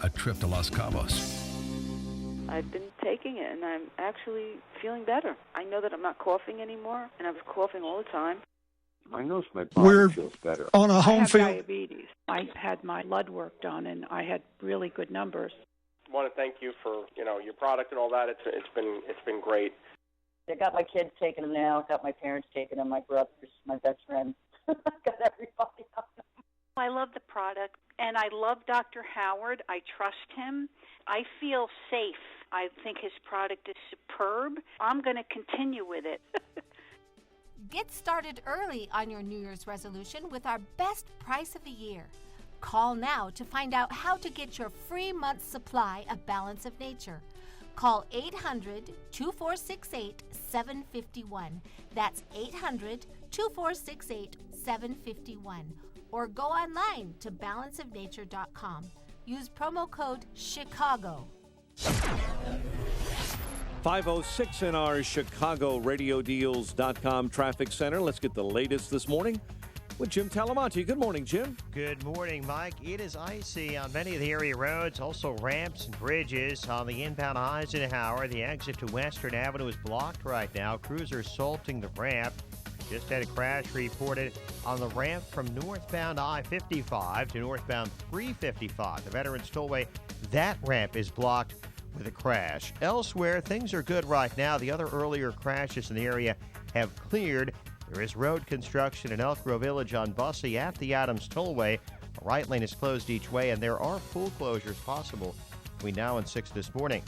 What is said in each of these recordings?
a trip to Los Cabos. I've been taking it, and I'm actually feeling better. I know that I'm not coughing anymore, and I was coughing all the time. I know my body feels better. On a home field. I have diabetes. I had my blood work done, and I had really good numbers. I want to thank you for your product and all that. It's been great. I got my kids taking them now. Got my parents taking them. My brothers, my best friends. Got everybody on them. I love the product, and I love Dr. Howard. I trust him. I feel safe. I think his product is superb. I'm going to continue with it. Get started early on your New Year's resolution with our best price of the year. Call now to find out how to get your free month's supply of Balance of Nature. Call 800-2468-751. That's 800-2468-751. Or go online to balanceofnature.com. Use promo code CHICAGO. 5:06 in our ChicagoRadioDeals.com traffic center. Let's get the latest this morning with Jim Talamonte. Good morning, Jim. Good morning, Mike. It is icy on many of the area roads, also ramps and bridges. On the inbound Eisenhower, the exit to Western Avenue is blocked right now. Crews are salting the ramp. Just had a crash reported on the ramp from northbound I-55 to northbound 355. The Veterans Tollway, that ramp is blocked with a crash. Elsewhere, things are good right now. The other earlier crashes in the area have cleared. There is road construction in Elk Grove Village on Bussey at the Adams Tollway. The right lane is closed each way, and there are full closures possible between now and 6 this morning.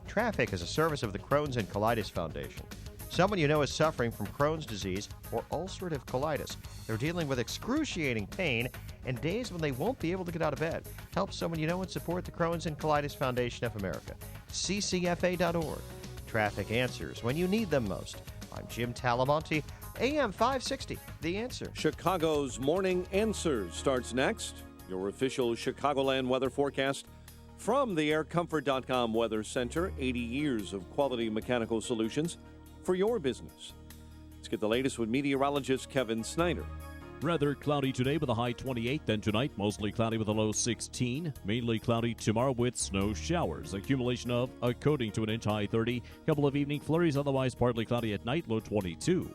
Traffic is a service of the Crohn's and Colitis Foundation. Someone you know is suffering from Crohn's disease or ulcerative colitis. They're dealing with excruciating pain and days when they won't be able to get out of bed. Help someone you know and support the Crohn's and Colitis Foundation of America. ccfa.org. Traffic answers when you need them most. I'm Jim Talamonte, AM 560, The Answer. Chicago's Morning Answer starts next. Your official Chicagoland weather forecast from the AirComfort.com Weather Center. 80 years of quality mechanical solutions for your business. Let's get the latest with meteorologist Kevin Snyder. Rather cloudy today with a high 28, then tonight mostly cloudy with a low 16. Mainly cloudy tomorrow with snow showers. Accumulation of a coating to an inch, high 30. Couple of evening flurries, otherwise partly cloudy at night, low 22.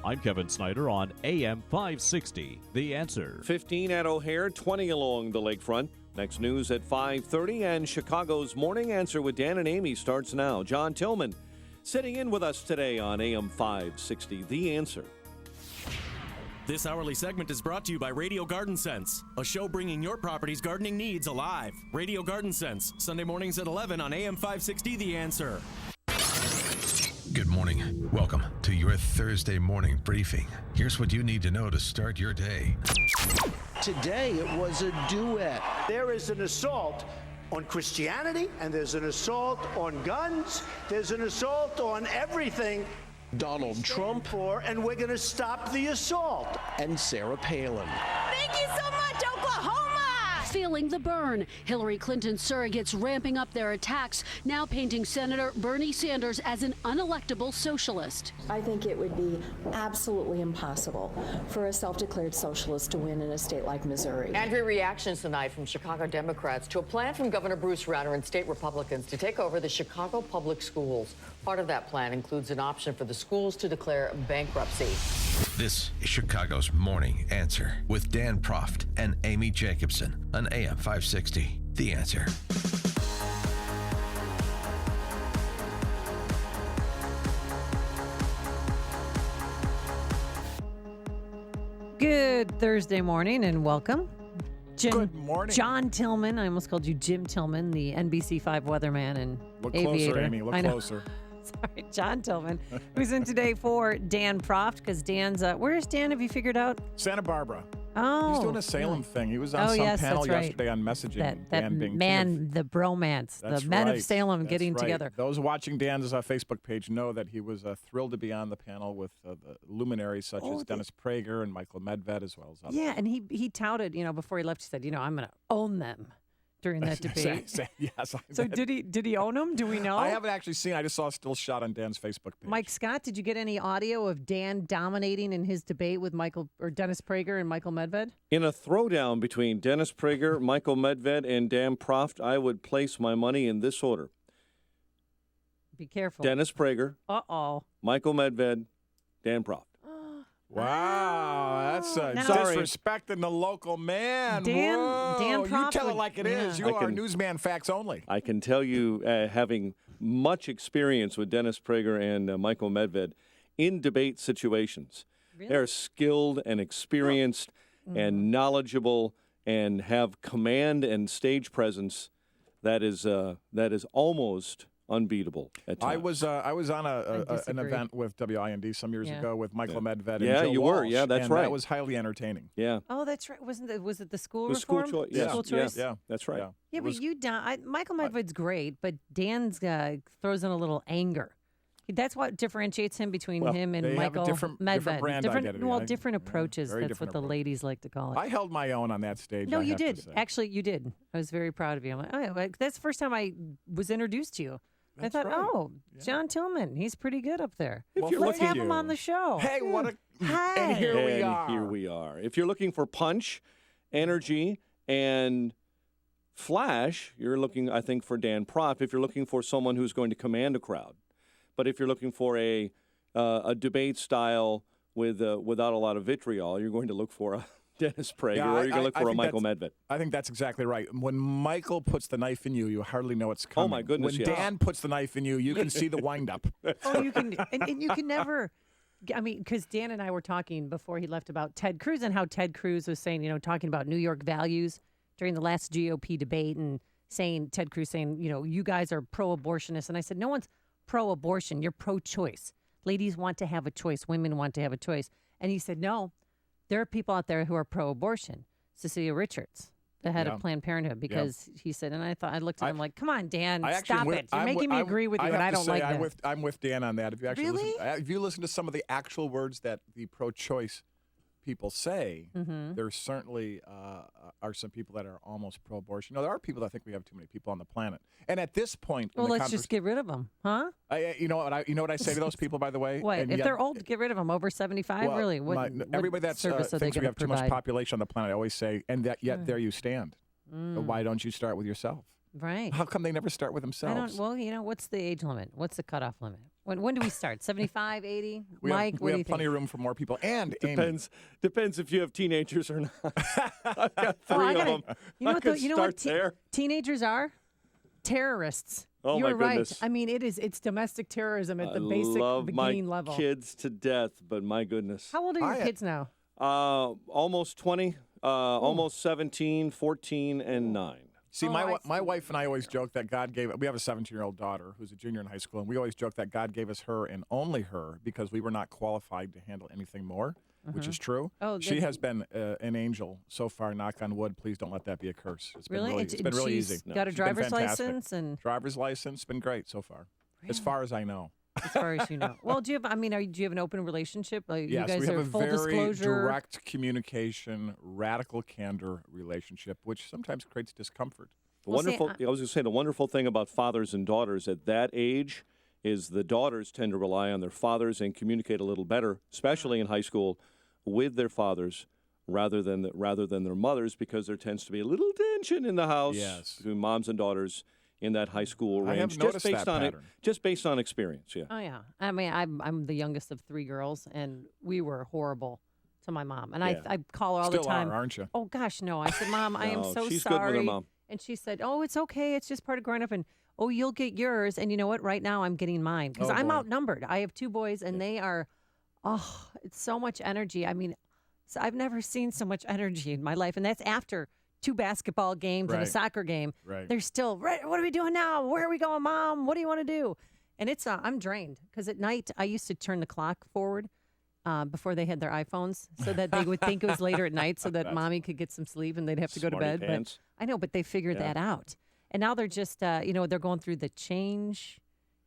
I'm Kevin Snyder on AM 560, The Answer. 15 at O'Hare, 20 along the lakefront. Next news at 5:30, and Chicago's Morning Answer with Dan and Amy starts now. John Tillman sitting in with us today on AM 560, The Answer. This hourly segment is brought to you by Radio Garden Sense, a show bringing your property's gardening needs alive. Radio Garden Sense, Sunday mornings at 11 on AM 560, The Answer. Good morning. Welcome to your Thursday morning briefing. Here's what you need to know to start your day. Today it was a duet. There is an assault on Christianity, and there's an assault on guns. There's an assault on everything. Donald Trump. And we're going to stop the assault. And Sarah Palin. Thank you so much, Oklahoma! Feeling the burn. Hillary Clinton's surrogates ramping up their attacks, now painting Senator Bernie Sanders as an unelectable socialist. I think it would be absolutely impossible for a self-declared socialist to win in a state like Missouri. Angry reactions tonight from Chicago Democrats to a plan from Governor Bruce Rauner and state Republicans to take over the Chicago public schools. Part of that plan includes an option for the schools to declare bankruptcy. This is Chicago's Morning Answer with Dan Proft and Amy Jacobson on AM 560, The Answer. Good Thursday morning and welcome. Good morning. John Tillman. I almost called you Jim Tillman, the NBC5 weatherman and Look aviator. Closer, Amy. Look closer. Sorry, John Tillman, who's in today for Dan Proft, because Dan's, where's Dan, have you figured out? Santa Barbara. Oh. He's doing a Salem thing. He was on some panel yesterday on messaging. The bromance, the men of Salem getting together. Those watching Dan's Facebook page know that he was thrilled to be on the panel with the luminaries such as Dennis Prager and Michael Medved, as well as others. Yeah, and he touted, before he left, he said, I'm going to own them during that debate. Yes. So did he own them? Do we know? I haven't actually seen. I just saw a still shot on Dan's Facebook page. Mike Scott, did you get any audio of Dan dominating in his debate with Dennis Prager and Michael Medved? In a throwdown between Dennis Prager, Michael Medved, and Dan Proft, I would place my money in this order. Be careful. Dennis Prager. Uh-oh. Michael Medved, Dan Proft. Wow, that's disrespecting the local man. Dan Proft you tell it like it is. You are newsman facts only. I can tell you, having much experience with Dennis Prager and Michael Medved in debate situations. Really? They're skilled and experienced and knowledgeable and have command and stage presence that is almost unbeatable at times. I was on an event with WIND some years ago with Michael Medved and Yeah, Joe you Walsh, were. Yeah, that's and right. That was highly entertaining. Yeah. Oh, that's right. Was it the school The school reform? choice. Yeah. School choice? Yeah, that's right. Yeah, but Michael Medved's great, but Dan's throws in a little anger. That's what differentiates him between him and they Michael have a different brand identity. different approaches. very That's different what the ladies like to call it. I held my own on that stage. No, I you have to did. say. Actually, you did. I was very proud of you. I'm like, oh, yeah, that's the first time I was introduced to you. That's I thought, right. oh, John Tillman, he's pretty good up there. Well, Let's have him on the show. Hey, what a... Hey. And here we And are. here we are. If you're looking for punch, energy, and flash, you're looking, I think, for Dan Proft. If you're looking for someone who's going to command a crowd. But if you're looking for a debate style without a lot of vitriol, you're going to look for a Dennis Prager, or you're going to look for a Michael Medved. I think that's exactly right. When Michael puts the knife in you, you hardly know it's coming. Oh, my goodness, When yes. Dan puts the knife in you, you can see the wind-up. Oh, you can, and you can never. I mean, because Dan and I were talking before he left about Ted Cruz and how Ted Cruz was saying, talking about New York values during the last GOP debate, and Ted Cruz saying, you guys are pro-abortionists, and I said, no one's pro-abortion. You're pro-choice. Ladies want to have a choice. Women want to have a choice. And he said, no, there are people out there who are pro-abortion. Cecilia Richards, the head of Planned Parenthood, because he said, and I looked at him like, come on, Dan, stop it. You're making me agree with you, and I don't like that. I'm with Dan on that. If you actually Really? if you listen to some of the actual words that the pro-choice people say, there certainly are some people that are almost pro-abortion. No, there are people that think we have too many people on the planet. And at this point, Well, let's just get rid of them, huh? You know what I say to those people, by the way? What? And If yet- they're old, get rid of them. Over 75, Well, really? What everybody that service are they thinks we going have to too much provide? population on the planet, I always say, and yet there you stand. Why don't you start with yourself? Right. How come they never start with themselves? What's the age limit? What's the cutoff limit? When do we start? 75, 80? We Mike, have, what we do you have plenty think? of room for more people. And Depends if you have teenagers or not. I've got three of them. You know I what? could You know start what there. Teenagers are? Terrorists. Oh, You're my right. goodness. I mean, it's domestic terrorism at the basic love beginning my level. kids to death, but my goodness. How old are your kids now? Almost 20, almost 17, 14, and 9. See, my wife and I always joke that God gave we have a 17-year-old daughter who's a junior in high school, and we always joke that God gave us her and only her because we were not qualified to handle anything more, which is true. Oh, she has been an angel so far, knock on wood. Please don't let that be a curse. It's Really? been it's been really She's easy. got a She's been driver's fantastic. license and- Driver's license, been great so far, as far as I know. As far as you know. Well, do you have? Do you have an open relationship? Like, Yes, you guys we have are a full very disclosure. direct communication, radical candor relationship, which sometimes creates discomfort. I was going to say, the wonderful thing about fathers and daughters at that age is the daughters tend to rely on their fathers and communicate a little better, especially in high school, with their fathers rather than their mothers, because there tends to be a little tension in the house between moms and daughters in that high school range. I have noticed that pattern. Just based on experience, yeah. Oh yeah. I mean, I'm the youngest of 3 girls, and we were horrible to my mom. And I call her all Still the time. are, aren't you? Oh gosh, no. I said, Mom, I am No, so she's sorry. good with her mom. And she said, oh, it's okay. It's just part of growing up. And oh, you'll get yours. And you know what? Right now, I'm getting mine because Oh, I'm boy. outnumbered. I have 2 boys, and they are, it's so much energy. I mean, I've never seen so much energy in my life, and that's after 2 basketball games and a Right. soccer game. Right. They're still, what are we doing now? Where are we going, Mom? What do you want to do? And it's, I'm drained because at night I used to turn the clock forward before they had their iPhones so that they would think it was later at night so that Mommy could get some sleep and they'd have to go to Smarty bed. But pants. I know, but they figured Yeah. that out. And now they're just, they're going through the change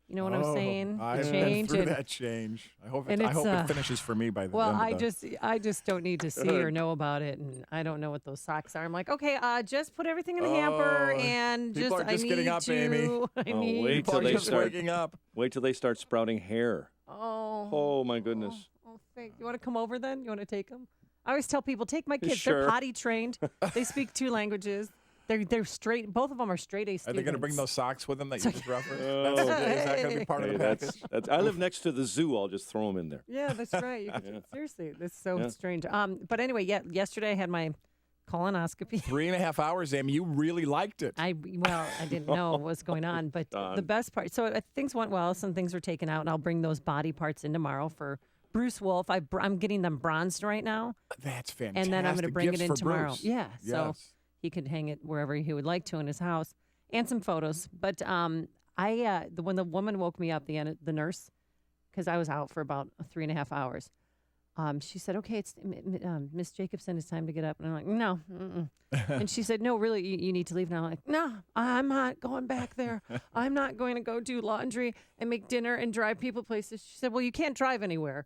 You know what I'm saying? I've The been change. through and- that change. I hope and it it's, finishes for me by the Well, end of I just don't need to see or know about it, and I don't know what those socks are. I'm like, okay, just put everything in the hamper, and people just are just I getting need up, to. Amy. I need. Wait till they just start waking up. Wait till they start sprouting hair. Oh. Oh my goodness. Oh, thank you. Want to come over then? You want to take them? I always tell people, take my kids. Sure. They're potty trained. They speak 2 languages. They're straight. Both of them are straight A Are students. they going to bring those socks with them that you just referenced? Oh. Is that going to be part of the package? I live next to the zoo. I'll just throw them in there. Yeah, that's right. You can, Seriously, that's so Yeah. strange. But anyway, yesterday I had my colonoscopy. 3.5 hours, Amy. You really liked it. I didn't know what was going on, but the best part. So things went well. Some things were taken out, and I'll bring those body parts in tomorrow for Bruce Wolf. I'm getting them bronzed right now. That's fantastic. And then I'm going to bring Gifts it in for tomorrow. Bruce. Yeah. So Yes. he could hang it wherever he would like to in his house, and some photos. But when the woman woke me up, the nurse, because I was out for about 3.5 hours, she said, "Okay, it's Miss Jacobson. It's time to get up." And I'm like, "No." And she said, "No, really, you need to leave now." I'm like, "No, I'm not going back there. I'm not going to go do laundry and make dinner and drive people places." She said, "Well, you can't drive anywhere,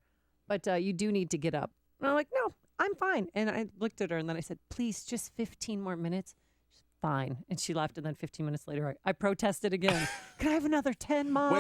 but you do need to get up." And I'm like, "No, I'm fine." And I looked at her and then I said, "Please, just 15 more minutes." She's fine. And she left. And then 15 minutes later, I protested again. Can I have another 10, Mom?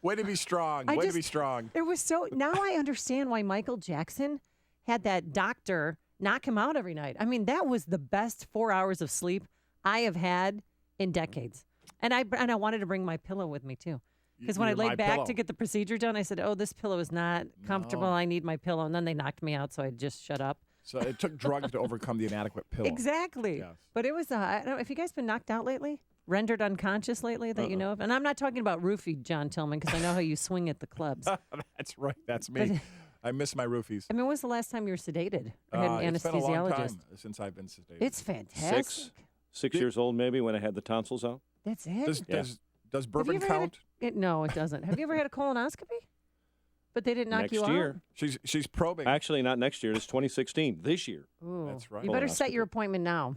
Way to be strong. I Way to just- be strong. It was so. Now I understand why Michael Jackson had that doctor knock him out every night. I mean, that was the best 4 hours of sleep I have had in decades. And I wanted to bring my pillow with me too. Because when I You're laid my back pillow. to get the procedure done, I said, "Oh, this pillow is not comfortable. No. I need my pillow." And then they knocked me out, so I just shut up. So it took drugs to overcome the inadequate pillow. Exactly. Yes. But it was, I don't know, if you guys been knocked out lately, rendered unconscious lately that you know of? And I'm not talking about roofie, John Tillman, because I know how you swing at the clubs. That's right. That's me. I miss my roofies. I mean, when was the last time you were sedated or had an It's been a long anesthesiologist? time since I've been sedated. It's fantastic. 6 years old maybe when I had the tonsils out. That's it. Does bourbon Have you ever count? No, it doesn't. Have you ever had a colonoscopy? But they didn't knock Next you year. out? She's probing. Actually, not next year. It's 2016. This year. Ooh. That's right. You better set your appointment now.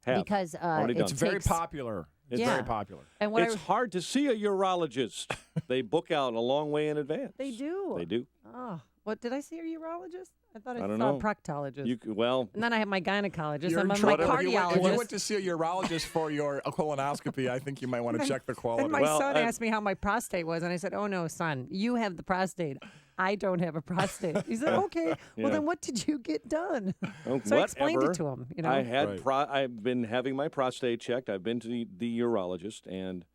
Have. Because Already it done. It's very takes- popular. It's Yeah. very popular. And what It's hard to see a urologist. They book out a long way in advance. They do. They do. Oh, what did I see? A urologist? I thought I, I don't saw know. a proctologist. Well, And then I have my gynecologist. You're I'm in on my trouble. If you cardiologist. went to see a urologist for your colonoscopy, I think you might want to check the quality. And my son asked me how my prostate was, and I said, "Oh no, son, you have the prostate. I don't have a prostate." He said, "Okay, Yeah. well then, what did you get done?" Oh, So I explained it whatever. to him. You know, I had I've been having my prostate checked. I've been to the urologist and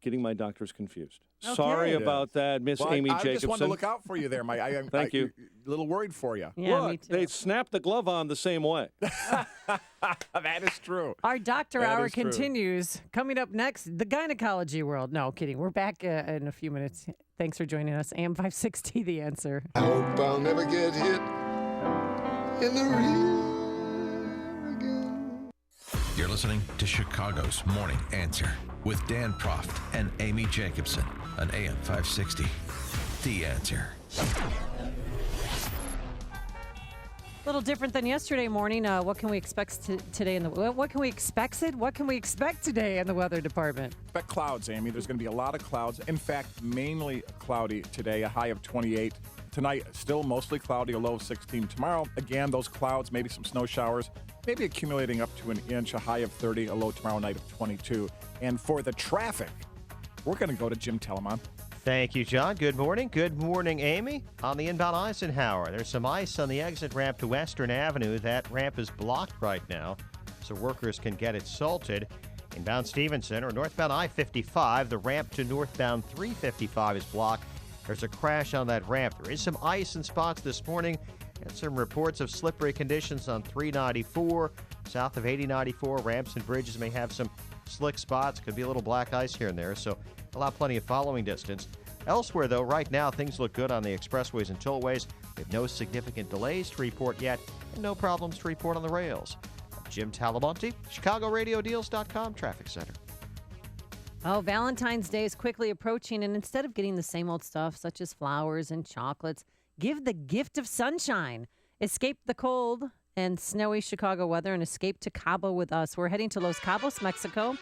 getting my doctors confused. Okay. Sorry Yeah. about that, Miss Well, Amy I Jacobson. just wanted to look out for you there, Mike. Thank you. A little worried for you. Yeah, Look, me too. they snapped the glove on the same way. That is true. Our doctor That hour is true. continues. Coming up next, the gynecology world. No, kidding. We're back in a few minutes. Thanks for joining us. AM 560, The Answer. I hope I'll never get hit in the rear. You're listening to Chicago's Morning Answer with Dan Proft and Amy Jacobson on AM 560. The Answer. A little different than yesterday morning. What can we expect today in the what can we expect it? What can we expect today in the weather department? Expect clouds, Amy. There's going to be a lot of clouds. In fact, mainly cloudy today, a high of 28. Tonight, still mostly cloudy, a low of 16. Tomorrow, again, those clouds, maybe some snow showers, maybe accumulating up to an inch, a high of 30, a low tomorrow night of 22. And for the traffic, we're going to go to Jim Telemann. Thank you, John. Good morning. Good morning, Amy. On the inbound Eisenhower, there's some ice on the exit ramp to Western Avenue. That ramp is blocked right now, so workers can get it salted. Inbound Stevenson or northbound I-55, the ramp to northbound 355 is blocked. There's a crash on that ramp. There is some ice in spots this morning and some reports of slippery conditions on 394. South of 8094, ramps and bridges may have some slick spots. Could be a little black ice here and there, so allow plenty of following distance. Elsewhere, though, right now, things look good on the expressways and tollways. We have no significant delays to report yet and no problems to report on the rails. I'm Jim Talamonte, ChicagoRadioDeals.com Traffic Center. Oh, Valentine's Day is quickly approaching, and instead of getting the same old stuff such as flowers and chocolates, give the gift of sunshine. Escape the cold and snowy Chicago weather and escape to Cabo with us. We're heading to Los Cabos, Mexico,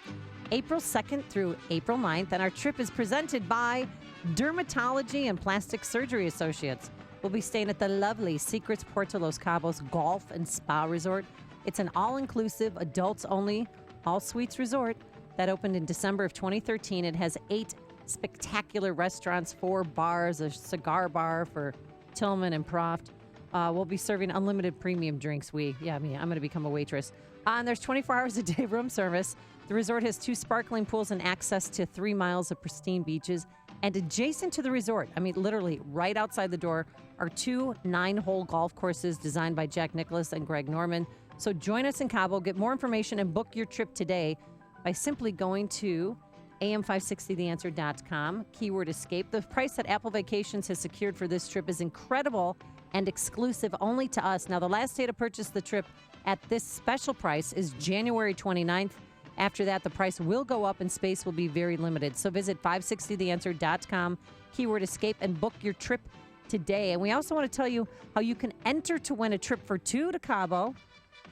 April 2nd through April 9th, and our trip is presented by Dermatology and Plastic Surgery Associates. We'll be staying at the lovely Secrets Puerto Los Cabos Golf and Spa Resort. It's an all-inclusive, adults-only, all-suites resort that opened in December of 2013. It has 8 spectacular restaurants, 4 bars, a cigar bar for Tillman and Proft. We'll be serving unlimited premium drinks. I'm going to become a waitress. And there's 24 hours a day room service. The resort has 2 sparkling pools and access to 3 miles of pristine beaches. And adjacent to the resort, literally right outside the door, are 2 9-hole golf courses designed by Jack Nicklaus and Greg Norman. So join us in Cabo. Get more information and book your trip today by simply going to am560theanswer.com, keyword escape. The price that Apple Vacations has secured for this trip is incredible and exclusive only to us. Now, the last day to purchase the trip at this special price is January 29th. After that, the price will go up and space will be very limited. So visit 560theanswer.com, keyword escape, and book your trip today. And we also want to tell you how you can enter to win a trip for 2 to Cabo.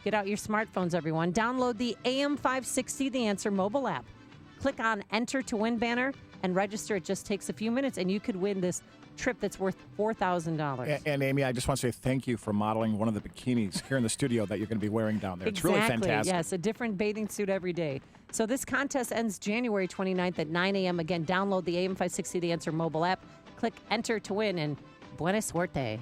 Get out your smartphones, everyone. Download the AM560 The Answer mobile app. Click on Enter to Win banner and register. It just takes a few minutes, and you could win this trip that's worth $4,000. And Amy, I just want to say thank you for modeling one of the bikinis here in the studio that you're going to be wearing down there. It's really fantastic. Yes, a different bathing suit every day. So this contest ends January 29th at 9 a.m. Again, download the AM560 The Answer mobile app. Click Enter to Win, and buena suerte.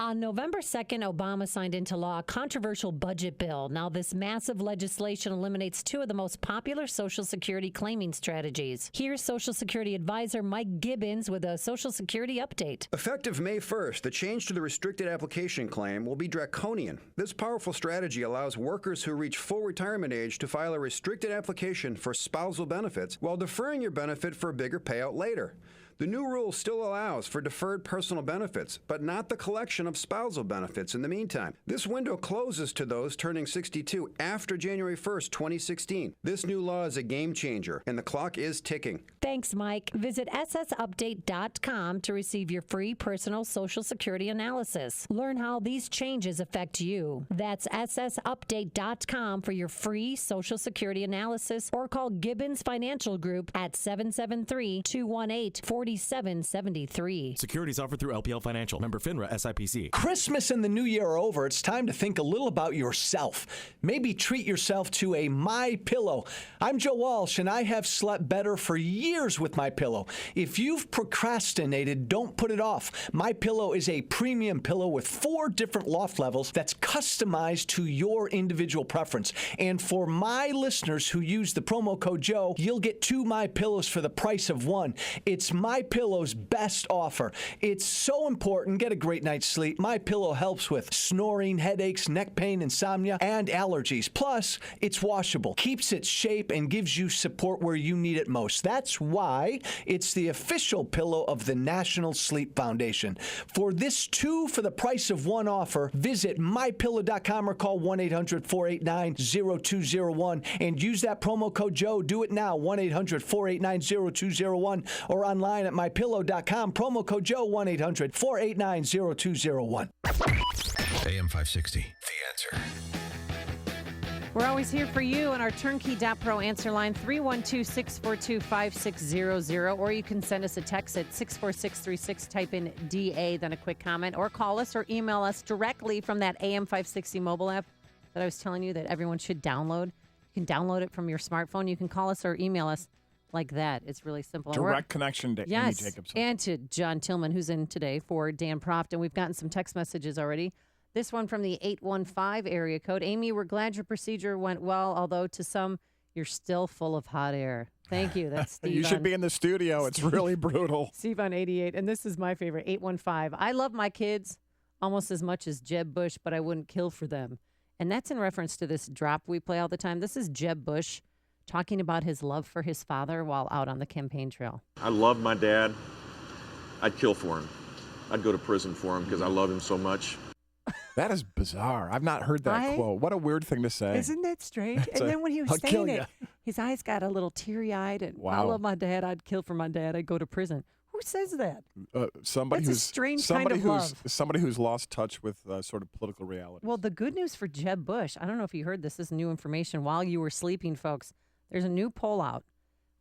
On November 2nd, Obama signed into law a controversial budget bill. Now, this massive legislation eliminates 2 of the most popular Social Security claiming strategies. Here's Social Security advisor Mike Gibbons with a Social Security update. Effective May 1st, the change to the restricted application claim will be draconian. This powerful strategy allows workers who reach full retirement age to file a restricted application for spousal benefits while deferring your benefit for a bigger payout later. The new rule still allows for deferred personal benefits, but not the collection of spousal benefits in the meantime. This window closes to those turning 62 after January 1st, 2016. This new law is a game changer, and the clock is ticking. Thanks, Mike. Visit ssupdate.com to receive your free personal Social Security analysis. Learn how these changes affect you. That's ssupdate.com for your free Social Security analysis, or call Gibbons Financial Group at 773-218-4773. Securities offered through LPL Financial. Member FINRA SIPC. Christmas and the New Year are over. It's time to think a little about yourself. Maybe treat yourself to a MyPillow. I'm Joe Walsh, and I have slept better for years with MyPillow. If you've procrastinated, don't put it off. MyPillow is a premium pillow with 4 different loft levels that's customized to your individual preference. And for my listeners who use the promo code Joe, you'll get 2 MyPillows for the price of 1. It's MyPillow's best offer. It's so important. Get a great night's sleep. MyPillow helps with snoring, headaches, neck pain, insomnia, and allergies. Plus, it's washable, keeps its shape, and gives you support where you need it most. That's why it's the official pillow of the National Sleep Foundation. For this 2 for the price of 1 offer, visit MyPillow.com or call 1-800-489-0201 and use that promo code Joe. Do it now, 1-800-489-0201, or online at MyPillow.com. Promo code Joe, 1-800-489-0201. AM 560, The Answer. We're always here for you on our Turnkey.Pro answer line, 312-642-5600, or you can send us a text at 64636, type in DA, then a quick comment, or call us or email us directly from that AM560 mobile app that I was telling you that everyone should download. You can download it from your smartphone. You can call us or email us like that. It's really simple. Direct connection to Amy Jacobson. And to John Tillman, who's in today for Dan Proft. And we've gotten some text messages already. This one from the 815 area code. Amy, we're glad your procedure went well, although to some, you're still full of hot air. Thank you. That's Steve. You should be in the studio. It's really brutal. Steve on 88. And this is my favorite, 815. I love my kids almost as much as Jeb Bush, but I wouldn't kill for them. And that's in reference to this drop we play all the time. This is Jeb Bush talking about his love for his father while out on the campaign trail. I love my dad. I'd kill for him. I'd go to prison for him because I love him so much. That is bizarre. I've not heard that quote. What a weird thing to say. Isn't that strange? And then when he was saying it, his eyes got a little teary-eyed. And I love my dad. I'd kill for my dad. I'd go to prison. Who says that? Somebody That's a who's strange somebody kind of who's love. somebody who's lost touch with sort of political reality. Well, the good news for Jeb Bush, I don't know if you heard this. This is new information while you were sleeping, folks. There's a new poll out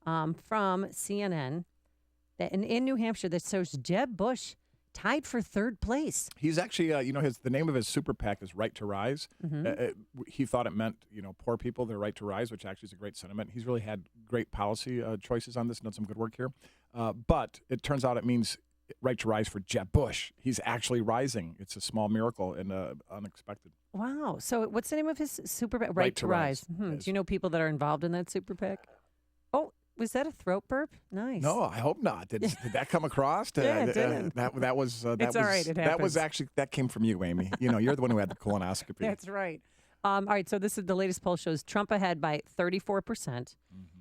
from CNN that in New Hampshire that shows Jeb Bush tied for third place. He's actually, the name of his super PAC is Right to Rise. He thought it meant, poor people, their right to rise, which actually is a great sentiment. He's really had great policy choices on this, done some good work here. But it turns out it means right to rise for Jeb Bush. He's actually rising. It's a small miracle and unexpected. Wow. So what's the name of his super PAC? Right to Rise. Do you know people that are involved in that super PAC? Oh, was that a throat burp? Nice. No, I hope not. Did that come across? Yeah, it didn't. That was. It's all right. It that was happens. actually that came from you, Amy. You're the one who had the colonoscopy. That's right. All right, so this is the latest poll shows Trump ahead by 34%.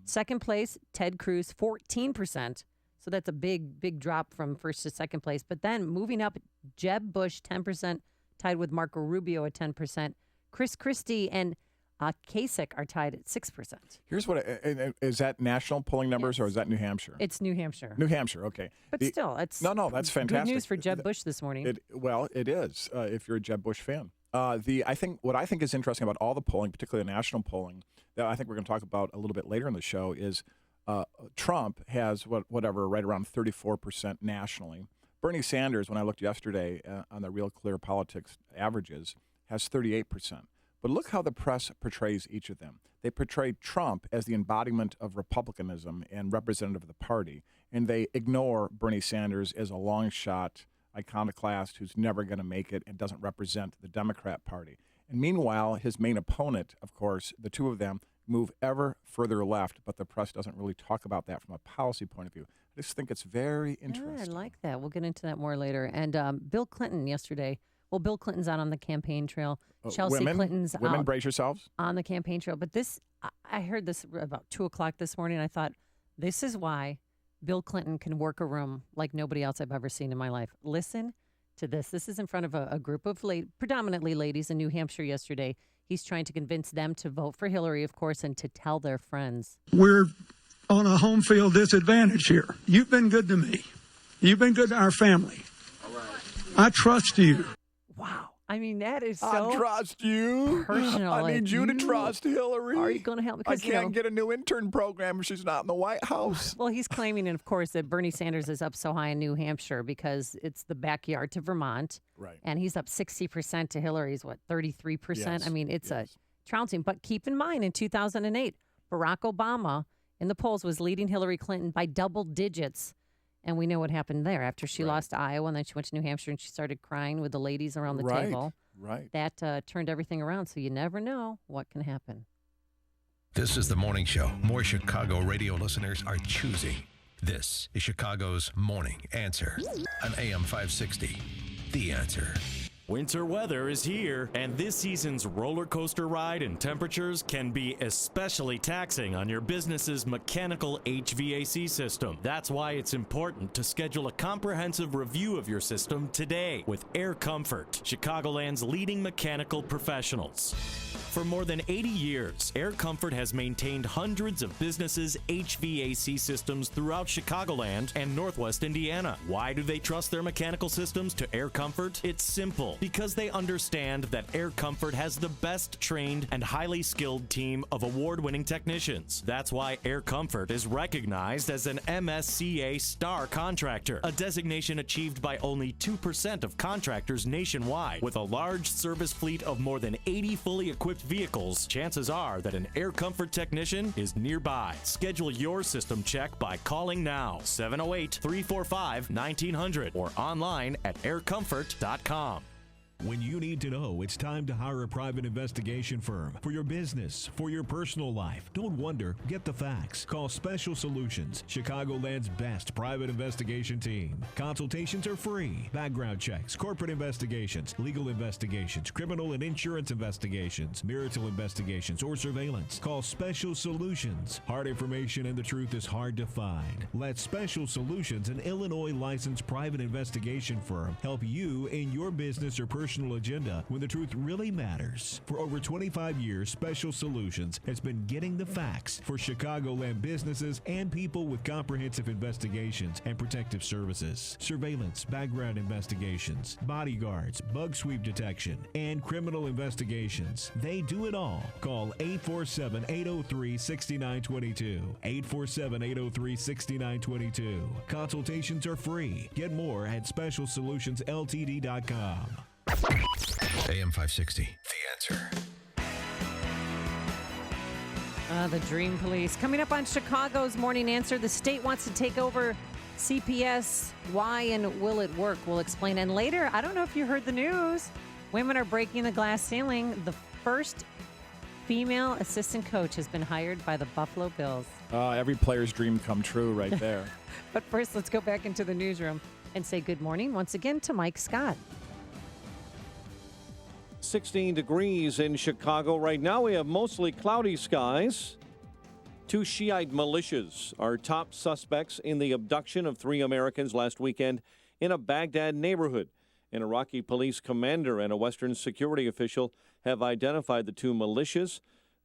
Second place, Ted Cruz, 14%. So that's a big drop from first to second place. But then moving up, Jeb Bush, 10%, tied with Marco Rubio at 10%. Chris Christie and Kasich are tied at 6%. Here's what is that national polling numbers or is that New Hampshire? It's New Hampshire. New Hampshire, okay. But still, it's no, that's fantastic. Good news for Jeb Bush this morning. It is if you're a Jeb Bush fan. What I think is interesting about all the polling, particularly the national polling, that I think we're going to talk about a little bit later in the show is Trump has right around 34% nationally. Bernie Sanders, when I looked yesterday on the Real Clear Politics averages, has 38%. But look how the press portrays each of them. They portray Trump as the embodiment of republicanism and representative of the party, and they ignore Bernie Sanders as a long shot iconoclast who's never going to make it and doesn't represent the Democrat Party. And meanwhile, his main opponent, of course, the two of them move ever further left, but the press doesn't really talk about that from a policy point of view. I just think it's very interesting. Yeah, I like that. We'll get into that more later. And Bill Clinton yesterday. Well, Bill Clinton's out on the campaign trail. Chelsea Clinton's women, out brace yourselves. On the campaign trail. But I heard this about 2 o'clock this morning. I thought, this is why Bill Clinton can work a room like nobody else I've ever seen in my life. Listen to this. This is in front of a group of predominantly ladies in New Hampshire yesterday. He's trying to convince them to vote for Hillary, of course, and to tell their friends. We're on a home field disadvantage here. You've been good to me. You've been good to our family. All right. I trust you. Wow. I mean, that is so I trust you. personal. I need you to trust Hillary. Are you going to help? I can't get a new intern program if she's not in the White House. Well, he's claiming, of course, that Bernie Sanders is up so high in New Hampshire because it's the backyard to Vermont. Right. And he's up 60% to Hillary's, 33%? Yes. I mean, it's a trouncing. But keep in mind, in 2008, Barack Obama in the polls was leading Hillary Clinton by double digits. And we know what happened there after she lost to Iowa, and then she went to New Hampshire and she started crying with the ladies around the table. Right. That turned everything around. So you never know what can happen. This is the morning show more Chicago radio listeners are choosing. This is Chicago's Morning Answer on AM 560. The Answer. Winter weather is here, and this season's roller coaster ride and temperatures can be especially taxing on your business's mechanical HVAC system. That's why it's important to schedule a comprehensive review of your system today with Air Comfort, Chicagoland's leading mechanical professionals. For more than 80 years, Air Comfort has maintained hundreds of businesses' HVAC systems throughout Chicagoland and Northwest Indiana. Why do they trust their mechanical systems to Air Comfort? It's simple. Because they understand that Air Comfort has the best trained and highly skilled team of award-winning technicians. That's why Air Comfort is recognized as an MSCA Star Contractor, a designation achieved by only 2% of contractors nationwide. With a large service fleet of more than 80 fully equipped vehicles, chances are that an Air Comfort technician is nearby. Schedule your system check by calling now, 708-345-1900, or online at aircomfort.com. When you need to know, it's time to hire a private investigation firm for your business, for your personal life. Don't wonder, get the facts. Call Special Solutions, Chicagoland's best private investigation team. Consultations are free. Background checks, corporate investigations, legal investigations, criminal and insurance investigations, marital investigations, or surveillance. Call Special Solutions. Hard information and the truth is hard to find. Let Special Solutions, an Illinois licensed private investigation firm, help you in your business or personal personal agenda when the truth really matters. For over 25 years, Special Solutions has been getting the facts for Chicagoland businesses and people with comprehensive investigations and protective services, surveillance, background investigations, bodyguards, bug sweep detection, and criminal investigations. They do it all. Call 847-803-6922. 847-803-6922. Consultations are free. Get more at specialsolutionsltd.com. AM 560, The Answer. The Dream Police. Coming up on Chicago's Morning Answer, the state wants to take over CPS. Why and will it work? We'll explain. And later, I don't know if you heard the news, women are breaking the glass ceiling. The first female assistant coach has been hired by the Buffalo Bills. Every player's dream come true right there. But first, let's go back into the newsroom and say good morning once again to Mike Scott. 16 degrees in Chicago. Right now we have mostly cloudy skies. 2 Shiite militias are top suspects in the abduction of 3 Americans last weekend in a Baghdad neighborhood. An Iraqi police commander and a Western security official have identified the 2 militias.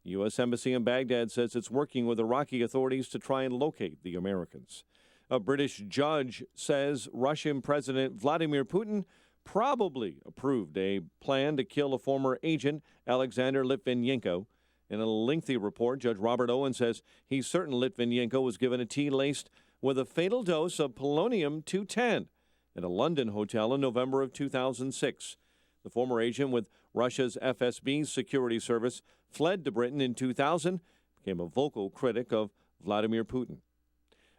The U.S. Embassy in Baghdad says it's working with Iraqi authorities to try and locate the Americans. A British judge says Russian President Vladimir Putin probably approved a plan to kill a former agent, Alexander Litvinenko. In a lengthy report, Judge Robert Owen says he's certain Litvinenko was given a tea laced with a fatal dose of polonium-210 at a London hotel in November of 2006. The former agent with Russia's FSB security service fled to Britain in 2000, became a vocal critic of Vladimir Putin.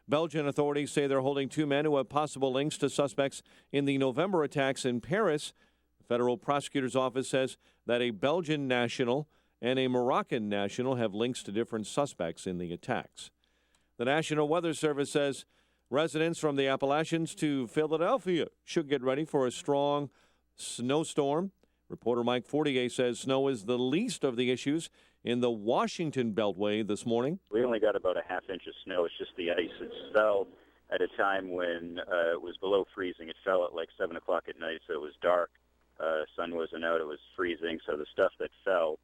Belgian authorities say they're holding 2 men who have possible links to suspects in the November attacks in Paris. The federal prosecutor's office says that a Belgian national and a Moroccan national have links to different suspects in the attacks. The National Weather Service says residents from the Appalachians to Philadelphia should get ready for a strong snowstorm. Reporter Mike Fortier says snow is the least of the issues in the Washington Beltway this morning. We only got about a half inch of snow. It's just the ice. It fell at a time when it was below freezing. It fell at like 7 o'clock at night, so it was dark. Sun wasn't out. It was freezing, so the stuff that fell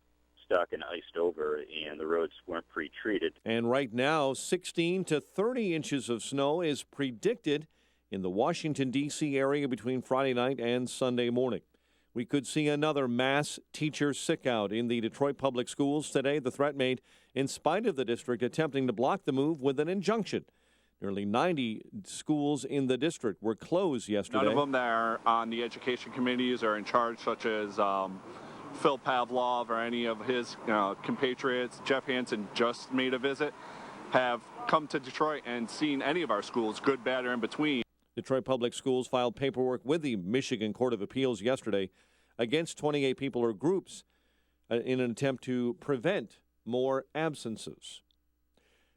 stuck and iced over, and the roads weren't pre-treated. And right now, 16 to 30 inches of snow is predicted in the Washington, D.C. area between Friday night and Sunday morning. We could see another mass teacher sick-out in the Detroit Public Schools today. The threat made in spite of the district attempting to block the move with an injunction. Nearly 90 schools in the district were closed yesterday. None of them that are on the education committees are in charge, such as Phil Pavlov or any of his compatriots. Jeff Hansen just made a visit, have come to Detroit and seen any of our schools, good, bad, or in between. Detroit Public Schools filed paperwork with the Michigan Court of Appeals yesterday against 28 people or groups in an attempt to prevent more absences.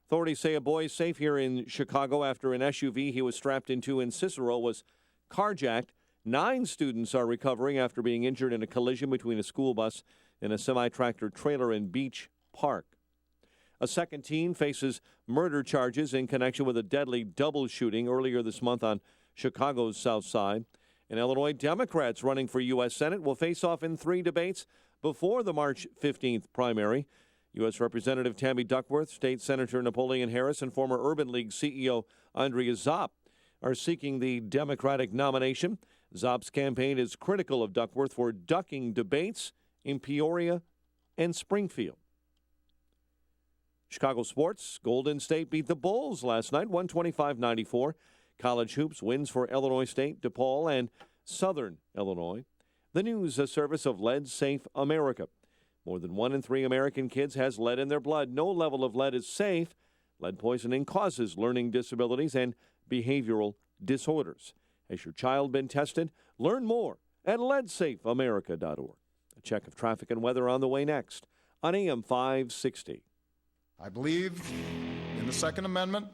Authorities say a boy is safe here in Chicago after an SUV he was strapped into in Cicero was carjacked. 9 students are recovering after being injured in a collision between a school bus and a semi-tractor trailer in Beach Park. A second teen faces murder charges in connection with a deadly double shooting earlier this month on Chicago's South Side. And Illinois Democrats running for U.S. Senate will face off in 3 debates before the March 15th primary. U.S. Representative Tammy Duckworth, State Senator Napoleon Harris, and former Urban League CEO Andrea Zopp are seeking the Democratic nomination. Zopp's campaign is critical of Duckworth for ducking debates in Peoria and Springfield. Chicago sports, Golden State beat the Bulls last night, 125-94. College hoops wins for Illinois State, DePaul, and Southern Illinois. The news service of Lead Safe America. More than 1 in 3 American kids has lead in their blood. No level of lead is safe. Lead poisoning causes learning disabilities and behavioral disorders. Has your child been tested? Learn more at leadsafeamerica.org. A check of traffic and weather on the way next on AM 560. I believe in the Second Amendment.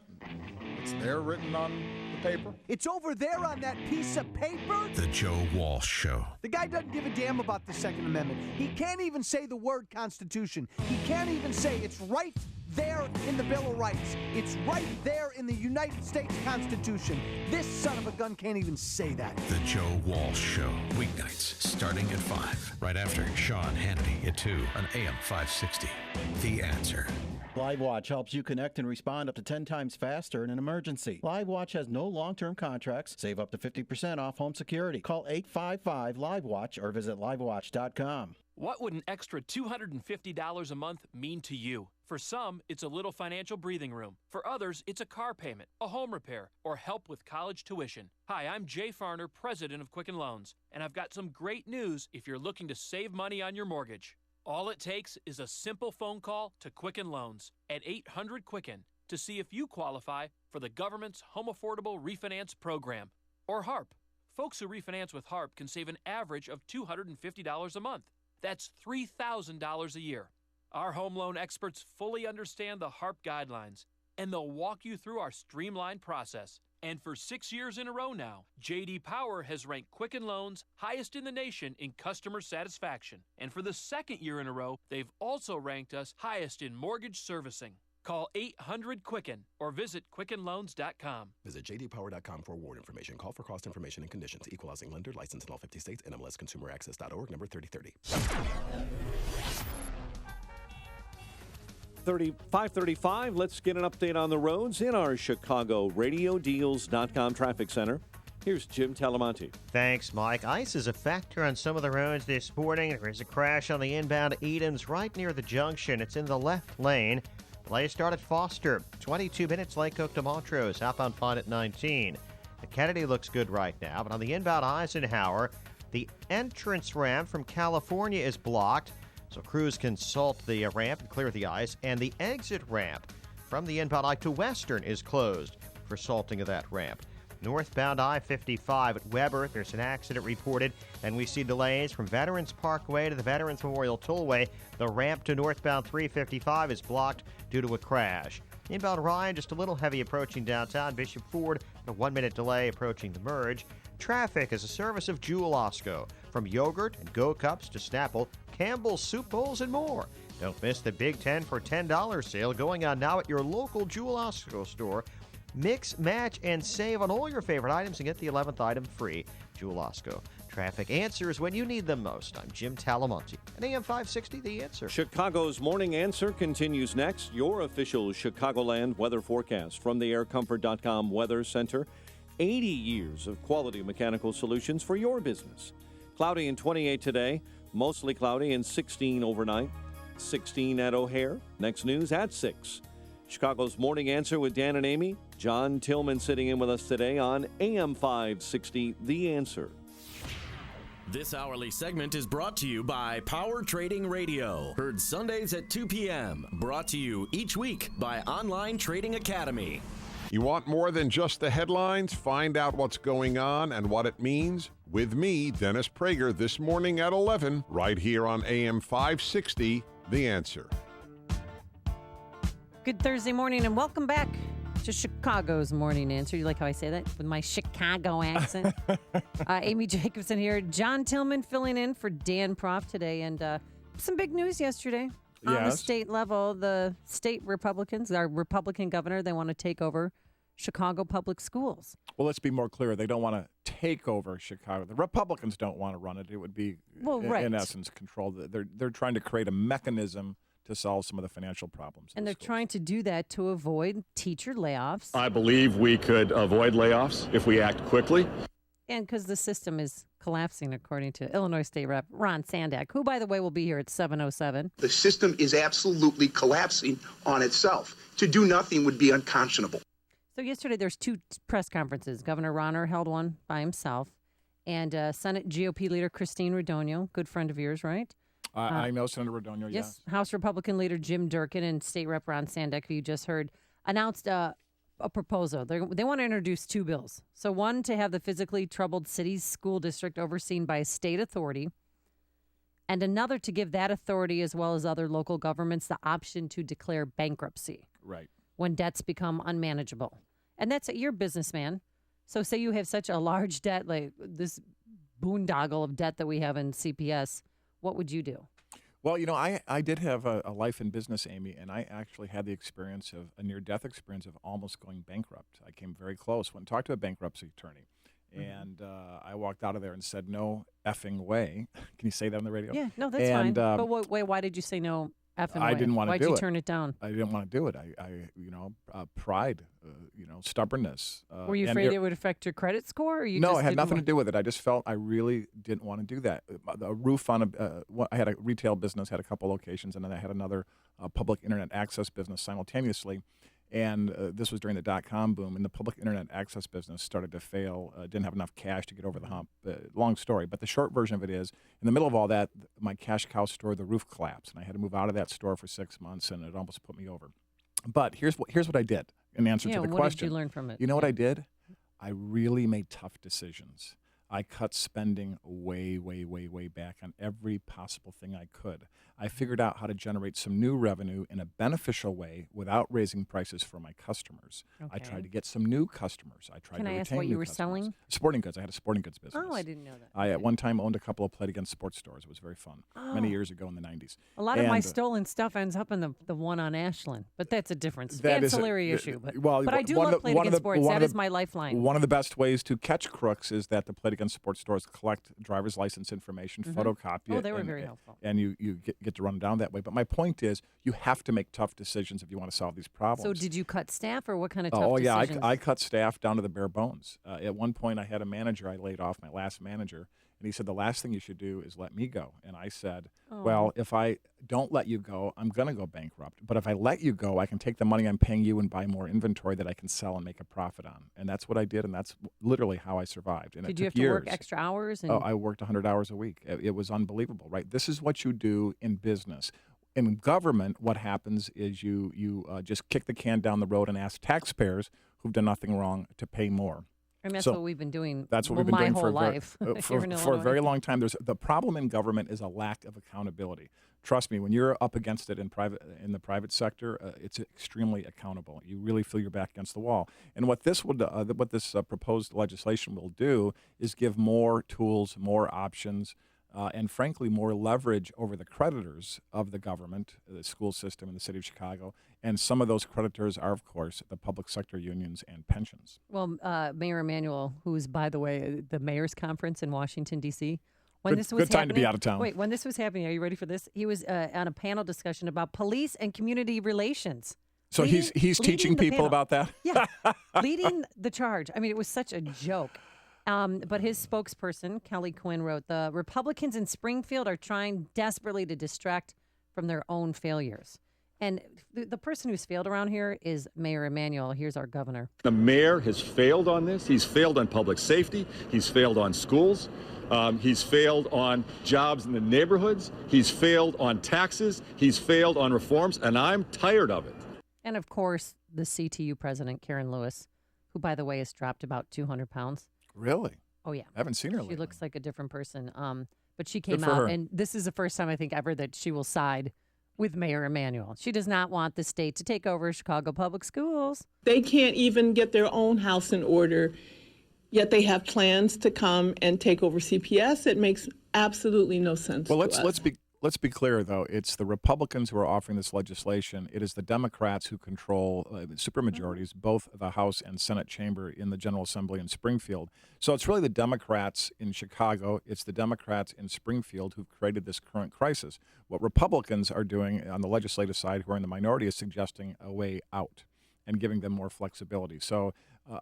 It's there written on the the paper? It's over there on that piece of paper. The Joe Walsh Show. The guy doesn't give a damn about the Second Amendment. He can't even say the word Constitution. He can't even say it's right there in the Bill of Rights. It's right there in the United States Constitution. This son of a gun can't even say that. The Joe Walsh Show. Weeknights starting at 5. Right after Sean Hannity at 2 on AM 560. The Answer. LiveWatch helps you connect and respond up to 10 times faster in an emergency. LiveWatch has no long-term contracts. Save up to 50% off home security. Call 855-LiveWatch or visit livewatch.com. What would an extra $250 a month mean to you? For some, it's a little financial breathing room. For others, it's a car payment, a home repair, or help with college tuition. Hi, I'm Jay Farner, president of Quicken Loans, and I've got some great news if you're looking to save money on your mortgage. All it takes is a simple phone call to Quicken Loans at 800-QUICKEN to see if you qualify for the government's Home Affordable Refinance Program, or HARP. Folks who refinance with HARP can save an average of $250 a month. That's $3,000 a year. Our home loan experts fully understand the HARP guidelines, and they'll walk you through our streamlined process. And for 6 years in a row now, J.D. Power has ranked Quicken Loans highest in the nation in customer satisfaction. And for the second year in a row, they've also ranked us highest in mortgage servicing. Call 800-QUICKEN or visit QuickenLoans.com. Visit jdpower.com for award information. Call for cost information and conditions. Equal housing lender. Licensed in all 50 states. NMLSConsumerAccess.org. Number 3030. 5:35. Let's get an update on the roads in our Chicago RadioDeals.com traffic center. Here's Jim Talamonte. Thanks, Mike. Ice is a factor on some of the roads this morning. There is a crash on the inbound Edens right near the junction. It's in the left lane. Delays start at Foster. 22 minutes Lake Oak to Montrose. Outbound fine at 19. The Kennedy looks good right now, but on the inbound Eisenhower, the entrance ramp from California is blocked, so crews can salt the ramp and clear the ice, and the exit ramp from the inbound I to Western is closed for salting of that ramp. Northbound I-55 at Weber, there's an accident reported, and we see delays from Veterans Parkway to the Veterans Memorial Tollway. The ramp to northbound 355 is blocked due to a crash. Inbound Ryan, just a little heavy approaching downtown. Bishop Ford, a 1-minute delay approaching the merge. Traffic is a service of Jewel Osco. From yogurt and Go Cups to Snapple, Campbell's Soup Bowls, and more. Don't miss the Big 10 for $10 sale going on now at your local Jewel Osco store. Mix, match, and save on all your favorite items and get the 11th item free. Jewel Osco. Traffic answers when you need them most. I'm Jim Talamonte. At AM 560, The Answer. Chicago's Morning Answer continues next. Your official Chicagoland weather forecast from the aircomfort.com Weather Center. 80 years of quality mechanical solutions for your business. Cloudy and 28 today. Mostly cloudy and 16 overnight. 16 at O'Hare. Next news at 6. Chicago's Morning Answer with Dan and Amy. John Tillman sitting in with us today on AM 560, The Answer. This hourly segment is brought to you by Power Trading Radio. Heard Sundays at 2 p.m. Brought to you each week by Online Trading Academy. You want more than just the headlines? Find out what's going on and what it means with me, Dennis Prager, this morning at 11, right here on AM 560, The Answer. Good Thursday morning and welcome back to Chicago's Morning Answer. You like how I say that with my Chicago accent? Amy Jacobson here. John Tillman filling in for Dan Proft today. And some big news yesterday. On the state level, the state Republicans, our Republican governor, they want to take over Chicago public schools. Well, let's be more clear. They don't want to take over Chicago. The Republicans don't want to run it. It would be, in essence, controlled. They're trying to create a mechanism to solve some of the financial problems. And they're trying to do that to avoid teacher layoffs. I believe we could avoid layoffs if we act quickly. And because the system is collapsing, according to Illinois State Rep Ron Sandak, who, by the way, will be here at 7:07. The system is absolutely collapsing on itself. To do nothing would be unconscionable. So yesterday there's two press conferences. Governor Rauner held one by himself, and Senate GOP leader Christine Radogno, good friend of yours, right? I know Senator Radogno, yes. House Republican leader Jim Durkin and State Rep Ron Sandak, who you just heard, announced a proposal. They want to introduce two bills. So one, to have the physically troubled cities school district overseen by a state authority, and another to give that authority, as well as other local governments, the option to declare bankruptcy. Right. When debts become unmanageable. And that's, you're a businessman. So say you have such a large debt, like this boondoggle of debt that we have in CPS, what would you do? Well, I did have a life in business, Amy, and I actually had the experience of a near-death experience of almost going bankrupt. I came very close. Went and talked to a bankruptcy attorney, and I walked out of there and said, no effing way. Can you say that on the radio? Yeah, no, that's fine. But why did you say no effing way? I didn't want to do it. Why'd you turn it down? I didn't want to do it. Pride, stubbornness. Were you afraid it would affect your credit score? Or you no, just it had didn't nothing to want- do with it. I just felt I really didn't want to do that. A roof on I had a retail business, had a couple locations, and then I had another public internet access business simultaneously. And this was during the dot-com boom, and the public internet access business started to fail, didn't have enough cash to get over the hump. Long story, but the short version of it is, in the middle of all that, my cash cow store, the roof collapsed, and I had to move out of that store for 6 months, and it almost put me over. But here's what I did in answer to the question. What did you learn from it? You know what I did? I really made tough decisions. I cut spending way, way, way, way back on every possible thing I could. I figured out how to generate some new revenue in a beneficial way without raising prices for my customers. I tried to get some new customers. I tried Can to I retain ask what new you were customers. selling? Sporting goods. I had a sporting goods business. Oh, I didn't know that. I at one time owned a couple of Played Against sports stores. It was very fun. Many Oh. years ago in the 90s. A lot of my stolen stuff ends up in the one on Ashland, but that's a different That is ancillary issue. But I do one love of the- Played one of Against the- Sports. one That of is the- my lifeline. One of the best ways to catch crooks is that the Played Against sports stores collect driver's license information, Mhm. photocopy Oh, it, they were and, very helpful. And you get to run down that way. But my point is, you have to make tough decisions if you want to solve these problems. So did you cut staff, or what kind of tough Oh, yeah, decisions? I cut staff down to the bare bones. At one point, I had a manager I laid off, my last manager, and he said, the last thing you should do is let me go. And I said, well, if I don't let you go, I'm going to go bankrupt. But if I let you go, I can take the money I'm paying you and buy more inventory that I can sell and make a profit on. And that's what I did, and that's literally how I survived. And Did it you took have to years. work extra hours? And Oh, I worked 100 hours a week. It was unbelievable, right? This is what you do in business. In government, what happens is you just kick the can down the road and ask taxpayers who've done nothing wrong to pay more. And that's So what we've been doing. That's what well, we've been my doing whole for life for, here for, in for a Illinois. very long time. The problem in government is a lack of accountability. Trust me, when you're up against it in the private sector, it's extremely accountable. You really feel your back against the wall. And what this proposed legislation will do is give more tools, more options, and frankly, more leverage over the creditors of the government, the school system in the city of Chicago. And some of those creditors are, of course, the public sector unions and pensions. Well, Mayor Emanuel, who's, by the way, the mayor's conference in Washington, D.C., when Good- this was good time to be happening- out of town. Wait, when this was happening, are you ready for this? He was on a panel discussion about police and community relations. So he's teaching leading the people panel. about that? Yeah, leading the charge. I mean, it was such a joke. But his spokesperson, Kelly Quinn, wrote, the Republicans in Springfield are trying desperately to distract from their own failures. And the person who's failed around here is Mayor Emanuel. Here's our governor. The mayor has failed on this. He's failed on public safety. He's failed on schools. He's failed on jobs in the neighborhoods. He's failed on taxes. He's failed on reforms, and I'm tired of it. And, of course, the CTU president, Karen Lewis, who, by the way, has dropped about 200 pounds. Really? Oh, yeah. I haven't seen her She lately. looks like a different person. But she came for out, her. and this is the first time I think ever that she will side with Mayor Emanuel. She does not want the state to take over Chicago Public Schools. They can't even get their own house in order, yet they have plans to come and take over CPS. It makes absolutely no sense. Well, to us. let's be clear though. It's the Republicans who are offering this legislation. It is the Democrats who control supermajorities, both the House and Senate chamber in the General Assembly in Springfield. So it's really the Democrats in Chicago. It's the Democrats in Springfield who've created this current crisis. What Republicans are doing on the legislative side, who are in the minority, is suggesting a way out and giving them more flexibility. So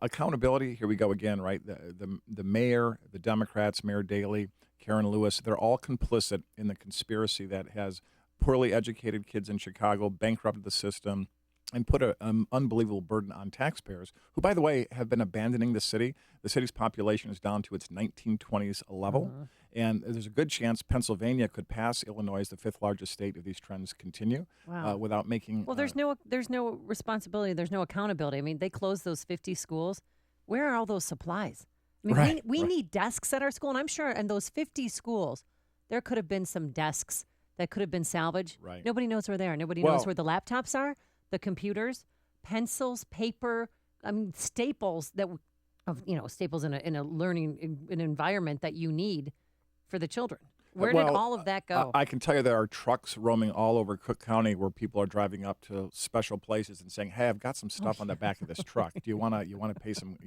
accountability, here we go again, right? The mayor, the Democrats, Mayor Daley, Karen Lewis, they're all complicit in the conspiracy that has poorly educated kids in Chicago, bankrupted the system, and put an unbelievable burden on taxpayers, who, by the way, have been abandoning the city. The city's population is down to its 1920s level, and there's a good chance Pennsylvania could pass Illinois as the fifth largest state if these trends continue. Wow. Without making Well, there's no responsibility. There's no accountability. I mean, they closed those 50 schools. Where are all those supplies? I mean, Right, we need desks at our school, and I'm sure in those 50 schools, there could have been some desks that could have been salvaged. Right. Nobody knows where they are. Nobody knows where the laptops are, the computers, pencils, paper, I mean, staples that of staples in a learning an environment that you need for the children. Where did all of that go? I can tell you there are trucks roaming all over Cook County where people are driving up to special places and saying, "Hey, I've got some stuff on the back of this truck. Do you want to pay some?"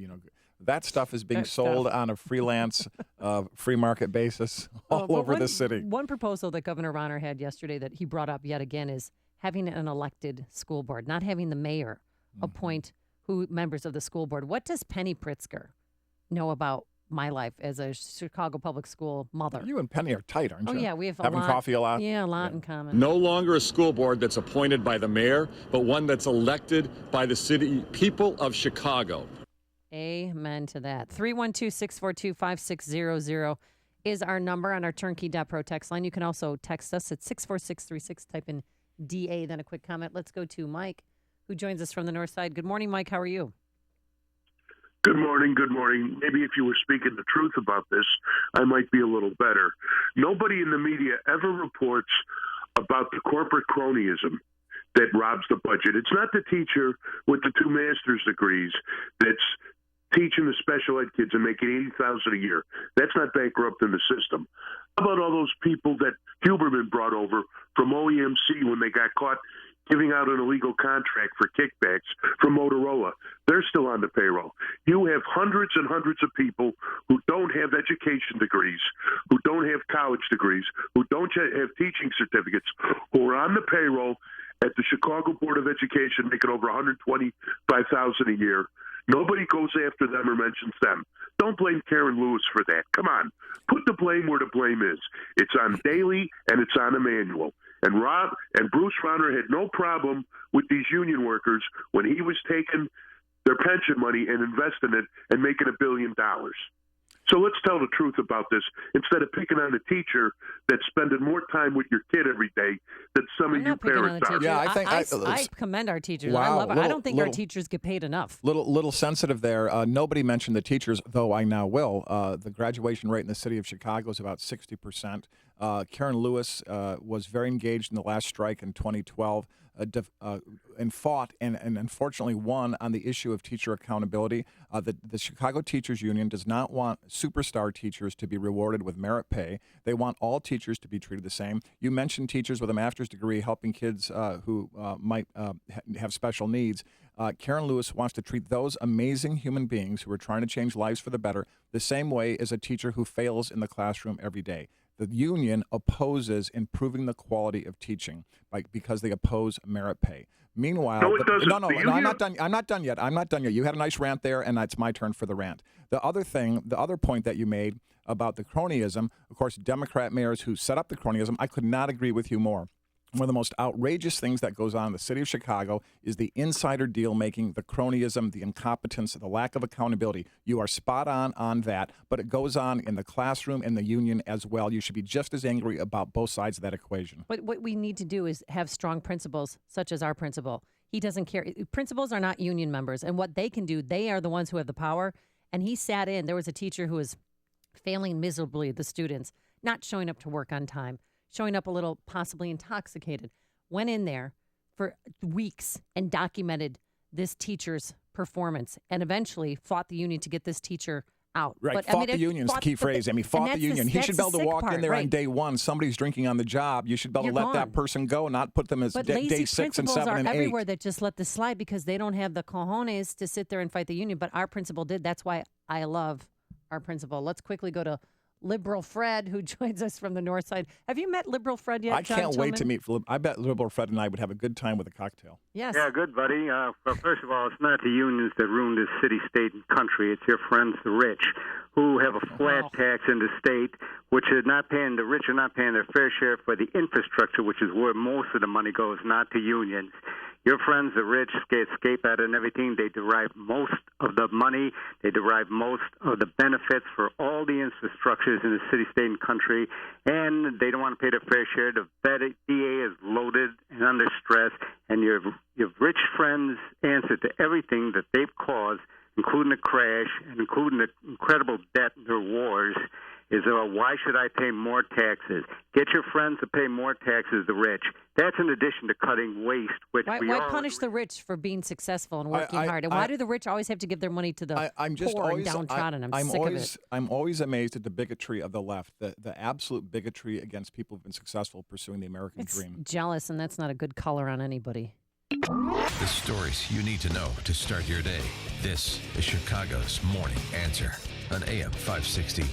That stuff is being sold on a freelance, free market basis all over the city. One proposal that Governor Rauner had yesterday that he brought up yet again is having an elected school board, not having the mayor appoint members of the school board. What does Penny Pritzker know about my life as a Chicago public school mother? You and Penny are tight, aren't you? Oh, yeah, we have having coffee a lot. Yeah, a lot in common. No longer a school board that's appointed by the mayor, but one that's elected by the city people of Chicago. Amen to that. 312-642-5600 is our number on our Turnkey.pro text line. You can also text us at 64636. Type in DA, then a quick comment. Let's go to Mike, who joins us from the north side. Good morning, Mike. How are you? Good morning. Good morning. Maybe if you were speaking the truth about this, I might be a little better. Nobody in the media ever reports about the corporate cronyism that robs the budget. It's not the teacher with the 2 master's degrees that's teaching the special ed kids and making $80,000 a year. That's not bankrupting the system. How about all those people that Huberman brought over from OEMC when they got caught giving out an illegal contract for kickbacks from Motorola? They're still on the payroll. You have hundreds and hundreds of people who don't have education degrees, who don't have college degrees, who don't have teaching certificates, who are on the payroll at the Chicago Board of Education making over $125,000 a year. Nobody goes after them or mentions them. Don't blame Karen Lewis for that. Come on. Put the blame where the blame is. It's on Daley and it's on Emanuel. And Bruce Rauner had no problem with these union workers when he was taking their pension money and investing it and making $1 billion. So let's tell the truth about this instead of picking on the teacher that's spending more time with your kid every day than some of you parents are. Yeah, I commend our teachers. Wow, I love it. I don't think our teachers get paid enough. Little sensitive there. Nobody mentioned the teachers, though I now will. The graduation rate in the city of Chicago is about 60%. Karen Lewis was very engaged in the last strike in 2012 and fought and unfortunately won on the issue of teacher accountability. The Chicago Teachers Union does not want superstar teachers to be rewarded with merit pay. They want all teachers to be treated the same. You mentioned teachers with a master's degree helping kids who might have special needs. Karen Lewis wants to treat those amazing human beings who are trying to change lives for the better the same way as a teacher who fails in the classroom every day. The union opposes improving the quality of teaching because they oppose merit pay. Meanwhile, no, it doesn't. No, I'm not done. I'm not done yet. You had a nice rant there, and it's my turn for the rant. The other point that you made about the cronyism, of course, Democrat mayors who set up the cronyism, I could not agree with you more. One of the most outrageous things that goes on in the city of Chicago is the insider deal making, the cronyism, the incompetence, the lack of accountability. You are spot on that, but it goes on in the classroom and the union as well. You should be just as angry about both sides of that equation. But what we need to do is have strong principals, such as our principal. He doesn't care. Principals are not union members, and what they can do, they are the ones who have the power. And he sat in. There was a teacher who was failing miserably the students, not showing up to work on time, showing up a little possibly intoxicated, went in there for weeks and documented this teacher's performance and eventually fought the union to get this teacher out. Right, but, fought the union is the key phrase. Fought the union. He should be able to walk in there on day one. Somebody's drinking on the job. You should be able to let that person go, not put them as day 6 and 7 and 8. But everywhere that just let this slide because they don't have the cojones to sit there and fight the union. But our principal did. That's why I love our principal. Let's quickly go to Liberal Fred, who joins us from the north side. Have you met Liberal Fred yet, I can't wait to meet. I bet Liberal Fred and I would have a good time with a cocktail. Yes. Yeah, good, buddy. Well, first of all, it's not the unions that ruin this city, state, and country. It's your friends, the rich, who have a flat tax in the state, which are not paying, the rich are not paying their fair share for the infrastructure, which is where most of the money goes, not to unions. Your friends, the rich, escape out and everything. They derive most of the money. They derive most of the benefits for all the infrastructures in the city, state, and country, and they don't want to pay their fair share. The DA is loaded and under stress, and your rich friends answer to everything that they've caused, including the crash and including the incredible debt in their wars. is, why should I pay more taxes? Get your friends to pay more taxes, the rich. That's in addition to cutting waste, which Why punish the rich for being successful and working hard? And why do the rich always have to give their money to the poor and downtrodden? I'm sick of it. I'm always amazed at the bigotry of the left, the absolute bigotry against people who've been successful pursuing the American dream. Jealous, and that's not a good color on anybody. The stories you need to know to start your day. This is Chicago's Morning Answer on AM 560.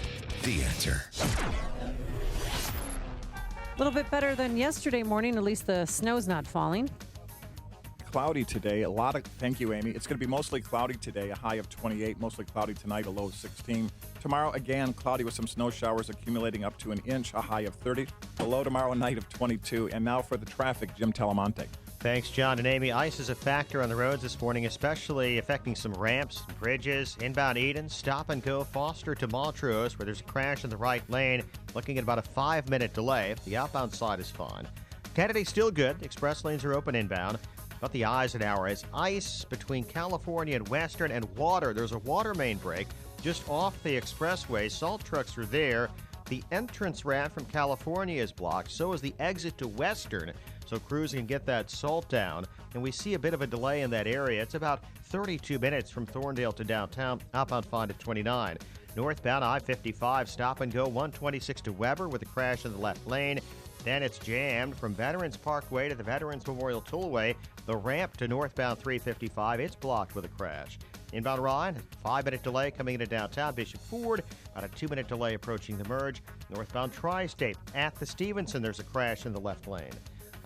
The Answer. A little bit better than yesterday morning. At least the snow's not falling. Cloudy today. Thank you, Amy. It's going to be mostly cloudy today, a high of 28. Mostly cloudy tonight, a low of 16. Tomorrow, again, cloudy with some snow showers accumulating up to an inch, a high of 30. A low tomorrow night of 22. And now for the traffic, Jim Talamonte. Thanks, John and Amy. Ice is a factor on the roads this morning, especially affecting some ramps and bridges. Inbound Eden, stop and go Foster to Montrose, where there's a crash in the right lane. Looking at about a 5-minute delay. The outbound side is fine. Kennedy still good. Express lanes are open inbound. But the Eisenhower is ice between California and Western and water. There's a water main break just off the expressway. Salt trucks are there. The entrance ramp from California is blocked. So is the exit to Western. So crews can get that salt down. And we see a bit of a delay in that area. It's about 32 minutes from Thorndale to downtown. Outbound fine at 29. Northbound I-55, stop and go 126 to Weber with a crash in the left lane. Then it's jammed from Veterans Parkway to the Veterans Memorial Tollway. The ramp to northbound 355, it's blocked with a crash. Inbound Ryan, 5-minute delay coming into downtown Bishop Ford. About a 2-minute delay approaching the merge. Northbound Tri-State at the Stevenson, there's a crash in the left lane.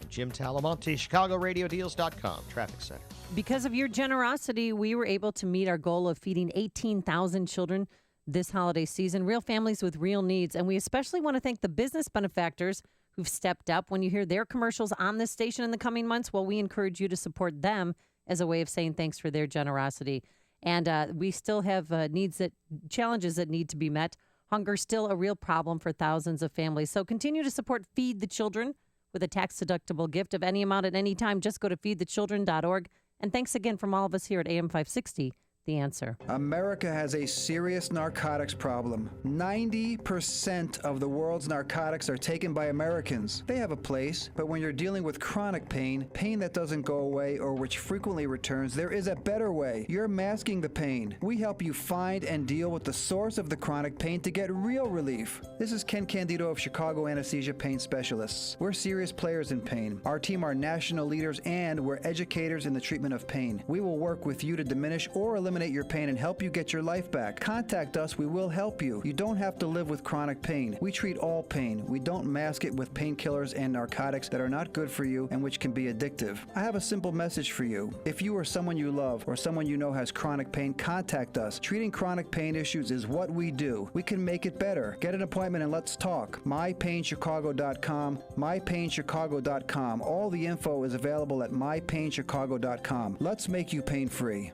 I'm Jim Talamonte, ChicagoRadioDeals.com, Traffic Center. Because of your generosity, we were able to meet our goal of feeding 18,000 children this holiday season, real families with real needs. And we especially want to thank the business benefactors who've stepped up. When you hear their commercials on this station in the coming months, well, we encourage you to support them as a way of saying thanks for their generosity. And we still have challenges that need to be met. Hunger's still a real problem for thousands of families. So continue to support Feed the Children with a tax-deductible gift of any amount at any time. Just go to feedthechildren.org. And thanks again from all of us here at AM 560. The Answer. America has a serious narcotics problem. 90% of the world's narcotics are taken by Americans. They have a place, but when you're dealing with chronic pain that doesn't go away or which frequently returns, there is a better way. You're masking the pain. We help you find and deal with the source of the chronic pain to get real relief. This is Ken Candido of Chicago Anesthesia Pain Specialists. We're serious players in pain. Our team are national leaders and we're educators in the treatment of pain. We will work with you to diminish or eliminate your pain and help you get your life back. Contact us. We will help you. You don't have to live with chronic pain. We treat all pain. We don't mask it with painkillers and narcotics that are not good for you and which can be addictive. I have a simple message for you. If you or someone you love or someone you know has chronic pain, contact us. Treating chronic pain issues is what we do. We can make it better. Get an appointment and let's talk. MyPainChicago.com, MyPainChicago.com. All the info is available at MyPainChicago.com. Let's make you pain-free.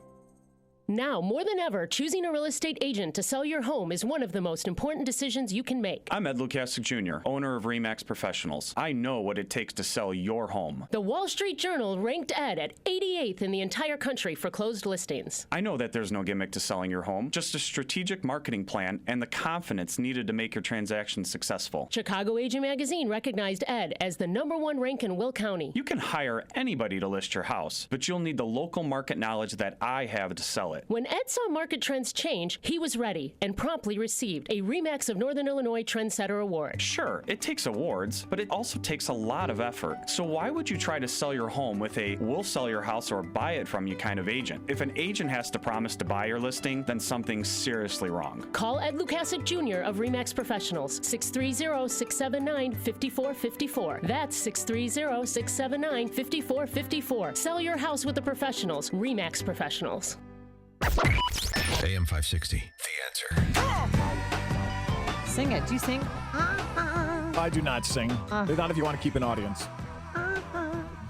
Now, more than ever, choosing a real estate agent to sell your home is one of the most important decisions you can make. I'm Ed Lukasik Jr., owner of RE/MAX Professionals. I know what it takes to sell your home. The Wall Street Journal ranked Ed at 88th in the entire country for closed listings. I know that there's no gimmick to selling your home, just a strategic marketing plan and the confidence needed to make your transaction successful. Chicago Agent Magazine recognized Ed as the #1 rank in Will County. You can hire anybody to list your house, but you'll need the local market knowledge that I have to sell it. When Ed saw market trends change, he was ready and promptly received a RE/MAX of Northern Illinois Trendsetter Award. Sure, it takes awards, but it also takes a lot of effort. So why would you try to sell your home with a we'll sell your house or buy it from you kind of agent? If an agent has to promise to buy your listing, then something's seriously wrong. Call Ed Lukasik Jr. of RE/MAX Professionals, 630-679-5454. That's 630-679-5454. Sell your house with the professionals, RE/MAX Professionals. AM 560, The Answer. Sing it. Do you sing? I do not sing. Not if you want to keep an audience.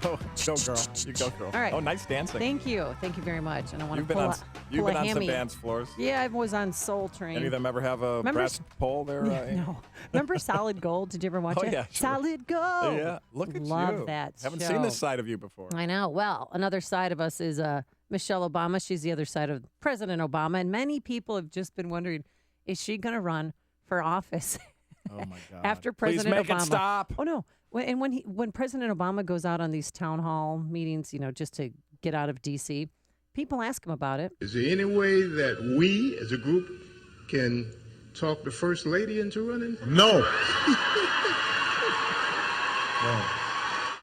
Go, girl. You go, girl. All right. Oh, nice dancing. Thank you. Thank you very much. And I want You've to pull been a on some hammy. dance floors. Yeah, I was on Soul Train. Any of them ever have a brass pole there? No. Remember Solid Gold? Did you ever watch it? Yeah, sure. Solid Gold. Yeah. Look at you. Love that Haven't show. seen this side of you before. I know. Well, another side of us is Michelle Obama. She's the other side of President Obama. And many people have just been wondering, is she going to run for office. Oh my God! After President Please make Obama. it stop. Oh no! When President Obama goes out on these town hall meetings, just to get out of D.C., people ask him about it. Is there any way that we, as a group, can talk the First Lady into running? No. No.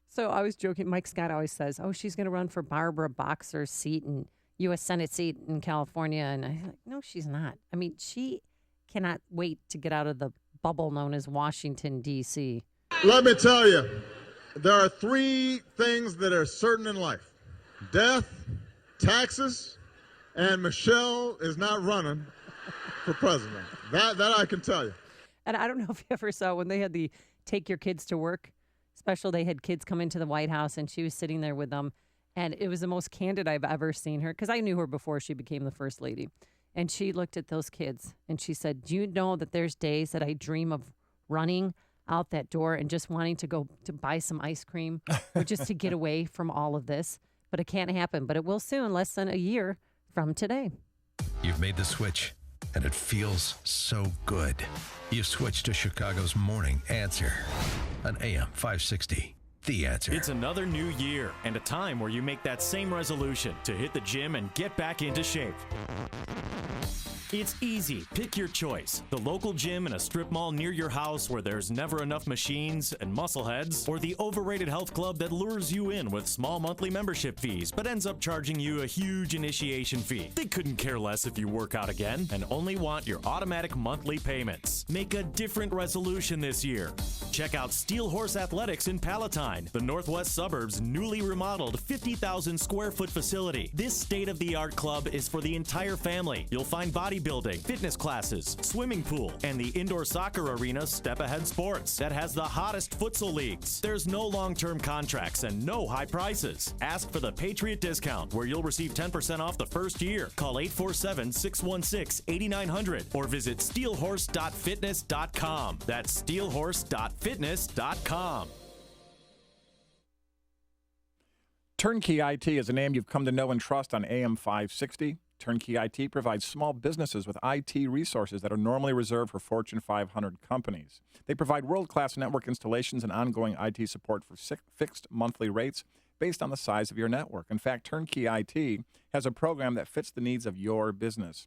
So I was joking. Mike Scott always says, "Oh, she's going to run for Barbara Boxer's seat in U.S. Senate seat in California," and I'm like, "No, she's not. I mean, she cannot wait to get out of the bubble known as Washington, D.C." Let me tell you, there are three things that are certain in life: death, taxes, and Michelle is not running for president. That I can tell you. And I don't know if you ever saw when they had the Take Your Kids to Work special, they had kids come into the White House and she was sitting there with them. And it was the most candid I've ever seen her, because I knew her before she became the first lady. And she looked at those kids and she said, "Do you know that there's days that I dream of running out that door and just wanting to go to buy some ice cream or just to get away from all of this? But it can't happen. But it will soon, less than a year from today." You've made the switch, and it feels so good. You've switched to Chicago's Morning Answer on AM 560. The Answer. It's another new year and a time where you make that same resolution to hit the gym and get back into shape. It's easy. Pick your choice. The local gym in a strip mall near your house where there's never enough machines and muscle heads, or the overrated health club that lures you in with small monthly membership fees but ends up charging you a huge initiation fee. They couldn't care less if you work out again and only want your automatic monthly payments. Make a different resolution this year. Check out Steel Horse Athletics in Palatine, the northwest suburb's newly remodeled 50,000 square foot facility. This state-of-the-art club is for the entire family. You'll find bodybuilding, fitness classes, swimming pool, and the indoor soccer arena Step Ahead Sports that has the hottest futsal leagues. There's no long-term contracts and no high prices. Ask for the Patriot Discount, where you'll receive 10% off the first year. Call 847-616-8900 or visit steelhorse.fitness.com. That's steelhorse.fitness.com. Turnkey IT is a name you've come to know and trust on AM 560. Turnkey IT provides small businesses with IT resources that are normally reserved for Fortune 500 companies. They provide world-class network installations and ongoing IT support for fixed monthly rates based on the size of your network. In fact, Turnkey IT has a program that fits the needs of your business.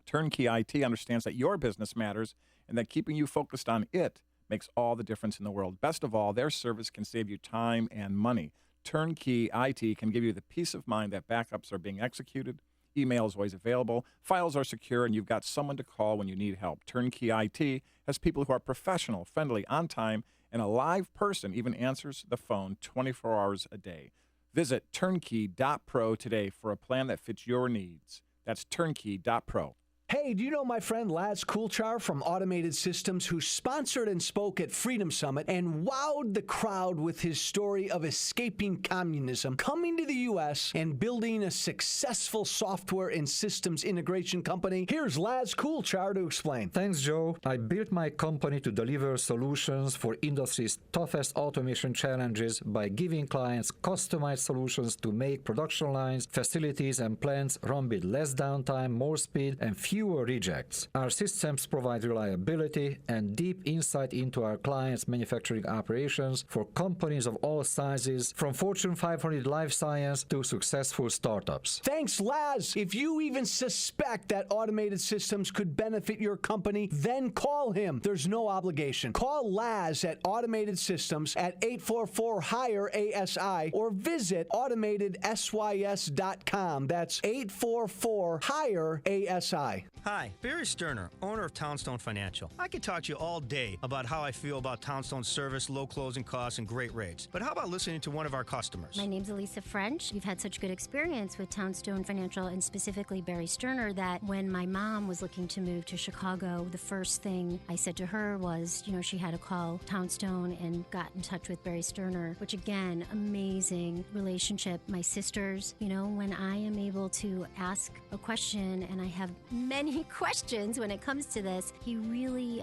Turnkey IT understands that your business matters and that keeping you focused on it makes all the difference in the world. Best of all, their service can save you time and money. Turnkey IT can give you the peace of mind that backups are being executed, email is always available, files are secure, and you've got someone to call when you need help. Turnkey IT has people who are professional, friendly, on time, and a live person even answers the phone 24 hours a day. Visit turnkey.pro today for a plan that fits your needs. That's turnkey.pro. Hey, do you know my friend Laz Coulchar from Automated Systems, who sponsored and spoke at Freedom Summit and wowed the crowd with his story of escaping communism, coming to the U.S., and building a successful software and systems integration company? Here's Laz Coulchar to explain. Thanks, Joe. I built my company to deliver solutions for industry's toughest automation challenges by giving clients customized solutions to make production lines, facilities, and plants run with less downtime, more speed, and fewer rejects. Our systems provide reliability and deep insight into our clients' manufacturing operations for companies of all sizes, from Fortune 500 life science to successful startups. Thanks, Laz. If you even suspect that Automated Systems could benefit your company, then call him. There's no obligation. Call Laz at Automated Systems at 844-HIRE-ASI or visit AutomatedSYS.com. That's 844-HIRE-ASI. Hi, Barry Sterner, owner of Townstone Financial. I could talk to you all day about how I feel about Townstone's service, low closing costs, and great rates. But how about listening to one of our customers? My name's Elisa French. We've had such good experience with Townstone Financial and specifically Barry Sterner that when my mom was looking to move to Chicago, the first thing I said to her was, she had to call Townstone and got in touch with Barry Sterner, which again, amazing relationship. My sisters, when I am able to ask a question and I have many questions when it comes to this. He really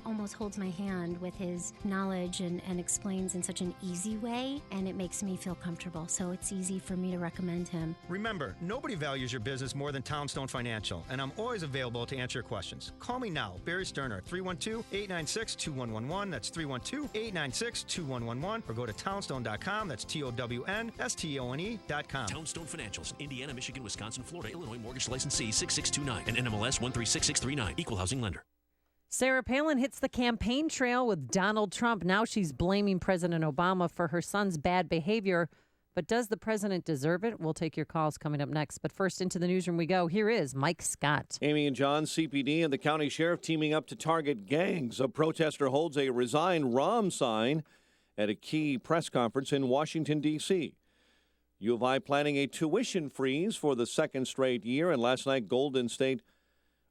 almost holds my hand with his knowledge and explains in such an easy way, and it makes me feel comfortable. So it's easy for me to recommend him. Remember, nobody values your business more than Townstone Financial, and I'm always available to answer your questions. Call me now, Barry Sterner, 312-896-2111. That's 312-896-2111. Or go to townstone.com. That's TOWNSTONE.com. Townstone Financials, Indiana, Michigan, Wisconsin, Florida, Illinois, mortgage licensee 6629 and NMLS 136639, equal housing lender. Sarah Palin hits the campaign trail with Donald Trump. Now she's blaming President Obama for her son's bad behavior. But does the president deserve it? We'll take your calls coming up next. But first, into the newsroom we go. Here is Mike Scott. Amy and John, CPD and the county sheriff teaming up to target gangs. A protester holds a Resign Rahm sign at a key press conference in Washington, D.C. U of I planning a tuition freeze for the second straight year. And last night, Golden State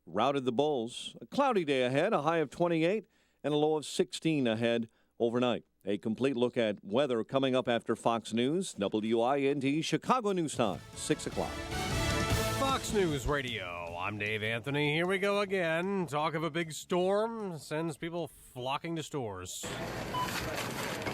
routed the Bulls. A cloudy day ahead, a high of 28 and a low of 16 ahead overnight. A complete look at weather coming up after Fox News. WIND Chicago News Time, 6 o'clock. Fox News Radio. I'm Dave Anthony. Here we go again. Talk of a big storm sends people flocking to stores.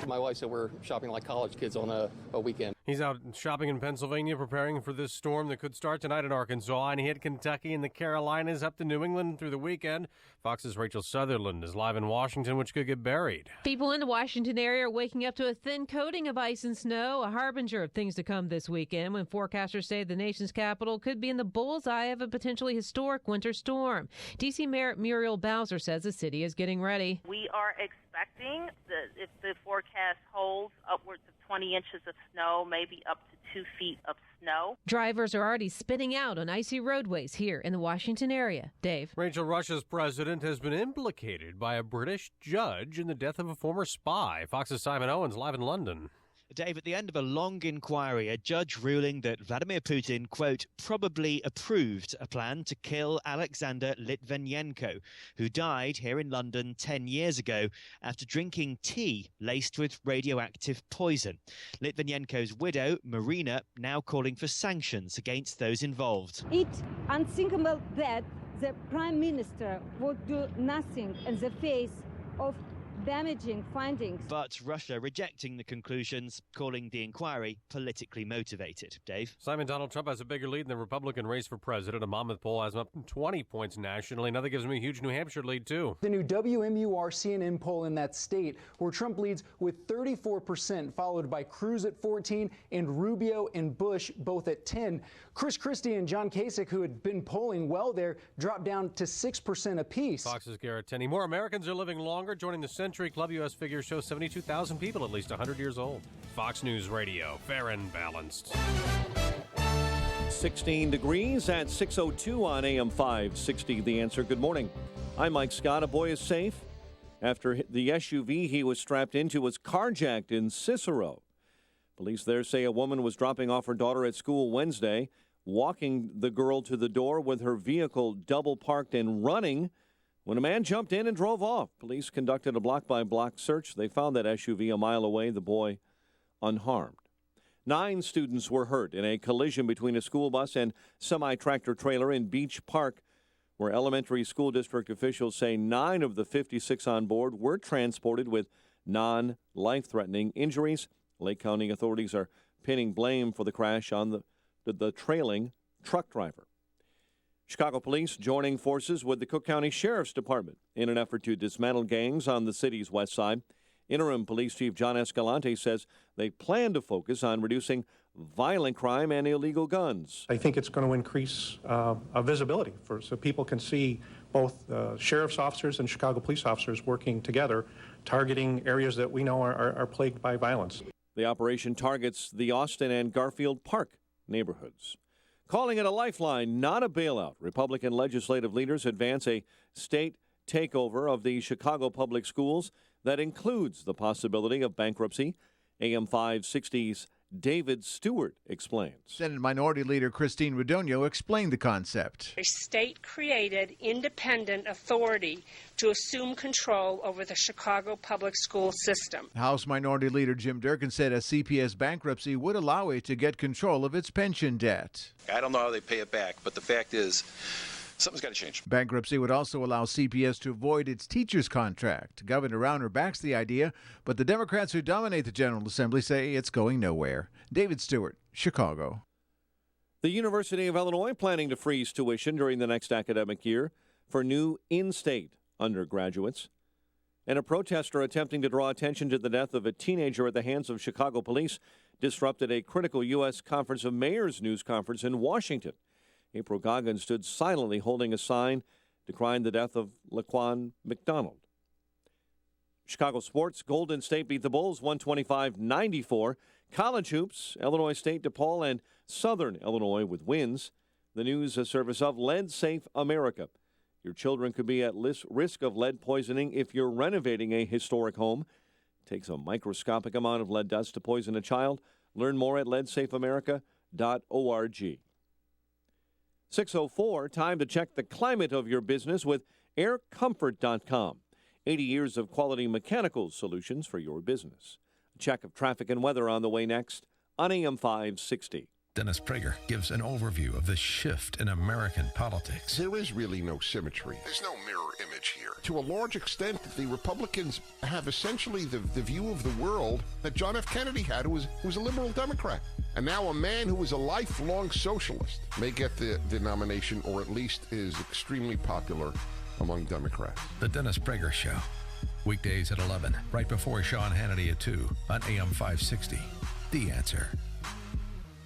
My wife said we're shopping like college kids on a weekend. He's out shopping in Pennsylvania, preparing for this storm that could start tonight in Arkansas and hit Kentucky and the Carolinas up to New England through the weekend. Fox's Rachel Sutherland is live in Washington, which could get buried. People in the Washington area are waking up to a thin coating of ice and snow, a harbinger of things to come this weekend when forecasters say the nation's capital could be in the bullseye of a potentially historic winter storm. D.C. Mayor Muriel Bowser says the city is getting ready. We are expecting, if the forecast holds, upwards of 20 inches of snow, maybe up to 2 feet of snow. Drivers are already spinning out on icy roadways here in the Washington area. Dave. Rachel, Russia's president has been implicated by a British judge in the death of a former spy. Fox's Simon Owens live in London. Dave, at the end of a long inquiry, a judge ruling that Vladimir Putin, quote, probably approved a plan to kill Alexander Litvinenko, who died here in London 10 years ago after drinking tea laced with radioactive poison. Litvinenko's widow, Marina, now calling for sanctions against those involved. It's unthinkable that the Prime Minister would do nothing in the face of damaging findings. But Russia rejecting the conclusions, calling the inquiry politically motivated. Dave? Simon, Donald Trump has a bigger lead in the Republican race for president. A Monmouth poll has him up 20 points nationally. Now that gives him a huge New Hampshire lead, too. The new WMUR CNN poll in that state, where Trump leads with 34%, followed by Cruz at 14 and Rubio and Bush both at 10. Chris Christie and John Kasich, who had been polling well there, dropped down to 6% apiece. Fox's Garrett Tenney. More Americans are living longer. Joining the Century Club, U.S. figures show 72,000 people at least 100 years old. Fox News Radio, fair and balanced. 16 degrees at 6:02 on AM 560. The Answer. Good morning. I'm Mike Scott. A boy is safe after the SUV he was strapped into was carjacked in Cicero. Police there say a woman was dropping off her daughter at school Wednesday, walking the girl to the door with her vehicle double parked and running when a man jumped in and drove off. Police conducted a block-by-block search. They found that SUV a mile away, the boy unharmed. 9 students were hurt in a collision between a school bus and semi-tractor trailer in Beach Park, where elementary school district officials say 9 of the 56 on board were transported with non-life-threatening injuries. Lake County authorities are pinning blame for the crash on the trailing truck driver. Chicago police joining forces with the Cook County Sheriff's Department in an effort to dismantle gangs on the city's west side. Interim Police Chief John Escalante says they plan to focus on reducing violent crime and illegal guns. I think it's going to increase visibility so people can see both sheriff's officers and Chicago police officers working together, targeting areas that we know are plagued by violence. The operation targets the Austin and Garfield Park neighborhoods. Calling it a lifeline, not a bailout, Republican legislative leaders advance a state takeover of the Chicago public schools that includes the possibility of bankruptcy. AM 560's David Stewart explains. Senate Minority Leader Christine Radogno explained the concept. A state-created independent authority to assume control over the Chicago public school system. House Minority Leader Jim Durkin said a CPS bankruptcy would allow it to get control of its pension debt. I don't know how they pay it back, but the fact is Something's got to change. Bankruptcy would also allow CPS to avoid its teachers' contract. Governor Rauner backs the idea, but the Democrats who dominate the General Assembly say it's going nowhere. David Stewart, Chicago. The University of Illinois planning to freeze tuition during the next academic year for new in-state undergraduates. And a protester attempting to draw attention to the death of a teenager at the hands of Chicago police disrupted a critical U.S. Conference of Mayors news conference in Washington. April Goggins stood silently holding a sign decrying the death of Laquan McDonald. Chicago sports, Golden State beat the Bulls 125-94. College hoops, Illinois State, DePaul, and Southern Illinois with wins. The news a service of Lead Safe America. Your children could be at risk of lead poisoning if you're renovating a historic home. It takes a microscopic amount of lead dust to poison a child. Learn more at leadsafeamerica.org. 6:04, time to check the climate of your business with aircomfort.com. 80 years of quality mechanical solutions for your business. A check of traffic and weather on the way next on AM 560. Dennis Prager gives an overview of the shift in American politics. There is really no symmetry. There's no mirror image here. To a large extent, the Republicans have essentially the view of the world that John F. Kennedy had, who was a liberal Democrat. And now a man who was a lifelong socialist may get the nomination, or at least is extremely popular among Democrats. The Dennis Prager Show. Weekdays at 11, right before Sean Hannity at 2 on AM 560. The Answer.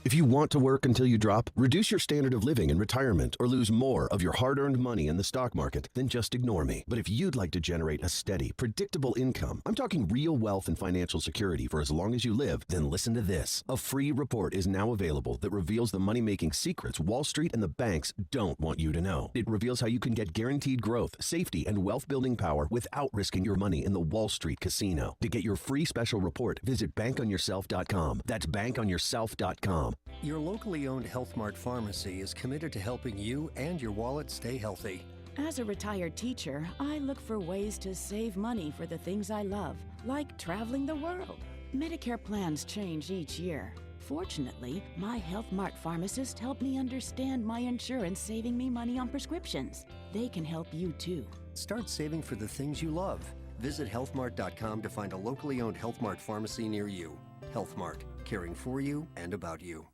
If you want to work until you drop, reduce your standard of living in retirement, or lose more of your hard-earned money in the stock market, then just ignore me. But if you'd like to generate a steady, predictable income, I'm talking real wealth and financial security for as long as you live, then listen to this. A free report is now available that reveals the money-making secrets Wall Street and the banks don't want you to know. It reveals how you can get guaranteed growth, safety, and wealth-building power without risking your money in the Wall Street casino. To get your free special report, visit bankonyourself.com. That's bankonyourself.com. Your locally owned Health Mart pharmacy is committed to helping you and your wallet stay healthy. As a retired teacher, I look for ways to save money for the things I love, like traveling the world. Medicare plans change each year. Fortunately, my Health Mart pharmacist helped me understand my insurance saving me money on prescriptions. They can help you too. Start saving for the things you love. Visit healthmart.com to find a locally owned Health Mart pharmacy near you. Health Mart, caring for you and about you.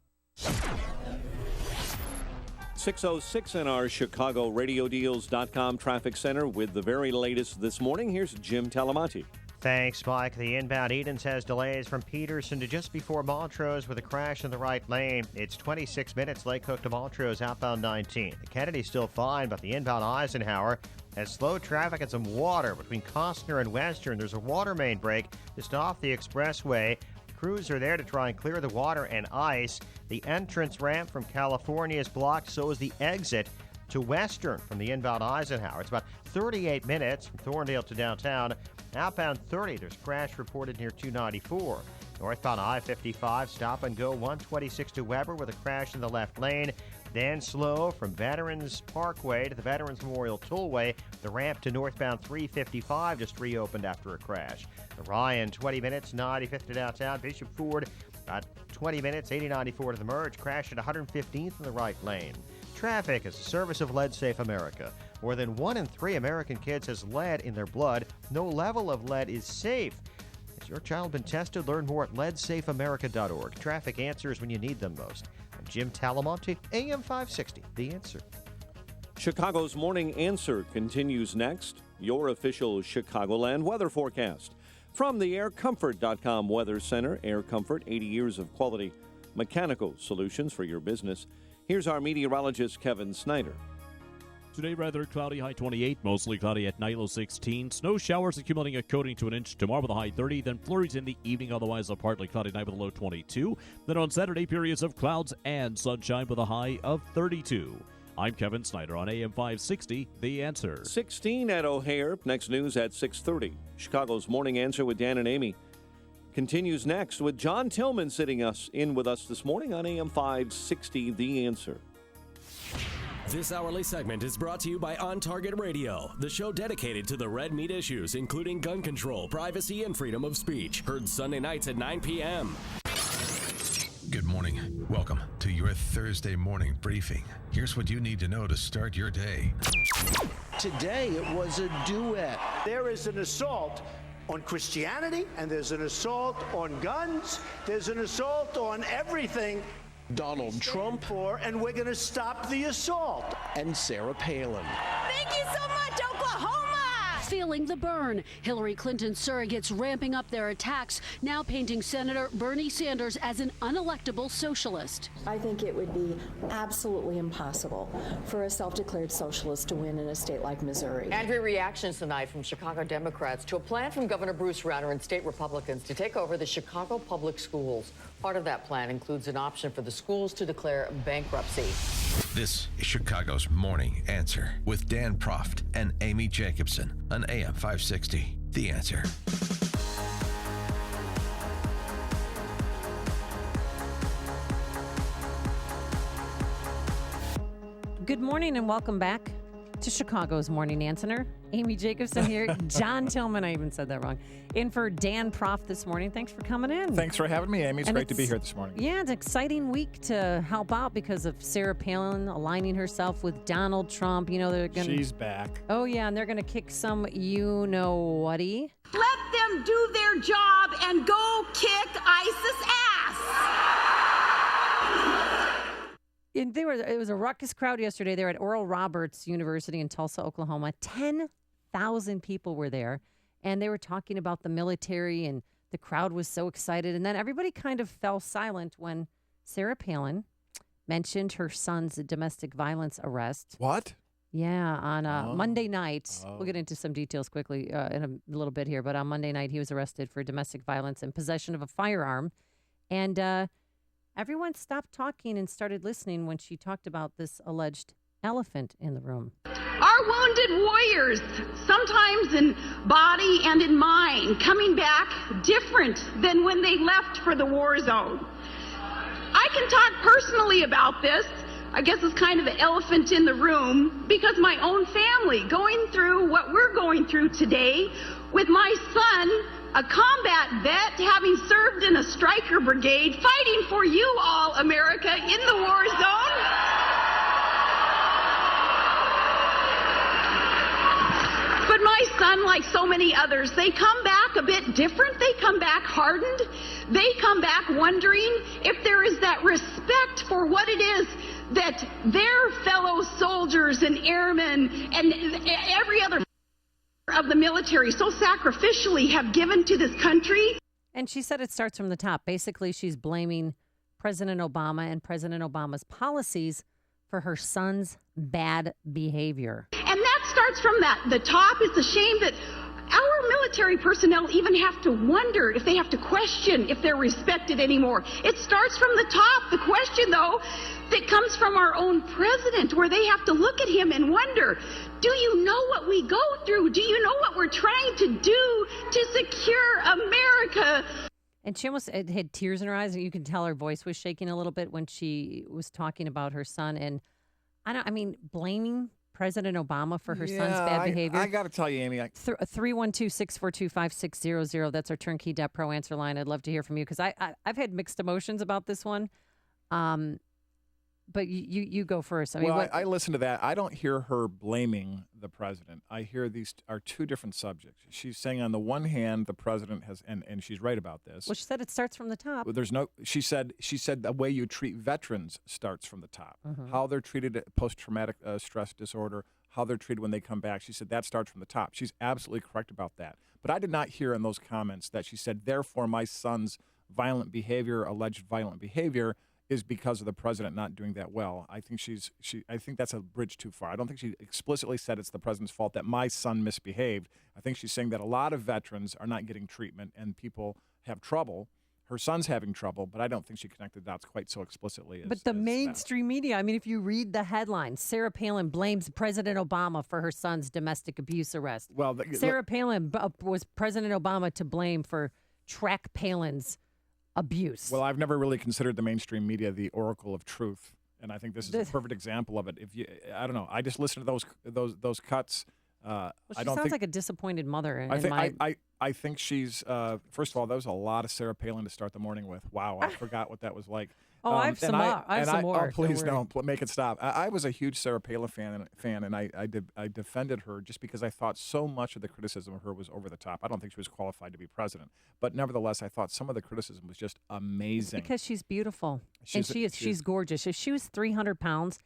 6:06 in our Chicago RadioDeals.com traffic center with the very latest this morning. Here's Jim Talamonte. Thanks, Mike. The inbound Edens has delays from Peterson to just before Montrose with a crash in the right lane. It's 26 minutes Lake Cook to Montrose outbound 19. The Kennedy's still fine, but the inbound Eisenhower has slow traffic and some water between Costner and Western. There's a water main break just off the expressway. Crews are there to try and clear the water and ice. The entrance ramp from California is blocked, so is the exit to Western from the inbound Eisenhower. It's about 38 minutes from Thorndale to downtown. Outbound 30, there's a crash reported near 294. Northbound I-55, stop and go 126 to Weber with a crash in the left lane. Then slow from Veterans Parkway to the Veterans Memorial Tollway. The ramp to northbound 355 just reopened after a crash. The Ryan, 20 minutes, 95th to downtown. Bishop Ford, about 20 minutes, 8094 to the merge. Crash at 115th in the right lane. Traffic is a service of Lead Safe America. More than 1 in 3 American kids has lead in their blood. No level of lead is safe. Has your child been tested? Learn more at leadsafeamerica.org. Traffic answers when you need them most. I'm Jim Talamonte, AM 560, The Answer. Chicago's Morning Answer continues next. Your official Chicagoland weather forecast. From the aircomfort.com Weather Center, Air Comfort, 80 years of quality mechanical solutions for your business. Here's our meteorologist, Kevin Snyder. Today, rather cloudy, high 28, mostly cloudy at night, low 16. Snow showers accumulating a coating to an inch tomorrow with a high 30. Then flurries in the evening, otherwise a partly cloudy night with a low 22. Then on Saturday, periods of clouds and sunshine with a high of 32. I'm Kevin Snyder on AM 560, The Answer. 16 at O'Hare. Next news at 6:30. Chicago's Morning Answer with Dan and Amy continues next with John Tillman sitting in with us this morning on AM 560, The Answer. This hourly segment is brought to you by On Target Radio, the show dedicated to the red meat issues, including gun control, privacy, and freedom of speech. Heard Sunday nights at 9 p.m. Good morning. morning. Welcome to your Thursday morning briefing. Here's what you need to know to start your day. Today it was a duet. There is an assault on Christianity, and there's an assault on guns. There's an assault on everything. Donald Trump, and we're going to stop the assault. And Sarah Palin. Thank you so much, Oklahoma! Feeling the burn. Hillary Clinton's surrogates ramping up their attacks, now painting Senator Bernie Sanders as an unelectable socialist. I think it would be absolutely impossible for a self-declared socialist to win in a state like Missouri. Angry reactions tonight from Chicago Democrats to a plan from Governor Bruce Rauner and state Republicans to take over the Chicago public schools. Part of that plan includes an option for the schools to declare bankruptcy. This is Chicago's Morning Answer with Dan Proft and Amy Jacobson on AM 560. The Answer. Good morning and welcome back to Chicago's Morning Answer. Amy Jacobson here. John Tillman, I even said that wrong. In for Dan Proft this morning. Thanks for coming in. Thanks for having me, Amy. It's great to be here this morning. Yeah, it's an exciting week to help out because of Sarah Palin aligning herself with Donald Trump. You know, they're going to... She's back. Oh, yeah, and they're going to kick some you-know-whaty. Let them do their job and go kick ISIS ass! And it was a ruckus crowd yesterday. They were at Oral Roberts University in Tulsa, Oklahoma. 10,000 people were there, and they were talking about the military, and the crowd was so excited. And then everybody kind of fell silent when Sarah Palin mentioned her son's domestic violence arrest. What? Yeah, on Monday night. We'll get into some details quickly in a little bit here, but on Monday night, he was arrested for domestic violence and possession of a firearm. And everyone stopped talking and started listening when she talked about this alleged elephant in the room. Our wounded warriors, sometimes in body and in mind, coming back different than when they left for the war zone. I can talk personally about this. I guess it's kind of the elephant in the room because my own family going through what we're going through today with my son, a combat vet, having served in a Stryker brigade, fighting for you all, America, in the war zone. But my son, like so many others, they come back a bit different. They come back hardened. They come back wondering if there is that respect for what it is that their fellow soldiers and airmen and every other of the military so sacrificially have given to this country. And she said it starts from the top. Basically, she's blaming President Obama and President Obama's policies for her son's bad behavior. And that starts from the top. It's a shame that our military personnel even have to wonder if they have to question if they're respected anymore. It starts from the top. The question, though, that comes from our own president, where they have to look at him and wonder, do you know what we go through? Do you know what we're trying to do to secure America? And she almost had tears in her eyes, and you can tell her voice was shaking a little bit when she was talking about her son. And blaming President Obama for her son's bad behavior. I got to tell you, Amy. 312-642-5600. That's our Turnkey.Pro answer line. I'd love to hear from you because I've had mixed emotions about this one. But you go first. I listen to that. I don't hear her blaming the president. I hear these are two different subjects. She's saying on the one hand, the president has, and she's right about this. Well, she said it starts from the top. She said the way you treat veterans starts from the top. Mm-hmm. How they're treated at post-traumatic stress disorder, how they're treated when they come back. She said that starts from the top. She's absolutely correct about that. But I did not hear in those comments that she said, therefore, my son's alleged violent behavior, is because of the president not doing that well. I think I think that's a bridge too far. I don't think she explicitly said it's the president's fault that my son misbehaved. I think she's saying that a lot of veterans are not getting treatment and people have trouble. Her son's having trouble, but I don't think she connected dots quite so explicitly. But the mainstream media, if you read the headline, Sarah Palin blames President Obama for her son's domestic abuse arrest. Well, Sarah Palin was President Obama to blame for Track Palin's abuse. Well, I've never really considered the mainstream media the oracle of truth, and I think this is a perfect example of it. I don't know. I just listened to those cuts. She sounds like a disappointed mother. I think she's first of all, that was a lot of Sarah Palin to start the morning with. Wow, I forgot what that was like. Oh, I have some more. I have some more. Oh, please don't make it stop. I was a huge Sarah Palin fan, and I defended her just because I thought so much of the criticism of her was over the top. I don't think she was qualified to be president, but nevertheless, I thought some of the criticism was just amazing. It's because she's beautiful, and she's gorgeous. If she was 300 pounds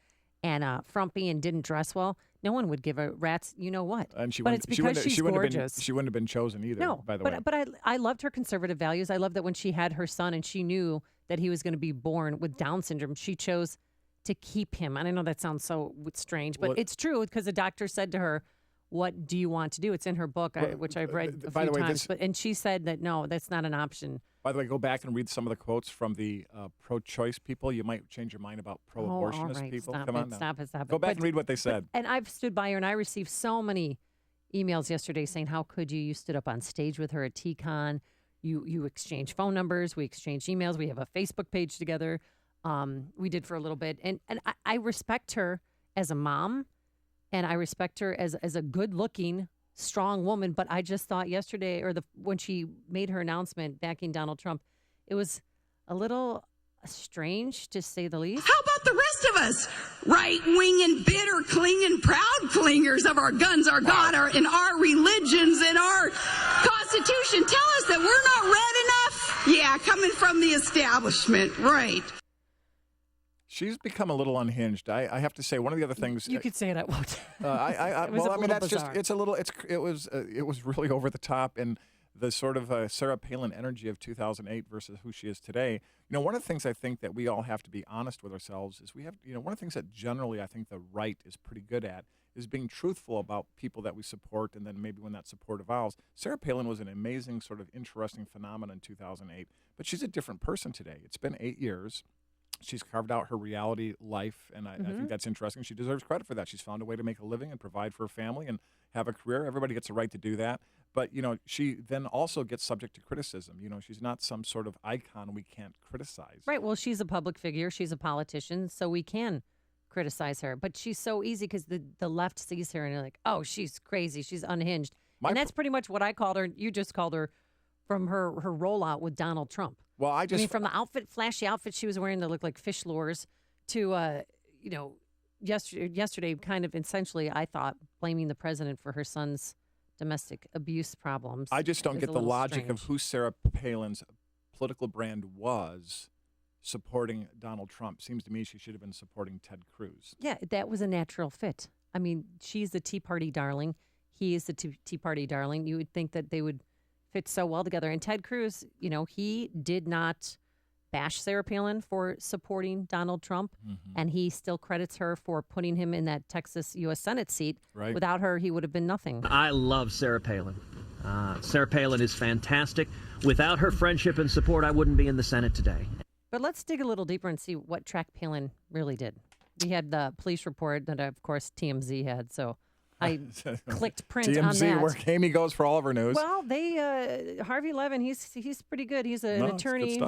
and frumpy and didn't dress well, no one would give a rat's you know what. And but it's because she's gorgeous. She wouldn't have been chosen either. No, by the way. But I loved her conservative values. I love that when she had her son and she knew that he was going to be born with Down syndrome, she chose to keep him. And I know that sounds so strange, but it's true because the doctor said to her, "What do you want to do?" It's in her book, which I've read a few times. And she said that no, that's not an option. By the way, go back and read some of the quotes from the pro-choice people. You might change your mind about pro-abortionist people. Stop Come on, stop it. Go back and read what they said. And I've stood by her, and I received so many emails yesterday saying, "How could you? You stood up on stage with her at TCON. You exchanged phone numbers. We exchanged emails. We have a Facebook page together. We did for a little bit, and I respect her as a mom, and I respect her as a good-looking, strong woman, but I just thought yesterday, when she made her announcement backing Donald Trump, it was a little strange, to say the least. How about the rest of us? Right-wing and bitter, clinging, proud clingers of our guns, our God, and our religions, and our Constitution. Tell us that we're not red enough? Yeah, coming from the establishment, right. She's become a little unhinged. I have to say, one of the other things you could say it. I won't. That's just it's a little. It was really over the top, and the sort of Sarah Palin energy of 2008 versus who she is today. One of the things I think that we all have to be honest with ourselves is we have. One of the things that generally I think the right is pretty good at is being truthful about people that we support, and then maybe when that support evolves. Sarah Palin was an amazing, sort of interesting phenomenon in 2008, but she's a different person today. It's been 8 years. She's carved out her reality life, and I think that's interesting. She deserves credit for that. She's found a way to make a living and provide for her family and have a career. Everybody gets a right to do that. But, she then also gets subject to criticism. She's not some sort of icon we can't criticize. Right. Well, she's a public figure. She's a politician, so we can criticize her. But she's so easy because the left sees her and they're like, oh, she's crazy. She's unhinged. And that's pretty much what I called her. You just called her from her rollout with Donald Trump. Well, I mean, from the flashy outfit she was wearing that looked like fish lures to, yesterday kind of essentially, I thought, blaming the president for her son's domestic abuse problems. I just don't get the logic of who Sarah Palin's political brand was supporting Donald Trump. Seems to me she should have been supporting Ted Cruz. Yeah, that was a natural fit. I mean, she's the Tea Party darling. He is the Tea Party darling. You would think that they would fit so well together. And Ted Cruz, he did not bash Sarah Palin for supporting Donald Trump, and he still credits her for putting him in that Texas U.S. Senate seat. Right. Without her, he would have been nothing. I love Sarah Palin. Sarah Palin is fantastic. Without her friendship and support, I wouldn't be in the Senate today. But let's dig a little deeper and see what Track Palin really did. We had the police report that, of course, TMZ had, so I clicked print TMZ, on that. where Amy goes for all of her news. Well, they Harvey Levin, he's pretty good. He's an attorney,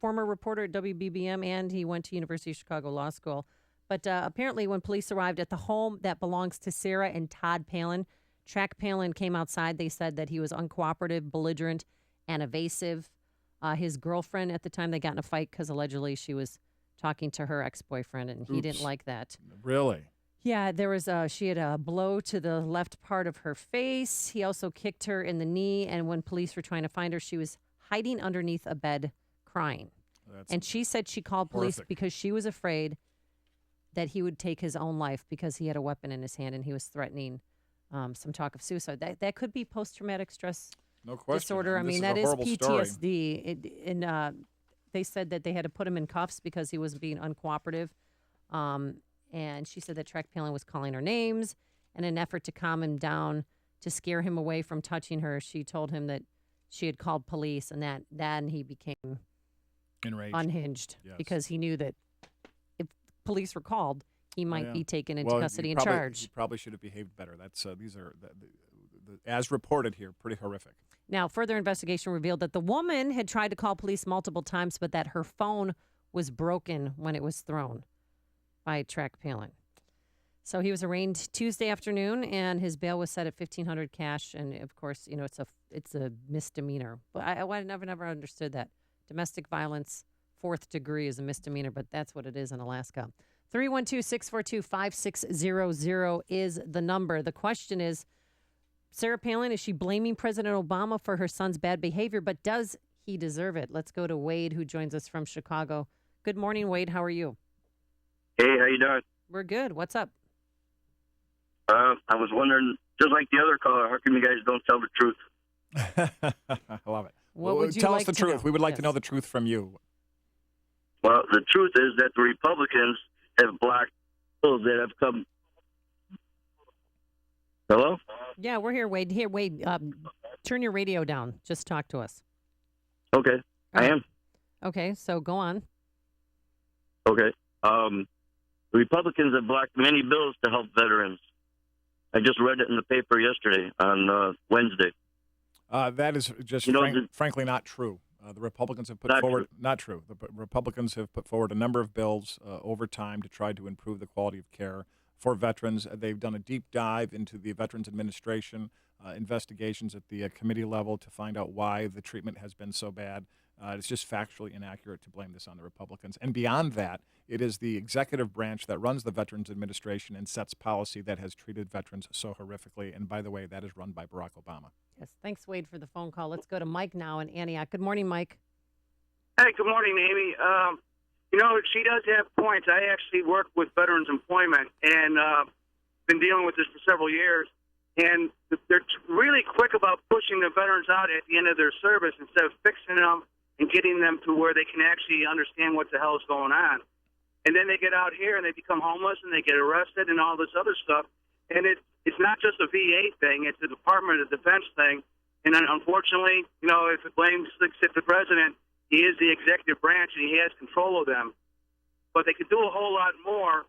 former reporter at WBBM, and he went to University of Chicago Law School. But apparently when police arrived at the home that belongs to Sarah and Todd Palin, Track Palin came outside. They said that he was uncooperative, belligerent, and evasive. His girlfriend at the time, they got in a fight because allegedly she was talking to her ex-boyfriend, and he didn't like that. Really? Yeah, there was she had a blow to the left part of her face. He also kicked her in the knee, and when police were trying to find her, she was hiding underneath a bed crying. And she said she called police because she was afraid that he would take his own life because he had a weapon in his hand and he was threatening some talk of suicide. That could be post-traumatic stress disorder. I mean, that is PTSD. They said that they had to put him in cuffs because he was being uncooperative. And she said that Track Palin was calling her names. In an effort to calm him down, to scare him away from touching her, she told him that she had called police, and then he became enraged, unhinged, because he knew that if police were called, he might be taken into custody and charged. He probably should have behaved better. These are, as reported here, pretty horrific. Now, further investigation revealed that the woman had tried to call police multiple times, but that her phone was broken when it was thrown by Track Palin. So he was arraigned Tuesday afternoon, and his bail was set at $1,500 cash. And of course, it's a misdemeanor. But I never understood that. Domestic violence fourth degree is a misdemeanor, but that's what it is in Alaska. 312-642-5600 is the number. The question is, Sarah Palin, is she blaming President Obama for her son's bad behavior, but does he deserve it? Let's go to Wade, who joins us from Chicago. Good morning, Wade. How are you? Hey, how you doing? We're good. What's up? I was wondering, just like the other caller, how come you guys don't tell the truth? I love it. What would you tell like us the to truth. know? We would like to Yes. know the truth from you. Well, the truth is that the Republicans have blocked bills that have come. Hello? Yeah, we're here, Wade. Here, Wade, turn your radio down. Just talk to us. Okay, I am. Okay, so go on. Okay. The Republicans have blocked many bills to help veterans. I just read it in the paper yesterday on Wednesday. That is just frankly not true. The Republicans have put forward not true. The Republicans have put forward a number of bills over time to try to improve the quality of care for veterans. They've done a deep dive into the Veterans Administration investigations at the committee level to find out why the treatment has been so bad. It's just factually inaccurate to blame this on the Republicans. And beyond that, it is the executive branch that runs the Veterans Administration and sets policy that has treated veterans so horrifically. And by the way, that is run by Barack Obama. Yes, thanks, Wade, for the phone call. Let's go to Mike now in Antioch. Good morning, Mike. Hey, good morning, Amy. She does have points. I actually work with Veterans Employment and been dealing with this for several years. And they're really quick about pushing the veterans out at the end of their service instead of fixing them and getting them to where they can actually understand what the hell is going on. And then they get out here and they become homeless and they get arrested and all this other stuff. And it's not just a VA thing. It's a Department of Defense thing. And unfortunately, if it blames the president, he is the executive branch and he has control of them. But they could do a whole lot more,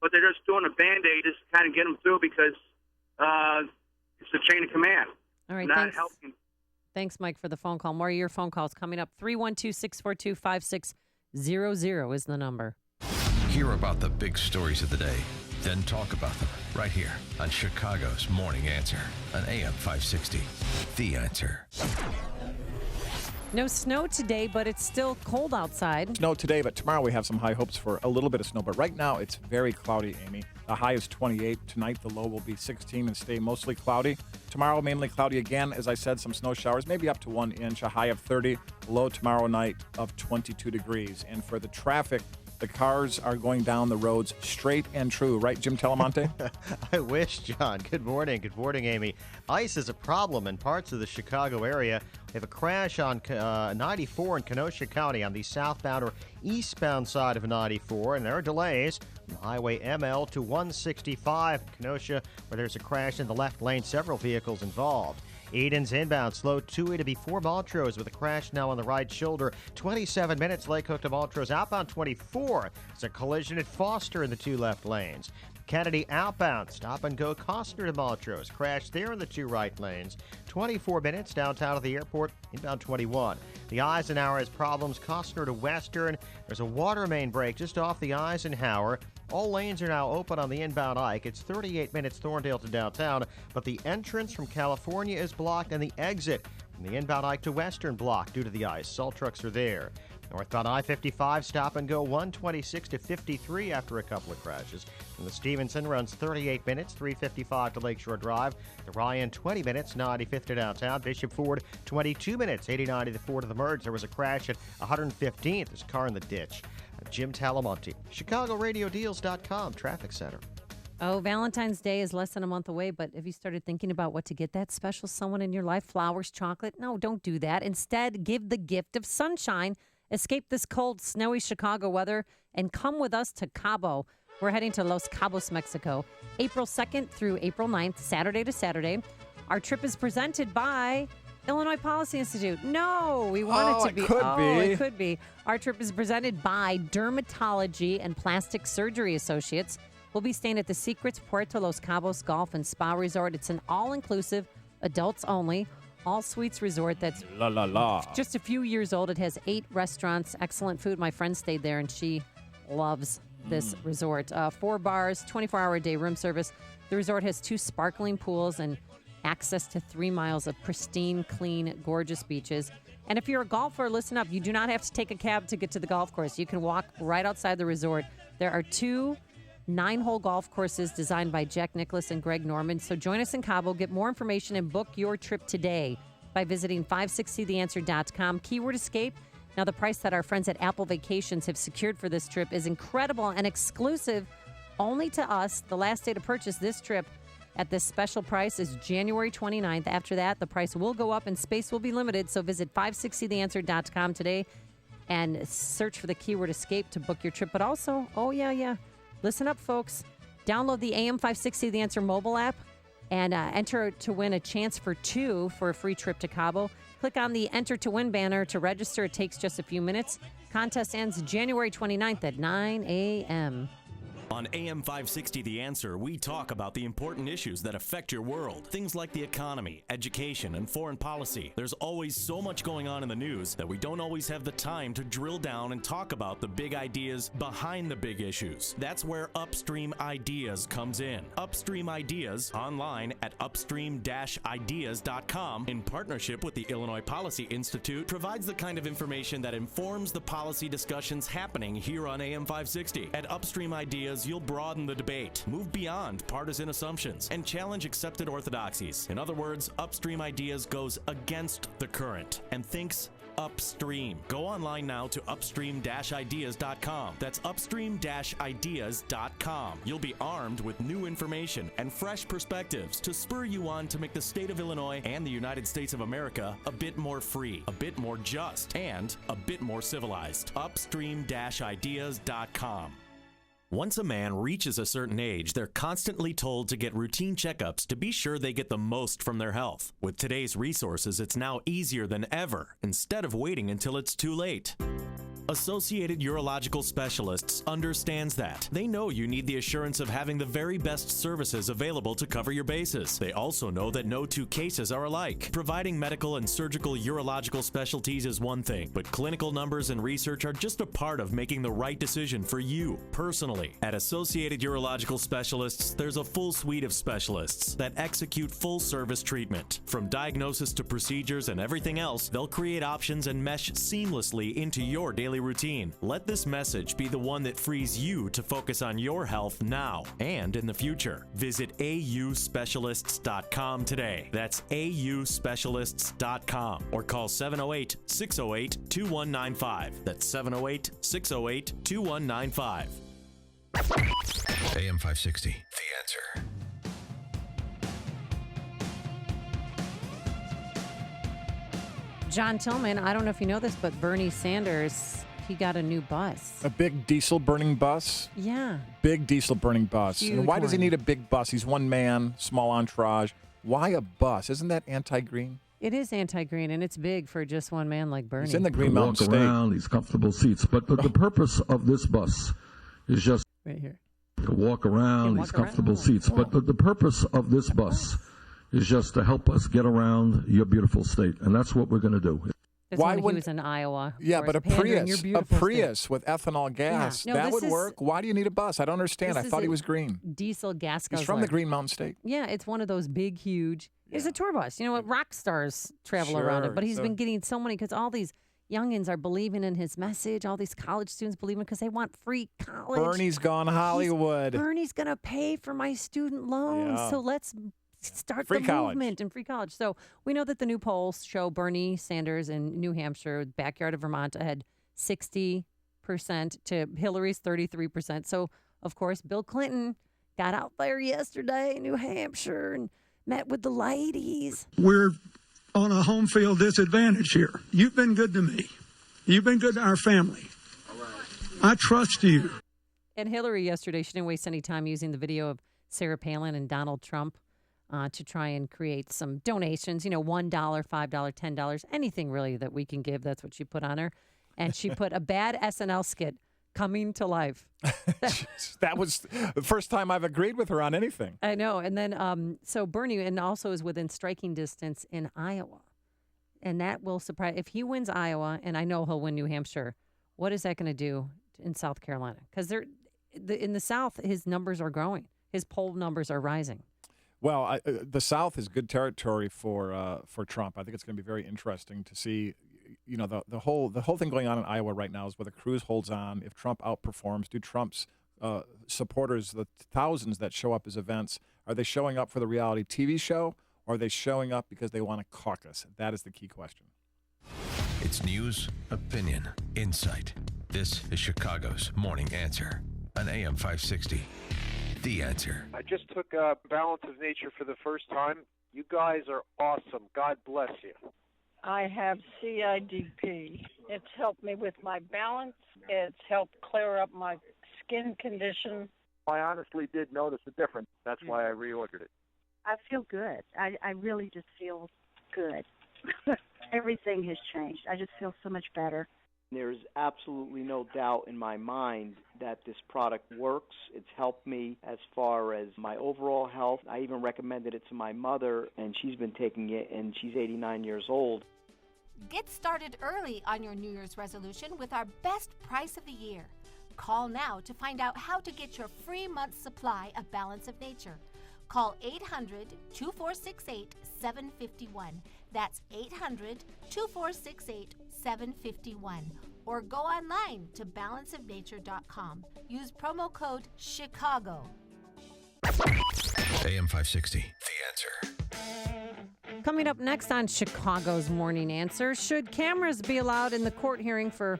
but they're just doing a Band-Aid just to kind of get them through because it's the chain of command. All right, not thanks. helping. Thanks, Mike, for the phone call. More of your phone calls coming up. 312-642-5600 is the number. Hear about the big stories of the day, then talk about them right here on Chicago's Morning Answer on AM 560. The Answer. No snow today, but it's still cold outside. Snow today, but tomorrow we have some high hopes for a little bit of snow. But right now it's very cloudy, Amy. The high is 28. Tonight the low will be 16 and stay mostly cloudy. Tomorrow mainly cloudy again. As I said, some snow showers, maybe up to 1 inch. A high of 30. Low tomorrow night of 22 degrees. And for the traffic, the cars are going down the roads straight and true. Right, Jim Telemonte? I wish, John. Good morning. Good morning, Amy. Ice is a problem in parts of the Chicago area. We have a crash on 94 in Kenosha County on the southbound or eastbound side of 94, and there are delays from Highway ML to 165 in Kenosha, where there's a crash in the left lane. Several vehicles involved. Eden's inbound slow 2A to before Montrose with a crash now on the right shoulder. 27 minutes Lake Hook to Montrose. Outbound 24. It's a collision at Foster in the two left lanes. Kennedy outbound, stop and go Costner to Montrose. Crash there in the two right lanes. 24 minutes downtown to the airport, inbound 21. The Eisenhower has problems, Costner to Western. There's a water main break just off the Eisenhower. All lanes are now open on the inbound Ike. It's 38 minutes Thorndale to downtown, but the entrance from California is blocked and the exit from the inbound Ike to Western blocked due to the ice. Salt trucks are there. Northbound I-55 stop and go 126 to 53 after a couple of crashes. And the Stevenson runs 38 minutes, 355 to Lakeshore Drive. The Ryan 20 minutes, 95th to downtown. Bishop Ford 22 minutes, 89 to the Ford of the Merge. There was a crash at 115th. There's a car in the ditch. Jim Talamonte, ChicagoRadioDeals.com Traffic Center. Oh, Valentine's Day is less than a month away, but have you started thinking about what to get that special someone in your life? Flowers, chocolate? No, don't do that. Instead, give the gift of sunshine. Escape this cold, snowy Chicago weather and come with us to Cabo. We're heading to Los Cabos, Mexico, April 2nd through April 9th, Saturday to Saturday. Our trip is presented by Illinois Policy Institute. No, we want it to be. It could be. Our trip is presented by Dermatology and Plastic Surgery Associates. We'll be staying at the Secrets Puerto Los Cabos Golf and Spa Resort. It's an all-inclusive, adults-only, all-suites resort that's just a few years old. It has 8 restaurants, excellent food. My friend stayed there, and she loves this resort. 4 bars, 24-hour-a-day room service. The resort has 2 sparkling pools and access to 3 miles of pristine, clean, gorgeous beaches. And if you're a golfer, listen up. You do not have to take a cab to get to the golf course. You can walk right outside the resort. There are 2 9-hole golf courses designed by Jack Nicklaus and Greg Norman. So join us in Cabo. Get more information and book your trip today by visiting 560theanswer.com. Keyword escape. Now, the price that our friends at Apple Vacations have secured for this trip is incredible and exclusive only to us. The last day to purchase this trip at this special price is January 29th. After that, the price will go up and space will be limited. So visit 560theanswer.com today and search for the keyword escape to book your trip. But also, listen up, folks. Download the AM 560 The Answer mobile app and enter to win a chance for 2 for a free trip to Cabo. Click on the Enter to Win banner to register. It takes just a few minutes. Contest ends January 29th at 9 a.m. On AM 560 The Answer, we talk about the important issues that affect your world. Things like the economy, education, and foreign policy. There's always so much going on in the news that we don't always have the time to drill down and talk about the big ideas behind the big issues. That's where Upstream Ideas comes in. Upstream Ideas, online at upstream-ideas.com, in partnership with the Illinois Policy Institute, provides the kind of information that informs the policy discussions happening here on AM 560. At Upstream Ideas, you'll broaden the debate, move beyond partisan assumptions, and challenge accepted orthodoxies. In other words, Upstream Ideas goes against the current and thinks upstream. Go online now to upstream-ideas.com. That's upstream-ideas.com. You'll be armed with new information and fresh perspectives to spur you on to make the state of Illinois and the United States of America a bit more free, a bit more just, and a bit more civilized. Upstream-ideas.com. Once a man reaches a certain age, they're constantly told to get routine checkups to be sure they get the most from their health. With today's resources, it's now easier than ever, instead of waiting until it's too late. Associated Urological Specialists understands that. They know you need the assurance of having the very best services available to cover your bases. They also know that no 2 cases are alike. Providing medical and surgical urological specialties is one thing, but clinical numbers and research are just a part of making the right decision for you personally. At Associated Urological Specialists, there's a full suite of specialists that execute full-service treatment. From diagnosis to procedures and everything else, they'll create options and mesh seamlessly into your daily routine. Let this message be the one that frees you to focus on your health now and in the future. Visit auspecialists.com today. That's auspecialists.com or call 708-608-2195. That's 708-608-2195. AM 560, The Answer. John Tillman, I don't know if you know this, but Bernie Sanders, he got a new bus. A big diesel-burning bus? Yeah. Big diesel-burning bus. Huge And why does he one. need a big bus? He's one man, small entourage. Why a bus? Isn't that anti-green? It is anti-green, and it's big for just one man like Bernie. He's in the Green to Mountain walk State. around these comfortable seats. But the purpose of this bus is just right here to walk around these comfortable seats. But the purpose of this bus is just to help us get around your beautiful state, and that's what we're going to do. That's when he was in Iowa. Yeah, of but a course, pandering your Prius, beautiful state. with ethanol gas, Yeah. No, that this would is- work. Why do you need a bus? I don't understand. I This thought is he a was green. Diesel gas guzzler. He's from the Green Mountain State. Yeah, it's one of those big, huge. It's a tour bus. You know what? Rock stars travel around Sure, it. But he's so- been getting so many because all these youngins are believing in his message. All these college students believing because they want free college. Bernie's gone Hollywood. Bernie's going to pay for my student loans. Yeah. So let's start Free the college. movement and free college. So we know that the new polls show Bernie Sanders in New Hampshire, backyard of Vermont, ahead 60% to Hillary's 33%. So, of course, Bill Clinton got out there yesterday in New Hampshire and met with the ladies. We're on a home field disadvantage here. You've been good to me. You've been good to our family. I trust you. And Hillary yesterday, she didn't waste any time using the video of Sarah Palin and Donald Trump to try and create some donations, $1, $5, $10, anything really that we can give. That's what she put on her. And she put a bad SNL skit coming to life. That was the first time I've agreed with her on anything. I know. And then, so Bernie and also is within striking distance in Iowa. And that will surprise, if he wins Iowa, and I know he'll win New Hampshire, what is that going to do in South Carolina? Because in the South, his numbers are growing. His poll numbers are rising. Well, the South is good territory for Trump. I think it's going to be very interesting to see. the whole thing going on in Iowa right now is whether Cruz holds on. If Trump outperforms, do Trump's supporters, the thousands that show up as events, are they showing up for the reality TV show, or are they showing up because they want to caucus? That is the key question. It's news, opinion, insight. This is Chicago's Morning Answer on AM 560. The Answer. I just took Balance of Nature for the first time. You guys are awesome. God bless you. I have CIDP. It's helped me with my balance. It's helped clear up my skin condition. I honestly did notice a difference. That's why I reordered it. I feel good. I really just feel good. Everything has changed. I just feel so much better. There's absolutely no doubt in my mind that this product works. It's helped me as far as my overall health. I even recommended it to my mother, and she's been taking it, and she's 89 years old. Get started early on your New Year's resolution with our best price of the year. Call now to find out how to get your free month's supply of Balance of Nature. Call 800-2468-751. That's 800-2468-751. Or go online to balanceofnature.com. Use promo code CHICAGO. AM 560, The Answer. Coming up next on Chicago's Morning Answer, should cameras be allowed in the court hearing for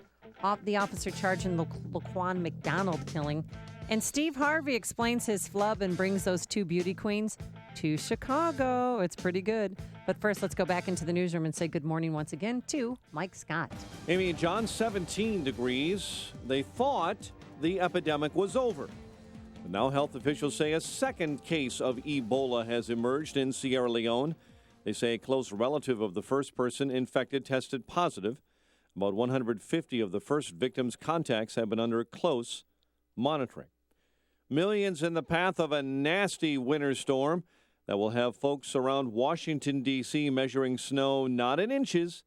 the officer charged in the Laquan McDonald killing? And Steve Harvey explains his flub and brings those two beauty queens to Chicago. It's pretty good. But first, let's go back into the newsroom and say good morning once again to Mike Scott. Amy and John, 17 degrees. They thought the epidemic was over. But now health officials say a second case of Ebola has emerged in Sierra Leone. They say a close relative of the first person infected tested positive. About 150 of the first victims' contacts have been under close monitoring. Millions in the path of a nasty winter storm that will have folks around Washington, D.C. measuring snow not in inches,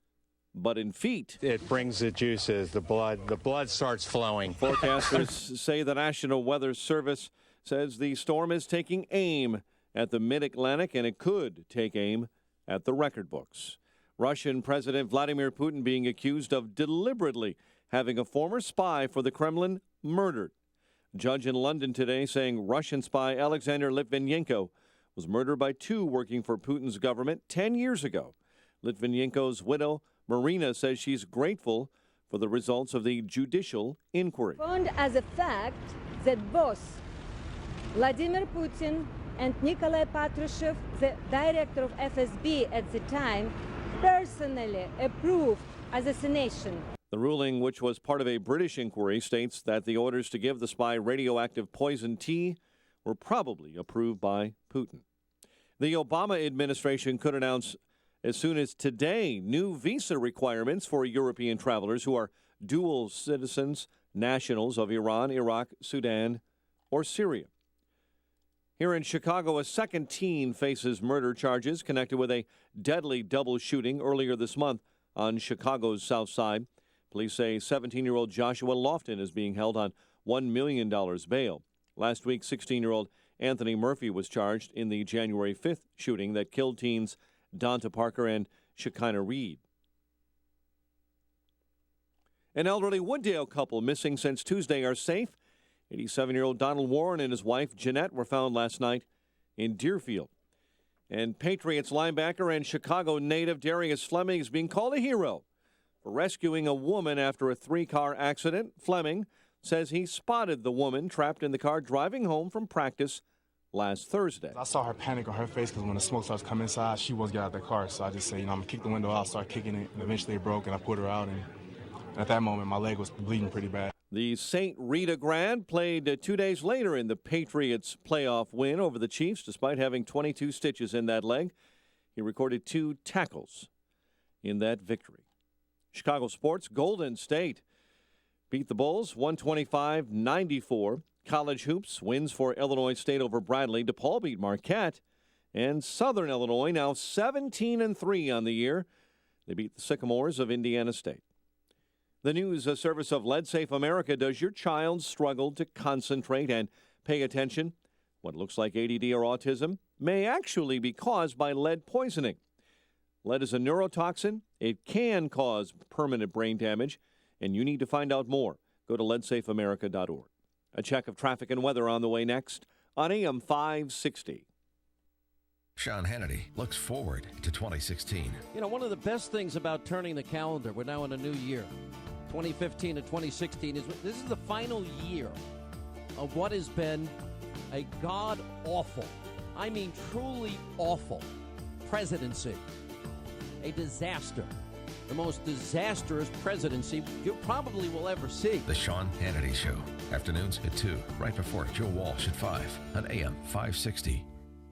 but in feet. It brings the juices, the blood starts flowing. Forecasters say the National Weather Service says the storm is taking aim at the mid-Atlantic, and it could take aim at the record books. Russian President Vladimir Putin being accused of deliberately having a former spy for the Kremlin murdered. Judge in London today saying Russian spy Alexander Litvinenko was murdered by two working for Putin's government 10 years ago. Litvinenko's widow, Marina, says she's grateful for the results of the judicial inquiry. Found as a fact that both Vladimir Putin and Nikolai Patrushev, the director of FSB at the time, personally approved assassination. The ruling, which was part of a British inquiry, states that the orders to give the spy radioactive poison tea were probably approved by Putin. The Obama administration could announce as soon as today new visa requirements for European travelers who are dual citizens, nationals of Iran, Iraq, Sudan, or Syria. Here in Chicago, a second teen faces murder charges connected with a deadly double shooting earlier this month on Chicago's South Side. Police say 17-year-old Joshua Lofton is being held on $1 million bail. Last week, 16-year-old Anthony Murphy was charged in the January 5th shooting that killed teens Donta Parker and Shekinah Reed. An elderly Wooddale couple missing since Tuesday are safe. 87-year-old Donald Warren and his wife Jeanette were found last night in Deerfield. And Patriots linebacker and Chicago native Darius Fleming is being called a hero for rescuing a woman after a three-car accident. Fleming says he spotted the woman trapped in the car driving home from practice last Thursday. I saw her panic on her face because when the smoke starts coming inside, she wants to get out of the car. So I just say, I'm going to kick the window out, start kicking it, and eventually it broke, and I pulled her out. And at that moment, my leg was bleeding pretty bad. The St. Rita grad played 2 days later in the Patriots' playoff win over the Chiefs, despite having 22 stitches in that leg. He recorded 2 tackles in that victory. Chicago sports, Golden State beat the Bulls 125-94. College hoops wins for Illinois State over Bradley. DePaul beat Marquette. And Southern Illinois now 17-3 on the year. They beat the Sycamores of Indiana State. The news service of LeadSafe America. Does your child struggle to concentrate and pay attention? What looks like ADD or autism may actually be caused by lead poisoning. Lead is a neurotoxin. It can cause permanent brain damage, and you need to find out more. Go to leadsafeamerica.org. A check of traffic and weather on the way next on AM 560. Sean Hannity looks forward to 2016. You know, one of the best things about turning the calendar, we're now in a new year, 2015 to 2016, this is the final year of what has been a god-awful, I mean truly awful, presidency. A disaster. The most disastrous presidency you probably will ever see. The Sean Hannity Show. Afternoons at 2, right before Joe Walsh at 5 on AM 560.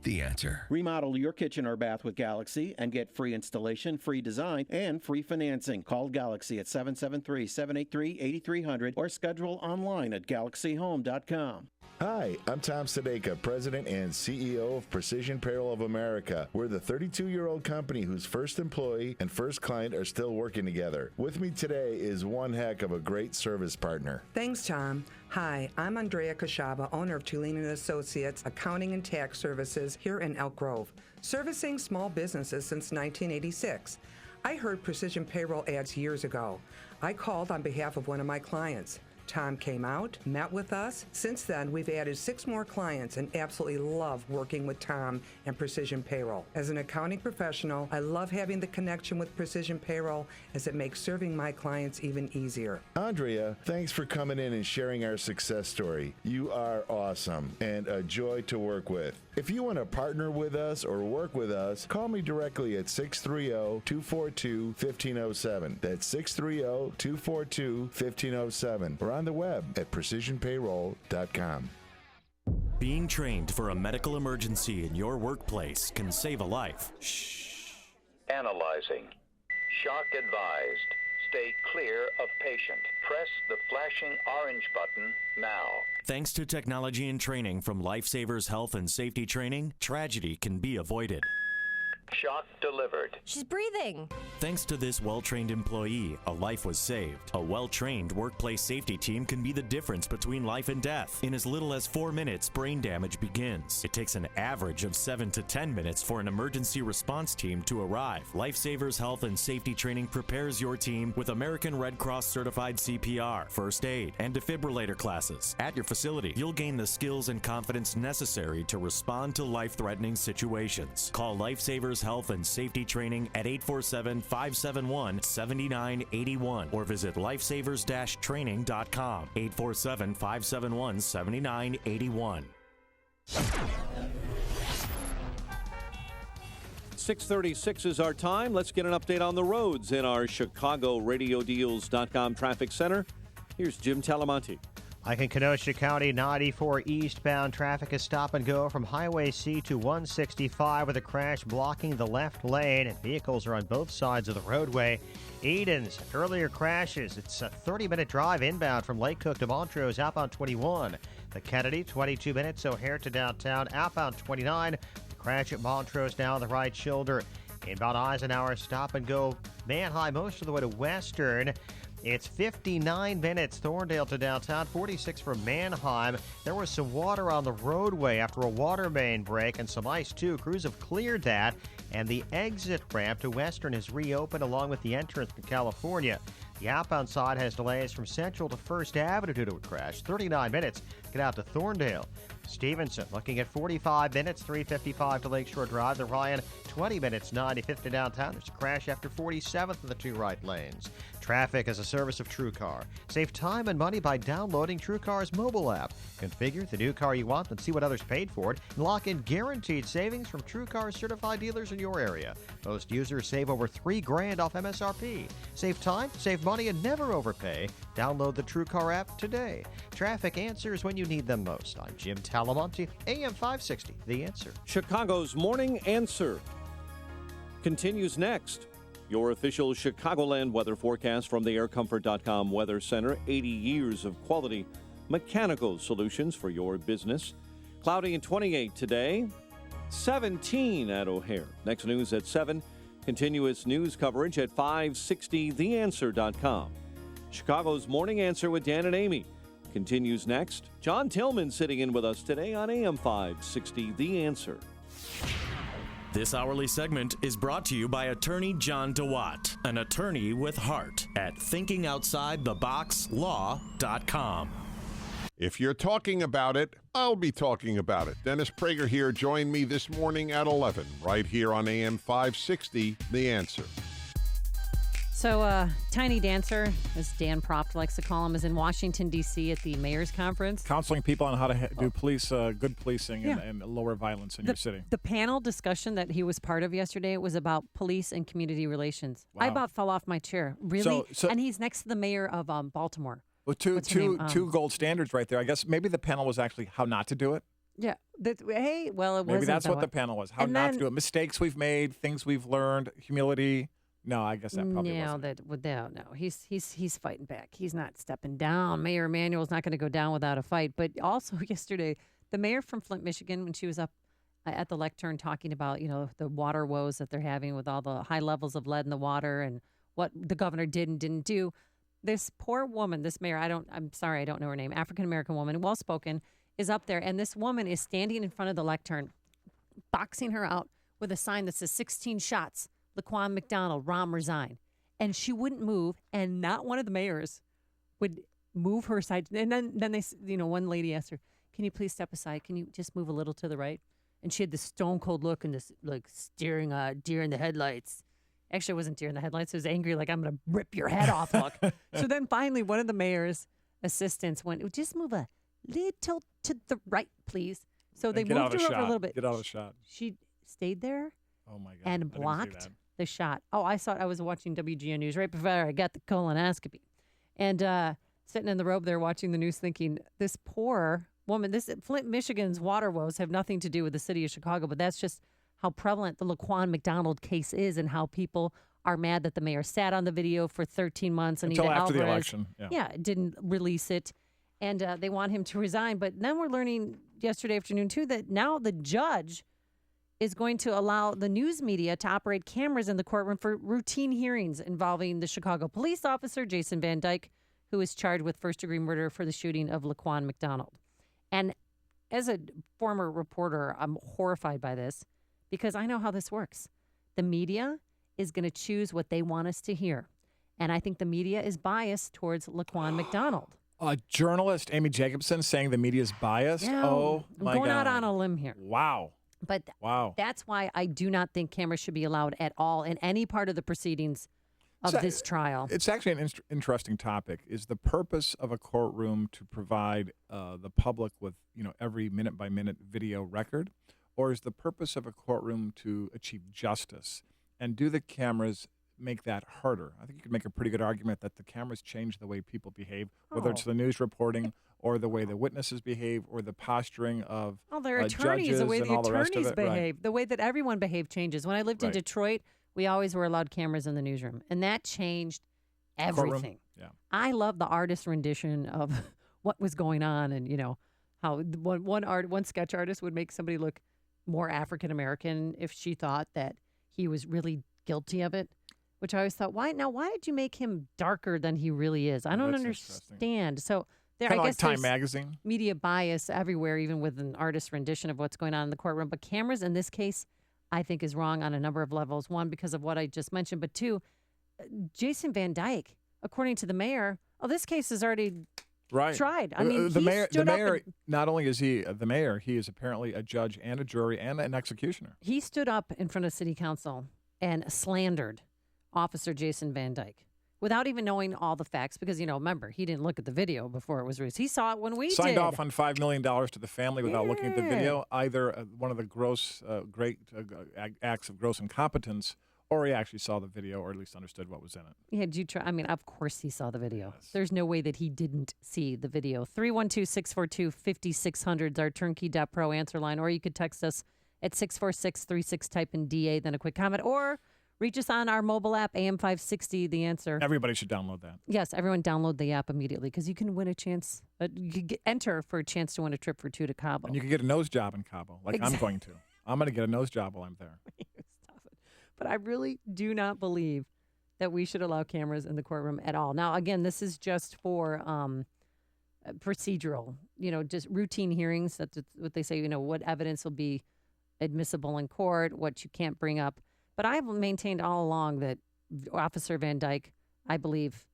The Answer. Remodel your kitchen or bath with Galaxy and get free installation, free design, and free financing. Call Galaxy at 773-783-8300 or schedule online at galaxyhome.com. Hi, I'm Tom Sadeka, President and CEO of Precision Payroll of America. We're the 32-year-old company whose first employee and first client are still working together. With me today is one heck of a great service partner. Thanks, Tom. Hi, I'm Andrea Kashaba, owner of Tulane & Associates Accounting and Tax Services here in Elk Grove, servicing small businesses since 1986. I heard Precision Payroll ads years ago. I called on behalf of one of my clients. Tom came out, met with us. Since then, we've added 6 more clients and absolutely love working with Tom and Precision Payroll. As an accounting professional, I love having the connection with Precision Payroll as it makes serving my clients even easier. Andrea, thanks for coming in and sharing our success story. You are awesome and a joy to work with. If you want to partner with us or work with us, call me directly at 630-242-1507. That's 630-242-1507. Or on the web at precisionpayroll.com. Being trained for a medical emergency in your workplace can save a life. Shh. Analyzing. Shock advised. Stay clear of patient. Press the flashing orange button now. Thanks to technology and training from Lifesavers Health and Safety Training, tragedy can be avoided. Shock delivered. She's breathing. Thanks to this well-trained employee, a life was saved. A well-trained workplace safety team can be the difference between life and death. In as little as 4 minutes, brain damage begins. It takes an average of 7 to 10 minutes for an emergency response team to arrive. Lifesavers Health and Safety Training prepares your team with American Red Cross certified CPR, first aid, and defibrillator classes. At your facility, you'll gain the skills and confidence necessary to respond to life-threatening situations. Call Lifesavers Health and Safety Training at 847-571-7981 or visit lifesavers-training.com. 847-571-7981. 6:36 is our time. Let's get an update on the roads in our Chicago RadioDeals.com traffic center. Here's Jim Talamonte. Like in Kenosha County, 94 eastbound traffic is stop and go from Highway C to 165 with a crash blocking the left lane, and vehicles are on both sides of the roadway. Edens, earlier crashes. It's a 30-minute drive inbound from Lake Cook to Montrose, outbound 21. The Kennedy, 22 minutes, O'Hare to downtown, outbound 29. The crash at Montrose down the right shoulder. Inbound Eisenhower, stop and go, man-high most of the way to Western. It's 59 minutes, Thorndale to downtown, 46 from Manheim. There was some water on the roadway after a water main break and some ice, too. Crews have cleared that, and the exit ramp to Western is reopened along with the entrance to California. The outbound side has delays from Central to First Avenue due to a crash. 39 minutes to get out to Thorndale. Stevenson looking at 45 minutes, 3:55 to Lakeshore Drive. The Ryan, 20 minutes, 95th to downtown. There's a crash after 47th in the 2 right lanes. Traffic is a service of TrueCar. Save time and money by downloading TrueCar's mobile app. Configure the new car you want and see what others paid for it, and lock in guaranteed savings from TrueCar certified dealers in your area. Most users save over $3,000 off MSRP. Save time, save money, and never overpay. Download the TrueCar app today. Traffic answers when you need them most. I'm Jim Talamonte, AM 560, The Answer. Chicago's Morning Answer continues next. Your official Chicagoland weather forecast from the AirComfort.com Weather Center. 80 years of quality mechanical solutions for your business. Cloudy and 28 today. 17 at O'Hare. Next news at 7. Continuous news coverage at 560theanswer.com. Chicago's Morning Answer with Dan and Amy continues next. John Tillman sitting in with us today on AM 560 The Answer. This hourly segment is brought to you by attorney John DeWatt, an attorney with heart at thinkingoutsidetheboxlaw.com. If you're talking about it, I'll be talking about it. Dennis Prager here. Join me this morning at 11, right here on AM 560, The Answer. So, Tiny Dancer, as Dan Proft likes to call him, is in Washington, D.C. at the mayor's conference. Counseling people on how to do good policing Yeah. and lower violence in your city. The panel discussion that he was part of yesterday was about police and community relations. I Wow. about fell off my chair. Really? So- And he's next to the mayor of Baltimore. Well, What's her name? two gold standards right there. I guess maybe the panel was actually how not to do it. Yeah. Hey, well, it Maybe wasn't. that's what though. the panel was. How And not to then- do it. Mistakes we've made, things we've learned, humility. No, I guess that probably wasn't. No. He's fighting back. He's not stepping down. Mayor Emanuel's not going to go down without a fight. But also yesterday, the mayor from Flint, Michigan, when she was up at the lectern talking about, the water woes that they're having with all the high levels of lead in the water and what the governor did and didn't do. This poor woman, this mayor, I'm sorry, I don't know her name, African-American woman, well-spoken, is up there. And this woman is standing in front of the lectern, boxing her out with a sign that says 16 shots. Laquan McDonald, Rahm resign. And she wouldn't move, and not one of the mayors would move her side. And then they, one lady asked her, "Can you please step aside? Can you just move a little to the right?" And she had this stone cold look and this steering deer in the headlights. Actually, it wasn't deer in the headlights. It was angry, like I'm going to rip your head off look. So then finally, one of the mayor's assistants went, "Just move a little to the right, please." So they moved her over a little bit. Get out of the shot. She stayed there. Oh my God! And I didn't see blocked that. the shot. Oh, I was watching WGN News right before I got the colonoscopy, and sitting in the robe there watching the news, thinking this poor woman. This Flint, Michigan's water woes have nothing to do with the city of Chicago, but that's just how prevalent the Laquan McDonald case is, and how people are mad that the mayor sat on the video for 13 months and Until Anita after the Alvarez, election, didn't release it, and they want him to resign. But then we're learning yesterday afternoon too that now the judge is going to allow the news media to operate cameras in the courtroom for routine hearings involving the Chicago police officer, Jason Van Dyke, who is charged with first-degree murder for the shooting of Laquan McDonald. And as a former reporter, I'm horrified by this because I know how this works. The media is going to choose what they want us to hear. And I think the media is biased towards Laquan McDonald. A journalist, Amy Jacobson, saying the media is biased. Yeah, Oh, my God. I'm going out on a limb here. Wow. But wow. That's why I do not think cameras should be allowed at all in any part of the proceedings of this trial. It's actually an interesting topic. Is the purpose of a courtroom to provide the public with, every minute-by-minute video record? Or is the purpose of a courtroom to achieve justice? And do the cameras make that harder? I think you could make a pretty good argument that the cameras change the way people behave, whether it's the news reporting or the way the witnesses behave or the posturing of their attorneys, the way the attorneys behave, Right. the way that everyone behaved changes. When I lived in Detroit, we always were allowed cameras in the newsroom, and that changed everything. Courtroom? Yeah. I love the artist rendition of what was going on, and how one sketch artist would make somebody look more African American if she thought that he was really guilty of it. Which I always thought, why did you make him darker than he really is? I don't understand. So I Kinda like guess Time there's Magazine. media bias everywhere, even with an artist rendition of what's going on in the courtroom. But cameras in this case, I think, is wrong on a number of levels. One, because of what I just mentioned, but two, Jason Van Dyke, according to the mayor, this case is already tried. I mean, the mayor. stood up and- Not only is he the mayor, he is apparently a judge and a jury and an executioner. He stood up in front of city council and slandered Officer Jason Van Dyke without even knowing all the facts because, remember, he didn't look at the video before it was released. He saw it when we Signed did. off on $5 million to the family without looking at the video, either one of the great acts of gross incompetence, or he actually saw the video or at least understood what was in it. Yeah, did you try? I mean, of course he saw the video. Yes. There's no way that he didn't see the video. 312-642-5600 is our turnkey.pro answer line, or you could text us at 64636, type in DA, then a quick comment, or reach us on our mobile app, AM560, The Answer. Everybody should download that. Yes, everyone download the app immediately because you can win a chance. You can enter for a chance to win a trip for two to Cabo. And you can get a nose job in Cabo, like I'm going to. I'm going to get a nose job while I'm there. Stop it. But I really do not believe that we should allow cameras in the courtroom at all. Now, again, this is just for procedural, just routine hearings. That's what they say, what evidence will be admissible in court, what you can't bring up. But I've maintained all along that Officer Van Dyke, I believe,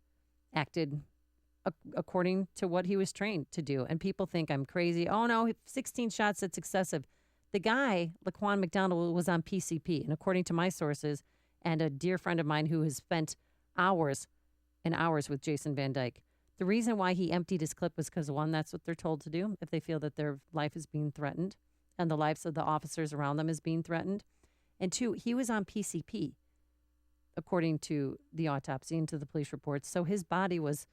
acted according to what he was trained to do. And people think I'm crazy. Oh, no, 16 shots, that's excessive. The guy, Laquan McDonald, was on PCP. And according to my sources and a dear friend of mine who has spent hours and hours with Jason Van Dyke, the reason why he emptied his clip was because, one, that's what they're told to do if they feel that their life is being threatened and the lives of the officers around them is being threatened. And two, he was on PCP, according to the autopsy and to the police reports. So his body was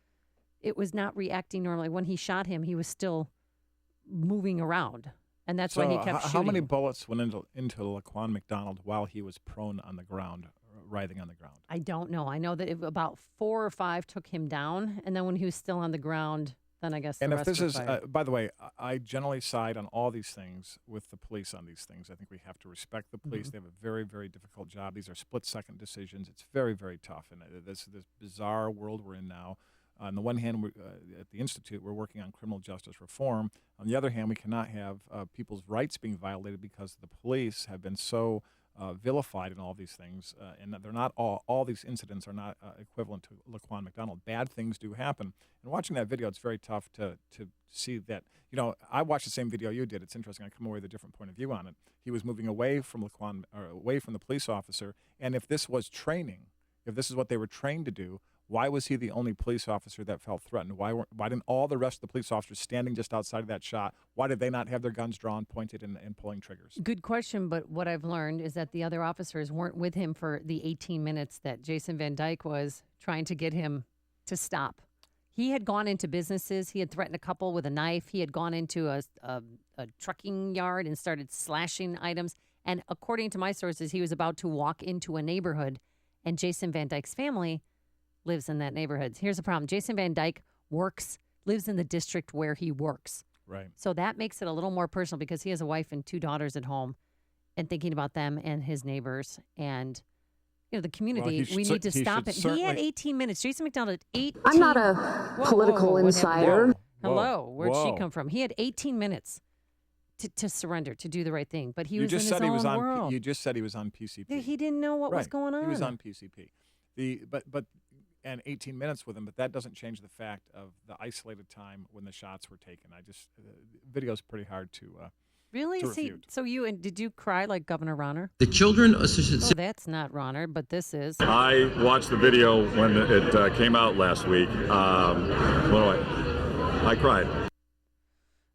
not reacting normally. When he shot him, he was still moving around. And that's why he kept shooting. How many bullets went into Laquan McDonald while he was prone on the ground, writhing on the ground? I don't know. I know that about 4 or 5 took him down. And then when he was still on the ground, then I guess the rest were fired. By the way, I generally side on all these things with the police on these things. I think we have to respect the police. Mm-hmm. They have a very, very difficult job. These are split-second decisions. It's very, very tough. And this bizarre world we're in now. On the one hand, at the Institute, we're working on criminal justice reform. On the other hand, we cannot have people's rights being violated because the police have been so vilified in all these things, and that they're not all these incidents are not equivalent to Laquan McDonald. Bad things do happen. And watching that video, it's very tough to see that. You know, I watched the same video you did. It's interesting. I come away with a different point of view on it. He was moving away from Laquan, or away from the police officer. And if this was training, if this is what they were trained to do, why was he the only police officer that felt threatened? Why didn't all the rest of the police officers standing just outside of that shot, why did they not have their guns drawn, pointed, and pulling triggers? Good question, but what I've learned is that the other officers weren't with him for the 18 minutes that Jason Van Dyke was trying to get him to stop. He had gone into businesses. He had threatened a couple with a knife. He had gone into a trucking yard and started slashing items. And according to my sources, he was about to walk into a neighborhood, and Jason Van Dyke's family lives in that neighborhood. Here's the problem. Jason Van Dyke lives in the district where he works. Right. So that makes it a little more personal because he has a wife and 2 daughters at home and thinking about them and his neighbors and, the community. Well, we need to stop it. He had 18 minutes. Jason McDonald had 18. I'm not a political insider. Hello. Where'd she come from? He had 18 minutes to surrender, to do the right thing. But he was in his own world. You just said he was on PCP. He didn't know what was going on. He was on PCP. And 18 minutes with him, but that doesn't change the fact of the isolated time when the shots were taken. Video's pretty hard to really to see. refute. So did you cry like Governor Ronner? The children. Oh, that's not Ronner, but this is. I watched the video when it came out last week. I cried.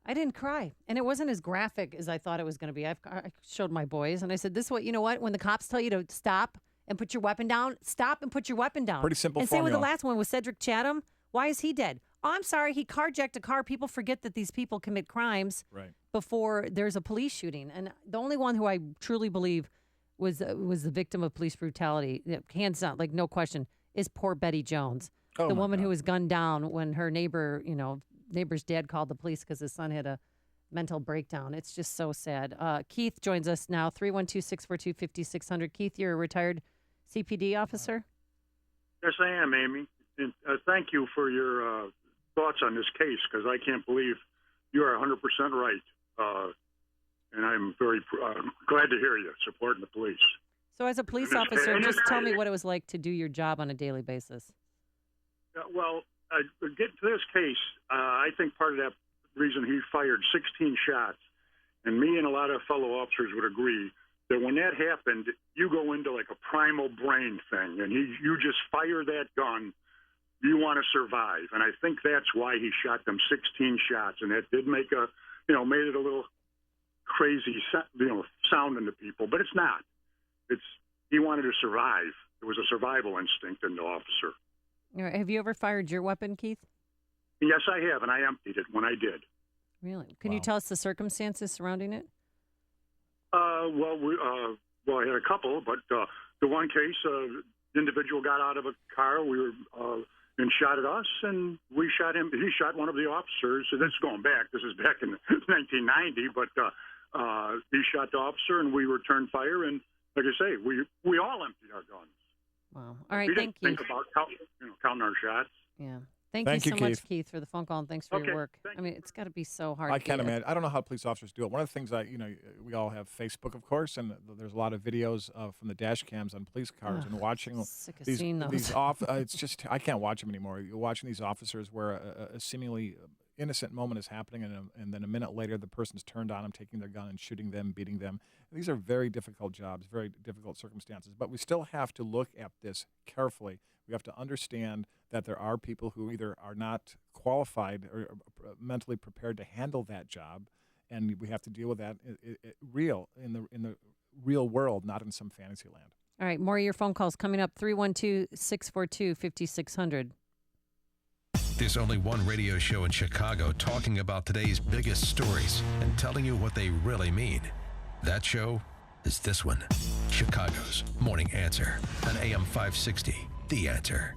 I didn't cry, and it wasn't as graphic as I thought it was going to be. I showed my boys, and I said, "This is what you know. What when the cops tell you to stop and put your weapon down, stop and put your weapon down." Pretty simple And formula. same with the last one with Cedric Chatham. Why is he dead? Oh, I'm sorry, he carjacked a car. People forget that these people commit crimes before there's a police shooting. And the only one who I truly believe was the victim of police brutality, hands down, like no question, is poor Betty Jones, the woman who was gunned down when her neighbor's dad called the police because his son had a mental breakdown. It's just so sad. Keith joins us now, 312-642-5600. Keith, you're a retired CPD officer? Yes, I am, Amy. And thank you for your thoughts on this case, because I can't believe you are 100% right. And I'm very glad to hear you supporting the police. So as a police officer, just tell me what it was like to do your job on a daily basis. Get to this case, I think part of that reason he fired 16 shots, and me and a lot of fellow officers would agree that when that happened, you go into like a primal brain thing, and you just fire that gun. You want to survive, and I think that's why he shot them 16 shots, and that did make made it a little crazy, sounding to people, but it's not. He wanted to survive. It was a survival instinct in the officer. All right. Have you ever fired your weapon, Keith? Yes, I have, and I emptied it when I did. Really? Can you tell us the circumstances surrounding it? I had a couple, but the one case, the individual got out of a car. We were and shot at us, and we shot him. He shot one of the officers. So this is going back. This is back in 1990, but he shot the officer, and we returned fire. And like I say, we all emptied our guns. Wow. All right. We Thank didn't you. think about counting our shots. Yeah. Thank you so Keith. much, Keith, for the phone call, and thanks for your work. I mean, it's got to be so hard. I can't imagine. I don't know how police officers do it. One of the things we all have Facebook, of course, and there's a lot of videos from the dash cams on police cars, and watching sick of seeing those. it's just I can't watch them anymore. You're watching these officers where a seemingly innocent moment is happening, and then a minute later the person's turned on them, taking their gun and shooting them, beating them. These are very difficult jobs, very difficult circumstances. But we still have to look at this carefully. We have to understand that there are people who either are not qualified or mentally prepared to handle that job, and we have to deal with that in the real world, not in some fantasy land. All right, more of your phone calls coming up. 312-642-5600. There's only one radio show in Chicago talking about today's biggest stories and telling you what they really mean. That show is this one, Chicago's Morning Answer on AM 560. The Answer.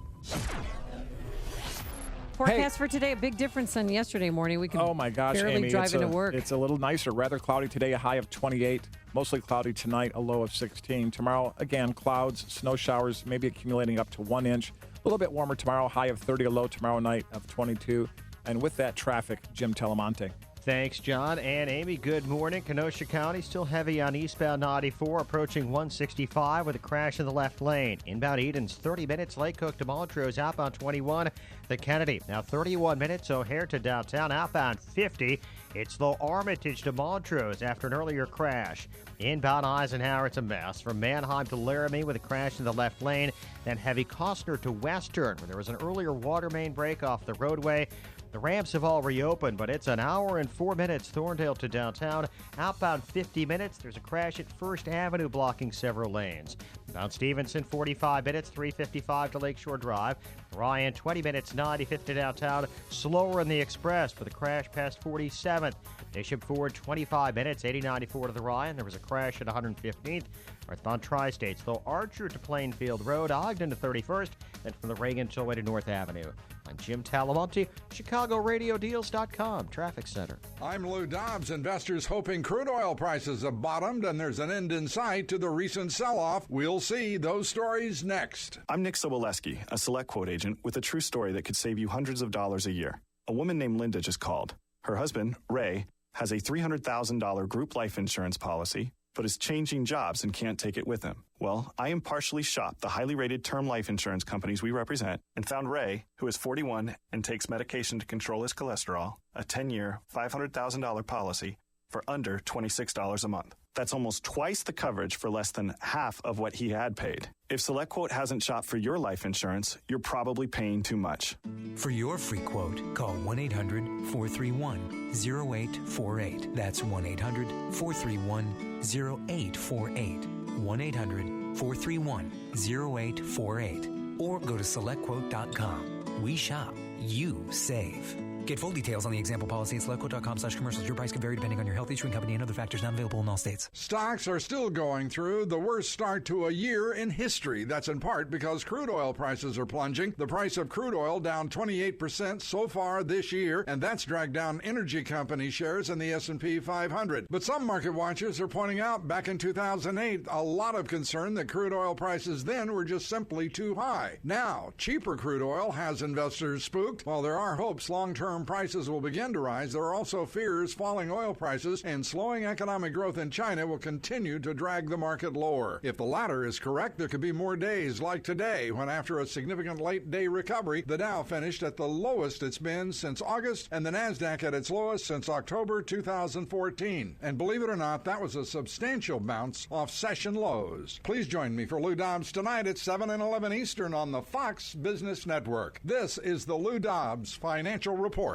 Forecast for today, a big difference than yesterday morning. We could barely Amy, drive into work. It's a little nicer. Rather cloudy today, a high of 28. Mostly cloudy tonight, a low of 16. Tomorrow, again, clouds, snow showers, maybe accumulating up to 1 inch. A little bit warmer tomorrow, high of 30, a low tomorrow night of 22. And with that traffic, Jim Telemonte. Thanks, John and Amy. Good morning. Kenosha County still heavy on eastbound 94, approaching 165 with a crash in the left lane. Inbound Edens, 30 minutes. Lake Cook to Montrose, outbound 21. The Kennedy, now 31 minutes. O'Hare to downtown, outbound 50. It's the Armitage to Montrose after an earlier crash. Inbound Eisenhower, it's a mess. From Manheim to Laramie with a crash in the left lane. Then heavy Costner to Western, where there was an earlier water main break off the roadway. The ramps have all reopened, but it's an hour and 4 minutes. Thorndale to downtown, outbound 50 minutes. There's a crash at First Avenue blocking several lanes. Mount Stevenson, 45 minutes, 355 to Lakeshore Drive. Ryan, 20 minutes, 95th to downtown. Slower in the Express with a crash past 47th. Bishop Ford, 25 minutes, 8094 to the Ryan. There was a crash at 115th. Northbound Tri-States, though Archer to Plainfield Road, Ogden to 31st, then from the Reagan Tollway to North Avenue. I'm Jim Talamonte, ChicagoRadioDeals.com, Traffic Center. I'm Lou Dobbs. Investors hoping crude oil prices have bottomed and there's an end in sight to the recent sell-off. We'll see those stories next. I'm Nick Soboleski, a Select Quote agent with a true story that could save you hundreds of dollars a year. A woman named Linda just called. Her husband, Ray, has a $300,000 group life insurance policy, but is changing jobs and can't take it with him. Well, I impartially shopped the highly rated term life insurance companies we represent and found Ray, who is 41 and takes medication to control his cholesterol, a 10-year, $500,000 policy for under $26 a month. That's almost twice the coverage for less than half of what he had paid. If SelectQuote hasn't shopped for your life insurance, you're probably paying too much. For your free quote, call 1-800-431-0848. That's 1-800-431-0848. 1-800-431-0848. Or go to SelectQuote.com. We shop. You save. Get full details on the example policy at SelectQuote.com/commercials. Your price can vary depending on your health, insurance company, and other factors not available in all states. Stocks are still going through the worst start to a year in history. That's in part because crude oil prices are plunging. The price of crude oil down 28% so far this year, and that's dragged down energy company shares in the S&P 500. But some market watchers are pointing out back in 2008, a lot of concern that crude oil prices then were just simply too high. Now, cheaper crude oil has investors spooked. While there are hopes long-term prices will begin to rise, there are also fears falling oil prices and slowing economic growth in China will continue to drag the market lower. If the latter is correct, there could be more days like today when, after a significant late-day recovery, the Dow finished at the lowest it's been since August and the Nasdaq at its lowest since October 2014. And believe it or not, that was a substantial bounce off session lows. Please join me for Lou Dobbs tonight at 7 and 11 Eastern on the Fox Business Network. This is the Lou Dobbs Financial Report.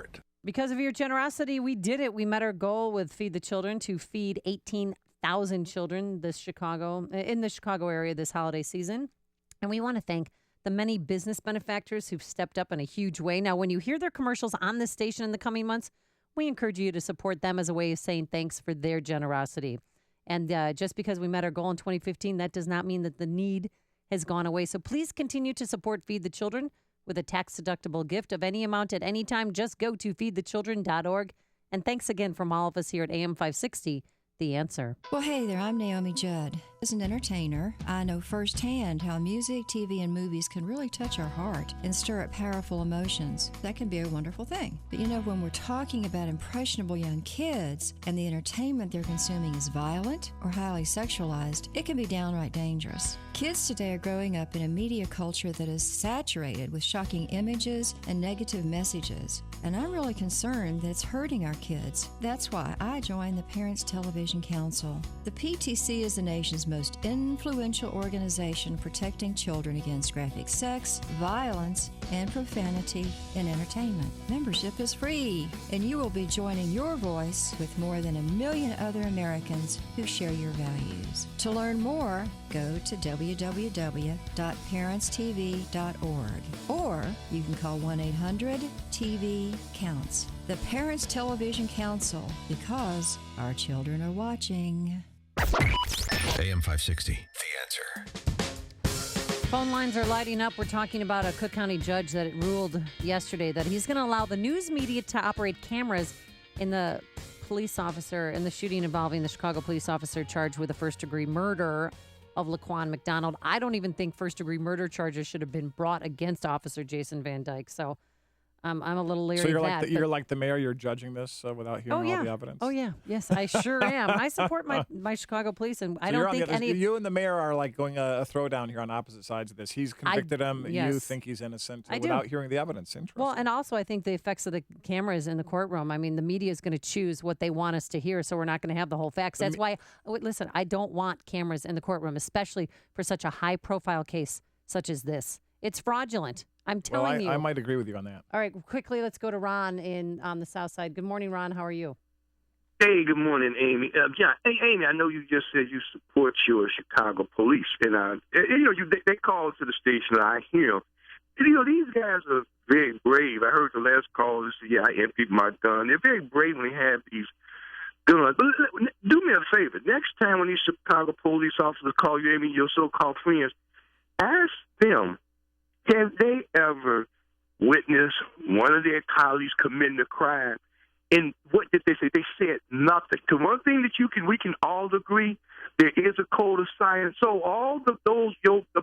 Because of your generosity, we did it. We met our goal with Feed the Children to feed 18,000 children in the Chicago area this holiday season. And we want to thank the many business benefactors who've stepped up in a huge way. Now, when you hear their commercials on this station in the coming months, we encourage you to support them as a way of saying thanks for their generosity. And just because we met our goal in 2015, that does not mean that the need has gone away. So please continue to support Feed the Children with a tax-deductible gift of any amount at any time. Just go to feedthechildren.org. And thanks again from all of us here at AM 560, The Answer. Well, hey there, I'm Naomi Judd. As an entertainer, I know firsthand how music, TV, and movies can really touch our heart and stir up powerful emotions. That can be a wonderful thing. But you know, when we're talking about impressionable young kids and the entertainment they're consuming is violent or highly sexualized, it can be downright dangerous. Kids today are growing up in a media culture that is saturated with shocking images and negative messages. And I'm really concerned that it's hurting our kids. That's why I joined the Parents Television Council. The PTC is the nation's most influential organization protecting children against graphic sex, violence, and profanity in entertainment. Membership is free, and you will be joining your voice with more than 1 million other Americans who share your values. To learn more, go to www.parentstv.org, or you can call 1-800-TV-COUNTS. The Parents Television Council, because our children are watching. AM 560, The Answer. Phone lines are lighting up. We're talking about a Cook County judge that ruled yesterday that he's going to allow the news media to operate cameras in the police officer in the shooting involving the Chicago police officer charged with a first-degree murder of Laquan McDonald. I don't even think first-degree murder charges should have been brought against Officer Jason Van Dyke. So I'm a little leery So you're of like that. you're like the mayor. You're judging this without hearing all the evidence. Oh yeah, yes, I sure am. I support my Chicago police, and I So don't think any. You and the mayor are like going a throwdown here on opposite sides of this. He's convicted him. Yes. You think he's innocent I do. without hearing the evidence. Interesting. Well, and also I think the effects of the cameras in the courtroom. I mean, the media is going to choose what they want us to hear, so we're not going to have the whole facts. That's why. Listen, I don't want cameras in the courtroom, especially for such a high-profile case such as this. It's fraudulent. I'm telling you. I might agree with you on that. All right, quickly, let's go to Ron on the South Side. Good morning, Ron. How are you? Hey, good morning, Amy. John, hey, Amy, I know you just said you support your Chicago police, and they call to the station. I hear, these guys are very brave. I heard the last call. They said, "Yeah, I emptied my gun." They're very brave when they have these guns. But do me a favor. Next time when these Chicago police officers call you, Amy, your so-called friends, ask them. Have they ever witnessed one of their colleagues committing a crime? And what did they say? They said nothing. To one thing that we can all agree, there is a code of silence. So all the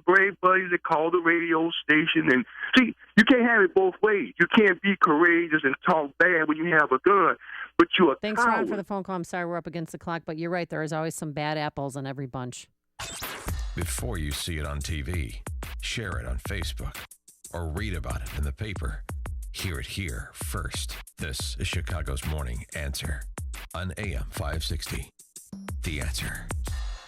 brave buddies that call the radio station, and see, you can't have it both ways. You can't be courageous and talk bad when you have a gun, but you're a Thanks, coward. Ron, for the phone call. I'm sorry we're up against the clock, but you're right. There is always some bad apples in every bunch. Before you see it on TV, share it on Facebook, or read about it in the paper. Hear it here first. This is Chicago's Morning Answer on AM 560. The Answer.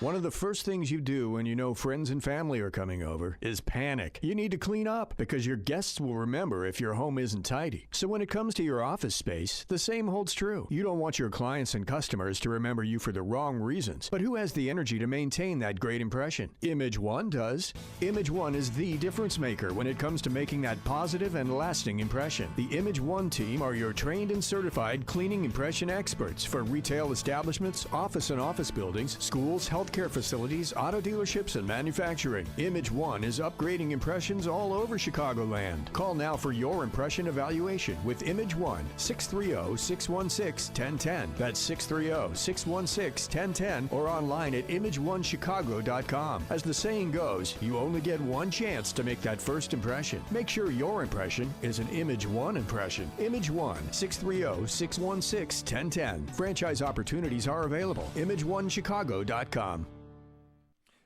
One of the first things you do when you know friends and family are coming over is panic. You need to clean up because your guests will remember if your home isn't tidy. So when it comes to your office space, the same holds true. You don't want your clients and customers to remember you for the wrong reasons. But who has the energy to maintain that great impression? Image One does. Image One is the difference maker when it comes to making that positive and lasting impression. The Image One team are your trained and certified cleaning impression experts for retail establishments, office and office buildings, schools, healthcare facilities, auto dealerships, and manufacturing. Image One is upgrading impressions all over Chicagoland. Call now for your impression evaluation with Image One, 630-616-1010. That's 630-616-1010 or online at imageonechicago.com. As the saying goes, you only get one chance to make that first impression. Make sure your impression is an Image One impression. Image One, 630-616-1010. Franchise opportunities are available. imageonechicago.com.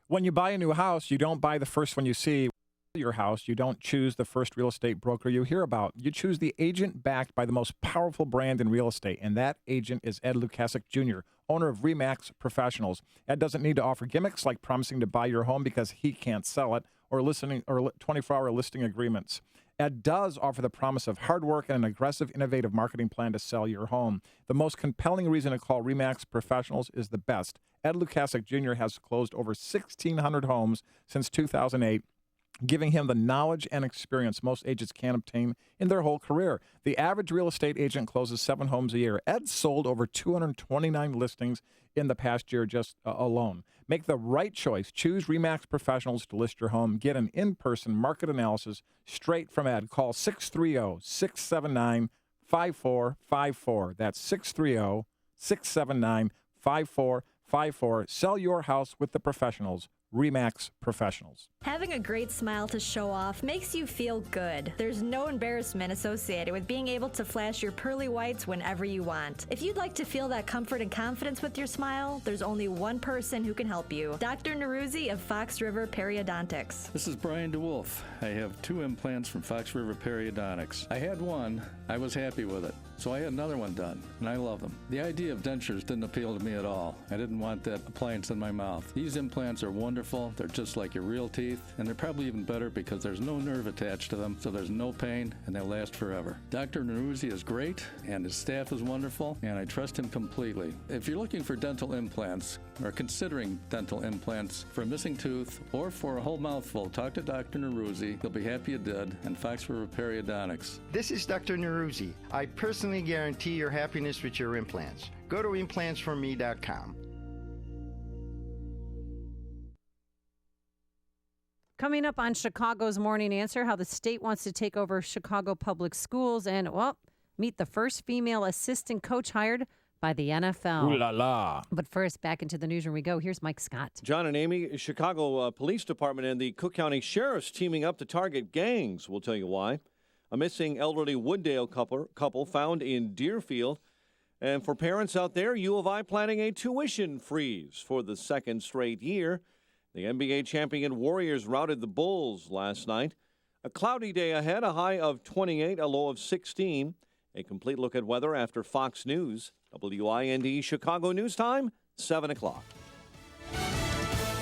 When you buy a new house, you don't buy the first one you see. Your house, you don't choose the first real estate broker you hear about. You choose the agent backed by the most powerful brand in real estate, and that agent is Ed Lukasik Jr., owner of RE/MAX Professionals. Ed doesn't need to offer gimmicks like promising to buy your home because he can't sell it, or 24-hour listing agreements. Ed does offer the promise of hard work and an aggressive, innovative marketing plan to sell your home. The most compelling reason to call RE/MAX Professionals is the best. Ed Lukasik Jr. has closed over 1,600 homes since 2008, giving him the knowledge and experience most agents can obtain in their whole career. The average real estate agent closes 7 homes a year. Ed sold over 229 listings in the past year just alone. Make the right choice. Choose RE/MAX Professionals to list your home. Get an in-person market analysis straight from Ed. Call 630-679-5454. That's 630-679-5454. 5454. Sell your house with the professionals. RE/MAX Professionals. Having a great smile to show off makes you feel good. There's no embarrassment associated with being able to flash your pearly whites whenever you want. If you'd like to feel that comfort and confidence with your smile, there's only one person who can help you. Dr. Neruzzi of Fox River Periodontics. This is Brian DeWolf. I have 2 implants from Fox River Periodontics. I had one, I was happy with it, so I had another one done, and I love them. The idea of dentures didn't appeal to me at all. I didn't want that appliance in my mouth. These implants are wonderful. They're just like your real teeth, and they're probably even better because there's no nerve attached to them, so there's no pain, and they last forever. Dr. Neruzzi is great, and his staff is wonderful, and I trust him completely. If you're looking for dental implants, or considering dental implants for a missing tooth or for a whole mouthful, talk to Dr. Neruzzi. You'll be happy you did, and Fox River Periodontics. This is Dr. Neruzzi. I personally guarantee your happiness with your implants. Go to implantsforme.com. Coming up on Chicago's Morning Answer, how the state wants to take over Chicago public schools and, well, meet the first female assistant coach hired by the NFL. Ooh la la. But first, back into the newsroom we go. Here's Mike Scott. John and Amy, Chicago Police Department and the Cook County Sheriff's teaming up to target gangs. We'll tell you why. A missing elderly Wooddale couple found in Deerfield. And for parents out there, U of I planning a tuition freeze for the second straight year. The NBA champion Warriors routed the Bulls last night. A cloudy day ahead, a high of 28, a low of 16. A complete look at weather after Fox News. WIND Chicago News Time, 7 o'clock.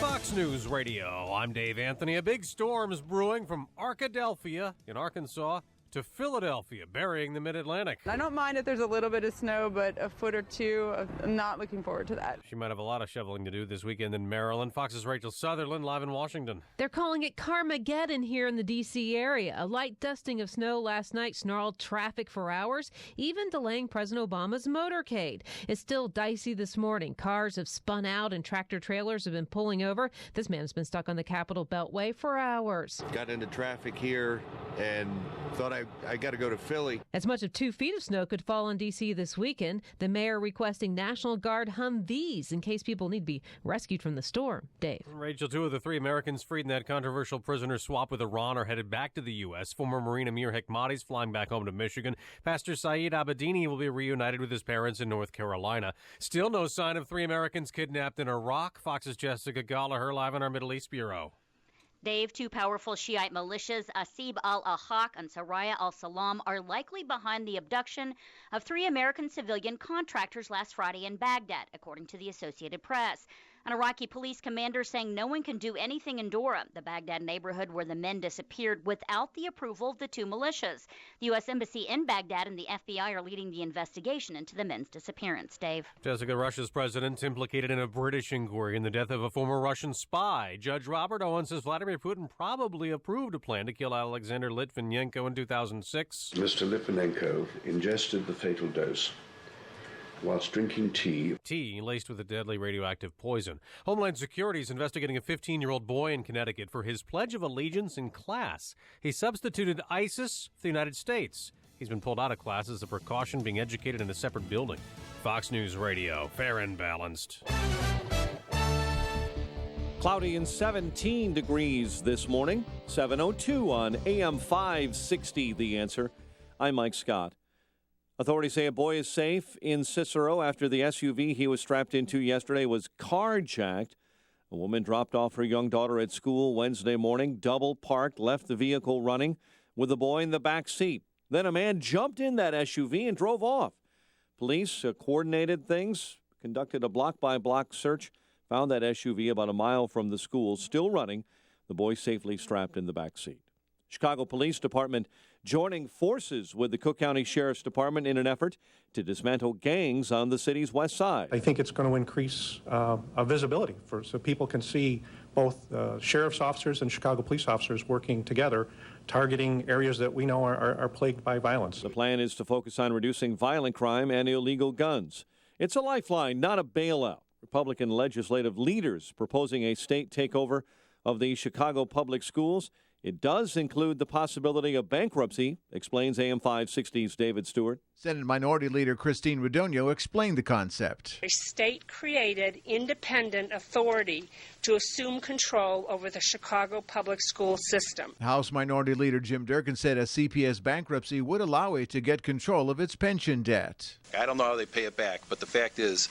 Fox News Radio, I'm Dave Anthony. A big storm's brewing from Arkadelphia in Arkansas to Philadelphia, burying the Mid-Atlantic. I don't mind if there's a little bit of snow, but a foot or two, I'm not looking forward to that. She might have a lot of shoveling to do this weekend in Maryland. Fox's Rachel Sutherland live in Washington. They're calling it Carmageddon here in the D.C. area. A light dusting of snow last night snarled traffic for hours, even delaying President Obama's motorcade. It's still dicey this morning. Cars have spun out and tractor trailers have been pulling over. This man's been stuck on the Capitol Beltway for hours. Got into traffic here and thought I got to go to Philly. As much as 2 feet of snow could fall in D.C. this weekend. The mayor requesting National Guard Humvees in case people need to be rescued from the storm. Dave. Rachel, 2 of the 3 Americans freed in that controversial prisoner swap with Iran are headed back to the U.S. Former Marine Amir Hekmati is flying back home to Michigan. Pastor Saeed Abedini will be reunited with his parents in North Carolina. Still no sign of 3 Americans kidnapped in Iraq. Fox's Jessica Gallagher live in our Middle East Bureau. Dave, 2 powerful Shiite militias, Asib al-Ahaq and Saraya al-Salam, are likely behind the abduction of 3 American civilian contractors last Friday in Baghdad, according to the Associated Press. An Iraqi police commander saying no one can do anything in Dura, the Baghdad neighborhood where the men disappeared, without the approval of the 2 militias. The U.S. Embassy in Baghdad and the FBI are leading the investigation into the men's disappearance. Dave. Jessica, Russia's president implicated in a British inquiry in the death of a former Russian spy. Judge Robert Owen says Vladimir Putin probably approved a plan to kill Alexander Litvinenko in 2006. Mr. Litvinenko ingested the fatal dose whilst drinking tea laced with a deadly radioactive poison. Homeland Security is investigating a 15-year-old boy in Connecticut for his Pledge of Allegiance in class. He substituted ISIS for the United States. He's been pulled out of class as a precaution, being educated in a separate building. Fox News Radio, fair and balanced. Cloudy and 17 degrees this morning. 7:02 on AM 560, The Answer. I'm Mike Scott. Authorities say a boy is safe in Cicero after the SUV he was strapped into yesterday was carjacked. A woman dropped off her young daughter at school Wednesday morning, double parked, left the vehicle running with the boy in the back seat. Then a man jumped in that SUV and drove off. Police coordinated things, conducted a block-by-block search, found that SUV about a mile from the school, still running, the boy safely strapped in the back seat. Chicago Police Department joining forces with the Cook County Sheriff's Department in an effort to dismantle gangs on the city's west side. I think it's going to increase visibility so people can see both sheriff's officers and Chicago police officers working together, targeting areas that we know are plagued by violence. The plan is to focus on reducing violent crime and illegal guns. It's a lifeline, not a bailout. Republican legislative leaders proposing a state takeover of the Chicago public schools It does include the possibility of bankruptcy, explains AM 560's David Stewart. Senate Minority Leader Christine Radogno explained the concept. A state-created independent authority to assume control over the Chicago public school system. House Minority Leader Jim Durkin said a CPS bankruptcy would allow it to get control of its pension debt. I don't know how they pay it back, but the fact is,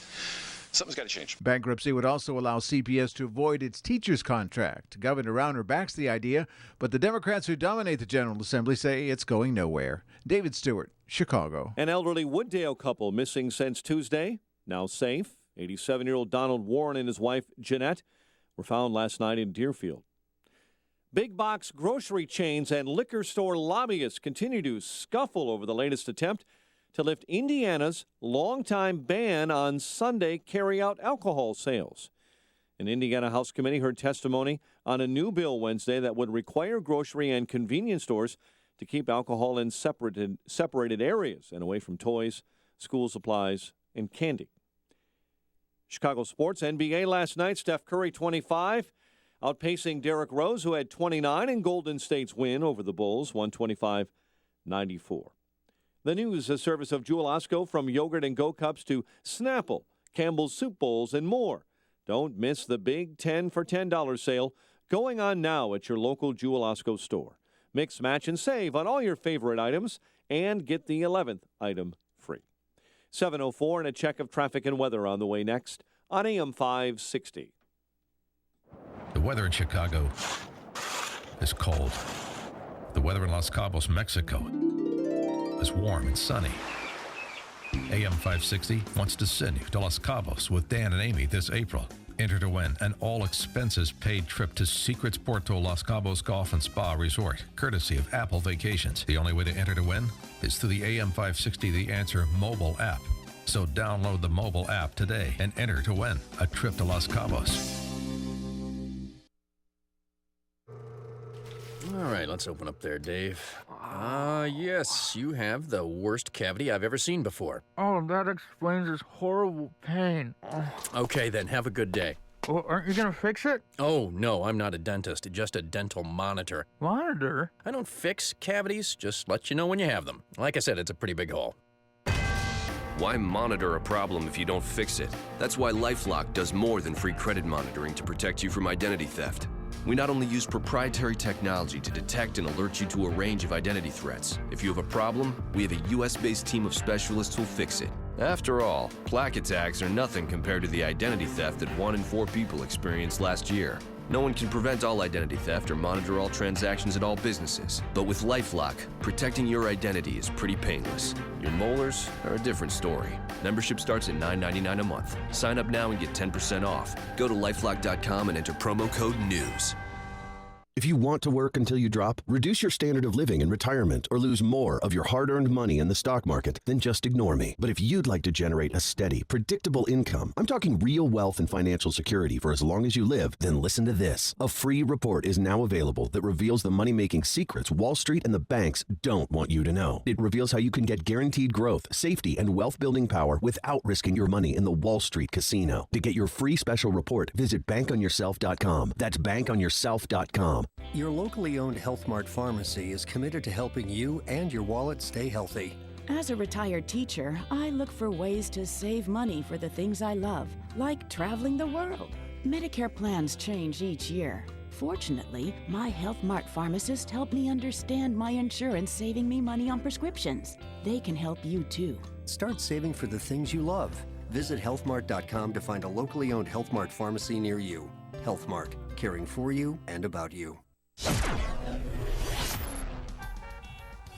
something's got to change. Bankruptcy would also allow CPS to void its teacher's contract. Governor Rauner backs the idea, but the Democrats who dominate the General Assembly say it's going nowhere. David Stewart, Chicago. An elderly Wooddale couple missing since Tuesday, now safe. 87-year-old Donald Warren and his wife, Jeanette, were found last night in Deerfield. Big box grocery chains and liquor store lobbyists continue to scuffle over the latest attempt to lift Indiana's longtime ban on Sunday carry-out alcohol sales. An Indiana House committee heard testimony on a new bill Wednesday that would require grocery and convenience stores to keep alcohol in separated areas and away from toys, school supplies, and candy. Chicago sports, NBA last night, Steph Curry 25, outpacing Derrick Rose, who had 29 in Golden State's win over the Bulls, 125-94. The news, a service of Jewel Osco, from yogurt and Go Cups to Snapple, Campbell's Soup Bowls, and more. Don't miss the big 10 for $10 sale going on now at your local Jewel Osco store. Mix, match, and save on all your favorite items and get the 11th item free. 7:04 and a check of traffic and weather on the way next on AM 560. The weather in Chicago is cold. The weather in Los Cabos, Mexico is warm and sunny. AM 560 wants to send you to Los Cabos with Dan and Amy this April. Enter to win an all-expenses-paid trip to Secrets Porto Los Cabos Golf and Spa Resort, courtesy of Apple Vacations. The only way to enter to win is through the AM 560 The Answer mobile app. So download the mobile app today and enter to win a trip to Los Cabos. All right, let's open up there, Dave. Yes, you have the worst cavity I've ever seen before. Oh, that explains this horrible pain. Okay, then, have a good day. Well, aren't you gonna fix it? Oh, no, I'm not a dentist, just a dental monitor. Monitor? I don't fix cavities, just let you know when you have them. Like I said, it's a pretty big hole. Why monitor a problem if you don't fix it? That's why LifeLock does more than free credit monitoring to protect you from identity theft. We not only use proprietary technology to detect and alert you to a range of identity threats. If you have a problem, we have a US-based team of specialists who'll fix it. After all, plaque attacks are nothing compared to the identity theft that 1 in 4 people experienced last year. No one can prevent all identity theft or monitor all transactions at all businesses. But with LifeLock, protecting your identity is pretty painless. Your molars are a different story. Membership starts at $9.99 a month. Sign up now and get 10% off. Go to lifelock.com and enter promo code NEWS. If you want to work until you drop, reduce your standard of living in retirement, or lose more of your hard-earned money in the stock market, then just ignore me. But if you'd like to generate a steady, predictable income, I'm talking real wealth and financial security for as long as you live, then listen to this. A free report is now available that reveals the money-making secrets Wall Street and the banks don't want you to know. It reveals how you can get guaranteed growth, safety, and wealth-building power without risking your money in the Wall Street casino. To get your free special report, visit bankonyourself.com. That's bankonyourself.com. Your locally owned Health Mart pharmacy is committed to helping you and your wallet stay healthy. As a retired teacher, I look for ways to save money for the things I love, like traveling the world. Medicare plans change each year. Fortunately, my Health Mart pharmacist helped me understand my insurance saving me money on prescriptions. They can help you too. Start saving for the things you love. Visit healthmart.com to find a locally owned Health Mart pharmacy near you. Health Mart, caring for you and about you.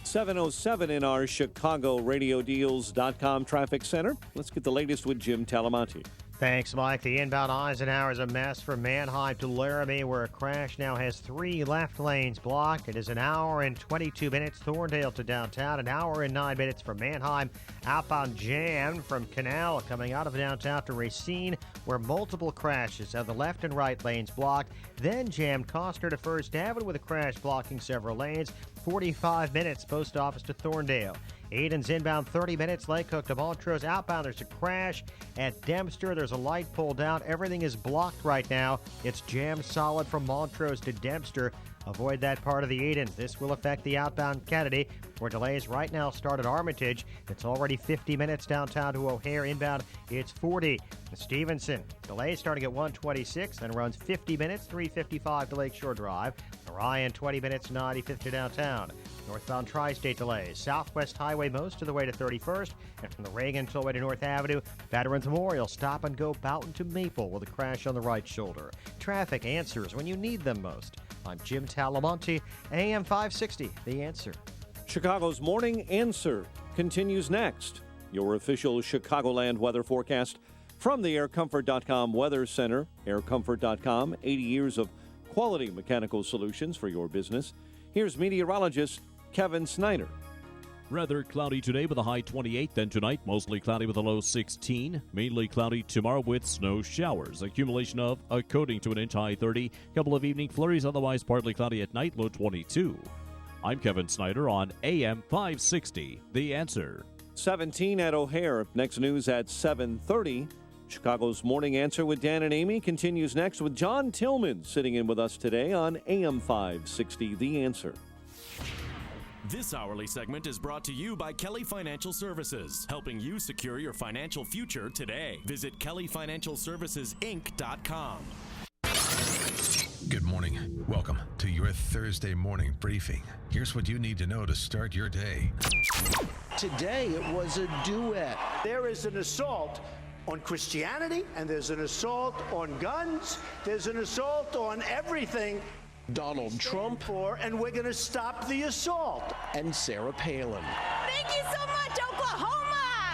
7:07 in our ChicagoRadioDeals.com traffic center. Let's get the latest with Jim Talamonte. Thanks, Mike. The inbound Eisenhower is a mess from Manheim to Laramie, where a crash now has 3 left lanes blocked. It is an hour and 22 minutes. Thorndale to downtown, an hour and 9 minutes from Manheim. Outbound jammed from Canal coming out of downtown to Racine, where multiple crashes have the left and right lanes blocked. Then jammed Costner to First Avenue with a crash blocking several lanes. 45 minutes Post Office to Thorndale. Eden's inbound 30 minutes. Lake Hook to Montrose outbound. There's a crash at Dempster. There's a light pulled out. Everything is blocked right now. It's jammed solid from Montrose to Dempster. Avoid that part of the Edens. This will affect the outbound Kennedy, where delays right now start at Armitage. It's already 50 minutes downtown to O'Hare. Inbound, it's 40. Stevenson, delays starting at 126, then runs 50 minutes, 3:55 to Lakeshore Drive. Orion, 20 minutes, 95th to downtown. Northbound Tri-State delays. Southwest Highway most of the way to 31st, and from the Reagan Tollway to North Avenue, Veterans Memorial stop and go Boughton to Maple with a crash on the right shoulder. Traffic answers when you need them most. I'm Jim Talamonte, AM 560, The Answer. Chicago's Morning Answer continues next. Your official Chicagoland weather forecast from the AirComfort.com Weather Center. AirComfort.com, 80 years of quality mechanical solutions for your business. Here's meteorologist Kevin Snyder. Rather cloudy today with a high 28, then tonight mostly cloudy with a low 16. Mainly cloudy tomorrow with snow showers. Accumulation of a coating to an inch, high 30. Couple of evening flurries, otherwise partly cloudy at night, low 22. I'm Kevin Snyder on AM 560, The Answer. 17 at O'Hare. Next news at 7:30. Chicago's Morning Answer with Dan and Amy continues next with John Tillman sitting in with us today on AM 560, The Answer. This hourly segment is brought to you by Kelly Financial Services, helping you secure your financial future today. Visit kellyfinancialservicesinc.com. Good morning. Welcome to your Thursday morning briefing. Here's what you need to know to start your day. Today it was a duet. There is an assault on Christianity, and there's an assault on guns. There's an assault on everything. Donald Trump and we're going to stop the assault. And Sarah Palin. Thank you so much, Oklahoma!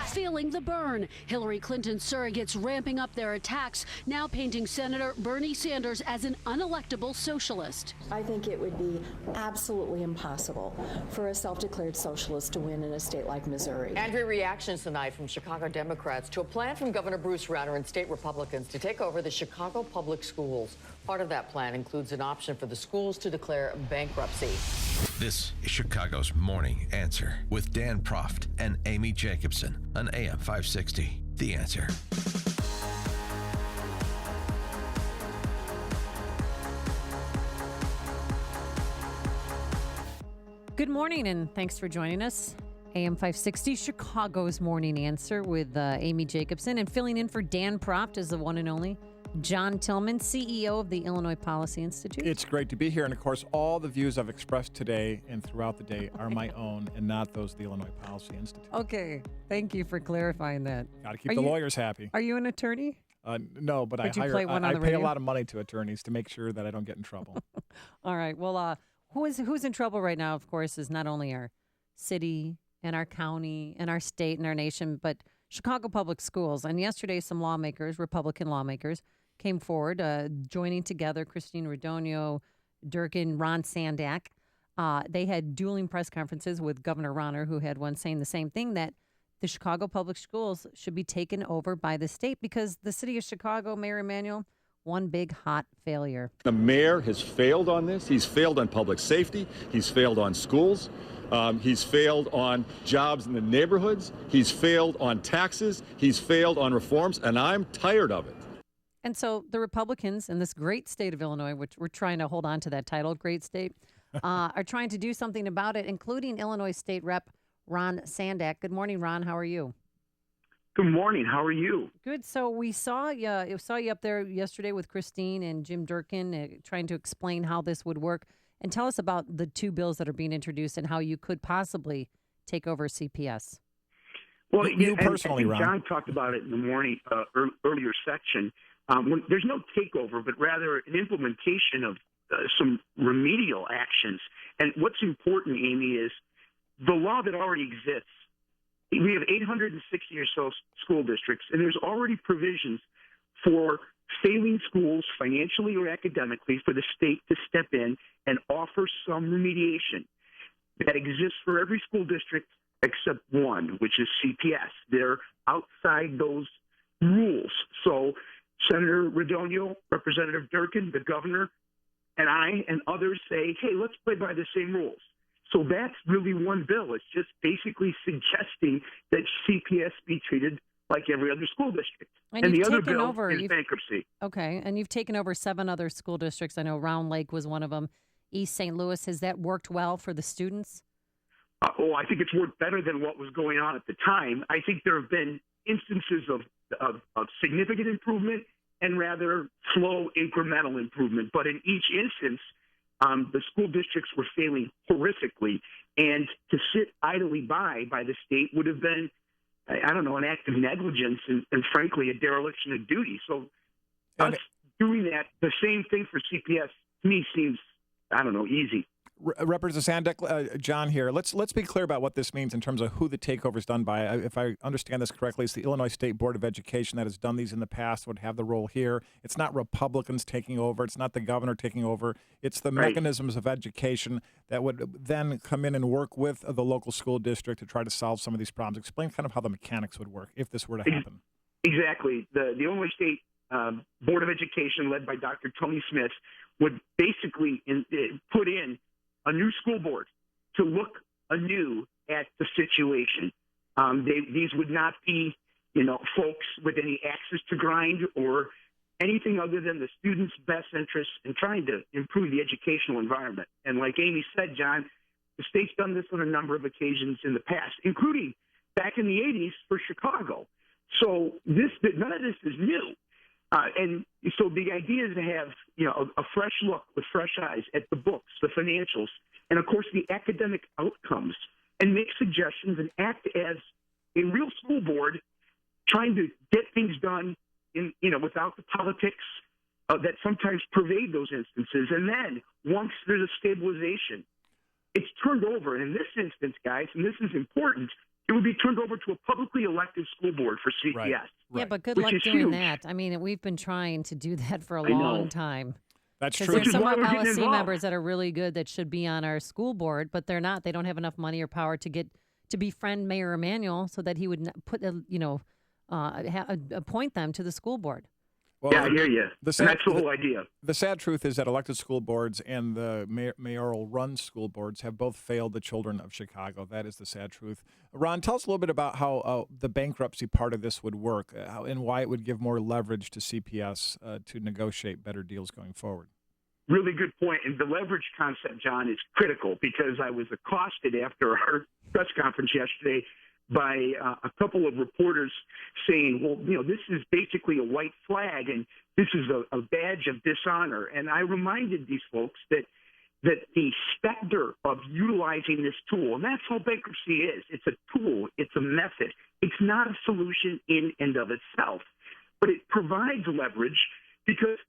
Feeling the burn. Hillary Clinton's surrogates ramping up their attacks, now painting Senator Bernie Sanders as an unelectable socialist. I think it would be absolutely impossible for a self-declared socialist to win in a state like Missouri. Angry reactions tonight from Chicago Democrats to a plan from Governor Bruce Rauner and state Republicans to take over the Chicago public schools. Part of that plan includes an option for the schools to declare bankruptcy. This is Chicago's Morning Answer with Dan Proft and Amy Jacobson on AM 560, The Answer. Good morning, and thanks for joining us. AM 560, Chicago's Morning Answer with Amy Jacobson, and filling in for Dan Proft is the one and only John Tillman, CEO of the Illinois Policy Institute. It's great to be here. And, of course, all the views I've expressed today and throughout the day are my own and not those of the Illinois Policy Institute. Okay. Thank you for clarifying that. Got to keep the lawyers happy. Are you an attorney? No, but I pay a lot of money to attorneys to make sure that I don't get in trouble. All right. Well, who's in trouble right now, of course, is not only our city and our county and our state and our nation, but Chicago Public Schools. And yesterday, some lawmakers, Republican lawmakers, came forward, joining together Christine Radogno, Durkin, Ron Sandak. They had dueling press conferences with Governor Rauner, who had one saying the same thing, that the Chicago Public Schools should be taken over by the state because the city of Chicago, Mayor Emanuel, one big hot failure. The mayor has failed on this. He's failed on public safety. He's failed on schools. He's failed on jobs in the neighborhoods. He's failed on taxes. He's failed on reforms, and I'm tired of it. And so the Republicans in this great state of Illinois, which we're trying to hold on to that title, great state, are trying to do something about it, including Illinois State Rep Ron Sandak. Good morning, Ron. How are you? Good morning. How are you? Good. So we saw you up there yesterday with Christine and Jim Durkin trying to explain how this would work. And tell us about the two bills that are being introduced and how you could possibly take over CPS. Well, you personally, Ron. John talked about it in the morning earlier section. There's no takeover, but rather an implementation of some remedial actions. And what's important, Amy, is the law that already exists. We have 860 or so school districts, and there's already provisions for failing schools financially or academically for the state to step in and offer some remediation. That exists for every school district except one, which is CPS. They're outside those rules. So Senator Radogno, Representative Durkin, the governor, and I and others say, hey, let's play by the same rules. So that's really one bill. It's just basically suggesting that CPS be treated like every other school district. And the you've other taken bill over, is bankruptcy. Okay, and you've taken over 7 other school districts. I know Round Lake was one of them. East St. Louis, has that worked well for the students? I think it's worked better than what was going on at the time. I think there have been instances of significant improvement and rather slow incremental improvement. But in each instance, the school districts were failing horrifically. And to sit idly by the state would have been, I don't know, an act of negligence and frankly, a dereliction of duty. So us doing that, the same thing for CPS, to me seems, I don't know, easy. Representative Sandek, John here. Let's be clear about what this means in terms of who the takeover is done by. If I understand this correctly, it's the Illinois State Board of Education that has done these in the past, would have the role here. It's not Republicans taking over. It's not the governor taking over. It's the mechanisms of education that would then come in and work with the local school district to try to solve some of these problems. Explain kind of how the mechanics would work if this were to happen. Exactly. The Illinois State Board of Education, led by Dr. Tony Smith, would basically put in a new school board to look anew at the situation. These would not be, folks with any axes to grind or anything other than the students' best interests in trying to improve the educational environment. And like Amy said, John, the state's done this on a number of occasions in the past, including back in the 80s for Chicago. So none of this is new. And so the idea is to have, a fresh look with fresh eyes at the books, the financials, and of course the academic outcomes, and make suggestions and act as a real school board trying to get things done without the politics that sometimes pervade those instances. And then once there's a stabilization, it's turned over. And in this instance, guys, and this is important, it would be turned over to a publicly elected school board for CPS. Right. Yeah, but good luck doing that. I mean, we've been trying to do that for a long time. That's true. There's some LSC members that are really good that should be on our school board, but they're not. They don't have enough money or power to befriend Mayor Emanuel so that he would appoint them to the school board. Well, yeah, I hear you. That's the whole idea. The sad truth is that elected school boards and the mayoral-run school boards have both failed the children of Chicago. That is the sad truth. Ron, tell us a little bit about how the bankruptcy part of this would work and why it would give more leverage to CPS to negotiate better deals going forward. Really good point. And the leverage concept, John, is critical because I was accosted after our press conference yesterday by a couple of reporters saying, well, this is basically a white flag and this is a badge of dishonor. And I reminded these folks that the specter of utilizing this tool, and that's how bankruptcy is. It's a tool. It's a method. It's not a solution in and of itself, but it provides leverage because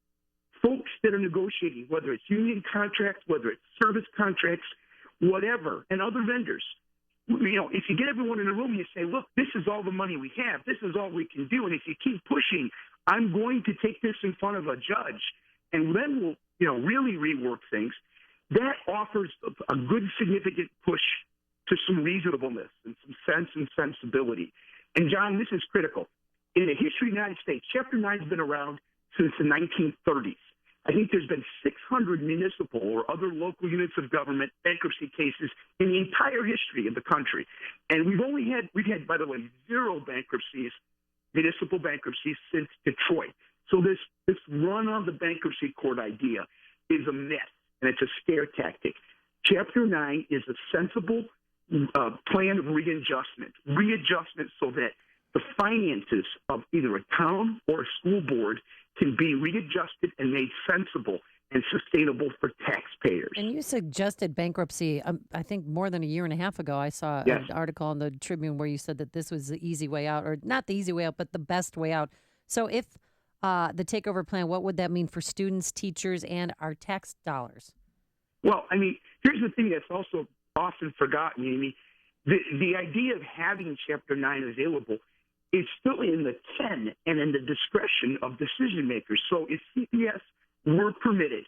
folks that are negotiating, whether it's union contracts, whether it's service contracts, whatever, and other vendors, if you get everyone in a room, you say, look, this is all the money we have. This is all we can do. And if you keep pushing, I'm going to take this in front of a judge, and then we'll, really rework things. That offers a good, significant push to some reasonableness and some sense and sensibility. And, John, this is critical. In the history of the United States, Chapter 9 has been around since the 1930s. I think there's been 600 municipal or other local units of government bankruptcy cases in the entire history of the country. And we've had, by the way, 0 bankruptcies, municipal bankruptcies since Detroit. So this run on the bankruptcy court idea is a myth, and it's a scare tactic. Chapter 9 is a sensible plan of readjustment so that the finances of either a town or a school board can be readjusted and made sensible and sustainable for taxpayers. And you suggested bankruptcy, I think more than a year and a half ago. I saw an article in the Tribune where you said that this was the easy way out, or not the easy way out, but the best way out. So if the takeover plan, what would that mean for students, teachers, and our tax dollars? Well, I mean, here's the thing that's also often forgotten, Amy. The idea of having Chapter 9 available is still in the ken and in the discretion of decision makers. So if CPS were permitted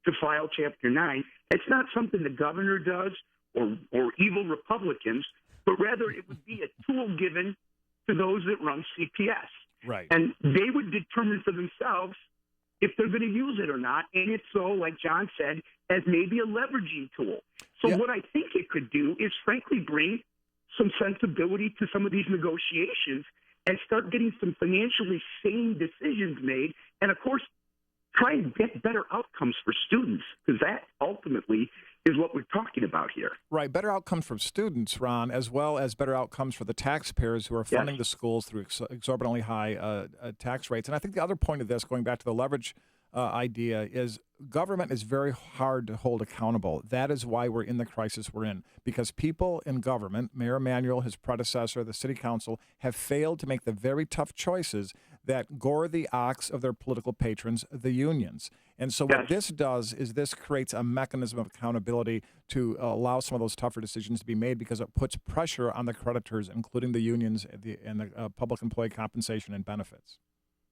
to file Chapter 9, it's not something the governor does or evil Republicans, but rather it would be a tool given to those that run CPS. Right. And they would determine for themselves if they're going to use it or not, and if so, like John said, as maybe a leveraging tool. So what I think it could do is, frankly, bring some sensibility to some of these negotiations and start getting some financially sane decisions made, and, of course, try and get better outcomes for students, because that ultimately is what we're talking about here. Right, better outcomes for students, Ron, as well as better outcomes for the taxpayers who are funding the schools through exorbitantly high tax rates. And I think the other point of this, going back to the leverage idea, is government is very hard to hold accountable. That is why we're in the crisis we're in, because people in government, Mayor Emanuel, his predecessor, the city council, have failed to make the very tough choices that gore the ox of their political patrons, the unions. And so what this does is this creates a mechanism of accountability to allow some of those tougher decisions to be made, because it puts pressure on the creditors, including the unions and the public employee compensation and benefits.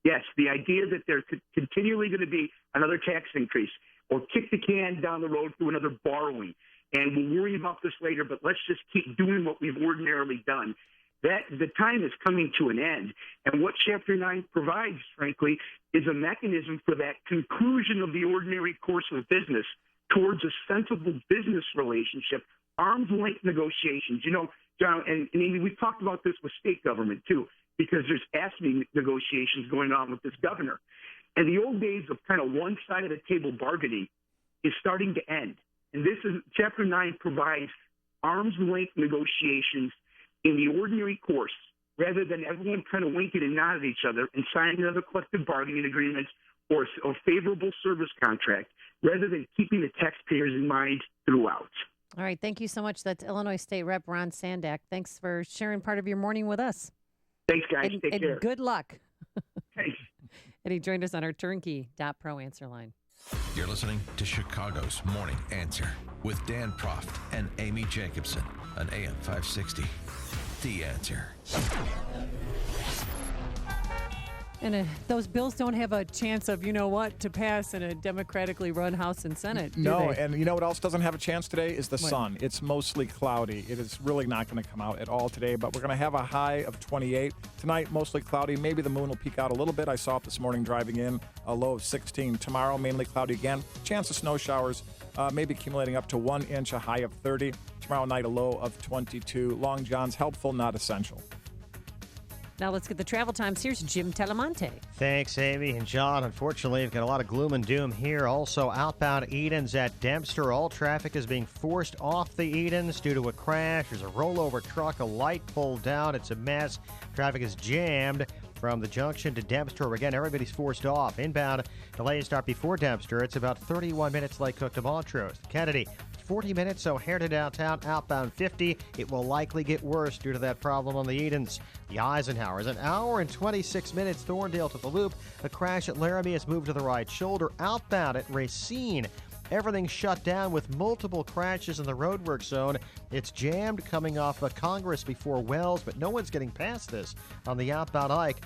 Yes, the idea that there's continually going to be another tax increase or kick the can down the road through another borrowing, and we'll worry about this later, but let's just keep doing what we've ordinarily done. That the time is coming to an end, and what Chapter 9 provides, frankly, is a mechanism for that conclusion of the ordinary course of business towards a sensible business relationship, arm's length negotiations. You know, John and Amy, we've talked about this with state government too, because there's AFSCME negotiations going on with this governor. And the old days of kind of one side of the table bargaining is starting to end. And this is Chapter 9 provides arm's length negotiations in the ordinary course, rather than everyone kind of winking and nodding at each other and signing another collective bargaining agreement or favorable service contract, rather than keeping the taxpayers in mind throughout. All right. Thank you so much. That's Illinois State Rep Ron Sandak. Thanks for sharing part of your morning with us. Thanks, guys. Take care. And good luck. Thanks. And he joined us on our turnkey.pro answer line. You're listening to Chicago's Morning Answer with Dan Proft and Amy Jacobson on AM 560. The Answer. And those bills don't have a chance of, to pass in a democratically run House and Senate. No, and you know what else doesn't have a chance today is the sun. It's mostly cloudy. It is really not going to come out at all today, but we're going to have a high of 28. Tonight, mostly cloudy. Maybe the moon will peek out a little bit. I saw it this morning driving in, a low of 16. Tomorrow, mainly cloudy again. Chance of snow showers, maybe accumulating up to 1 inch, a high of 30. Tomorrow night, a low of 22. Long johns, helpful, not essential. Now let's get the travel times. Here's Jim Telemonte. Thanks, Amy and John. Unfortunately, we've got a lot of gloom and doom here. Also, outbound Edens at Dempster. All traffic is being forced off the Edens due to a crash. There's a rollover truck, a light pulled down. It's a mess. Traffic is jammed from the junction to Dempster. Again, everybody's forced off. Inbound delays start before Dempster. It's about 31 minutes Lake Cook to Montrose. Kennedy, 40 minutes, O'Hare to downtown, outbound 50. It will likely get worse due to that problem on the Edens. The Eisenhower is an hour and 26 minutes, Thorndale to the Loop. A crash at Laramie has moved to the right shoulder. Outbound at Racine, everything's shut down with multiple crashes in the roadwork zone. It's jammed coming off of Congress before Wells, but no one's getting past this on the outbound Ike.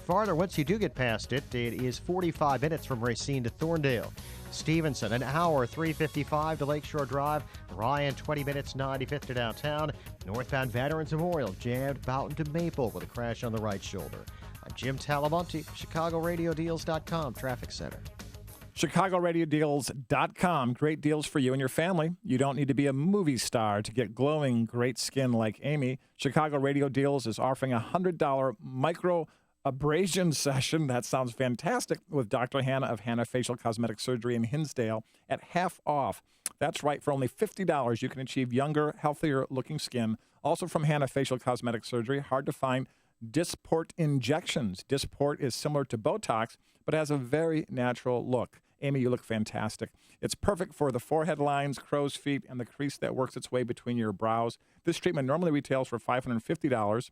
Farther, once you do get past it, it is 45 minutes from Racine to Thorndale. Stevenson, an hour, 3:55 to Lakeshore Drive. Ryan, 20 minutes, 95th to downtown. Northbound Veterans Memorial, jammed Boughton to Maple with a crash on the right shoulder. I'm Jim Talamonte, ChicagoRadioDeals.com Traffic Center. ChicagoRadioDeals.com. Great deals for you and your family. You don't need to be a movie star to get glowing, great skin like Amy. Chicago Radio Deals is offering a $100 micro abrasion session. That sounds fantastic, with Dr. Hannah of Hannah Facial Cosmetic Surgery in Hinsdale at half off. That's right, for only $50, you can achieve younger, healthier looking skin. Also from Hannah Facial Cosmetic Surgery, hard to find Dysport injections. Dysport is similar to Botox, but has a very natural look. Amy, you look fantastic. It's perfect for the forehead lines, crow's feet, and the crease that works its way between your brows. This treatment normally retails for $550.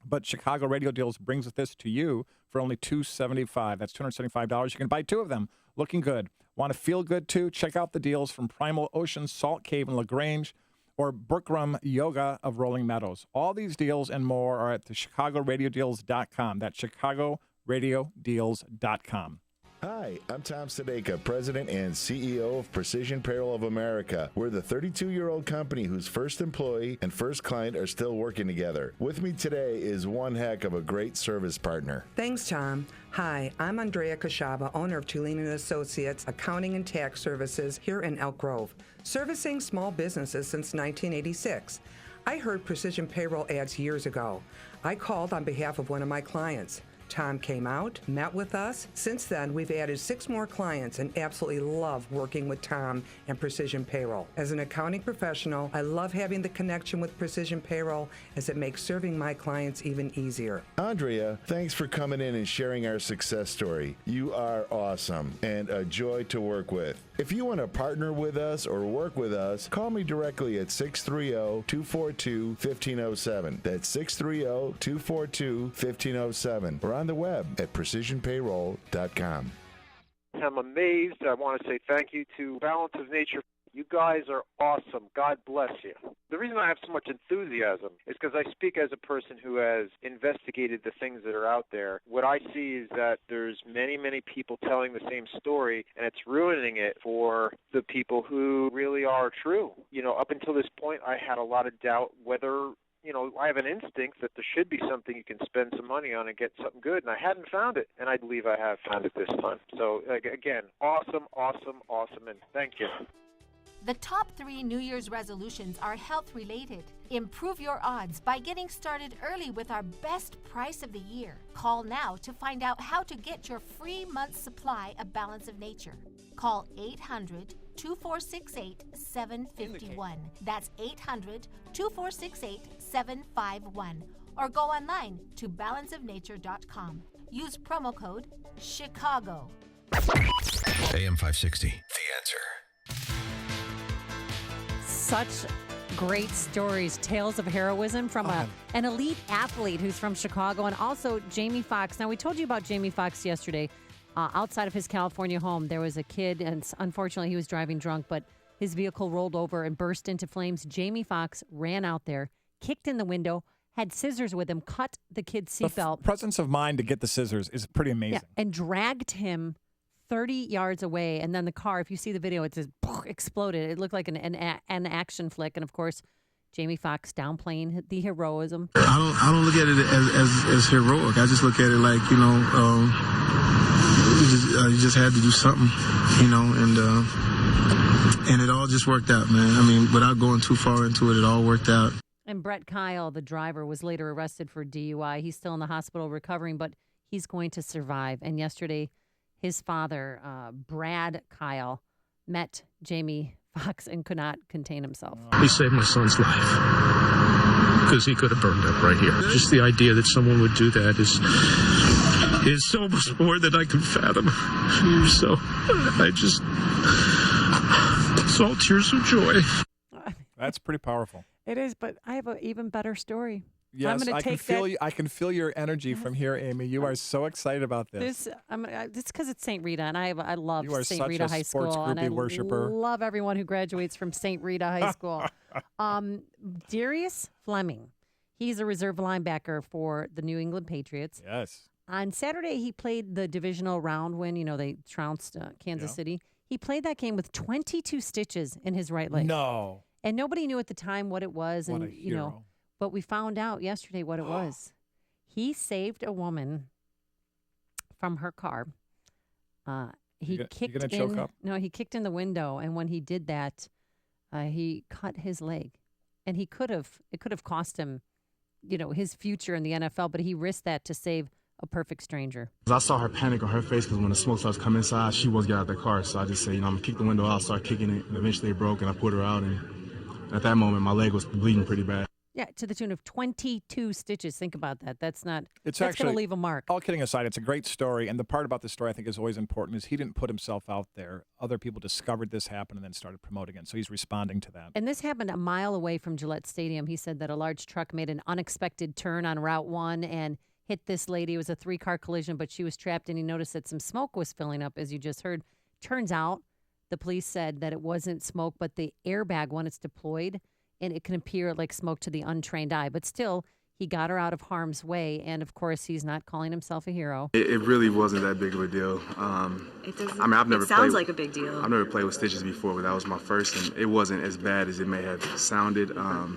But Chicago Radio Deals brings this to you for only $275. That's $275. You can buy 2 of them. Looking good. Want to feel good, too? Check out the deals from Primal Ocean Salt Cave in LaGrange or Brookrum Yoga of Rolling Meadows. All these deals and more are at the ChicagoRadioDeals.com. That's ChicagoRadioDeals.com. Hi, I'm Tom Sadeka, President and CEO of Precision Payroll of America. We're the 32-year-old company whose first employee and first client are still working together. With me today is one heck of a great service partner. Thanks, Tom. Hi, I'm Andrea Kashaba, owner of Tulane & Associates Accounting and Tax Services here in Elk Grove, servicing small businesses since 1986. I heard Precision Payroll ads years ago. I called on behalf of one of my clients. Tom came out, met with us. Since then, we've added 6 more clients and absolutely love working with Tom and Precision Payroll. As an accounting professional, I love having the connection with Precision Payroll as it makes serving my clients even easier. Andrea, thanks for coming in and sharing our success story. You are awesome and a joy to work with. If you want to partner with us or work with us, call me directly at 630-242-1507. That's 630-242-1507. Or on the web at precisionpayroll.com. I'm amazed. I want to say thank you to Balance of Nature. You guys are awesome. God bless you. The reason I have so much enthusiasm is because I speak as a person who has investigated the things that are out there. What I see is that there's many, many people telling the same story, and it's ruining it for the people who really are true. You know, up until this point, I had a lot of doubt whether, you know, I have an instinct that there should be something you can spend some money on and get something good, and I hadn't found it, and I believe I have found it this time. So, again, awesome, awesome, awesome, and thank you. The top 3 New Year's resolutions are health-related. Improve your odds by getting started early with our best price of the year. Call now to find out how to get your free month's supply of Balance of Nature. Call 800-2468-751. That's 800-2468-751. Or go online to balanceofnature.com. Use promo code CHICAGO. AM 560, The Answer. Such great stories, tales of heroism from an elite athlete who's from Chicago, and also Jamie Foxx. Now, we told you about Jamie Foxx yesterday. Outside of his California home, there was a kid, and unfortunately he was driving drunk, but his vehicle rolled over and burst into flames. Jamie Foxx ran out there, kicked in the window, had scissors with him, cut the kid's seatbelt. The presence of mind to get the scissors is pretty amazing. Yeah, and dragged him 30 yards away, and then the car, if you see the video, it just exploded. It looked like an action flick, and of course, Jamie Foxx downplaying the heroism. I don't look at it as heroic. I just look at it like, you know, you just had to do something, you know, and it all just worked out, man. I mean, without going too far into it, it all worked out. And Brett Kyle, the driver, was later arrested for DUI. He's still in the hospital recovering, but he's going to survive. And yesterday, his father, Brad Kyle, met Jamie Foxx and could not contain himself. He saved my son's life because he could have burned up right here. Just the idea that someone would do that is so much more than I can fathom. So it's all tears of joy. That's pretty powerful. It is, but I have an even better story. Yes, I can feel you. I can feel your energy from here, Amy. You are so excited about this. It's because it's St. Rita, and I love St. Rita High School, and I love everyone who graduates from St. Rita High School. Darius Fleming, he's a reserve linebacker for the New England Patriots. Yes. On Saturday, he played the divisional round when they trounced Kansas City. He played that game with 22 stitches in his right leg. No. And nobody knew at the time what it was, What and a hero. But we found out yesterday what it was. He saved a woman from her car. He kicked in the window, and when he did that, he cut his leg, and it could have cost him, his future in the NFL. But he risked that to save a perfect stranger. I saw her panic on her face because when the smoke starts coming inside, she was getting out of the car. So I just said, I'm gonna kick the window out, start kicking it, and eventually it broke, and I pulled her out, and at that moment, my leg was bleeding pretty bad. Yeah, to the tune of 22 stitches. Think about that. That's going actually to leave a mark. All kidding aside, it's a great story. And the part about the story I think is always important is he didn't put himself out there. Other people discovered this happened and then started promoting it. So he's responding to that. And this happened a mile away from Gillette Stadium. He said that a large truck made an unexpected turn on Route 1 and hit this lady. It was a 3-car collision, but she was trapped, and he noticed that some smoke was filling up, as you just heard. Turns out the police said that it wasn't smoke, but the airbag, when it's deployed, and it can appear like smoke to the untrained eye. But still, He got her out of harm's way, and of course, he's not calling himself a hero. It really wasn't that big of a deal. I've never. It sounds like a big deal. I've never played with stitches before, but that was my first, and it wasn't as bad as it may have sounded. I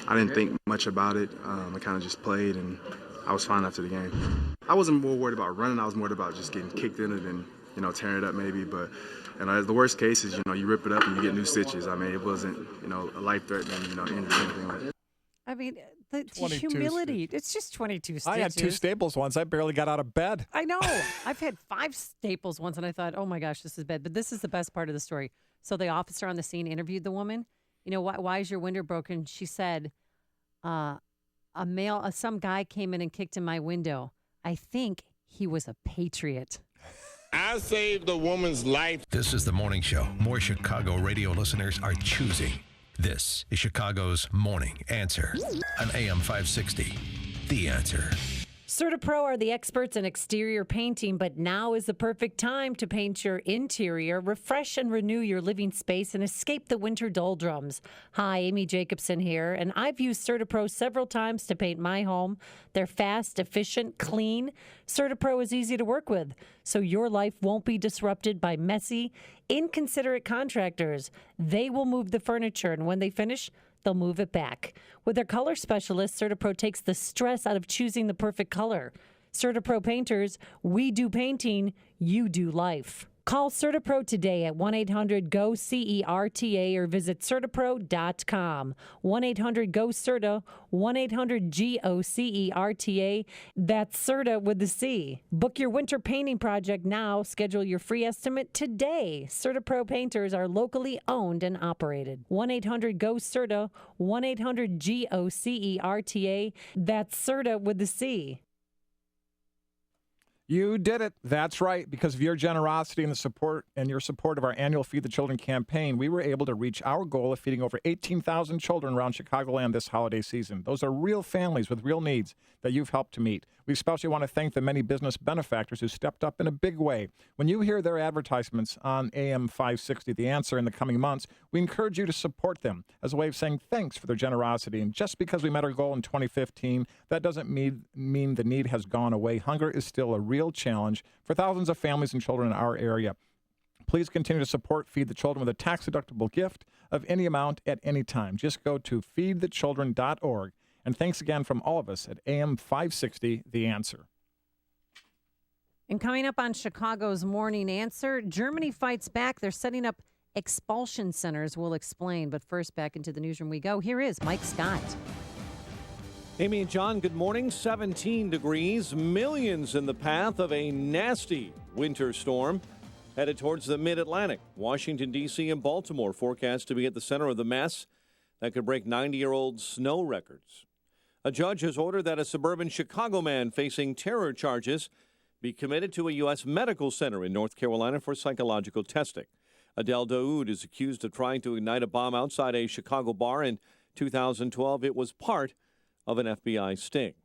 didn't think much about it. I kind of just played, and I was fine after the game. I wasn't more worried about running. I was more about just getting kicked in it and tearing it up maybe. But the worst case is you rip it up and you get new stitches. I mean, it wasn't a life-threatening injury or anything like that. I mean, the humility. It's just 22 stitches. I had 2 staples once. I barely got out of bed. I know. I've had 5 staples once, and I thought, oh my gosh, this is bad. But this is the best part of the story. So the officer on the scene interviewed the woman. Why is your window broken? She said, some guy came in and kicked in my window. I think he was a patriot. I saved a woman's life. This is the morning show more Chicago radio listeners are choosing. This is Chicago's Morning Answer on AM 560. The Answer. CertaPro are the experts in exterior painting, but now is the perfect time to paint your interior, refresh and renew your living space, and escape the winter doldrums. Hi, Amy Jacobson here, and I've used CertaPro several times to paint my home. They're fast, efficient, clean. CertaPro is easy to work with, so your life won't be disrupted by messy, inconsiderate contractors. They will move the furniture, and when they finish, they'll move it back. With their color specialist, CertaPro takes the stress out of choosing the perfect color. CertaPro painters, we do painting, you do life. Call CertaPro today at 1-800-GO-CERTA or visit CertaPro.com. 1-800-GO-CERTA, 1-800-GO-CERTA. That's CERTA with the C. Book your winter painting project now. Schedule your free estimate today. CertaPro painters are locally owned and operated. 1-800-GO-CERTA, 1-800-GO-CERTA. That's CERTA with the C. You did it. That's right. Because of your generosity and your support of our annual Feed the Children campaign, we were able to reach our goal of feeding over 18,000 children around Chicagoland this holiday season. Those are real families with real needs that you've helped to meet. We especially want to thank the many business benefactors who stepped up in a big way. When you hear their advertisements on AM 560, The Answer, in the coming months, we encourage you to support them as a way of saying thanks for their generosity. And just because we met our goal in 2015, that doesn't mean the need has gone away. Hunger is still a real challenge for thousands of families and children in our area. Please continue to support Feed the Children with a tax-deductible gift of any amount at any time. Just go to feedthechildren.org. And thanks again from all of us at AM 560, The Answer. And coming up on Chicago's Morning Answer, Germany fights back. They're setting up expulsion centers. We'll explain. But first, back into the newsroom we go. Here is Mike Scott. Amy and John, good morning. 17 degrees, millions in the path of a nasty winter storm headed towards the mid-Atlantic. Washington, D.C. and Baltimore forecast to be at the center of the mess that could break 90-year-old snow records. A judge has ordered that a suburban Chicago man facing terror charges be committed to a U.S. medical center in North Carolina for psychological testing. Adel Daoud is accused of trying to ignite a bomb outside a Chicago bar in 2012. It was part of an FBI sting.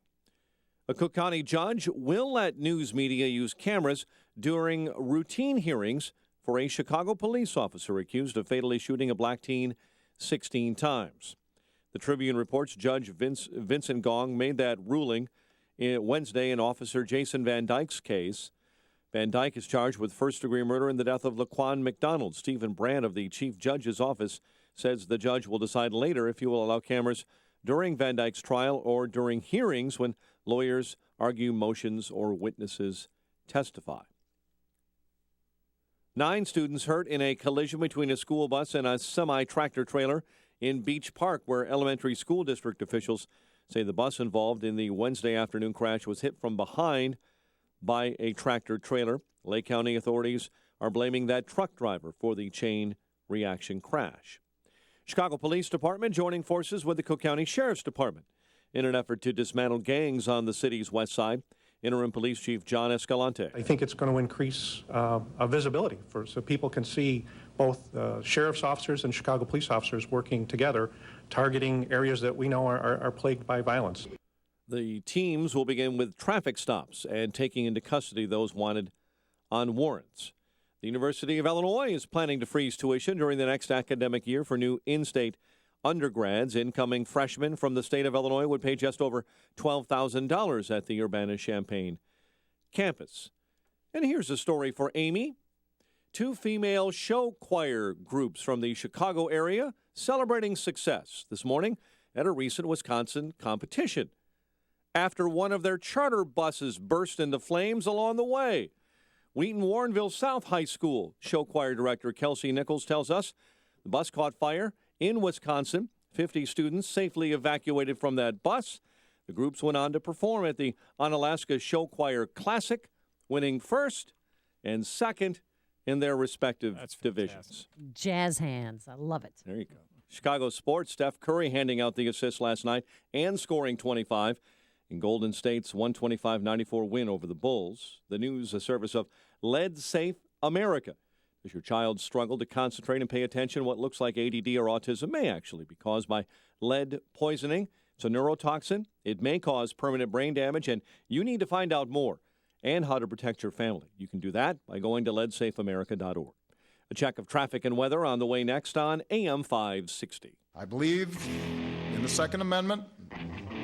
A Cook County judge will let news media use cameras during routine hearings for a Chicago police officer accused of fatally shooting a black teen 16 times. The Tribune reports Judge Vincent Gong made that ruling Wednesday in Officer Jason Van Dyke's case. Van Dyke is charged with first-degree murder in the death of Laquan McDonald. Stephen Brand of the Chief Judge's Office says the judge will decide later if he will allow cameras during Van Dyke's trial or during hearings when lawyers argue motions or witnesses testify. 9 students hurt in a collision between a school bus and a semi-tractor trailer in Beach Park, where elementary school district officials say the bus involved in the Wednesday afternoon crash was hit from behind by a tractor trailer. Lake County authorities are blaming that truck driver for the chain reaction crash. Chicago Police Department joining forces with the Cook County Sheriff's Department in an effort to dismantle gangs on the city's west side. Interim Police Chief John Escalante. I think it's going to increase visibility so people can see both sheriff's officers and Chicago police officers working together, targeting areas that we know are plagued by violence. The teams will begin with traffic stops and taking into custody those wanted on warrants. The University of Illinois is planning to freeze tuition during the next academic year for new in-state undergrads, incoming freshmen from the state of Illinois would pay just over $12,000 at the Urbana-Champaign campus. And here's a story for Amy. 2 female show choir groups from the Chicago area celebrating success this morning at a recent Wisconsin competition after one of their charter buses burst into flames along the way. Wheaton-Warrenville South High School show choir director Kelsey Nichols tells us the bus caught fire in Wisconsin. 50 students safely evacuated from that bus. The groups went on to perform at the Onalaska Show Choir Classic, winning first and second in their respective divisions. Jazz hands. I love it. There you go. Chicago sports, Steph Curry handing out the assist last night and scoring 25 in Golden State's 125-94 win over the Bulls. The news, a service of Lead Safe America. Does your child struggle to concentrate and pay attention? What looks like ADD or autism may actually be caused by lead poisoning. It's a neurotoxin. It may cause permanent brain damage, and you need to find out more and how to protect your family. You can do that by going to leadsafeamerica.org. A check of traffic and weather on the way next on AM 560. I believe in the Second Amendment.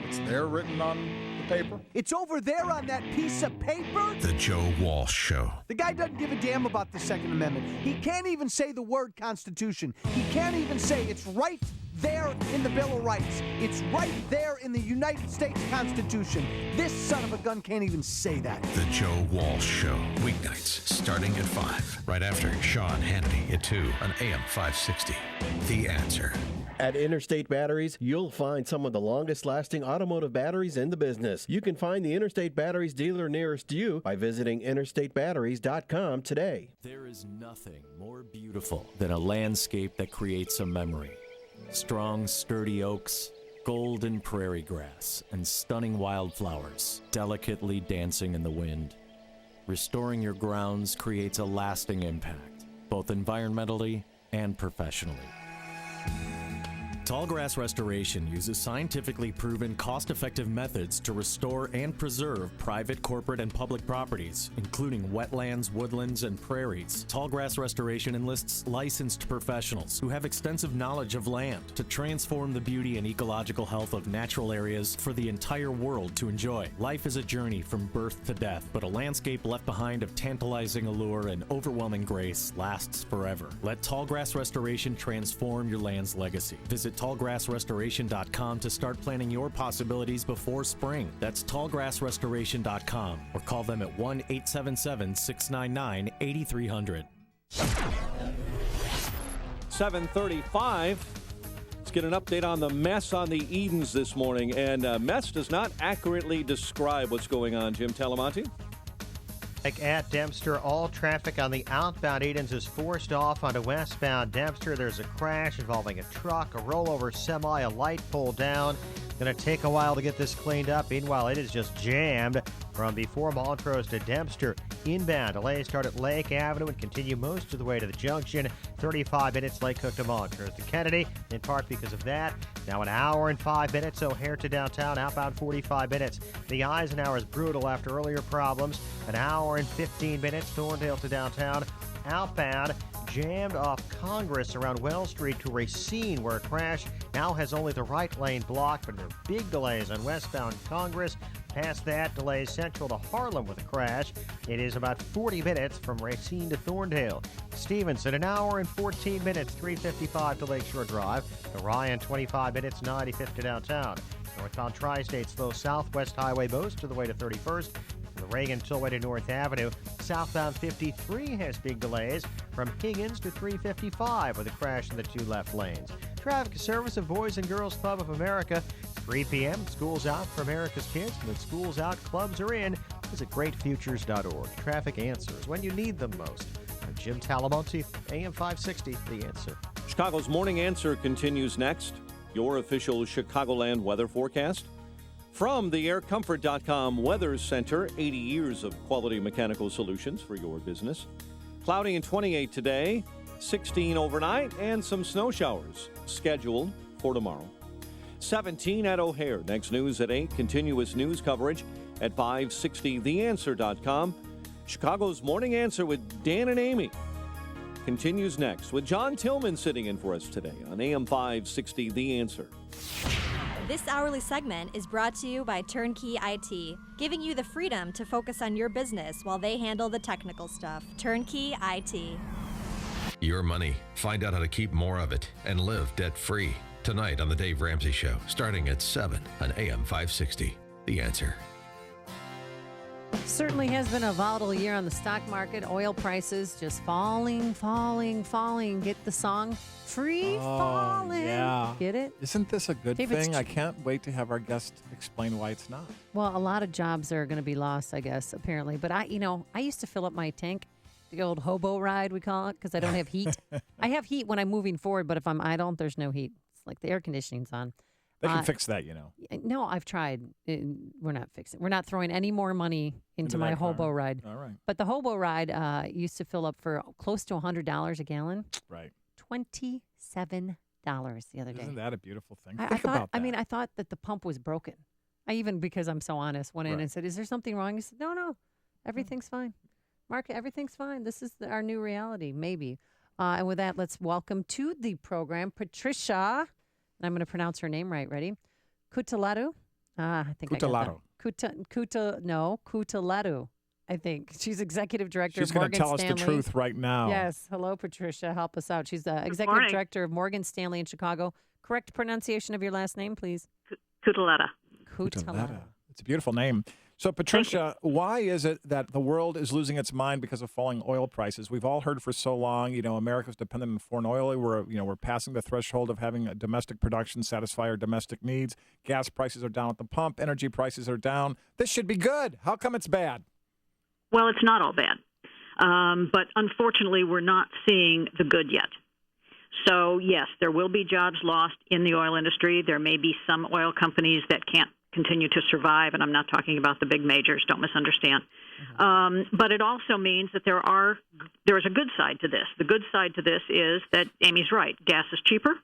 It's there written on the paper. It's over there on that piece of paper. The Joe Walsh Show. The guy doesn't give a damn about the Second Amendment. He can't even say the word Constitution. He can't even say it's right there in the Bill of Rights. It's right there in the United States Constitution. This son of a gun can't even say that. The Joe Walsh Show. Weeknights starting at 5. Right after Sean Hannity at 2 on AM 560. The Answer. At Interstate Batteries, you'll find some of the longest-lasting automotive batteries in the business. You can find the Interstate Batteries dealer nearest you by visiting interstatebatteries.com today. There is nothing more beautiful than a landscape that creates a memory. Strong, sturdy oaks, golden prairie grass, and stunning wildflowers delicately dancing in the wind. Restoring your grounds creates a lasting impact, both environmentally and professionally. Tallgrass Restoration uses scientifically proven, cost-effective methods to restore and preserve private, corporate, and public properties, including wetlands, woodlands, and prairies. Tallgrass Restoration enlists licensed professionals who have extensive knowledge of land to transform the beauty and ecological health of natural areas for the entire world to enjoy. Life is a journey from birth to death, but a landscape left behind of tantalizing allure and overwhelming grace lasts forever. Let Tallgrass Restoration transform your land's legacy. Visit tallgrassrestoration.com to start planning your possibilities before spring. That's tallgrassrestoration.com or call them at 1-877-699-8300. 7:35. Let's get an update on the mess on the Edens this morning. And mess does not accurately describe what's going on, Jim Talamonte. At Dempster, all traffic on the outbound Edens is forced off onto westbound Dempster. There's a crash involving a truck, a rollover semi, a light pole down. Going to take a while to get this cleaned up. Meanwhile, it is just jammed from before Montrose to Dempster. Inbound, delays start at Lake Avenue and continue most of the way to the junction. 35 minutes Lake Cook to Montrose to Kennedy, in part because of that. Now an hour and 5 minutes, O'Hare to downtown, outbound 45 minutes. The Eisenhower is brutal after earlier problems. An hour and 15 minutes, Thorndale to downtown, outbound. Jammed off Congress around Wells Street to Racine, where a crash now has only the right lane blocked, but there are big delays on westbound Congress. Past that, delays central to Harlem with a crash. It is about 40 minutes from Racine to Thorndale. Stevenson, an hour and 14 minutes, 3:55 to Lakeshore Drive. Orion, 25 minutes, 95th to downtown. Northbound Tri-State slow southwest highway most of the way to 31st. From the Reagan Tollway to North Avenue. Southbound 53 has big delays from Higgins to 355 with a crash in the two left lanes. Traffic service of Boys and Girls Club of America. 3 p.m. School's out for America's kids. When school's out, clubs are in. Visit greatfutures.org. Traffic answers when you need them most. I'm Jim Talamonte, AM 560, The Answer. Chicago's Morning Answer continues next. Your official Chicagoland weather forecast. From the AirComfort.com Weather Center, 80 years of quality mechanical solutions for your business. Cloudy and 28 today, 16 overnight, and some snow showers scheduled for tomorrow. 17 at O'Hare. Next news at 8. Continuous news coverage at 560theanswer.com. Chicago's Morning Answer with Dan and Amy. continues next with John Tillman sitting in for us today on AM 560 The Answer. This hourly segment is brought to you by Turnkey IT, giving you the freedom to focus on your business while they handle the technical stuff. Turnkey IT. Your money. Find out how to keep more of it and live debt-free. Tonight on The Dave Ramsey Show, starting at 7 on AM 560. The Answer. Certainly has been a volatile year on the stock market. Oil prices just falling. Get the song? Free falling. Yeah. Get it? Isn't this a good David, thing? I can't wait to have our guest explain why it's not. Well, a lot of jobs are going to be lost, I guess, apparently. But I used to fill up my tank, the old hobo ride, we call it, because I don't have heat. I have heat when I'm moving forward, but if I'm idle, there's no heat. It's like the air conditioning's on. They can fix that, No, I've tried. We're not fixing. We're not throwing any more money into my hobo ride. All right. But the hobo ride used to fill up for close to $100 a gallon. Right. $27 the other day. Isn't that a beautiful thing? I Think thought, about that. I thought that the pump was broken. I even, because I'm so honest, went in and said, "Is there something wrong?" He said, "No, everything's fine. Mark, everything's fine. This is our new reality, maybe." And with that, let's welcome to the program Patricia. And I'm going to pronounce her name right. Ready? Cutelado. I think Cutelado. I got that. Cutelado. I think she's executive director She's of Morgan going to tell Stanley. us the truth right now. Yes. Hello, Patricia. Help us out. She's the executive director of Morgan Stanley in Chicago. Correct pronunciation of your last name, please. Cutelada. Cutelada. It's a beautiful name. So, Patricia, why is it that the world is losing its mind because of falling oil prices? We've all heard for so long, America's dependent on foreign oil. We're passing the threshold of having a domestic production satisfy our domestic needs. Gas prices are down at the pump. Energy prices are down. This should be good. How come it's bad? Well, it's not all bad. But unfortunately, we're not seeing the good yet. So, yes, there will be jobs lost in the oil industry. There may be some oil companies that can't continue to survive, and I'm not talking about the big majors. Don't misunderstand. But it also means that there is a good side to this. The good side to this is that Amy's right. Gas is cheaper.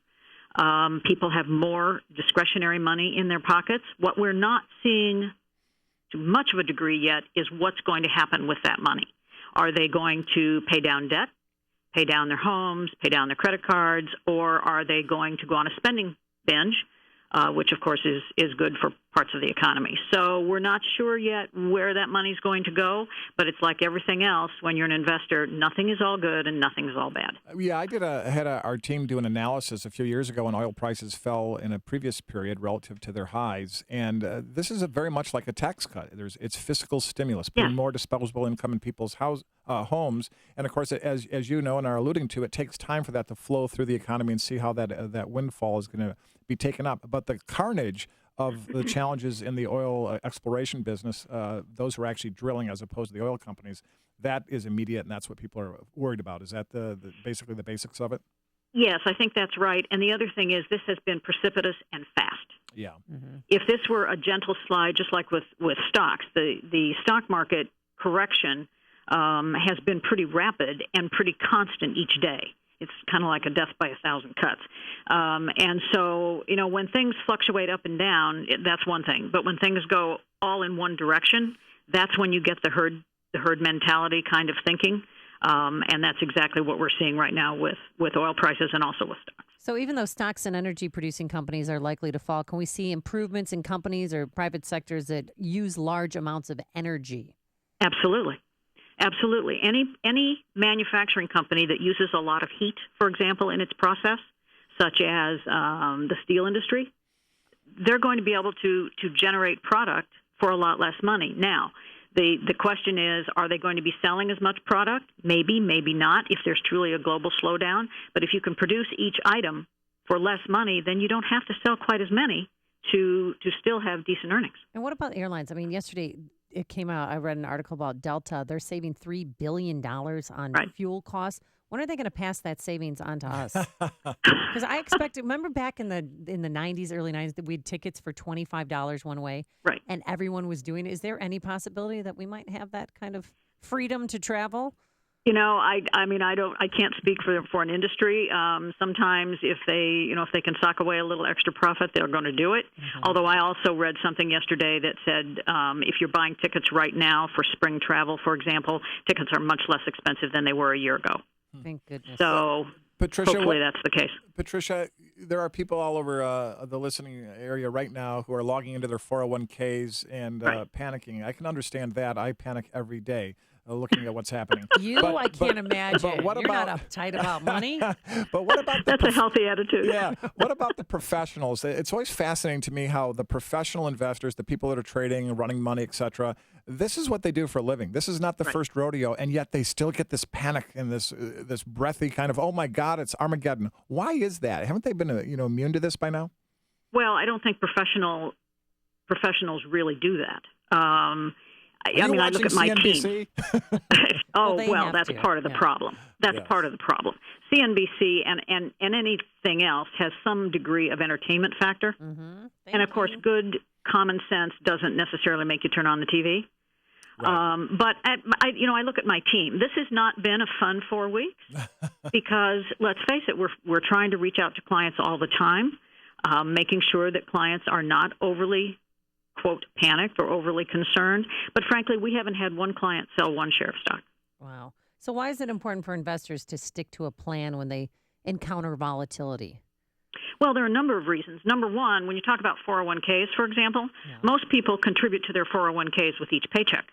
People have more discretionary money in their pockets. What we're not seeing to much of a degree yet is what's going to happen with that money. Are they going to pay down debt, pay down their homes, pay down their credit cards, or are they going to go on a spending binge, which, of course, is good for parts of the economy. So we're not sure yet where that money's going to go, but it's like everything else. When you're an investor, nothing is all good and nothing is all bad. Yeah, I had our team do an analysis a few years ago when oil prices fell in a previous period relative to their highs, and this is very much like a tax cut. It's fiscal stimulus, putting more disposable income in people's homes, and of course, as you know and are alluding to, it takes time for that to flow through the economy and see how that windfall is going to be taken up. But the carnage of the challenges in the oil exploration business, those who are actually drilling as opposed to the oil companies, that is immediate, and that's what people are worried about. Is that basically the basics of it? Yes, I think that's right. And the other thing is this has been precipitous and fast. Yeah. If this were a gentle slide, just like with stocks, the stock market correction has been pretty rapid and pretty constant each day. It's kind of like a death by 1,000 cuts. And so, when things fluctuate up and down, that's one thing. But when things go all in one direction, that's when you get the herd mentality kind of thinking. And that's exactly what we're seeing right now with oil prices and also with stocks. So even though stocks and energy-producing companies are likely to fall, can we see improvements in companies or private sectors that use large amounts of energy? Absolutely. Absolutely. Any manufacturing company that uses a lot of heat, for example, in its process, such as the steel industry, they're going to be able to generate product for a lot less money. Now, the question is, are they going to be selling as much product? Maybe, maybe not, if there's truly a global slowdown. But if you can produce each item for less money, then you don't have to sell quite as many to still have decent earnings. And what about airlines? I mean, yesterday it came out, I read an article about Delta. They're saving $3 billion on fuel costs. When are they going to pass that savings on to us? Because I expected, remember back in the 90s, early 90s, that we had tickets for $25 one way? Right. And everyone was doing it. Is there any possibility that we might have that kind of freedom to travel? I can't speak for an industry. Sometimes if they can sock away a little extra profit, they're going to do it. Mm-hmm. Although I also read something yesterday that said if you're buying tickets right now for spring travel, for example, tickets are much less expensive than they were a year ago. Thank goodness. So Patricia, hopefully that's the case. Patricia, there are people all over the listening area right now who are logging into their 401ks and panicking. I can understand that. I panic every day looking at what's happening. I can't imagine. But what You're about, not uptight about money. But what about that's a healthy attitude. Yeah. What about the professionals? It's always fascinating to me how the professional investors, the people that are trading and running money, etc., this is what they do for a living. This is not the first rodeo, and yet they still get this panic and this breathy kind of, oh my God, it's Armageddon. Why is that? Haven't they been immune to this by now? Well, I don't think professionals really do that. I look at my team. That's part of the problem. That's part of the problem. CNBC and anything else has some degree of entertainment factor. And, of course, good common sense doesn't necessarily make you turn on the TV. Right. But I look at my team. This has not been a fun 4 weeks because, let's face it, we're trying to reach out to clients all the time, making sure that clients are not overly, quote, panicked or overly concerned. But frankly, we haven't had one client sell one share of stock. Wow. So why is it important for investors to stick to a plan when they encounter volatility? Well, there are a number of reasons. Number one, when you talk about 401ks, for example, most people contribute to their 401ks with each paycheck.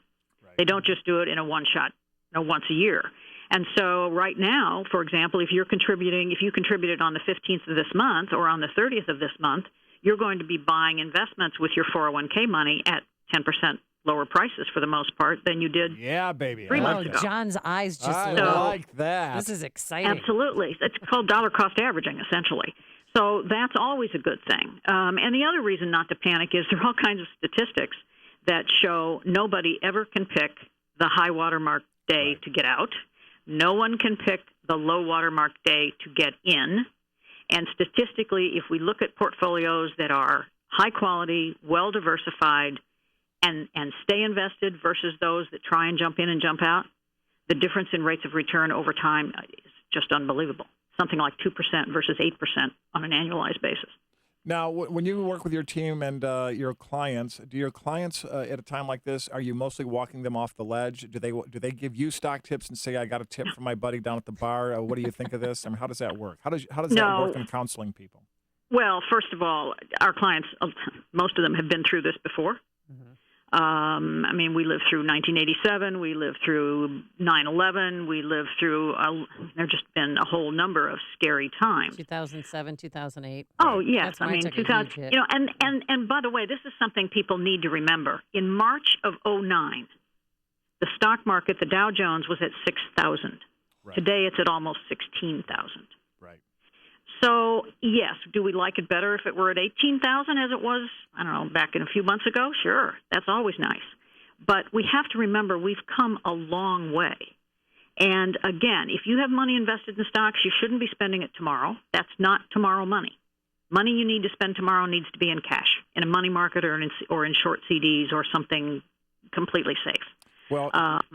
Right. They don't just do it in a one-shot, once a year. And so right now, for example, if you contributed on the 15th of this month or on the 30th of this month, you're going to be buying investments with your 401k money at 10% lower prices for the most part than you did 3 months ago. John's eyes just I lit up. like that. This is exciting. Absolutely. It's called dollar cost averaging, essentially. So that's always a good thing. And the other reason not to panic is there are all kinds of statistics that show nobody ever can pick the high watermark day to get out. No one can pick the low watermark day to get in. And statistically, if we look at portfolios that are high quality, well diversified, and stay invested versus those that try and jump in and jump out, the difference in rates of return over time is just unbelievable. Something like 2% versus 8% on an annualized basis. Now, when you work with your team and your clients, do your clients at a time like this, are you mostly walking them off the ledge? Do they give you stock tips and say, I got a tip from my buddy down at the bar? What do you think of this? I mean, how does that work? How does that work in counseling people? Well, first of all, our clients, most of them have been through this before. We lived through 1987. We lived through 9/11. We lived through, there's just been a whole number of scary times. 2007, 2008. Oh, yes. That's when I took 2000, a huge hit. and by the way, this is something people need to remember. In March of 2009, the stock market, the Dow Jones, was at 6,000. Right. Today, it's at almost 16,000. Right. So, yes, do we like it better if it were at 18,000 as it was, back in a few months ago? Sure, that's always nice. But we have to remember we've come a long way. And again, if you have money invested in stocks, you shouldn't be spending it tomorrow. That's not tomorrow money. Money you need to spend tomorrow needs to be in cash, in a money market or in short CDs or something completely safe. Well,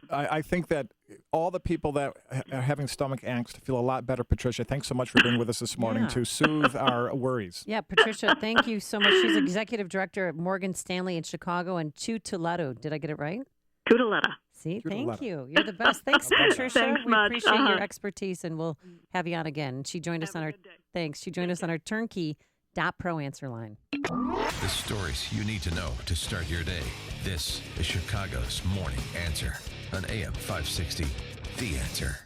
I think that all the people that are having stomach angst feel a lot better. Patricia, thanks so much for being with us this morning to soothe our worries. Yeah, Patricia, thank you so much. She's executive director at Morgan Stanley in Chicago and Tutoletto. Did I get it right? Tutoletto. See, thank you. You're the best. Thanks, Patricia. Thanks we much. appreciate your expertise, and we'll have you on again. She joined us on our She joined us on our Turnkey.pro answer line. The stories you need to know to start your day. This is Chicago's Morning Answer on AM 560. The Answer.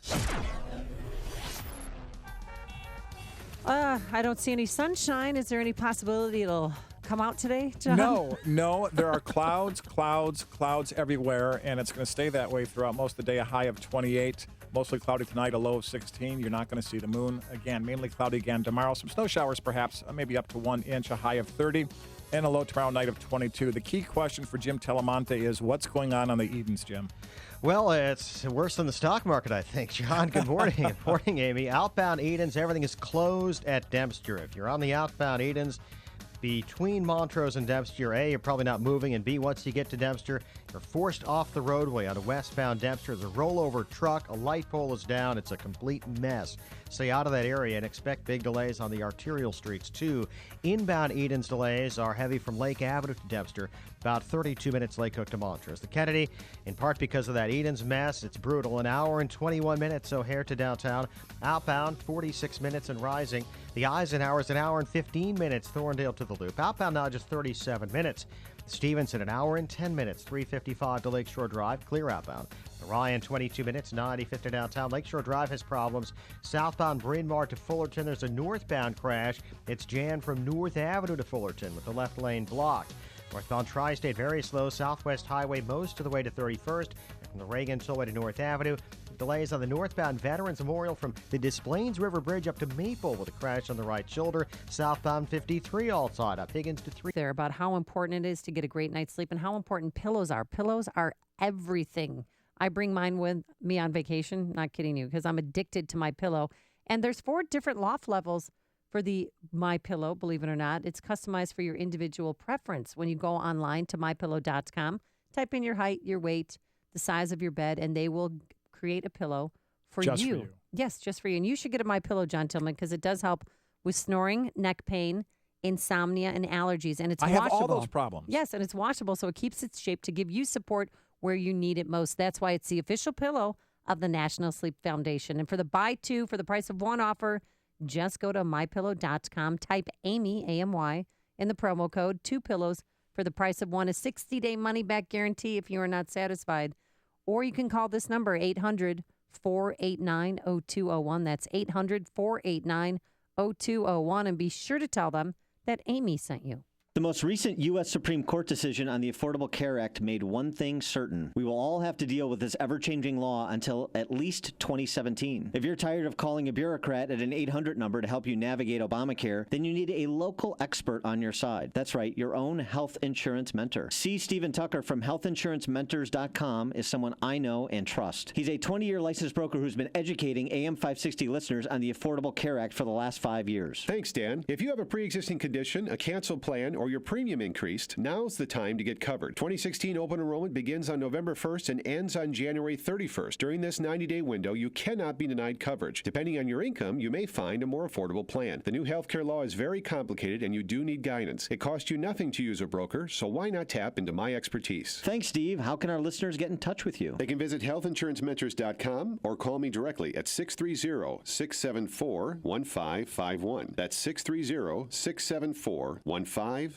I don't see any sunshine. Is there any possibility it'll come out today, John? No. There are clouds everywhere, and it's going to stay that way throughout most of the day. A high of 28. Mostly cloudy tonight, a low of 16. You're not going to see the moon. Again, mainly cloudy again tomorrow. Some snow showers, perhaps, maybe up to 1 inch, a high of 30. And a low tomorrow night of 22. The key question for Jim Telemonte is what's going on the Edens, Jim? Well, it's worse than the stock market, I think. John, good morning. Good morning, Amy. Outbound Edens, everything is closed at Dempster. If you're on the outbound Edens, between Montrose and Dempster. A, you're probably not moving, and B, once you get to Dempster, you're forced off the roadway onto westbound Dempster. There's a rollover truck, a light pole is down. It's a complete mess. Stay out of that area and expect big delays on the arterial streets, too. Inbound Edens delays are heavy from Lake Avenue to Dempster, about 32 minutes Lake Cook to Montrose. The Kennedy, in part because of that Edens mess, it's brutal. An hour and 21 minutes O'Hare to downtown. Outbound, 46 minutes and rising. The Eisenhower is an hour and 15 minutes, Thorndale to the Loop. Outbound now just 37 minutes. Stevenson, an hour and 10 minutes, 355 to Lakeshore Drive, clear outbound. Ryan, 22 minutes, 95 to downtown. Lakeshore Drive has problems. Southbound Bryn Mawr to Fullerton, there's a northbound crash. It's jammed from North Avenue to Fullerton with the left lane blocked. Northbound Tri-State, very slow. Southwest Highway most of the way to 31st. And from the Reagan Tollway to North Avenue. Delays on the northbound Veterans Memorial from the Des Plaines River Bridge up to Maple with a crash on the right shoulder. Southbound 53 all tied up. Higgins to 3. There about how important it is to get a great night's sleep and how important pillows are. Pillows are everything. I bring mine with me on vacation. Not kidding you, because I'm addicted to my pillow. And there's 4 different loft levels for the My Pillow, believe it or not. It's customized for your individual preference. When you go online to mypillow.com, type in your height, your weight, the size of your bed, and they will create a pillow for Just you. for you. Yes, just for you. And you should get a My Pillow, John Tillman, because it does help with snoring, neck pain, insomnia, and allergies. And it's I washable. have all those problems. Yes, and it's washable, so it keeps its shape to give you support where you need it most. That's why it's the official pillow of the National Sleep Foundation. And for the buy 2 for the price of 1 offer, just go to mypillow.com, type Amy, A-M-Y, in the promo code, 2 pillows for the price of 1, a 60-day money-back guarantee if you are not satisfied. Or you can call this number, 800-489-0201. That's 800-489-0201. And be sure to tell them that Amy sent you. The most recent U.S. Supreme Court decision on the Affordable Care Act made one thing certain. We will all have to deal with this ever-changing law until at least 2017. If you're tired of calling a bureaucrat at an 800 number to help you navigate Obamacare, then you need a local expert on your side. That's right, your own health insurance mentor. C. Stephen Tucker from healthinsurancementors.com is someone I know and trust. He's a 20-year licensed broker who's been educating AM 560 listeners on the Affordable Care Act for the last 5 years. Thanks, Dan. If you have a pre-existing condition, a canceled plan, or your premium increased, now's the time to get covered. 2016 open enrollment begins on November 1st and ends on January 31st. During this 90-day window, you cannot be denied coverage. Depending on your income, you may find a more affordable plan. The new healthcare law is very complicated and you do need guidance. It costs you nothing to use a broker, so why not tap into my expertise? Thanks, Steve. How can our listeners get in touch with you? They can visit healthinsurancementors.com or call me directly at 630-674-1551. That's 630-674-1551.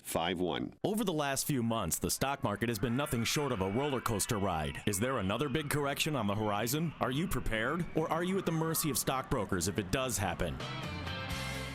Over the last few months, the stock market has been nothing short of a roller coaster ride. Is there another big correction on the horizon? Are you prepared? Or are you at the mercy of stockbrokers if it does happen?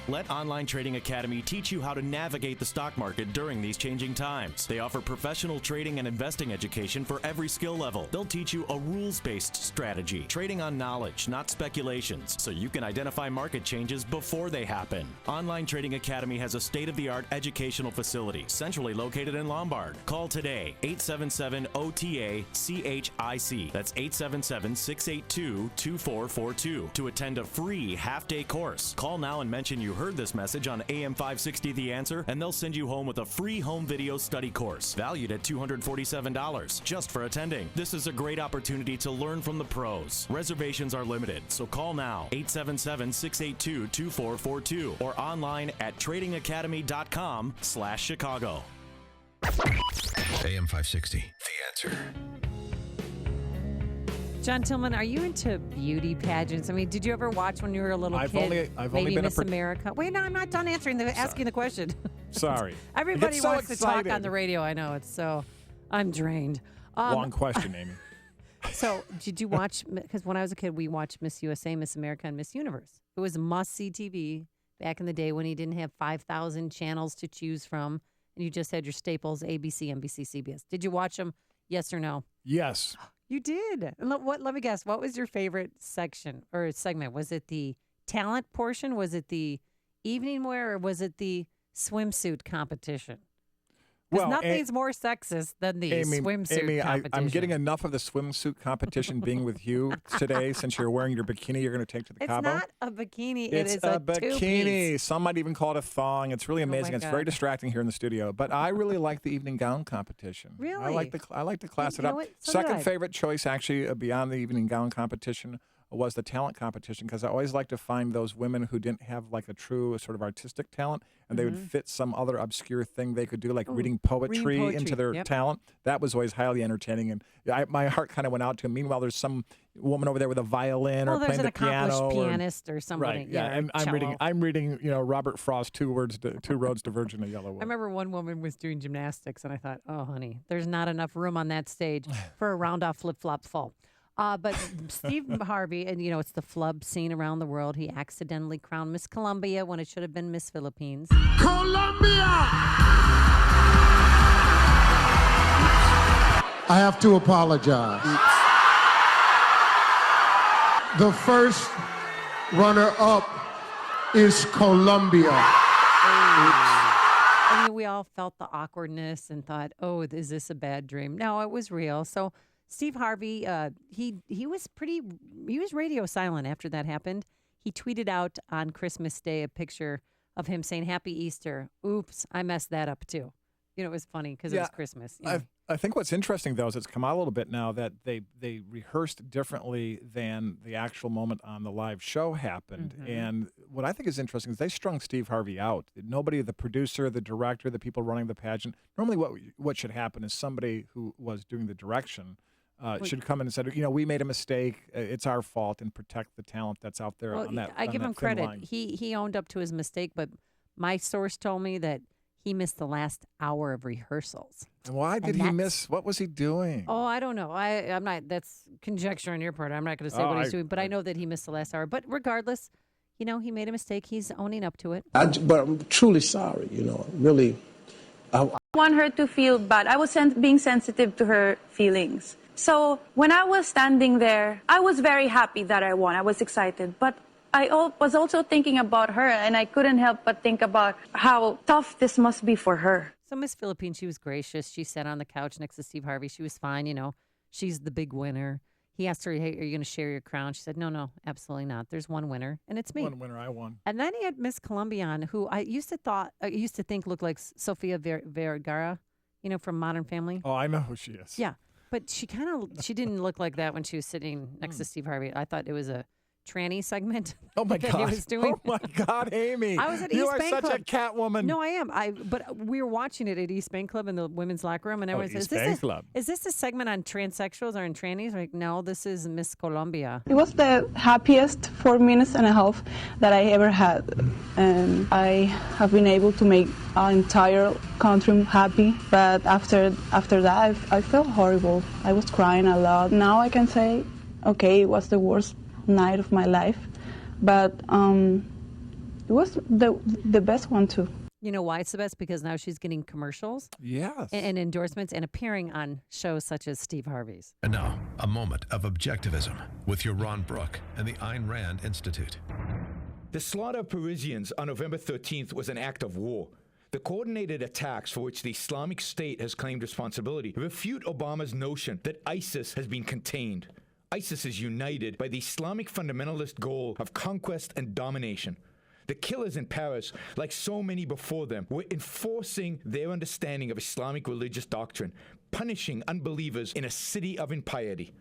Let Online Trading Academy teach you how to navigate the stock market during these changing times. They offer professional trading and investing education for every skill level. They'll teach you a rules-based strategy, trading on knowledge, not speculations, so you can identify market changes before they happen. Online Trading Academy has a state-of-the-art educational facility centrally located in Lombard. Call today, 877-OTA-CHIC. That's 877-682-2442 to attend a free half-day course. Call now and mention you heard this message on AM 560 The Answer, and they'll send you home with a free home video study course valued at $247 just for attending. This is a great opportunity to learn from the pros. Reservations are limited, so call now, 877-682-2442 or online at tradingacademy.com/Chicago. AM 560 The Answer. John Tillman, are you into beauty pageants? I mean, did you ever watch when you were a little kid? I've only been Miss America. Wait, no, I'm not done asking the question. Sorry. Everybody so wants to talk excited. on the radio. I know. I'm drained. Long question, Amy. So, did you watch? Because when I was a kid, we watched Miss USA, Miss America, and Miss Universe. It was must-see TV back in the day when you didn't have 5,000 channels to choose from, and you just had your staples: ABC, NBC, CBS. Did you watch them? Yes or no? Yes. You did. Let me guess. What was your favorite section or segment? Was it the talent portion? Was it the evening wear, or was it the swimsuit competition? Because nothing's more sexist than the swimsuit competition. I'm getting enough of the swimsuit competition being with you today since you're wearing your bikini you're going to take to the Cabo. It's not a bikini. It's it is a bikini. two-piece. Some might even call it a thong. It's really amazing. It's very distracting here in the studio. But I really like the evening gown competition. Really? I like to class it up. Second favorite choice, actually, beyond the evening gown competition, was the talent competition, because I always like to find those women who didn't have like a true sort of artistic talent, and they would fit some other obscure thing they could do, like reading poetry into their talent. That was always highly entertaining, and my heart kind of went out to them. Meanwhile, there's some woman over there with a violin or playing the piano. There's an accomplished pianist or somebody. Right, yeah, and I'm reading, Robert Frost, Two Roads to Virginia Yellow Wood. I remember one woman was doing gymnastics, and I thought, oh, honey, there's not enough room on that stage for a round-off flip-flop fall. But Steve Harvey, and it's the flub scene around the world. He accidentally crowned Miss Colombia when it should have been Miss Philippines. Colombia! I have to apologize. The first runner-up is Colombia. I mean, we all felt the awkwardness and thought, oh, is this a bad dream? No, it was real. So Steve Harvey, he was radio silent after that happened. He tweeted out on Christmas Day a picture of him saying Happy Easter. Oops, I messed that up too. It was funny because it was Christmas. I think what's interesting, though, is it's come out a little bit now that they rehearsed differently than the actual moment on the live show happened. Mm-hmm. And what I think is interesting is they strung Steve Harvey out. Nobody, the producer, the director, the people running the pageant, normally what should happen is somebody who was doing the direction should come in and said, we made a mistake. It's our fault, and protect the talent that's out there. I give him credit. Line. He owned up to his mistake, but my source told me that he missed the last hour of rehearsals. And why did he miss? What was he doing? Oh, I don't know. I'm not. That's conjecture on your part. I'm not going to say what he's doing, but I know that he missed the last hour. But regardless, he made a mistake. He's owning up to it. But I'm truly sorry. Really. I want her to feel bad. I was being sensitive to her feelings. So when I was standing there, I was very happy that I won. I was excited. But I was also thinking about her, and I couldn't help but think about how tough this must be for her. So Miss Philippines, she was gracious. She sat on the couch next to Steve Harvey. She was fine, She's the big winner. He asked her, hey, are you going to share your crown? She said, no, absolutely not. There's one winner, and it's me. One winner, I won. And then he had Miss Colombia on, who I used to think looked like Sofia Vergara, from Modern Family. Oh, I know who she is. Yeah. But she didn't look like that when she was sitting next to Steve Harvey. I thought it was a tranny segment. Oh my God! He was doing. Oh my God, Amy! I was at you East are Bank such Club. a cat woman. No, I am. But we were watching it at East Bank Club in the women's locker room, and everyone said, Club. Is this a segment on transsexuals or on trannies? Like, no, this is Miss Colombia. It was the happiest 4 minutes and a half that I ever had, and I have been able to make our entire country happy. But after that, I felt horrible. I was crying a lot. Now I can say, okay, it was the worst night of my life. But it was the best one, too. You know why it's the best? Because now she's getting commercials. Yes. And endorsements and appearing on shows such as Steve Harvey's. And now, a moment of objectivism with your Ron Brook and the Ayn Rand Institute. The slaughter of Parisians on November 13th was an act of war. The coordinated attacks for which the Islamic State has claimed responsibility refute Obama's notion that ISIS has been contained. ISIS is united by the Islamic fundamentalist goal of conquest and domination. The killers in Paris, like so many before them, were enforcing their understanding of Islamic religious doctrine, punishing unbelievers in a city of impiety.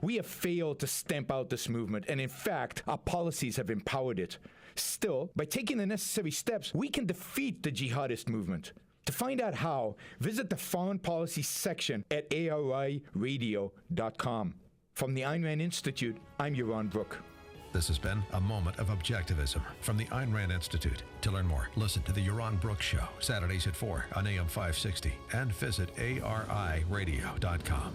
We have failed to stamp out this movement, and in fact, our policies have empowered it. Still, by taking the necessary steps, we can defeat the jihadist movement. To find out how, visit the Foreign Policy section at ARIradio.com. From the Ayn Rand Institute, I'm Ron Brook. This has been a moment of objectivism from the Ayn Rand Institute. To learn more, listen to the Yaron Brooks Show, Saturdays at 4 on AM 560, and visit ARIradio.com.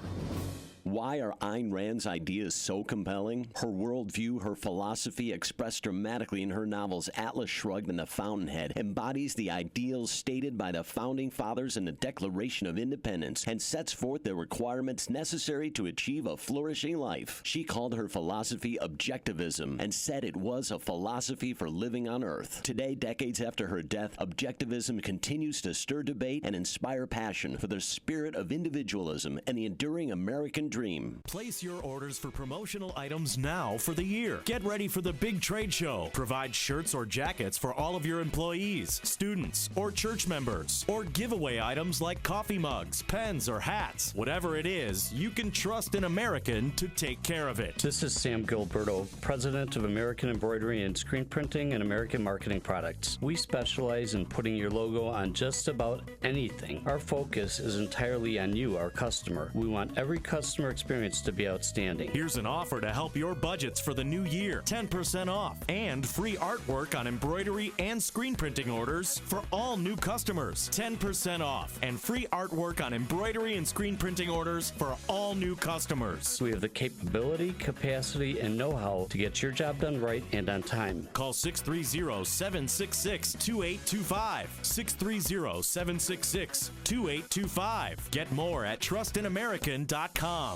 Why are Ayn Rand's ideas so compelling? Her worldview, her philosophy, expressed dramatically in her novels Atlas Shrugged and The Fountainhead, embodies the ideals stated by the Founding Fathers in the Declaration of Independence and sets forth the requirements necessary to achieve a flourishing life. She called her philosophy objectivism and said it was a philosophy for living on Earth. Today, decades after her death, objectivism continues to stir debate and inspire passion for the spirit of individualism and the enduring American dream. Place your orders for promotional items now for the year. Get ready for the big trade show. Provide shirts or jackets for all of your employees, students, or church members. Or giveaway items like coffee mugs, pens, or hats. Whatever it is, you can trust an American to take care of it. This is Sam Gilberto, president of American Embroidery and Screen Printing and American Marketing Products. We specialize in putting your logo on just about anything. Our focus is entirely on you, our customer. We want every customer experience to be outstanding. Here's an offer to help your budgets for the new year. 10% off and free artwork on embroidery and screen printing orders for all new customers. 10% off and free artwork on embroidery and screen printing orders for all new customers. We have the capability, capacity, and know-how to get your job done right and on time. Call 630-766-2825. 630-766-2825. Get more at trustinamerican.com.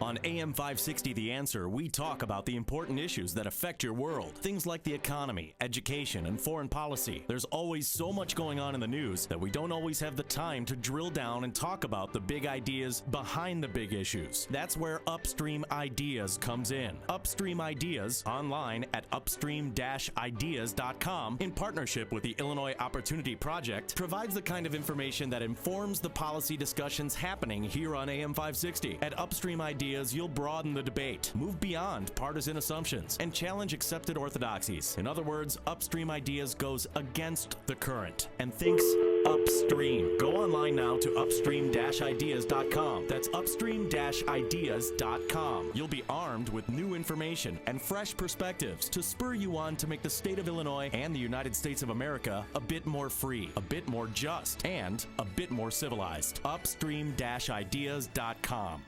On AM 560 The Answer, we talk about the important issues that affect your world. Things like the economy, education, and foreign policy. There's always so much going on in the news that we don't always have the time to drill down and talk about the big ideas behind the big issues. That's where Upstream Ideas comes in. Upstream Ideas, online at upstream-ideas.com, in partnership with the Illinois Opportunity Project, provides the kind of information that informs the policy discussions happening here on AM 560. At Upstream Ideas, you'll broaden the debate, move beyond partisan assumptions, and challenge accepted orthodoxies. In other words, Upstream Ideas goes against the current and thinks upstream. Go online now to upstream-ideas.com. That's upstream-ideas.com. You'll be armed with new information and fresh perspectives to spur you on to make the state of Illinois and the United States of America a bit more free, a bit more just, and a bit more civilized. Upstream-ideas.com.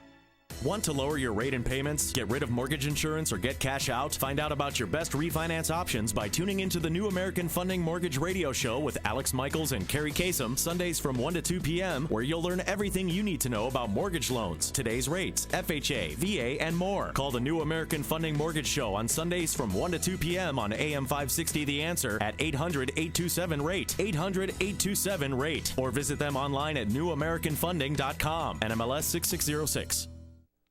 Want to lower your rate and payments, get rid of mortgage insurance, or get cash out? Find out about your best refinance options by tuning into the New American Funding Mortgage Radio Show with Alex Michaels and Carrie Kasem, Sundays from 1 to 2 p.m., where you'll learn everything you need to know about mortgage loans, today's rates, FHA, VA, and more. Call the New American Funding Mortgage Show on Sundays from 1 to 2 p.m. on AM 560 The Answer at 800-827-RATE, 800-827-RATE, or visit them online at newamericanfunding.com, NMLS 6606.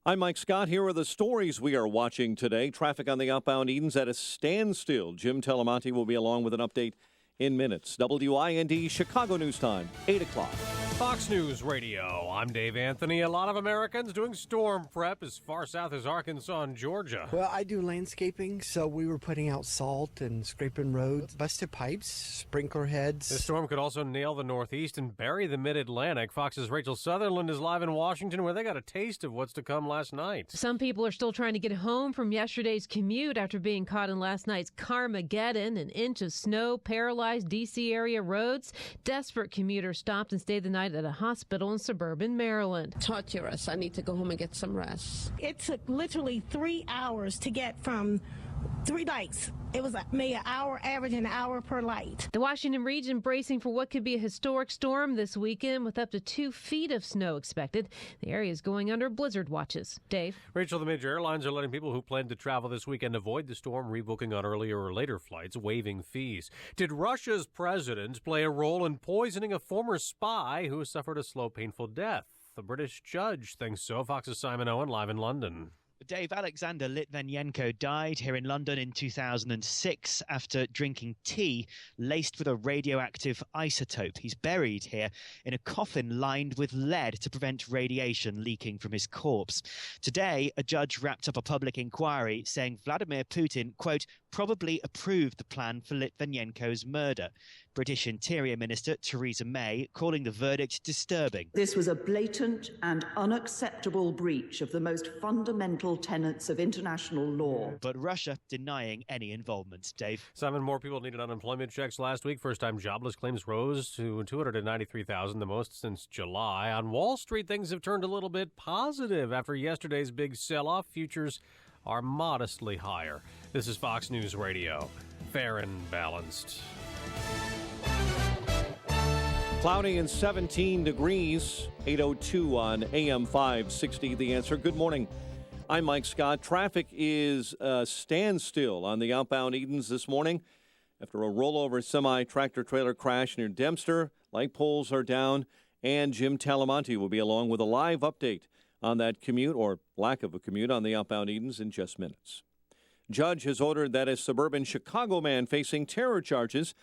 I'm Mike Scott. Here are the stories we are watching today. Traffic on the outbound Edens at a standstill. Jim Telemonte will be along with an update in minutes. WIND Chicago News Time, 8 o'clock. Fox News Radio. I'm Dave Anthony. A lot of Americans doing storm prep as far south as Arkansas and Georgia. Well, I do landscaping, so we were putting out salt and scraping roads, busted pipes, sprinkler heads. The storm could also nail the Northeast and bury the Mid-Atlantic. Fox's Rachel Sutherland is live in Washington, where they got a taste of what's to come last night. Some people are still trying to get home from yesterday's commute after being caught in last night's Carmageddon. An inch of snow paralyzed D.C. area roads. Desperate commuters stopped and stayed the night at a hospital in suburban Maryland. Torturous. I need to go home and get some rest. It took literally 3 hours to get from 3 lights. It was maybe an hour average and an hour per light. The Washington region bracing for what could be a historic storm this weekend with up to 2 feet of snow expected. The area is going under blizzard watches. Dave? Rachel, the major airlines are letting people who plan to travel this weekend avoid the storm rebooking on earlier or later flights, waiving fees. Did Russia's president play a role in poisoning a former spy who has suffered a slow, painful death? The British judge thinks so. Fox's Simon Owen live in London. Dave, Alexander Litvinenko died here in London in 2006 after drinking tea laced with a radioactive isotope. He's buried here in a coffin lined with lead to prevent radiation leaking from his corpse. Today, a judge wrapped up a public inquiry saying Vladimir Putin, quote, probably approved the plan for Litvinenko's murder. British Interior Minister Theresa May calling the verdict disturbing. This was a blatant and unacceptable breach of the most fundamental fundamental tenets of international law. But Russia denying any involvement, Dave. 7 more people needed unemployment checks last week. First-time jobless claims rose to 293,000, the most since July. On Wall Street, things have turned a little bit positive after yesterday's big sell-off. Futures are modestly higher. This is Fox News Radio. Fair and balanced. Cloudy and 17 degrees, 8:02 on AM 560. The Answer. Good morning. I'm Mike Scott. Traffic is standstill on the outbound Edens this morning after a rollover semi-tractor-trailer crash near Dempster. Light poles are down, and Jim Talamonte will be along with a live update on that commute or lack of a commute on the outbound Edens in just minutes. Judge has ordered that a suburban Chicago man facing terror charges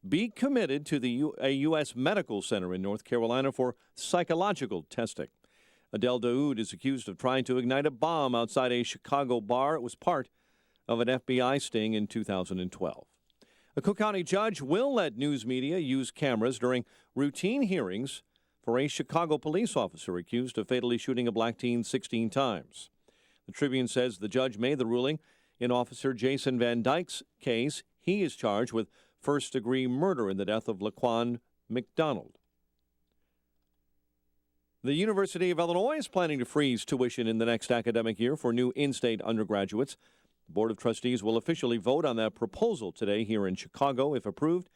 be committed to a U.S. medical center in North Carolina for psychological testing. Adel Daoud is accused of trying to ignite a bomb outside a Chicago bar. It was part of an FBI sting in 2012. A Cook County judge will let news media use cameras during routine hearings for a Chicago police officer accused of fatally shooting a black teen 16 times. The Tribune says the judge made the ruling in Officer Jason Van Dyke's case. He is charged with first-degree murder in the death of Laquan McDonald. The University of Illinois is planning to freeze tuition in the next academic year for new in-state undergraduates. The Board of Trustees will officially vote on that proposal today here in Chicago. If approved,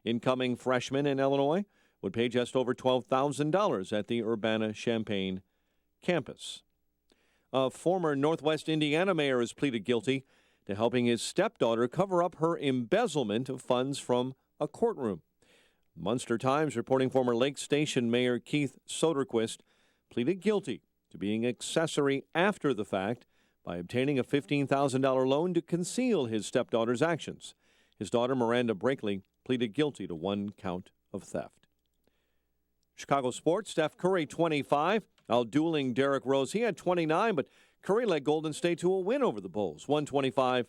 incoming freshmen in Illinois would pay just over $12,000 at the Urbana-Champaign campus. A former Northwest Indiana mayor has pleaded guilty to helping his stepdaughter cover up her embezzlement of funds from a courtroom. Munster Times reporting former Lake Station Mayor Keith Soderquist pleaded guilty to being accessory after the fact by obtaining a $15,000 loan to conceal his stepdaughter's actions. His daughter, Miranda Brakely, pleaded guilty to 1 count of theft. Chicago sports, Steph Curry, 25, outdueling Derrick Rose. He had 29, but Curry led Golden State to a win over the Bulls, 125-94.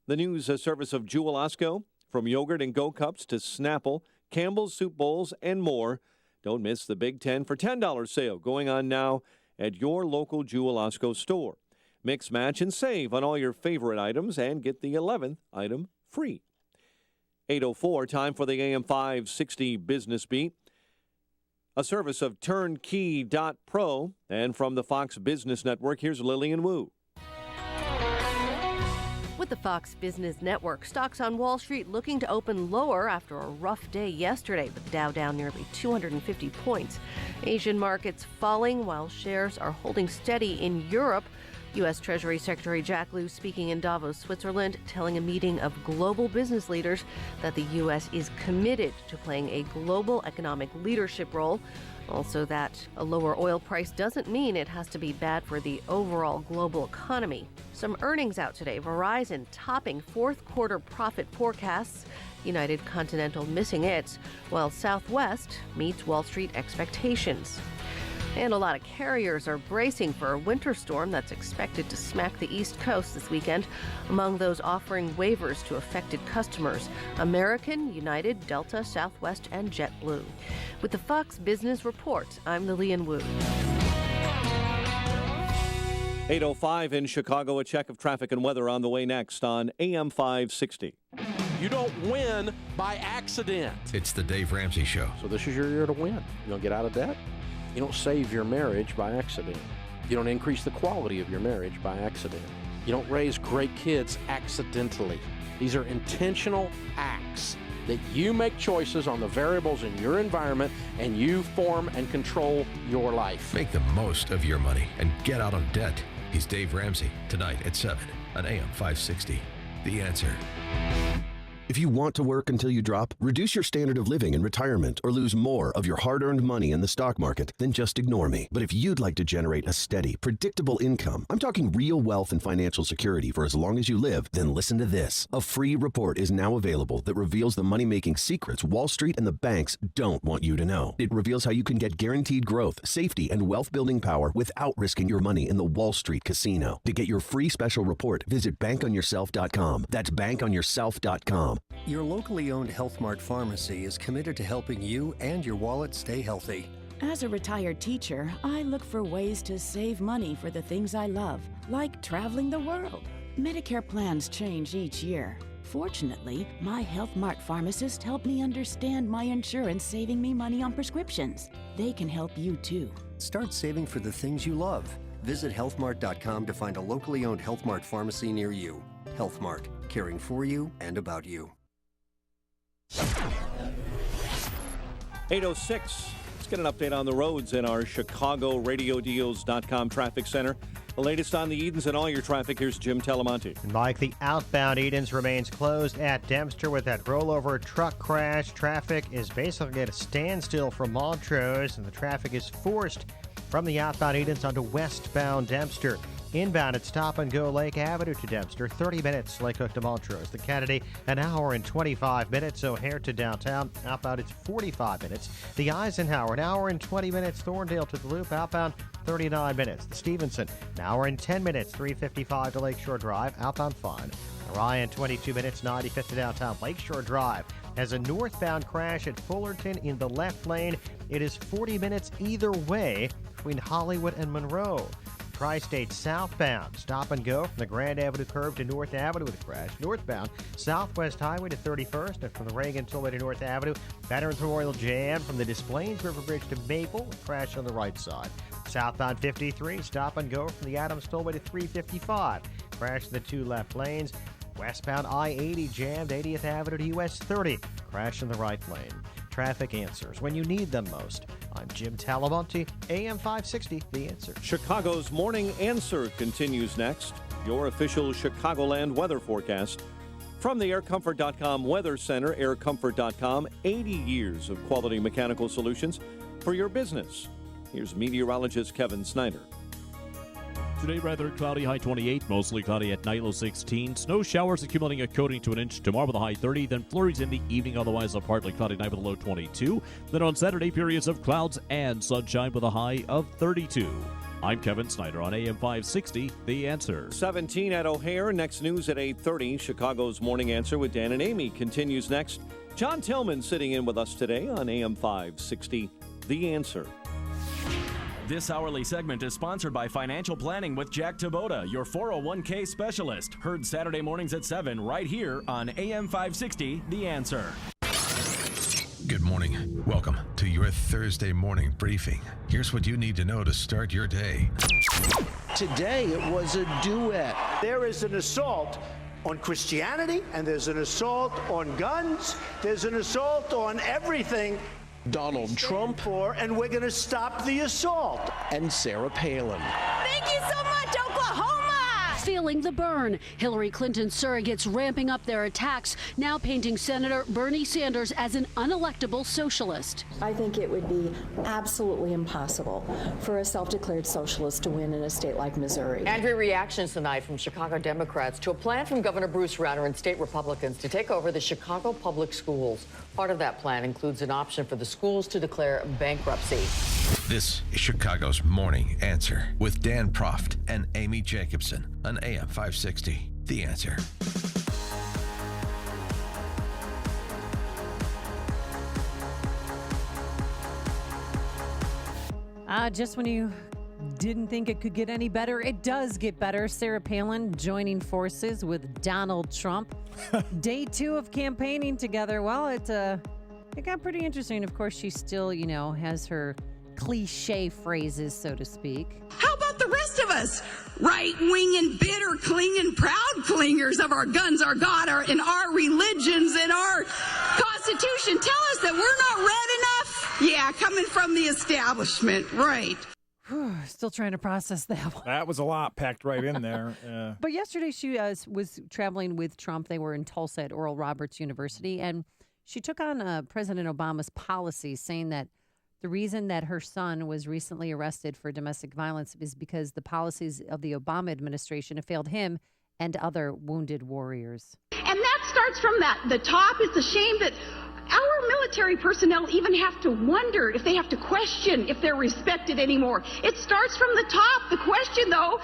The news service of Jewel Osco, from yogurt and Go-Cups to Snapple, Campbell's Soup Bowls, and more. Don't miss the Big 10 for $10 sale going on now at your local Jewel Osco store. Mix, match, and save on all your favorite items and get the 11th item free. 8:04, time for the AM 560 Business Beat. A service of Turnkey.pro. And from the Fox Business Network, here's Lillian Wu. With the Fox Business Network, stocks on Wall Street looking to open lower after a rough day yesterday, with the Dow down nearly 250 points. Asian markets falling while shares are holding steady in Europe. U.S. Treasury Secretary Jack Lew speaking in Davos, Switzerland, telling a meeting of global business leaders that the U.S. is committed to playing a global economic leadership role. Also that a lower oil price doesn't mean it has to be bad for the overall global economy. Some earnings out today. Verizon topping fourth quarter profit forecasts. United Continental missing it, while Southwest meets Wall Street expectations. And a lot of carriers are bracing for a winter storm that's expected to smack the East Coast this weekend. Among those offering waivers to affected customers, American, United, Delta, Southwest, and JetBlue. With the Fox Business Report, I'm Lillian Wu. 8:05 in Chicago. A check of traffic and weather on the way next on AM 560. You don't win by accident. It's the Dave Ramsey Show. So this is your year to win. You don't get out of debt. You don't save your marriage by accident. You don't increase the quality of your marriage by accident. You don't raise great kids accidentally. These are intentional acts that you make choices on the variables in your environment and you form and control your life. Make the most of your money and get out of debt. He's Dave Ramsey, tonight at 7 on AM 560. The Answer. If you want to work until you drop, reduce your standard of living in retirement, or lose more of your hard-earned money in the stock market, then just ignore me. But if you'd like to generate a steady, predictable income, I'm talking real wealth and financial security for as long as you live, then listen to this. A free report is now available that reveals the money-making secrets Wall Street and the banks don't want you to know. It reveals how you can get guaranteed growth, safety, and wealth-building power without risking your money in the Wall Street casino. To get your free special report, visit bankonyourself.com. That's bankonyourself.com. Your locally owned Health Mart pharmacy is committed to helping you and your wallet stay healthy. As a retired teacher, I look for ways to save money for the things I love, like traveling the world. Medicare plans change each year. Fortunately, my Health Mart pharmacist helped me understand my insurance saving me money on prescriptions. They can help you too. Start saving for the things you love. Visit healthmart.com to find a locally owned Health Mart pharmacy near you. Health Mart, caring for you and about you. 8:06. Let's get an update on the roads in our ChicagoRadioDeals.com traffic center. The latest on the Edens and all your traffic. Here's Jim Telemonte. Mike, the outbound Edens remains closed at Dempster with that rollover truck crash. Traffic is basically at a standstill from Montrose, and the traffic is forced from the outbound Edens onto westbound Dempster. Inbound at Stop and Go Lake Avenue to Dempster, 30 minutes. Lake Hook to Montrose. The Kennedy, an hour and 25 minutes. O'Hare to downtown. Outbound, it's 45 minutes. The Eisenhower, an hour and 20 minutes. Thorndale to the Loop. Outbound, 39 minutes. The Stevenson, an hour and 10 minutes. 355 to Lakeshore Drive. Outbound, fine. Orion, 22 minutes. 95th to downtown. Lakeshore Drive has a northbound crash at Fullerton in the left lane. It is 40 minutes either way between Hollywood and Monroe. Tri-State southbound, Stop and Go from the Grand Avenue curve to North Avenue with a crash. Northbound, Southwest Highway to 31st, and from the Reagan Tollway to North Avenue. Veterans Memorial Jam from the Des Plaines River Bridge to Maple, a crash on the right side. Southbound 53, Stop and Go from the Adams Tollway to 355. Crash in the two left lanes. Westbound I-80 jammed 80th Avenue to US 30. Crash in the right lane. Traffic answers when you need them most. I'm Jim Talamonte, AM 560, The Answer. Chicago's Morning Answer continues next. Your official Chicagoland weather forecast. From the AirComfort.com Weather Center, AirComfort.com, 80 years of quality mechanical solutions for your business. Here's meteorologist Kevin Snyder. Today, rather cloudy, high 28, mostly cloudy at night, low 16. Snow showers accumulating a coating to an inch tomorrow with a high 30, then flurries in the evening, otherwise a partly cloudy night with a low 22. Then on Saturday, periods of clouds and sunshine with a high of 32. I'm Kevin Snyder on AM 560, The Answer. 17 at O'Hare. Next news at 8:30. Chicago's Morning Answer with Dan and Amy continues next. John Tillman sitting in with us today on AM 560, The Answer. This hourly segment is sponsored by Financial Planning with Jack Taboda, your 401k specialist. Heard Saturday mornings at 7 right here on AM 560, The Answer. Good morning. Welcome to your Thursday morning briefing. Here's what you need to know to start your day. Today it was a duet. There is an assault on Christianity, and there's an assault on guns. There's an assault on everything Donald Trump for, and we're going to stop the assault. And Sarah Palin. Thank you so much, Oklahoma! Feeling the burn. Hillary Clinton's surrogates ramping up their attacks, now painting Senator Bernie Sanders as an unelectable socialist. I think it would be absolutely impossible for a self-declared socialist to win in a state like Missouri. Angry reactions tonight from Chicago Democrats to a plan from Governor Bruce Rauner and state Republicans to take over the Chicago public schools. Part of that plan includes an option for the schools to declare bankruptcy. This is Chicago's Morning Answer with Dan Proft and Amy Jacobson on AM 560, The Answer. Just when you didn't think it could get any better, it does get better. Sarah Palin joining forces with Donald Trump. Day 2 of campaigning together. Well, it got pretty interesting. Of course, she still, has her cliche phrases, so to speak. How about the rest of us? Right-wing and bitter, clinging, proud clingers of our guns, our God, and our religions and our Constitution. Tell us that we're not red enough? Yeah, coming from the establishment, right. Still trying to process that one. That was a lot packed right in there. But yesterday she was traveling with Trump. They were in Tulsa at Oral Roberts University, and she took on President Obama's policies, saying that the reason that her son was recently arrested for domestic violence is because the policies of the Obama administration have failed him and other wounded warriors. And that starts from the top. It's a shame that our military personnel even have to wonder if they have to question if they're respected anymore. It starts from the top. The question, though,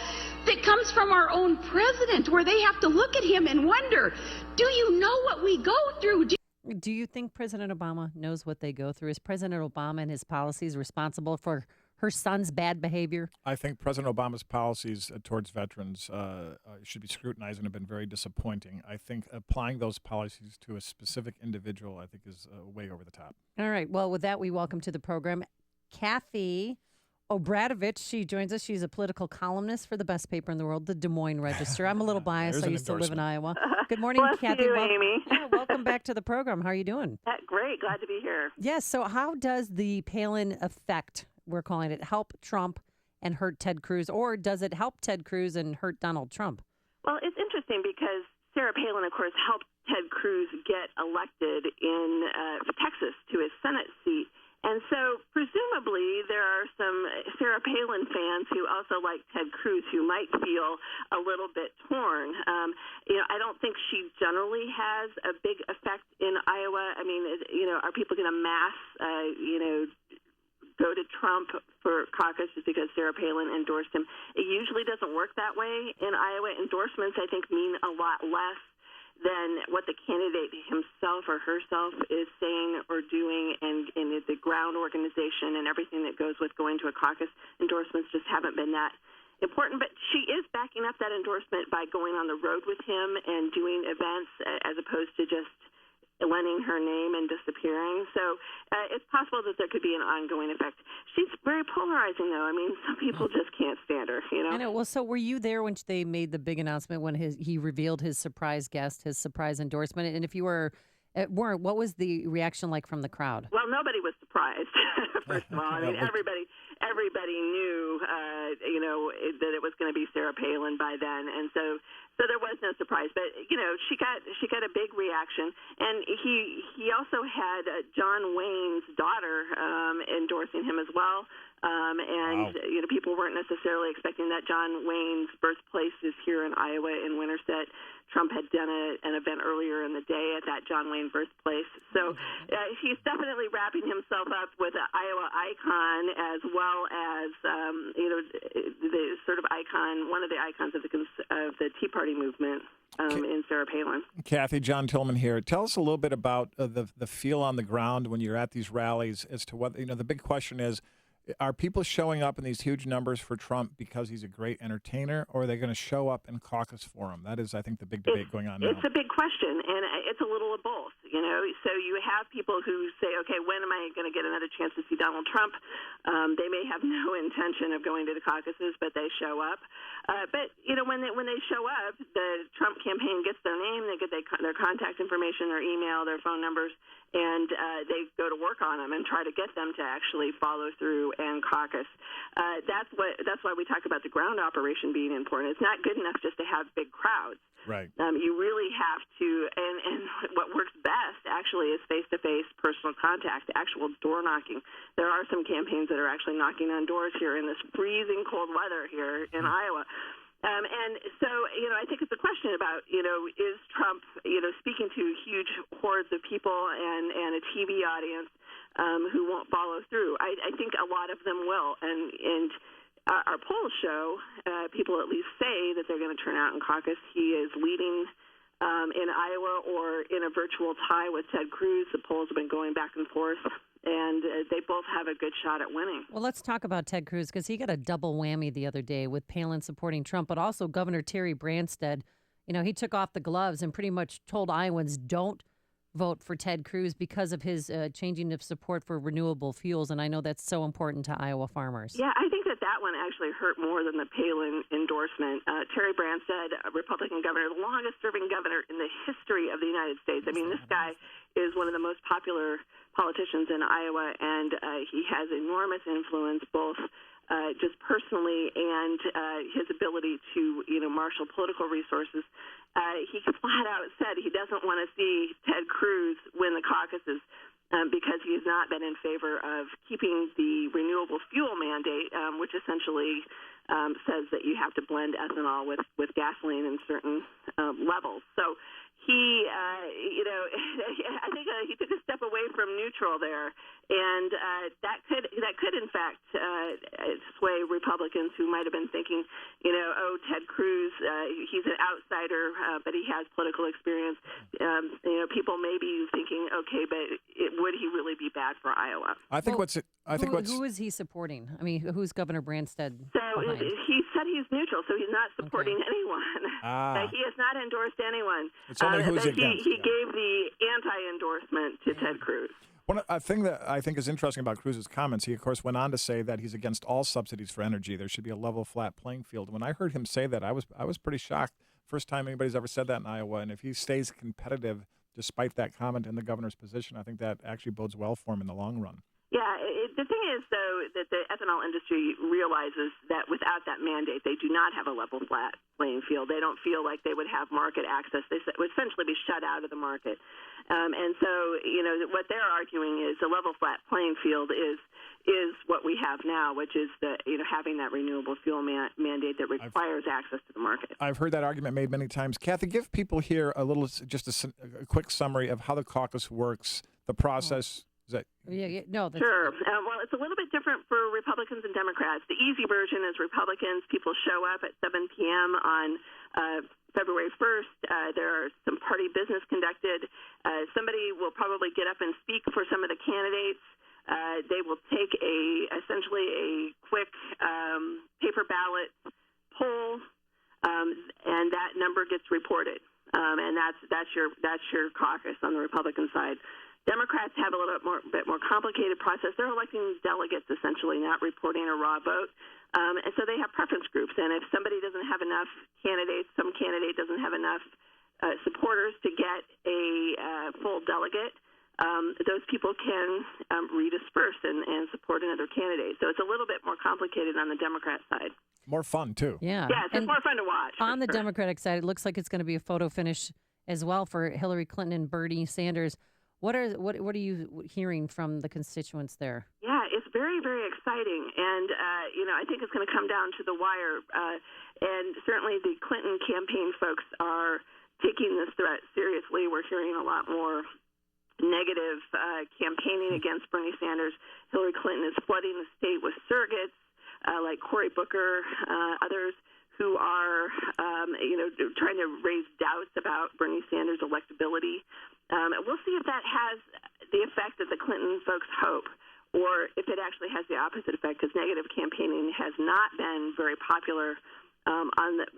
that comes from our own president, where they have to look at him and wonder, do you know what we go through? Do you think President Obama knows what they go through? Is President Obama and his policies responsible for her son's bad behavior? I think President Obama's policies towards veterans should be scrutinized and have been very disappointing. I think applying those policies to a specific individual, I think, is way over the top. All right. Well, with that, we welcome to the program Kathy Obradovich. She joins us. She's a political columnist for the best paper in the world, the Des Moines Register. I'm a little biased. I used to live in Iowa. Good morning, Bless Kathy. you, Amy. Yeah, welcome back to the program. How are you doing? Great. Glad to be here. Yes. So how does the Palin effect, we're calling it, help Trump and hurt Ted Cruz? Or does it help Ted Cruz and hurt Donald Trump? Well, it's interesting because Sarah Palin, of course, helped Ted Cruz get elected in Texas to his Senate seat. And so presumably there are some Sarah Palin fans who also like Ted Cruz who might feel a little bit torn. I don't think she generally has a big effect in Iowa. I mean, are people going to mass, go to Trump for caucus just because Sarah Palin endorsed him? It usually doesn't work that way in Iowa. Endorsements, I think, mean a lot less than what the candidate himself or herself is saying or doing, and the ground organization and everything that goes with going to a caucus. Endorsements just haven't been that important, but she is backing up that endorsement by going on the road with him and doing events as opposed to just lending her name and disappearing. So it's possible that there could be an ongoing effect. She's very polarizing, though. I mean, some people just can't stand her, I know. Well, so were you there when they made the big announcement when he revealed his surprise guest, his surprise endorsement? And if you weren't, what was the reaction like from the crowd? Well, nobody was surprised, first of all. I mean, everybody knew, that it was going to be Sarah Palin by then, and so there was no surprise. But she got a big reaction, and he also had John Wayne's daughter endorsing him as well. And wow. People weren't necessarily expecting that. John Wayne's birthplace is here in Iowa in Winterset. Trump had done an event earlier in the day at that John Wayne birthplace. So he's definitely wrapping himself up with an Iowa icon as well as the sort of icon, one of the icons of the Tea Party movement. In Sarah Palin. Kathy, John Tillman here. Tell us a little bit about the feel on the ground when you're at these rallies as to what, the big question is, are people showing up in these huge numbers for Trump because he's a great entertainer, or are they going to show up and caucus for him? That is, I think, the big debate going on now. It's a big question, and it's a little of both, So you have people who say, okay, when am I going to get another chance to see Donald Trump? They may have no intention of going to the caucuses, but they show up. But when they show up, the Trump campaign gets their name, they get their contact information, their email, their phone numbers, and they go to work on them and try to get them to actually follow through and caucus. That's why we talk about the ground operation being important. It's not good enough just to have big crowds. Right. You really have to, and what works best actually is face-to-face personal contact, actual door knocking. There are some campaigns that are actually knocking on doors here in this freezing cold weather here in Iowa. And so, I think it's a question about, is Trump, speaking to huge hordes of people and a TV audience who won't follow through. I think a lot of them will. And our polls show, people at least say that they're going to turn out and caucus. He is leading in Iowa or in a virtual tie with Ted Cruz. The polls have been going back and forth. And they both have a good shot at winning. Well, let's talk about Ted Cruz because he got a double whammy the other day with Palin supporting Trump, but also Governor Terry Branstad. He took off the gloves and pretty much told Iowans don't vote for Ted Cruz because of his changing of support for renewable fuels. And I know that's so important to Iowa farmers. Yeah, I think that one actually hurt more than the Palin endorsement. Terry Branstad, a Republican governor, the longest-serving governor in the history of the United States. I mean, this guy is one of the most popular politicians in Iowa, and he has enormous influence both just personally and his ability to, marshal political resources. He flat out said he doesn't want to see Ted Cruz win the caucuses because he has not been in favor of keeping the renewable fuel mandate, which essentially says that you have to blend ethanol with gasoline in certain levels. So he, I think he took a step away from neutral there, and that could in fact sway Republicans who might have been thinking, Ted Cruz, he's an outsider, but he has political experience. People may be thinking, okay, but would he really be bad for Iowa? Who is he supporting? I mean, who's Governor Branstad? So he said he's neutral, so he's not supporting anyone. He has not endorsed anyone. It's only who's against. He gave the anti-endorsement to Ted Cruz. A thing that I think is interesting about Cruz's comments, he, of course, went on to say that he's against all subsidies for energy. There should be a level, flat playing field. When I heard him say that, I was pretty shocked. First time anybody's ever said that in Iowa. And if he stays competitive despite that comment in the governor's position, I think that actually bodes well for him in the long run. Yeah, the thing is, though, that the ethanol industry realizes that without that mandate, they do not have a level, flat playing field. They don't feel like they would have market access. They would essentially be shut out of the market. And so, what they're arguing is a level, flat playing field is what we have now, which is having that renewable fuel mandate that requires access to the market. I've heard that argument made many times. Kathy, give people here a quick summary of how the caucus works, the process. Sure. Well, it's a little bit different for Republicans and Democrats. The easy version is Republicans. People show up at 7 p.m. on February 1st. There are some party business conducted. Somebody will probably get up and speak for some of the candidates. They will take essentially a quick paper ballot poll, and that number gets reported. And that's your caucus on the Republican side. Democrats have a little bit more complicated process. They're electing delegates, essentially, not reporting a raw vote. And so they have preference groups. And if somebody doesn't have enough candidates, some candidate doesn't have enough supporters to get a full delegate, those people can redisperse and support another candidate. So it's a little bit more complicated on the Democrat side. More fun, too. Yeah. Yes, it's more fun to watch. On the Democratic side, it looks like it's going to be a photo finish as well for Hillary Clinton and Bernie Sanders. What are you hearing from the constituents there? Yeah, it's very, very exciting, and I think it's going to come down to the wire. And certainly, the Clinton campaign folks are taking this threat seriously. We're hearing a lot more negative campaigning against Bernie Sanders. Hillary Clinton is flooding the state with surrogates like Cory Booker, others who are, trying to raise doubts about Bernie Sanders' electability. We'll see if that has the effect that the Clinton folks hope, or if it actually has the opposite effect, because negative campaigning has not been very popular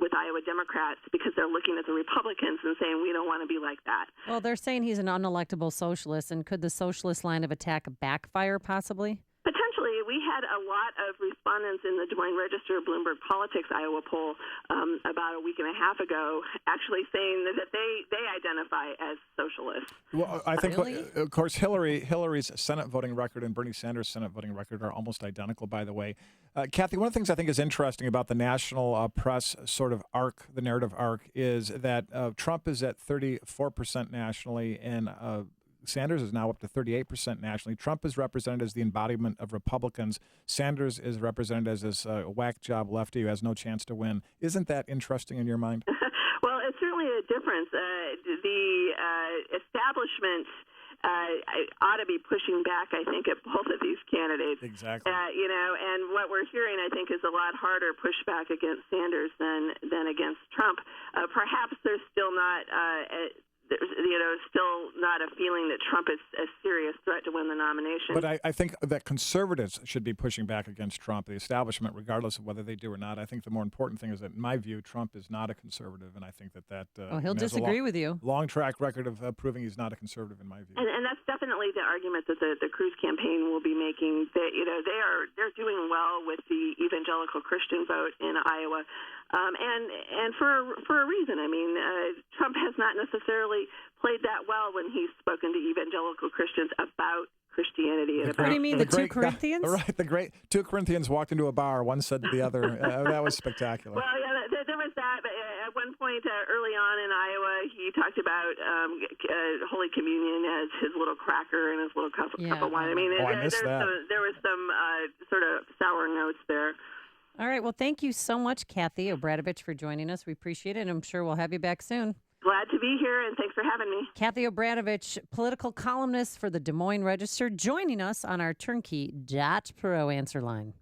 with Iowa Democrats, because they're looking at the Republicans and saying, we don't want to be like that. Well, they're saying he's an unelectable socialist, and could the socialist line of attack backfire possibly? Potentially. We had a lot of respondents in the Des Moines Register Bloomberg Politics Iowa poll about a week and a half ago actually saying that they identify as socialists. Well, I think, of course, Hillary's Senate voting record and Bernie Sanders' Senate voting record are almost identical, by the way. Kathy, one of the things I think is interesting about the national press sort of arc, the narrative arc, is that Trump is at 34% nationally and Sanders is now up to 38% nationally. Trump is represented as the embodiment of Republicans. Sanders is represented as this whack job lefty who has no chance to win. Isn't that interesting in your mind? Well, it's certainly a difference. The establishment ought to be pushing back, I think, at both of these candidates. Exactly. And what we're hearing, I think, is a lot harder pushback against Sanders than against Trump. Perhaps there's still not still not a feeling that Trump is a serious threat to win the nomination. But I think that conservatives should be pushing back against Trump, the establishment, regardless of whether they do or not. I think the more important thing is that, in my view, Trump is not a conservative, and I think that he'll disagree with you. Long track record of proving he's not a conservative, in my view. And that's definitely the argument that the Cruz campaign will be making. That they're doing well with the evangelical Christian vote in Iowa. And for a reason. I mean, Trump has not necessarily played that well when he's spoken to evangelical Christians about Christianity. What do you mean, the two Corinthians? Right, the great two Corinthians walked into a bar. One said to the other. That was spectacular. Well, yeah, there was that. But at one point early on in Iowa, he talked about Holy Communion as his little cracker and his little cup of wine. I mean, there was some sort of sour notes there. All right. Well, thank you so much, Kathy Obradovich, for joining us. We appreciate it, and I'm sure we'll have you back soon. Glad to be here, and thanks for having me. Kathy Obranovich, political columnist for the Des Moines Register, joining us on our Turnkey.Pro answer line.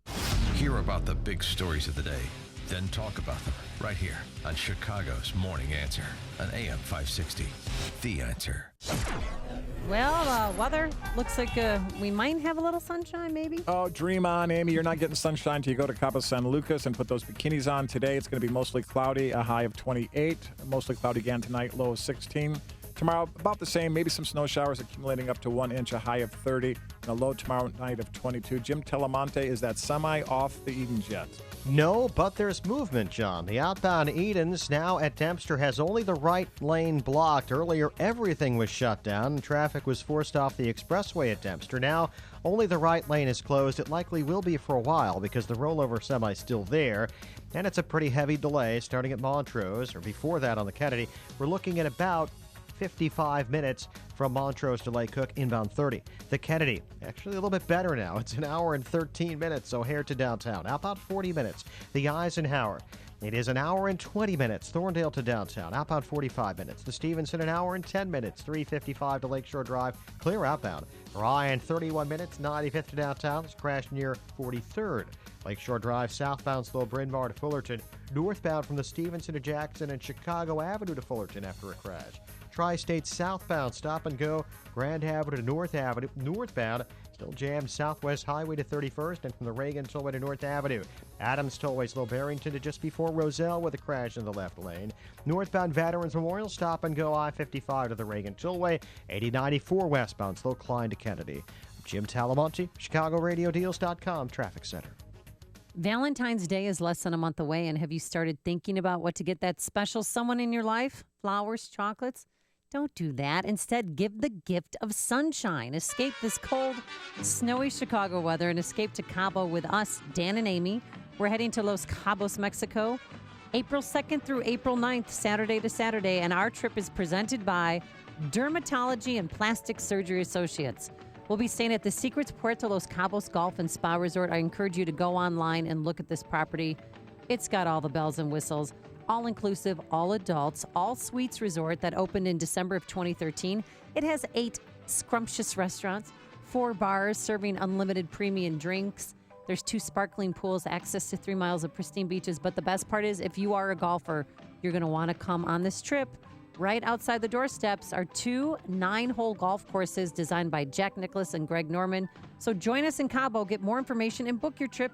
Hear about the big stories of the day, then talk about them right here on Chicago's Morning Answer on AM 560. The Answer. Well, weather looks like we might have a little sunshine, maybe. Oh, dream on, Amy. You're not getting sunshine till you go to Cabo San Lucas and put those bikinis on. Today, it's going to be mostly cloudy, a high of 28. Mostly cloudy again tonight, low of 16. Tomorrow, about the same. Maybe some snow showers accumulating up to 1 inch, a high of 30. And a low tomorrow night of 22. Jim Telemonte, is that semi off the Edens yet? No, but there's movement, John. The outbound Edens now at Dempster has only the right lane blocked. Earlier, everything was shut down and traffic was forced off the expressway at Dempster. Now, only the right lane is closed. It likely will be for a while because the rollover semi is still there. And it's a pretty heavy delay starting at Montrose, or before that on the Kennedy. We're looking at about 55 minutes from Montrose to Lake Cook, inbound 30. The Kennedy, actually a little bit better now. It's an hour and 13 minutes, O'Hare to downtown. Outbound 40 minutes. The Eisenhower, it is an hour and 20 minutes. Thorndale to downtown. Outbound 45 minutes. The Stevenson, an hour and 10 minutes. 355 to Lakeshore Drive. Clear outbound. Ryan, 31 minutes. 95th to downtown. This crash near 43rd. Lakeshore Drive, southbound slow Bryn Mawr to Fullerton. Northbound from the Stevenson to Jackson and Chicago Avenue to Fullerton after a crash. Tri-State southbound, stop and go, Grand Avenue to North Avenue. Northbound, still jammed Southwest Highway to 31st and from the Reagan Tollway to North Avenue. Adams Tollway, slow Barrington to just before Roselle with a crash in the left lane. Northbound Veterans Memorial, stop and go I-55 to the Reagan Tollway. 8094 westbound, slow Klein to Kennedy. Jim Talamonte, ChicagoRadioDeals.com, Traffic Center. Valentine's Day is less than a month away, and have you started thinking about what to get that special someone in your life? Flowers, chocolates? Don't do that. Instead, give the gift of sunshine. Escape this cold, snowy Chicago weather and escape to Cabo with us, Dan and Amy. We're heading to Los Cabos, Mexico, April 2nd through April 9th, Saturday to Saturday, and our trip is presented by Dermatology and Plastic Surgery Associates. We'll be staying at the Secrets Puerto Los Cabos Golf and Spa Resort. I encourage you to go online and look at this property. It's got all the bells and whistles. All-inclusive, all adults, all suites resort that opened in December of 2013. It has 8 scrumptious restaurants, 4 bars serving unlimited premium drinks. There's 2 sparkling pools, access to 3 miles of pristine beaches. But the best part is, if you are a golfer, you're going to want to come on this trip. Right outside the doorsteps are 2 9-hole golf courses designed by Jack Nicklaus and Greg Norman. So join us in Cabo, get more information, and book your trip.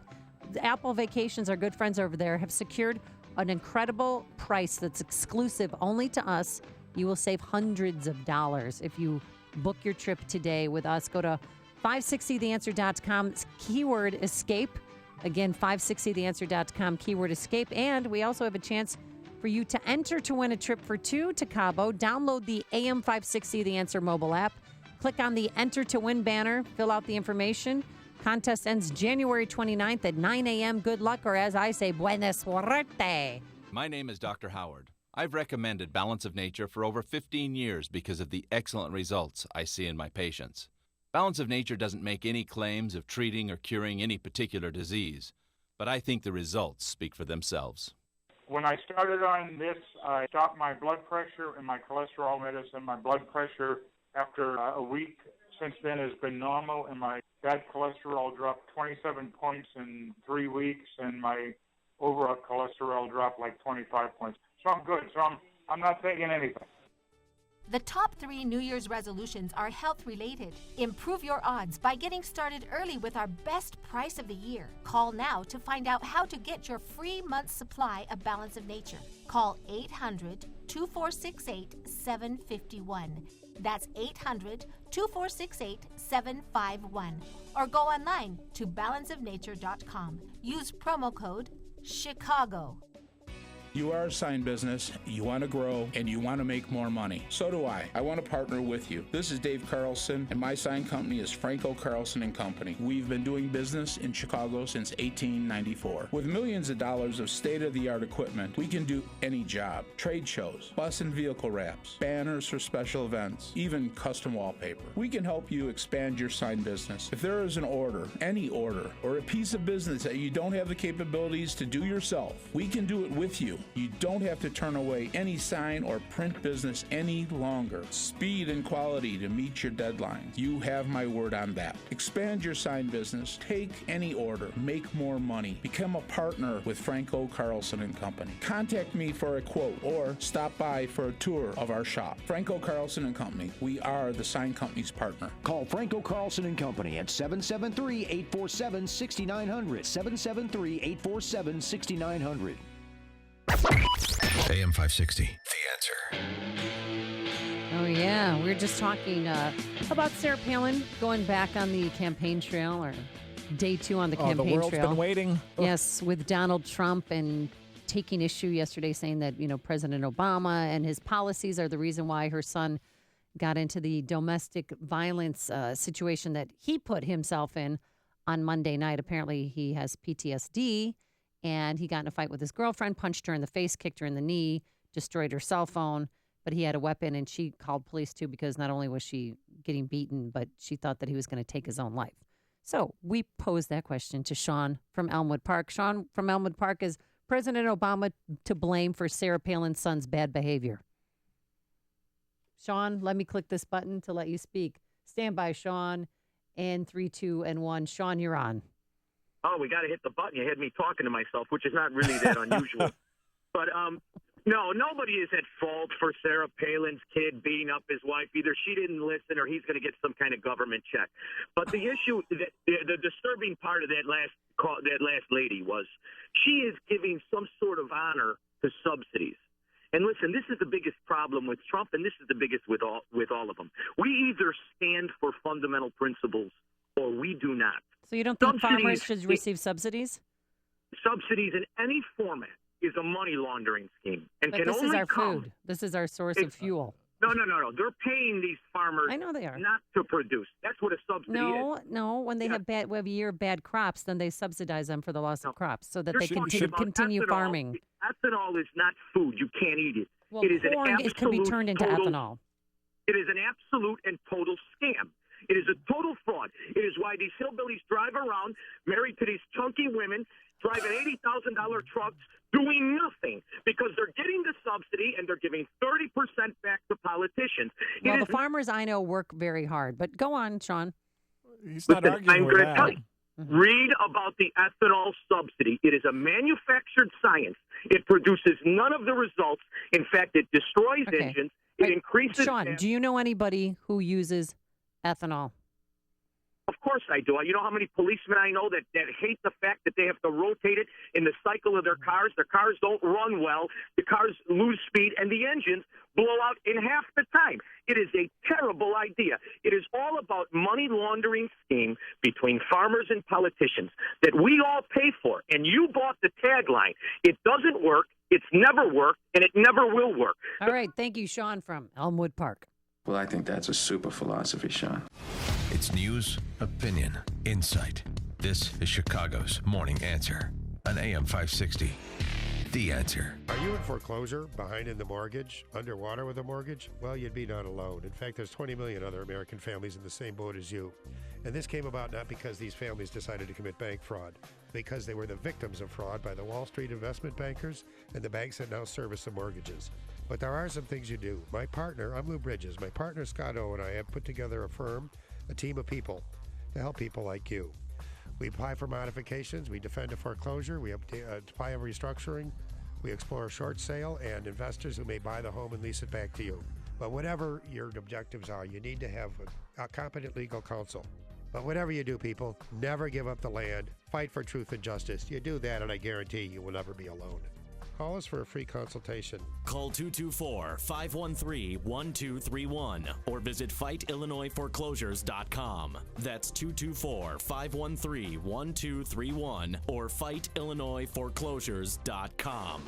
The Apple Vacations, our good friends over there, have secured an incredible price that's exclusive only to us. You will save hundreds of dollars if you book your trip today with us. Go to 560theanswer.com, keyword escape. Again, 560theanswer.com, keyword escape. And we also have a chance for you to enter to win a trip for 2 to Cabo. Download the AM 560 The Answer mobile app. Click on the Enter to Win banner. Fill out the information. Contest ends January 29th at 9 a.m. Good luck, or as I say, buena suerte. My name is Dr. Howard. I've recommended Balance of Nature for over 15 years because of the excellent results I see in my patients. Balance of Nature doesn't make any claims of treating or curing any particular disease, but I think the results speak for themselves. When I started on this, I stopped my blood pressure and my cholesterol medicine. My blood pressure after a week since then has been normal, and my bad cholesterol dropped 27 points in 3 weeks, and my overall cholesterol dropped like 25 points. So I'm good. So I'm not taking anything. The top 3 New Year's resolutions are health-related. Improve your odds by getting started early with our best price of the year. Call now to find out how to get your free month's supply of Balance of Nature. Call 800-2468-751. That's 800-2468-751. Or go online to balanceofnature.com. Use promo code CHICAGO. You are a sign business, you want to grow, and you want to make more money. So do I. I want to partner with you. This is Dave Carlson, and my sign company is Franco Carlson & Company. We've been doing business in Chicago since 1894. With millions of dollars of state-of-the-art equipment, we can do any job. Trade shows, bus and vehicle wraps, banners for special events, even custom wallpaper. We can help you expand your sign business. If there is an order, any order, or a piece of business that you don't have the capabilities to do yourself, we can do it with you. You don't have to turn away any sign or print business any longer. Speed and quality to meet your deadlines. You have my word on that. Expand your sign business. Take any order. Make more money. Become a partner with Franco Carlson and Company. Contact me for a quote or stop by for a tour of our shop. Franco Carlson and Company. We are the sign company's partner. Call Franco Carlson and Company at 773-847-6900. 773-847-6900. AM 560, The Answer. Oh, yeah. We were just talking about Sarah Palin going back on the campaign trail, or day 2 on the campaign trail. The world's been waiting. Yes, with Donald Trump, and taking issue yesterday saying that, President Obama and his policies are the reason why her son got into the domestic violence situation that he put himself in on Monday night. Apparently, he has PTSD, and he got in a fight with his girlfriend, punched her in the face, kicked her in the knee, destroyed her cell phone. But he had a weapon, and she called police, too, because not only was she getting beaten, but she thought that he was going to take his own life. So we posed that question to Sean from Elmwood Park. Sean from Elmwood Park, is President Obama to blame for Sarah Palin's son's bad behavior? Sean, let me click this button to let you speak. Stand by, Sean. And 3, 2, and 1. Sean, you're on. Oh, we got to hit the button. You had me talking to myself, which is not really that unusual. But no, nobody is at fault for Sarah Palin's kid beating up his wife. Either she didn't listen or he's going to get some kind of government check. But the issue, the disturbing part of that last lady was she is giving some sort of honor to subsidies. And listen, this is the biggest problem with Trump, and this is the biggest with all of them. We either stand for fundamental principles or we do not. So you don't think farmers should receive subsidies? Subsidies in any format is a money laundering scheme. And but can this only is our come, food. This is our source of fuel. No. They're paying these farmers I know they are. not to produce. That's what a subsidy is. No. When they have a year of bad crops, then they subsidize them for the loss of crops so that they can continue farming. Ethanol is not food. You can't eat it. Well, it is corn an absolute can be turned into ethanol. It is an absolute and total scam. It is a total fraud. It is why these hillbillies drive around married to these chunky women, driving $80,000 trucks, doing nothing because they're getting the subsidy and they're giving 30% back to politicians. Well, the farmers I know work very hard. But go on, Sean. He's not arguing I'm with going to that. tell you. Read about the ethanol subsidy. It is a manufactured science. It produces none of the results. In fact, it destroys engines. It increases... Sean, do you know anybody who uses ethanol? Of course I do. You know how many policemen I know that hate the fact that they have to rotate it in the cycle of their cars. Their cars don't run well. The cars lose speed, and the engines blow out in half the time. It is a terrible idea. It is all about money laundering scheme between farmers and politicians that we all pay for. And you bought the tagline. It doesn't work. It's never worked, and it never will work. All right. Thank you, Sean from Elmwood Park. Well, I think that's a super philosophy, Sean. It's news, opinion, insight. This is Chicago's Morning Answer on AM 560. The Answer. Are you in foreclosure, behind in the mortgage, underwater with a mortgage? Well, you'd be not alone. In fact, there's 20 million other American families in the same boat as you. And this came about not because these families decided to commit bank fraud, because they were the victims of fraud by the Wall Street investment bankers and the banks that now service the mortgages. But there are some things you do. My partner, I'm Lou Bridges. My partner, Scott O, and I have put together a firm, a team of people to help people like you. We apply for modifications. We defend a foreclosure. We apply a restructuring. We explore a short sale and investors who may buy the home and lease it back to you. But whatever your objectives are, you need to have a competent legal counsel. But whatever you do, people, never give up the land. Fight for truth and justice. You do that, and I guarantee you will never be alone. Call us for a free consultation. Call 224-513-1231 or visit FightIllinoisForeclosures.com. That's 224-513-1231 or FightIllinoisForeclosures.com.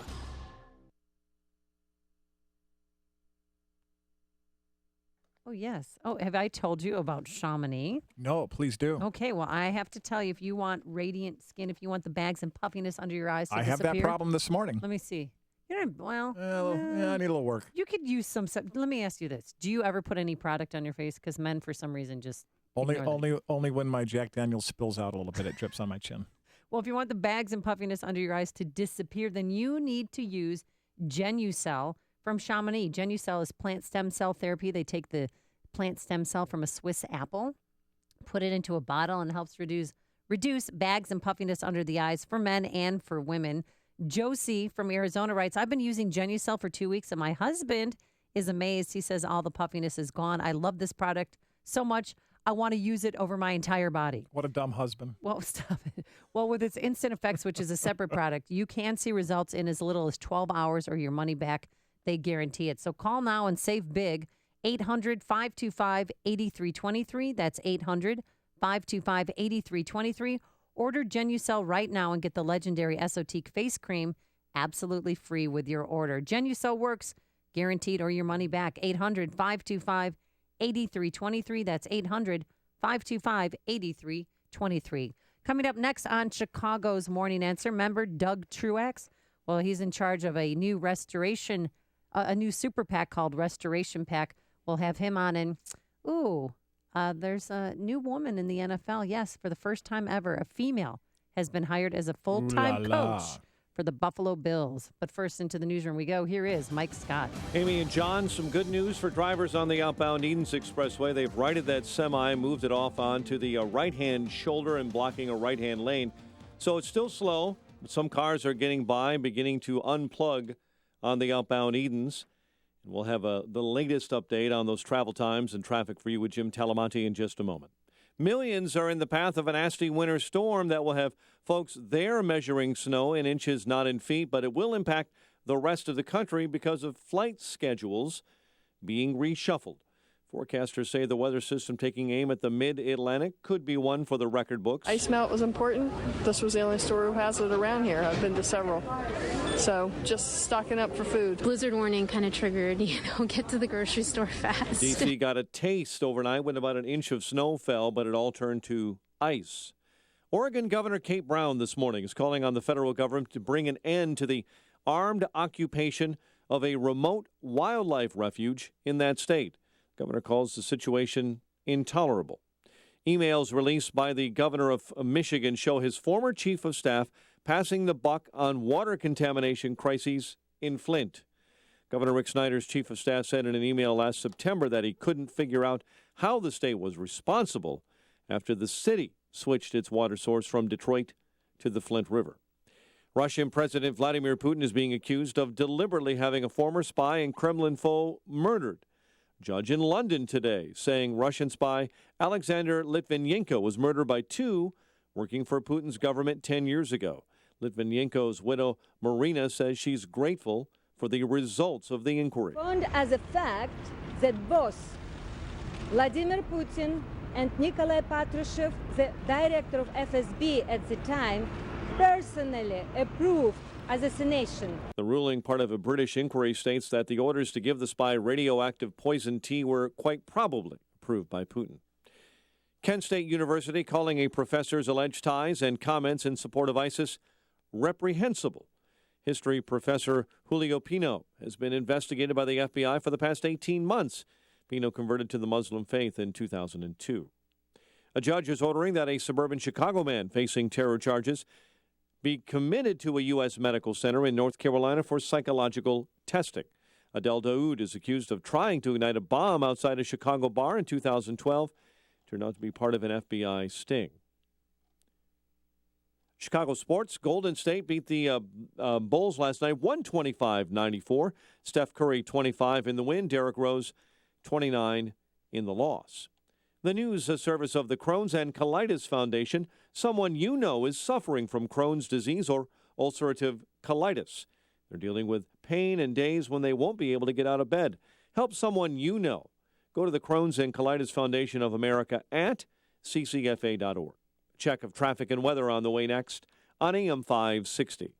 Oh, yes. Oh, have I told you about Chamonix? No, please do. Okay, well, I have to tell you, if you want radiant skin, if you want the bags and puffiness under your eyes to I have disappear, that problem this morning. Let me see. I need a little work. You could use some. Let me ask you this: do you ever put any product on your face? Because men, for some reason, just Only when my Jack Daniels spills out a little bit, it drips on my chin. Well, if you want the bags and puffiness under your eyes to disappear, then you need to use Genucel from Chamonix. Genucel is plant stem cell therapy. They take the plant stem cell from a Swiss apple, put it into a bottle, and helps reduce bags and puffiness under the eyes for men and for women. Josie from Arizona writes, I've been using Genucel for 2 weeks, and my husband is amazed. He says all the puffiness is gone. I love this product so much. I want to use it over my entire body. What a dumb husband. Well, stop it. Well, with its Instant Effects, which is a separate product, you can see results in as little as 12 hours or your money back. They guarantee it. So call now and save big. 800-525-8323. That's 800-525-8323. Order Genucel right now and get the legendary Esotique face cream absolutely free with your order. Genucel works, guaranteed, or your money back. 800-525-8323. That's 800-525-8323. Coming up next on Chicago's Morning Answer, member Doug Truax. Well, he's in charge of a new restoration, a new super PAC called Restoration PAC. We'll have him on. And, there's a new woman in the NFL. Yes, for the first time ever, a female has been hired as a full-time coach for the Buffalo Bills. But first, into the newsroom we go. Here is Mike Scott. Amy and John, some good news for drivers on the outbound Edens Expressway. They've righted that semi, moved it off onto the right-hand shoulder and blocking a right-hand lane. So it's still slow, but some cars are getting by, beginning to unplug on the outbound Edens. And we'll have the latest update on those travel times and traffic for you with Jim Talamonte in just a moment. Millions are in the path of a nasty winter storm that will have folks there measuring snow in inches, not in feet, but it will impact the rest of the country because of flight schedules being reshuffled. Forecasters say the weather system taking aim at the mid-Atlantic could be one for the record books. Ice melt was important. This was the only store who has it around here. I've been to several. So just stocking up for food. Blizzard warning kind of triggered, get to the grocery store fast. D.C. got a taste overnight when about an inch of snow fell, but it all turned to ice. Oregon Governor Kate Brown this morning is calling on the federal government to bring an end to the armed occupation of a remote wildlife refuge in that state. Governor calls the situation intolerable. Emails released by the governor of Michigan show his former chief of staff passing the buck on water contamination crises in Flint. Governor Rick Snyder's chief of staff said in an email last September that he couldn't figure out how the state was responsible after the city switched its water source from Detroit to the Flint River. Russian President Vladimir Putin is being accused of deliberately having a former spy and Kremlin foe murdered. Judge in London today saying Russian spy Alexander Litvinenko was murdered by two working for Putin's government 10 years ago. Litvinenko's widow, Marina, says she's grateful for the results of the inquiry. Found as a fact that both Vladimir Putin and Nikolai Patrushev, the director of FSB at the time, personally approved assassination. The ruling, part of a British inquiry, states that the orders to give the spy radioactive poison tea were quite probably approved by Putin. Kent State University calling a professor's alleged ties and comments in support of ISIS reprehensible. History professor Julio Pino has been investigated by the FBI for the past 18 months. Pino converted to the Muslim faith in 2002. A judge is ordering that a suburban Chicago man facing terror charges be committed to a U.S. medical center in North Carolina for psychological testing. Adel Daoud is accused of trying to ignite a bomb outside a Chicago bar in 2012. Turned out to be part of an FBI sting. Chicago sports, Golden State beat the Bulls last night, 125-94. Steph Curry, 25 in the win. Derrick Rose, 29 in the loss. The news service of the Crohn's and Colitis Foundation. Someone you know is suffering from Crohn's disease or ulcerative colitis. They're dealing with pain and days when they won't be able to get out of bed. Help someone you know. Go to the Crohn's and Colitis Foundation of America at ccfa.org. Check of traffic and weather on the way next on AM 560.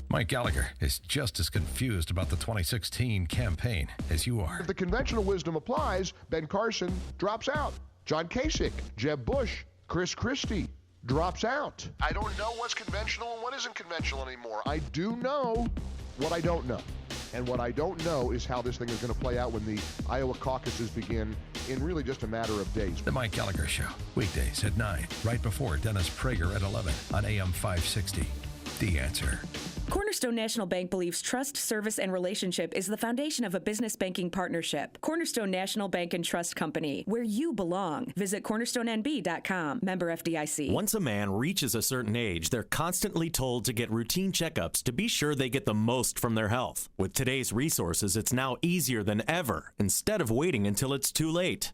Mike Gallagher is just as confused about the 2016 campaign as you are. If the conventional wisdom applies, Ben Carson drops out. John Kasich, Jeb Bush, Chris Christie drops out. I don't know what's conventional and what isn't conventional anymore. I do know what I don't know. And what I don't know is how this thing is going to play out when the Iowa caucuses begin in really just a matter of days. The Mike Gallagher Show, weekdays at 9, right before Dennis Prager at 11 on AM 560. The Answer. Cornerstone National Bank believes trust, service, and relationship is the foundation of a business banking partnership. Cornerstone National Bank and Trust Company, where you belong. Visit cornerstonenb.com. Member FDIC. Once a man reaches a certain age, they're constantly told to get routine checkups to be sure they get the most from their health. With today's resources, it's now easier than ever, instead of waiting until it's too late.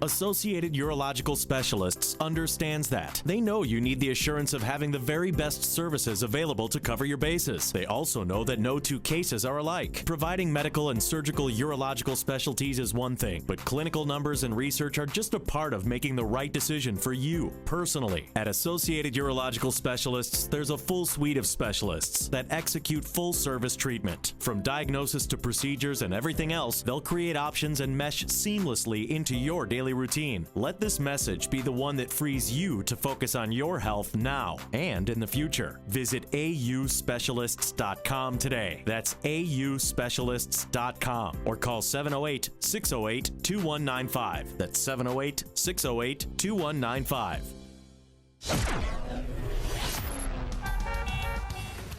Associated Urological Specialists understands that. They know you need the assurance of having the very best services available to cover your bases. They also know that no two cases are alike. Providing medical and surgical urological specialties is one thing, but clinical numbers and research are just a part of making the right decision for you personally. At Associated Urological Specialists, there's a full suite of specialists that execute full service treatment. From diagnosis to procedures and everything else, they'll create options and mesh seamlessly into your daily routine. Let this message be the one that frees you to focus on your health now and in the future. Visit auspecialists.com today. That's auspecialists.com or call 708-608-2195. That's 708-608-2195.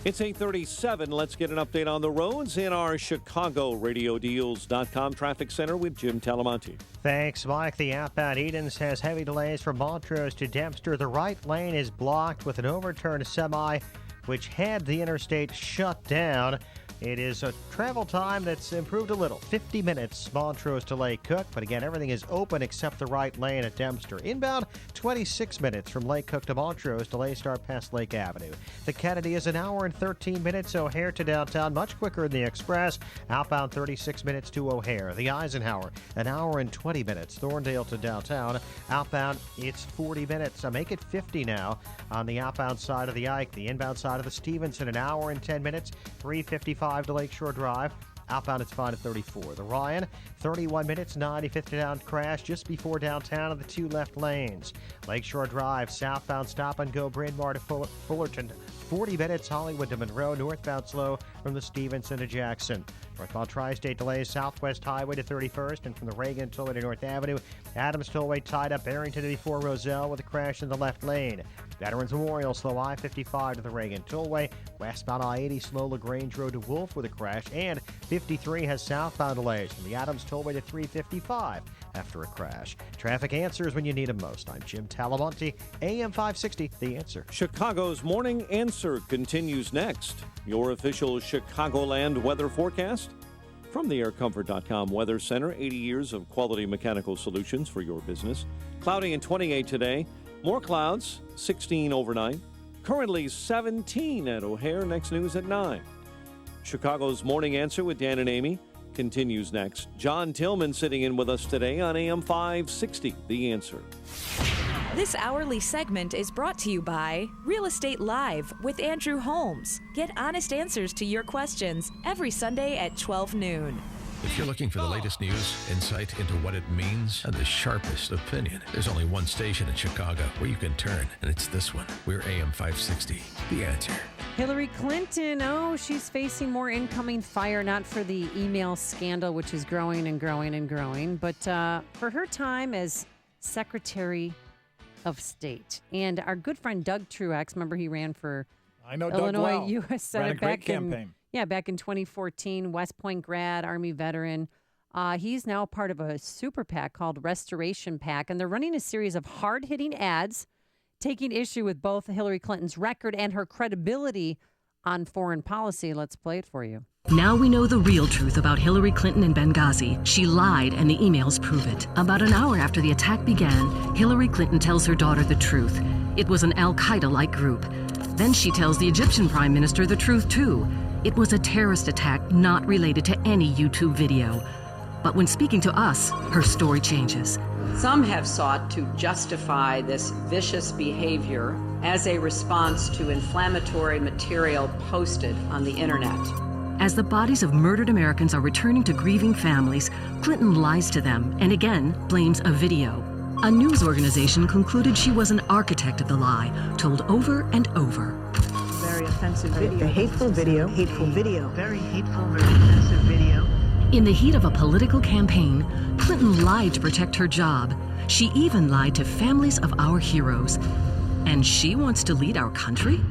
It's 8:37. Let's get an update on the roads in our ChicagoRadioDeals.com traffic center with Jim Talamonte. Thanks, Mike. The outbound Edens has heavy delays from Montrose to Dempster. The right lane is blocked with an overturned semi, which had the interstate shut down. It is a travel time that's improved a little. 50 minutes, Montrose to Lake Cook. But again, everything is open except the right lane at Dempster. Inbound, 26 minutes from Lake Cook to Montrose. Delays start past Lake Avenue. The Kennedy is an hour and 13 minutes. O'Hare to downtown, much quicker in the Express. Outbound, 36 minutes to O'Hare. The Eisenhower, an hour and 20 minutes. Thorndale to downtown. Outbound, it's 40 minutes. Make it 50 now on the outbound side of the Ike. The inbound side of the Stevenson, an hour and 10 minutes. 3:55 to Lakeshore Drive. Outbound, it's fine at 34. The Ryan, 31 minutes, 95th to down crash just before downtown of the two left lanes. Lakeshore Drive, southbound stop and go Bryn Mawr to Fullerton. 40 minutes, Hollywood to Monroe. Northbound slow from the Stevenson to Jackson. Northbound Tri-State delays, Southwest Highway to 31st and from the Reagan Tollway to North Avenue. Adams Tollway tied up Barrington before Roselle with a crash in the left lane. Veterans Memorial slow I-55 to the Reagan Tollway. Westbound I-80 slow LaGrange Road to Wolf with a crash. And 53 has southbound delays from the Adams Tollway to 355 after a crash. Traffic answers when you need them most. I'm Jim Talamonte, AM 560, The Answer. Chicago's Morning Answer continues next. Your official Chicagoland weather forecast from the AirComfort.com Weather Center. 80 years of quality mechanical solutions for your business. Cloudy and 28 today. More clouds, 16 overnight. Currently 17 at O'Hare. Next news at 9. Chicago's Morning Answer with Dan and Amy continues next. John Tillman sitting in with us today on AM 560, The Answer. This hourly segment is brought to you by Real Estate Live with Andrew Holmes. Get honest answers to your questions every Sunday at 12 noon. If you're looking for the latest news, insight into what it means, and the sharpest opinion, there's only one station in Chicago where you can turn, and it's this one. We're AM 560, The Answer. Hillary Clinton, she's facing more incoming fire, not for the email scandal, which is growing and growing and growing, but for her time as Secretary of State. And our good friend Doug Truex, remember he ran for Illinois U.S. Senate back in 2014, West Point grad, Army veteran. He's now part of a super PAC called Restoration PAC, and they're running a series of hard-hitting ads taking issue with both Hillary Clinton's record and her credibility on foreign policy. Let's play it for you. Now we know the real truth about Hillary Clinton in Benghazi. She lied, and the emails prove it. About an hour after the attack began, Hillary Clinton tells her daughter the truth. It was an Al-Qaeda-like group. Then she tells the Egyptian prime minister the truth, too. It was a terrorist attack not related to any YouTube video. But when speaking to us, her story changes. Some have sought to justify this vicious behavior as a response to inflammatory material posted on the internet. As the bodies of murdered Americans are returning to grieving families, Clinton lies to them and again blames a video. A news organization concluded she was an architect of the lie, told over and over. Very offensive video. A hateful video. Hateful video. Very hateful, very offensive video. In the heat of a political campaign, Clinton lied to protect her job. She even lied to families of our heroes. And she wants to lead our country?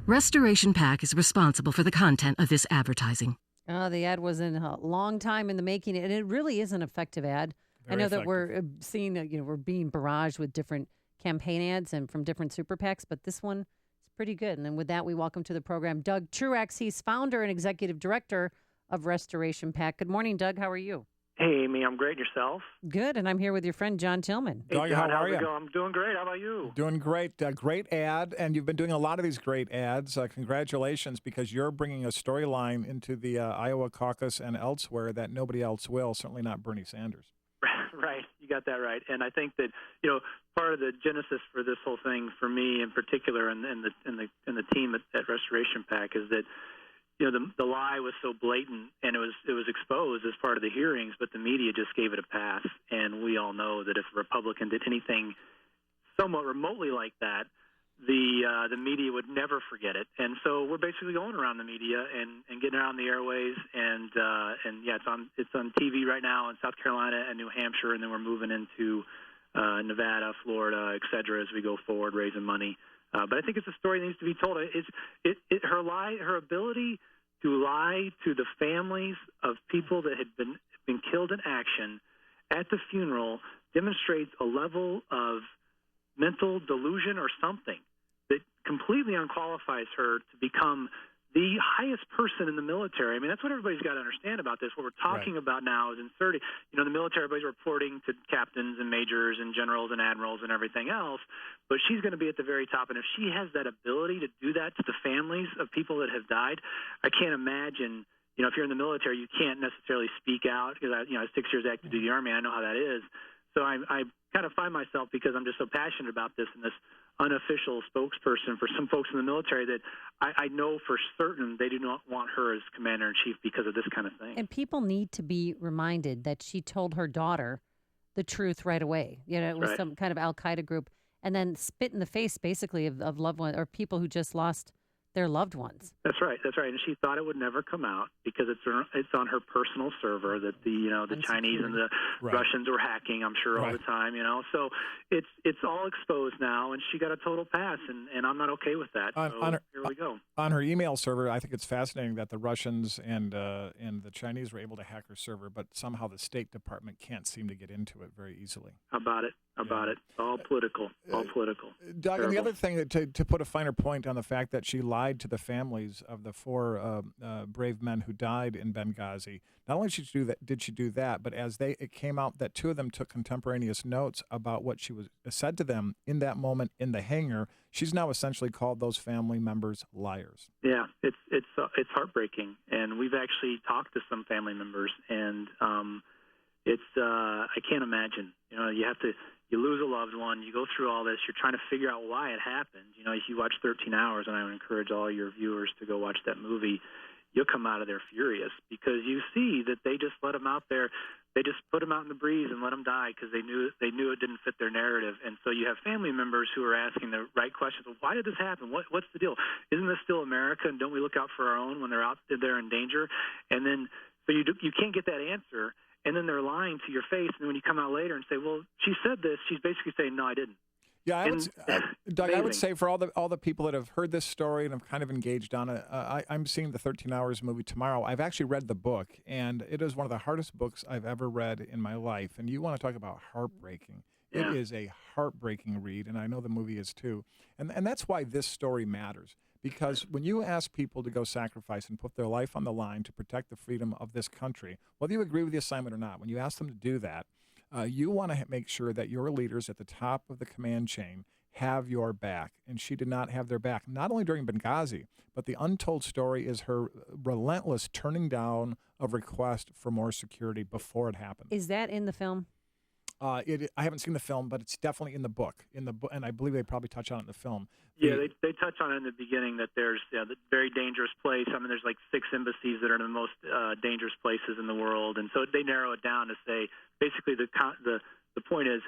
Restoration PAC is responsible for the content of this advertising. Oh, the ad was in a long time in the making, and it really is an effective ad. I know that we're seeing, we're being barraged with different campaign ads and from different super PACs, but this one is pretty good. And then with that, we welcome to the program Doug Truax. He's founder and executive director of Restoration PAC. Good morning, Doug. How are you? Hey, Amy. I'm great. Yourself? Good. And I'm here with your friend John Tillman. Hey, Doug, John, how are how's it you? going? I'm doing great. How about you? Doing great. Great ad. And you've been doing a lot of these great ads. Congratulations, because you're bringing a storyline into the Iowa caucus and elsewhere that nobody else will, certainly not Bernie Sanders. Right. You got that right. And I think that, part of the genesis for this whole thing, for me in particular, and the team at Restoration PAC, is that the lie was so blatant, and it was exposed as part of the hearings, but the media just gave it a pass. And we all know that if a Republican did anything somewhat remotely like that, the media would never forget it. And so we're basically going around the media and getting around the airways, and yeah, it's on TV right now in South Carolina and New Hampshire, and then we're moving into Nevada, Florida, et cetera, as we go forward, raising money. But I think it's a story that needs to be told. Her ability to lie to the families of people that had been killed in action at the funeral demonstrates a level of mental delusion or something that completely unqualifies her to become the highest person in the military. I mean, that's what everybody's got to understand about this. What we're talking about now is inserting, the military, everybody's reporting to captains and majors and generals and admirals and everything else, but she's going to be at the very top. And if she has that ability to do that to the families of people that have died, I can't imagine, if you're in the military, you can't necessarily speak out, because I was 6 years active duty Army. I know how that is. So I kind of find myself, because I'm just so passionate about this, and this unofficial spokesperson for some folks in the military, that I know for certain they do not want her as commander-in-chief because of this kind of thing. And people need to be reminded that she told her daughter the truth right away. It was some kind of Al-Qaeda group, and then spit in the face, basically, of loved ones or people who just lost their loved ones. That's right. And she thought it would never come out because it's on her personal server that the Chinese and the Russians were hacking, I'm sure, all the time. So it's all exposed now, and she got a total pass, and I'm not okay with that. Here we go. On her email server, I think it's fascinating that the Russians and the Chinese were able to hack her server, but somehow the State Department can't seem to get into it very easily. About it. All political. Doug, and the other thing, to put a finer point on the fact that she lied to the families of the four brave men who died in Benghazi. Not only did she do that, but as it came out that two of them took contemporaneous notes about what she said to them in that moment in the hangar, she's now essentially called those family members liars. Yeah, it's heartbreaking, and we've actually talked to some family members, and I can't imagine. You lose a loved one, you go through all this, you're trying to figure out why it happened. If you watch 13 Hours, and I would encourage all your viewers to go watch that movie, you'll come out of there furious, because you see that they just let him out there. They just put him out in the breeze and let him die because they knew it didn't fit their narrative. And so you have family members who are asking the right questions. Well, why did this happen? What's the deal? Isn't this still America? And don't we look out for our own when they're out there in danger? And then so you can't get that answer. And then they're lying to your face. And when you come out later and say, well, she said this, she's basically saying, no, I didn't. Yeah, Doug, I would say for all the people that have heard this story and have kind of engaged on it, I'm seeing the 13 Hours movie tomorrow. I've actually read the book, and it is one of the hardest books I've ever read in my life. And you want to talk about heartbreaking. Yeah. It is a heartbreaking read, and I know the movie is too. And that's why this story matters. Because when you ask people to go sacrifice and put their life on the line to protect the freedom of this country, whether you agree with the assignment or not, when you ask them to do that, you want to make sure that your leaders at the top of the command chain have your back. And she did not have their back, not only during Benghazi, but the untold story is her relentless turning down of requests for more security before it happened. Is that in the film? I haven't seen the film, but it's definitely in the book. And I believe they probably touch on it in the film. Yeah, they touch on it in the beginning that there's the very dangerous place. I mean, there's like 6 embassies that are the most dangerous places in the world, and so they narrow it down to say basically the point is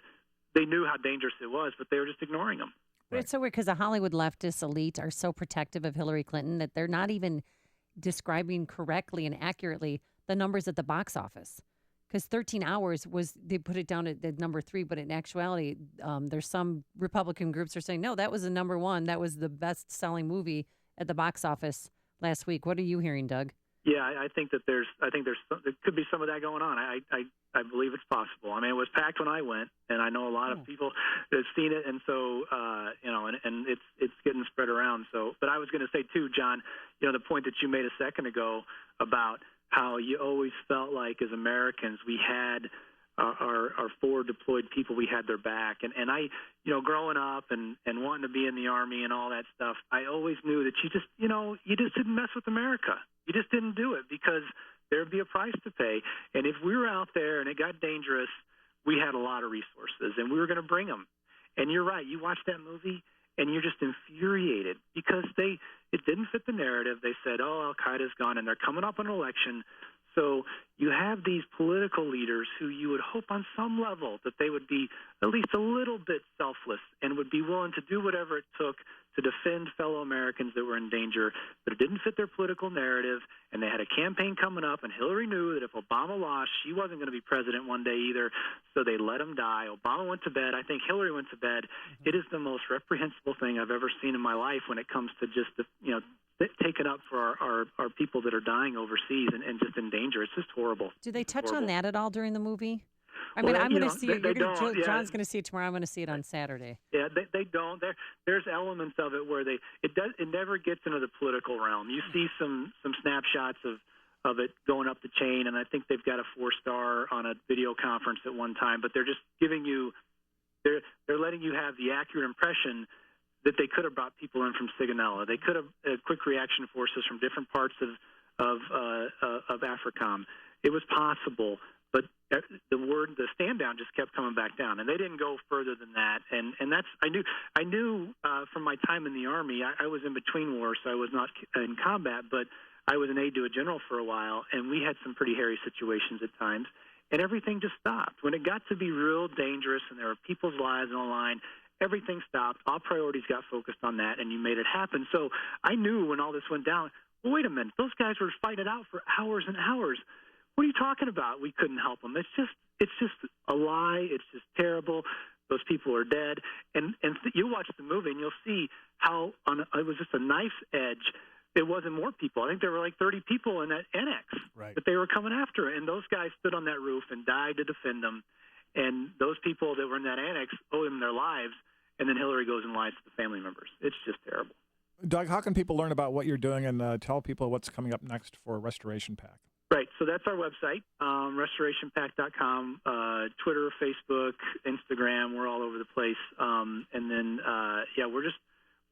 they knew how dangerous it was, but they were just ignoring them. But it's so weird because the Hollywood leftist elite are so protective of Hillary Clinton that they're not even describing correctly and accurately the numbers at the box office. Because 13 Hours they put it down at number 3, but in actuality, there's some Republican groups are saying, no, that was the number 1. That was the best-selling movie at the box office last week. What are you hearing, Doug? Yeah, I think that there could be some of that going on. I believe it's possible. I mean, it was packed when I went, and I know a lot of people that have seen it, and so and it's getting spread around. So, but I was going to say too, John, the point that you made a second ago about how you always felt like as Americans we had our forward deployed people, we had their back. And I, growing up and wanting to be in the Army and all that stuff, I always knew that you just didn't mess with America. You just didn't do it because there'd be a price to pay. And if we were out there and it got dangerous, we had a lot of resources and we were going to bring them. And you're right. You watch that movie and you're just infuriated because it didn't fit the narrative. They said, oh, Al-Qaeda's gone and they're coming up on an election. So you have these political leaders who you would hope on some level that they would be at least a little bit selfless and would be willing to do whatever it took to defend fellow Americans that were in danger, but it didn't fit their political narrative, and they had a campaign coming up, and Hillary knew that if Obama lost, she wasn't going to be president one day either, so they let him die. Obama went to bed. I think Hillary went to bed. It is the most reprehensible thing I've ever seen in my life when it comes to just, taking up for our people that are dying overseas and just in danger. It's just horrible. Do they touch on that at all during the movie? I'm Well, going to see it. yeah. John's going to see it tomorrow. I'm going to see it on Saturday. Yeah, they don't. There's elements of it where it never gets into the political realm. You see some snapshots of it going up the chain, and I think they've got a 4-star on a video conference at one time. But they're just giving you, they're letting you have the accurate impression that they could have brought people in from Sigonella. They could have quick reaction forces from different parts of AFRICOM. It was possible, but the stand down just kept coming back down, and they didn't go further than that. And that's I knew from my time in the Army, I was in between wars, so I was not in combat, but I was an aide to a general for a while, and we had some pretty hairy situations at times, and everything just stopped. When it got to be real dangerous and there were people's lives on the line, everything stopped. All priorities got focused on that, and you made it happen. So I knew when all this went down, well, wait a minute, those guys were fighting it out for hours and hours. What are you talking about? We couldn't help them. It's just a lie. It's just terrible. Those people are dead. And you watch the movie and you'll see how it was just a knife's edge. It wasn't more people. I think there were like 30 people in that annex that they were coming after. And those guys stood on that roof and died to defend them. And those people that were in that annex owed them their lives. And then Hillary goes and lies to the family members. It's just terrible. Doug, how can people learn about what you're doing and tell people what's coming up next for Restoration PAC? Right. So that's our website, restorationpac.com, Twitter, Facebook, Instagram. We're all over the place. And then,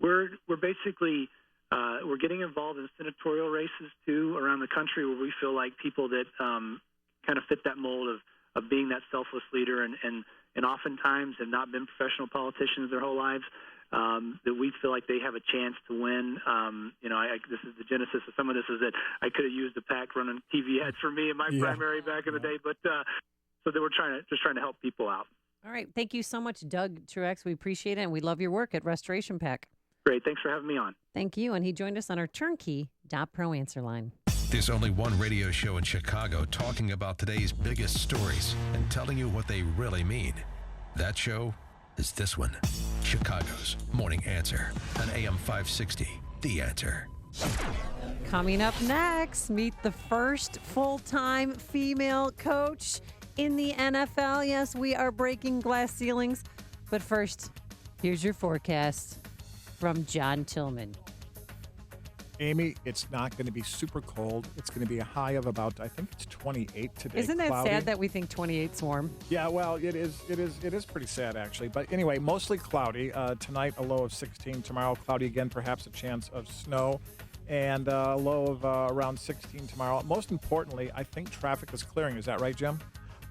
we're basically we're getting involved in senatorial races too around the country where we feel like people that kind of fit that mold of being that selfless leader and oftentimes have not been professional politicians their whole lives. That we feel like they have a chance to win. This is the genesis of some of this is that I could have used the PAC running TV ads for me in my primary back in the day, but so they were trying to help people out. All right. Thank you so much, Doug Truex. We appreciate it, and we love your work at Restoration PAC. Great. Thanks for having me on. Thank you. And he joined us on our turnkey.pro answer line. There's only one radio show in Chicago talking about today's biggest stories and telling you what they really mean. That show is this one, Chicago's Morning Answer on AM 560, The Answer. Coming up next, meet the first full-time female coach in the NFL. Yes, we are breaking glass ceilings. But first, here's your forecast from John Tillman. Amy, it's not going to be super cold. It's going to be a high of about, I think it's 28 today. Isn't that cloudy. sad that we think 28's warm? Yeah, well, it is pretty sad, actually. But anyway, mostly cloudy. Tonight, a low of 16. Tomorrow, cloudy again, perhaps a chance of snow. And a low of around 16 tomorrow. Most importantly, I think traffic is clearing. Is that right, Jim?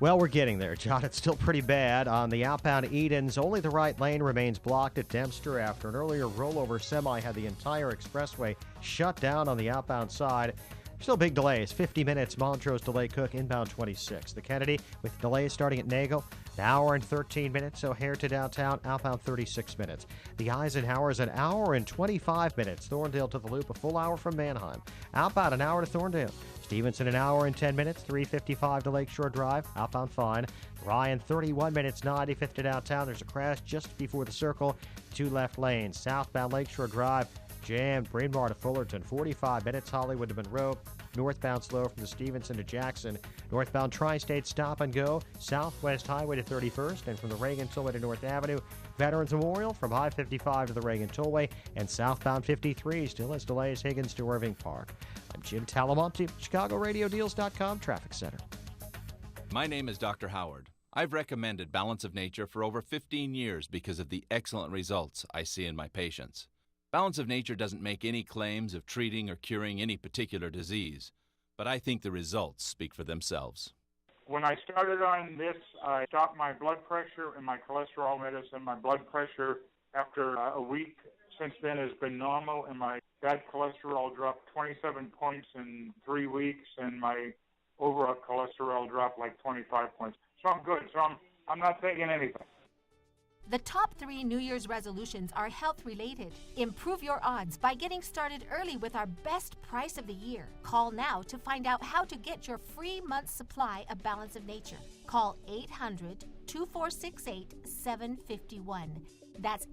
Well, we're getting there, John. It's still pretty bad. On the outbound Edens, only the right lane remains blocked at Dempster after an earlier rollover semi had the entire expressway shut down on the outbound side. Still big delays. 50 minutes, Montrose to Lake Cook, inbound 26. The Kennedy, with delays starting at Nagle, an hour and 13 minutes. O'Hare to downtown, outbound 36 minutes. The Eisenhower's an hour and 25 minutes. Thorndale to the Loop, a full hour from Manheim. Outbound, an hour to Thorndale. Stevenson, an hour and 10 minutes, 3:55 to Lakeshore Drive, outbound fine. Ryan, 31 minutes, 95th to downtown. There's a crash just before the circle, 2 left lanes. Southbound Lakeshore Drive, jammed. Bryn Mawr to Fullerton, 45 minutes. Hollywood to Monroe. Northbound slow from the Stevenson to Jackson. Northbound Tri-State stop and go. Southwest Highway to 31st. And from the Reagan Tollway to North Avenue. Veterans Memorial from I-55 to the Reagan Tollway. And southbound 53 still has delays Higgins to Irving Park. I'm Jim Talamonte, ChicagoRadioDeals.com Traffic Center. My name is Dr. Howard. I've recommended Balance of Nature for over 15 years because of the excellent results I see in my patients. Balance of Nature doesn't make any claims of treating or curing any particular disease, but I think the results speak for themselves. When I started on this, I stopped my blood pressure and my cholesterol medicine. My blood pressure after a week since then has been normal, and my bad cholesterol dropped 27 points in 3 weeks, and my overall cholesterol dropped like 25 points. So I'm good. So I'm not taking anything. The top 3 New Year's resolutions are health-related. Improve your odds by getting started early with our best price of the year. Call now to find out how to get your free month's supply of Balance of Nature. Call 800-2468-751. That's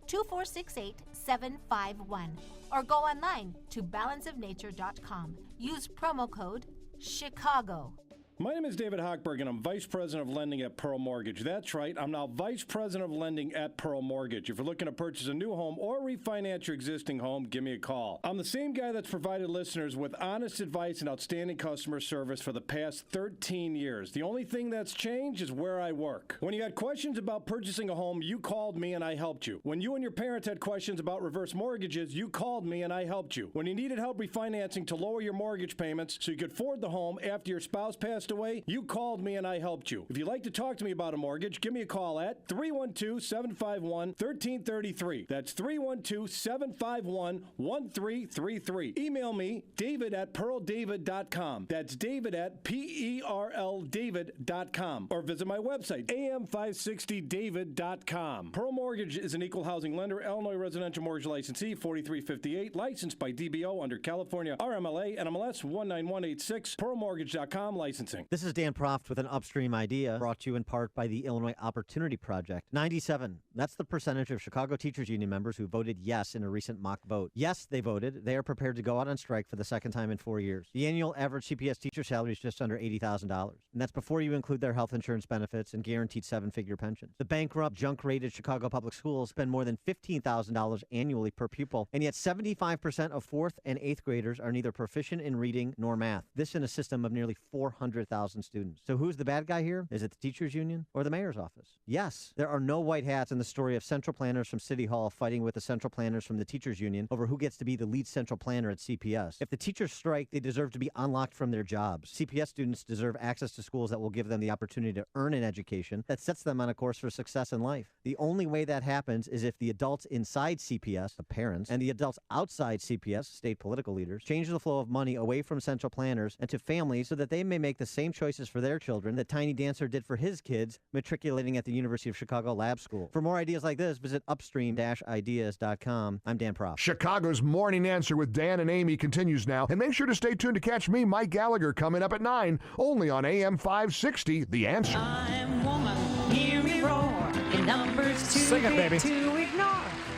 800-2468-751. Or go online to balanceofnature.com. Use promo code CHICAGO. My name is David Hochberg, and I'm Vice President of Lending at Pearl Mortgage. That's right, I'm now Vice President of Lending at Pearl Mortgage. If you're looking to purchase a new home or refinance your existing home, give me a call. I'm the same guy that's provided listeners with honest advice and outstanding customer service for the past 13 years. The only thing that's changed is where I work. When you had questions about purchasing a home, you called me and I helped you. When you and your parents had questions about reverse mortgages, you called me and I helped you. When you needed help refinancing to lower your mortgage payments so you could afford the home after your spouse passed away, you called me and I helped you. If you'd like to talk to me about a mortgage, give me a call at 312-751-1333. That's 312-751-1333. Email me, david@pearldavid.com. That's david at PERLDavid.com. Or visit my website, am560david.com. Pearl Mortgage is an equal housing lender, Illinois residential mortgage licensee, 4358, licensed by DBO under California RMLA, NMLS 19186, pearlmortgage.com licensing. This is Dan Proft with an Upstream idea brought to you in part by the Illinois Opportunity Project. 97, that's the percentage of Chicago Teachers Union members who voted yes in a recent mock vote. Yes, they voted. They are prepared to go out on strike for the second time in 4 years. The annual average CPS teacher salary is just under $80,000. And that's before you include their health insurance benefits and guaranteed 7-figure pensions. The bankrupt, junk-rated Chicago Public Schools spend more than $15,000 annually per pupil. And yet 75% of 4th and 8th graders are neither proficient in reading nor math. This in a system of nearly 400,000 students. So who's the bad guy here? Is it the teachers union or the mayor's office? Yes, there are no white hats in the story of central planners from City Hall fighting with the central planners from the teachers union over who gets to be the lead central planner at CPS. If the teachers strike, they deserve to be unlocked from their jobs. CPS students deserve access to schools that will give them the opportunity to earn an education that sets them on a course for success in life. The only way that happens is if the adults inside CPS, the parents, and the adults outside CPS, state political leaders, change the flow of money away from central planners and to families so that they may make the same choices for their children that Tiny Dancer did for his kids matriculating at the University of Chicago Lab School. For more ideas like this, visit upstream-ideas.com. I'm Dan Proft. Chicago's Morning Answer with Dan and Amy continues now. And make sure to stay tuned to catch me, Mike Gallagher, coming up at 9, only on AM 560, The Answer. I'm woman, hear me roar. The numbers too Sing it, big baby. to ignore.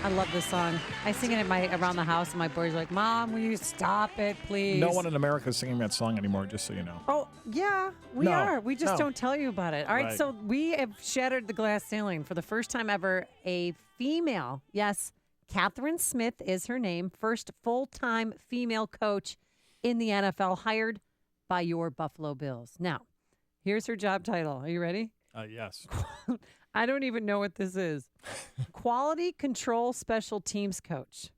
I love this song. I sing it around the house, and my boys are like, "Mom, will you stop it, please?" No one in America is singing that song anymore, just so you know. Oh, yeah, we are. We just No. don't tell you about it. All right, Right. so we have shattered the glass ceiling for the first time ever. A female, yes, Catherine Smith is her name, first full-time female coach in the NFL, hired by your Buffalo Bills. Now, here's her job title. Are you ready? Yes. I don't even know what this is. Quality Control Special Teams Coach.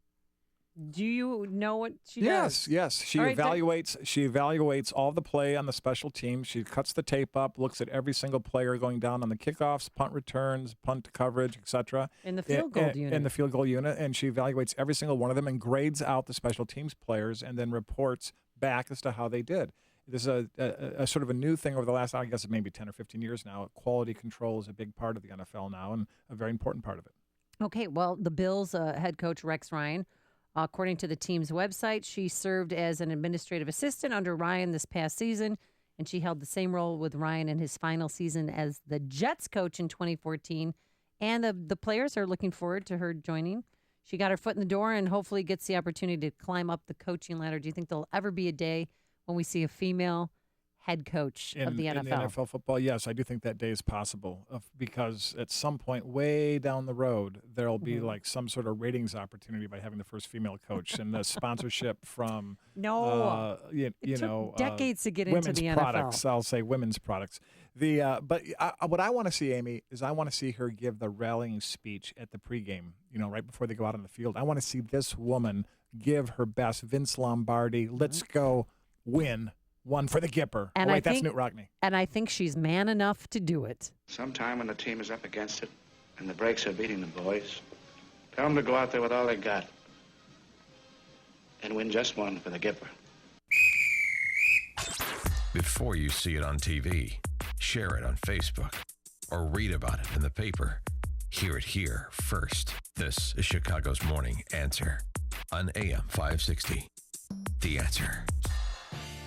Do you know what she does? Yes. She All right, evaluates all the play on the special team. She cuts the tape up, looks at every single player going down on the kickoffs, punt returns, punt coverage, etc. In the field goal unit. In the field goal unit, and she evaluates every single one of them and grades out the special teams players and then reports back as to how they did. This is a sort of a new thing over the last, I guess, maybe 10 or 15 years now. Quality control is a big part of the NFL now and a very important part of it. Okay, well, the Bills head coach Rex Ryan According to the team's website, she served as an administrative assistant under Ryan this past season, and she held the same role with Ryan in his final season as the Jets coach in 2014. And the players are looking forward to her joining. She got her foot in the door and hopefully gets the opportunity to climb up the coaching ladder. Do you think there'll ever be a day when we see a female head coach of the NFL? In the NFL football, yes, I do think that day is possible because at some point way down the road, there'll be like some sort of ratings opportunity by having the first female coach and the sponsorship from decades to get into women's the products. NFL. I'll say women's products. But what I want to see, Amy, is I want to see her give the rallying speech at the pregame, right before they go out on the field. I want to see this woman give her best. Vince Lombardi, let's go win. One for the Gipper. And that's Newt Rockne. And I think she's man enough to do it. Sometime when the team is up against it and the breaks are beating the boys, tell them to go out there with all they got and win just one for the Gipper. Before you see it on TV, share it on Facebook, or read about it in the paper, hear it here first. This is Chicago's Morning Answer on AM 560. The Answer.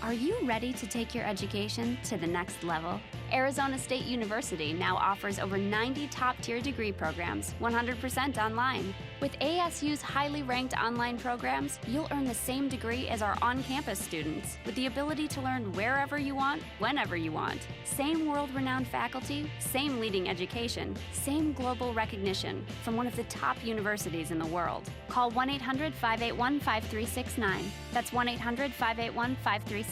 Are you ready to take your education to the next level? Arizona State University now offers over 90 top-tier degree programs, 100% online. With ASU's highly ranked online programs, you'll earn the same degree as our on-campus students, with the ability to learn wherever you want, whenever you want. Same world-renowned faculty, same leading education, same global recognition from one of the top universities in the world. Call 1-800-581-5369. That's 1-800-581-5369.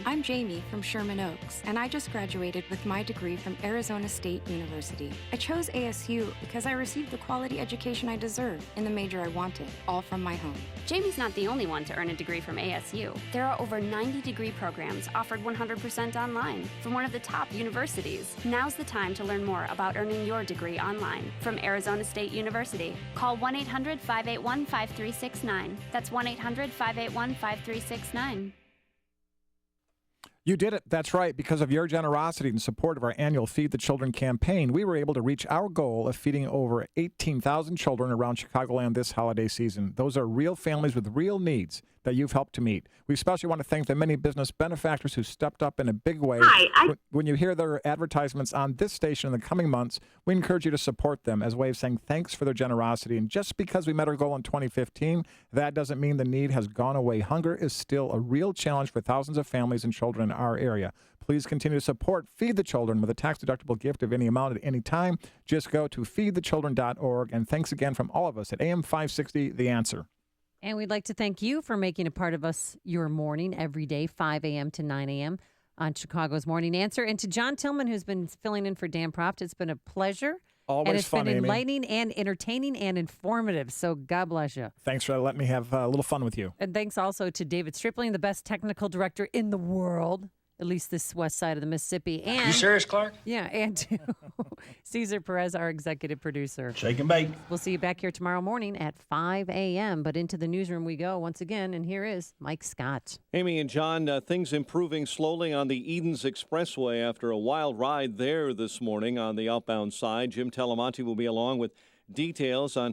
I'm Jamie from Sherman Oaks, and I just graduated with my degree from Arizona State University. I chose ASU because I received the quality education I deserve in the major I wanted, all from my home. Jamie's not the only one to earn a degree from ASU. There are over 90 degree programs offered 100% online from one of the top universities. Now's the time to learn more about earning your degree online from Arizona State University. Call 1-800-581-5369. That's 1-800-581-5369. You did it. That's right. Because of your generosity and support of our annual Feed the Children campaign, we were able to reach our goal of feeding over 18,000 children around Chicagoland this holiday season. Those are real families with real needs that you've helped to meet. We especially want to thank the many business benefactors who stepped up in a big way. When you hear their advertisements on this station in the coming months, we encourage you to support them as a way of saying thanks for their generosity. And just because we met our goal in 2015, that doesn't mean the need has gone away. Hunger is still a real challenge for thousands of families and children in our area. Please continue to support Feed the Children with a tax-deductible gift of any amount at any time. Just go to feedthechildren.org. And thanks again from all of us at AM 560, The Answer. And we'd like to thank you for making a part of us your morning every day, 5 a.m. to 9 a.m. on Chicago's Morning Answer. And to John Tillman, who's been filling in for Dan Proft, it's been a pleasure. Always and it's fun, been Amy. enlightening and entertaining and informative. So God bless you. Thanks for letting me have a little fun with you. And thanks also to David Stripling, the best technical director in the world, at least this west side of the Mississippi. And You serious, Clark? Yeah, and to Cesar Perez, our executive producer. Shake and bake. We'll see you back here tomorrow morning at 5 a.m. But into the newsroom we go once again, and here is Mike Scott. Amy and John, things improving slowly on the Edens Expressway after a wild ride there this morning on the outbound side. Jim Telemonte will be along with details on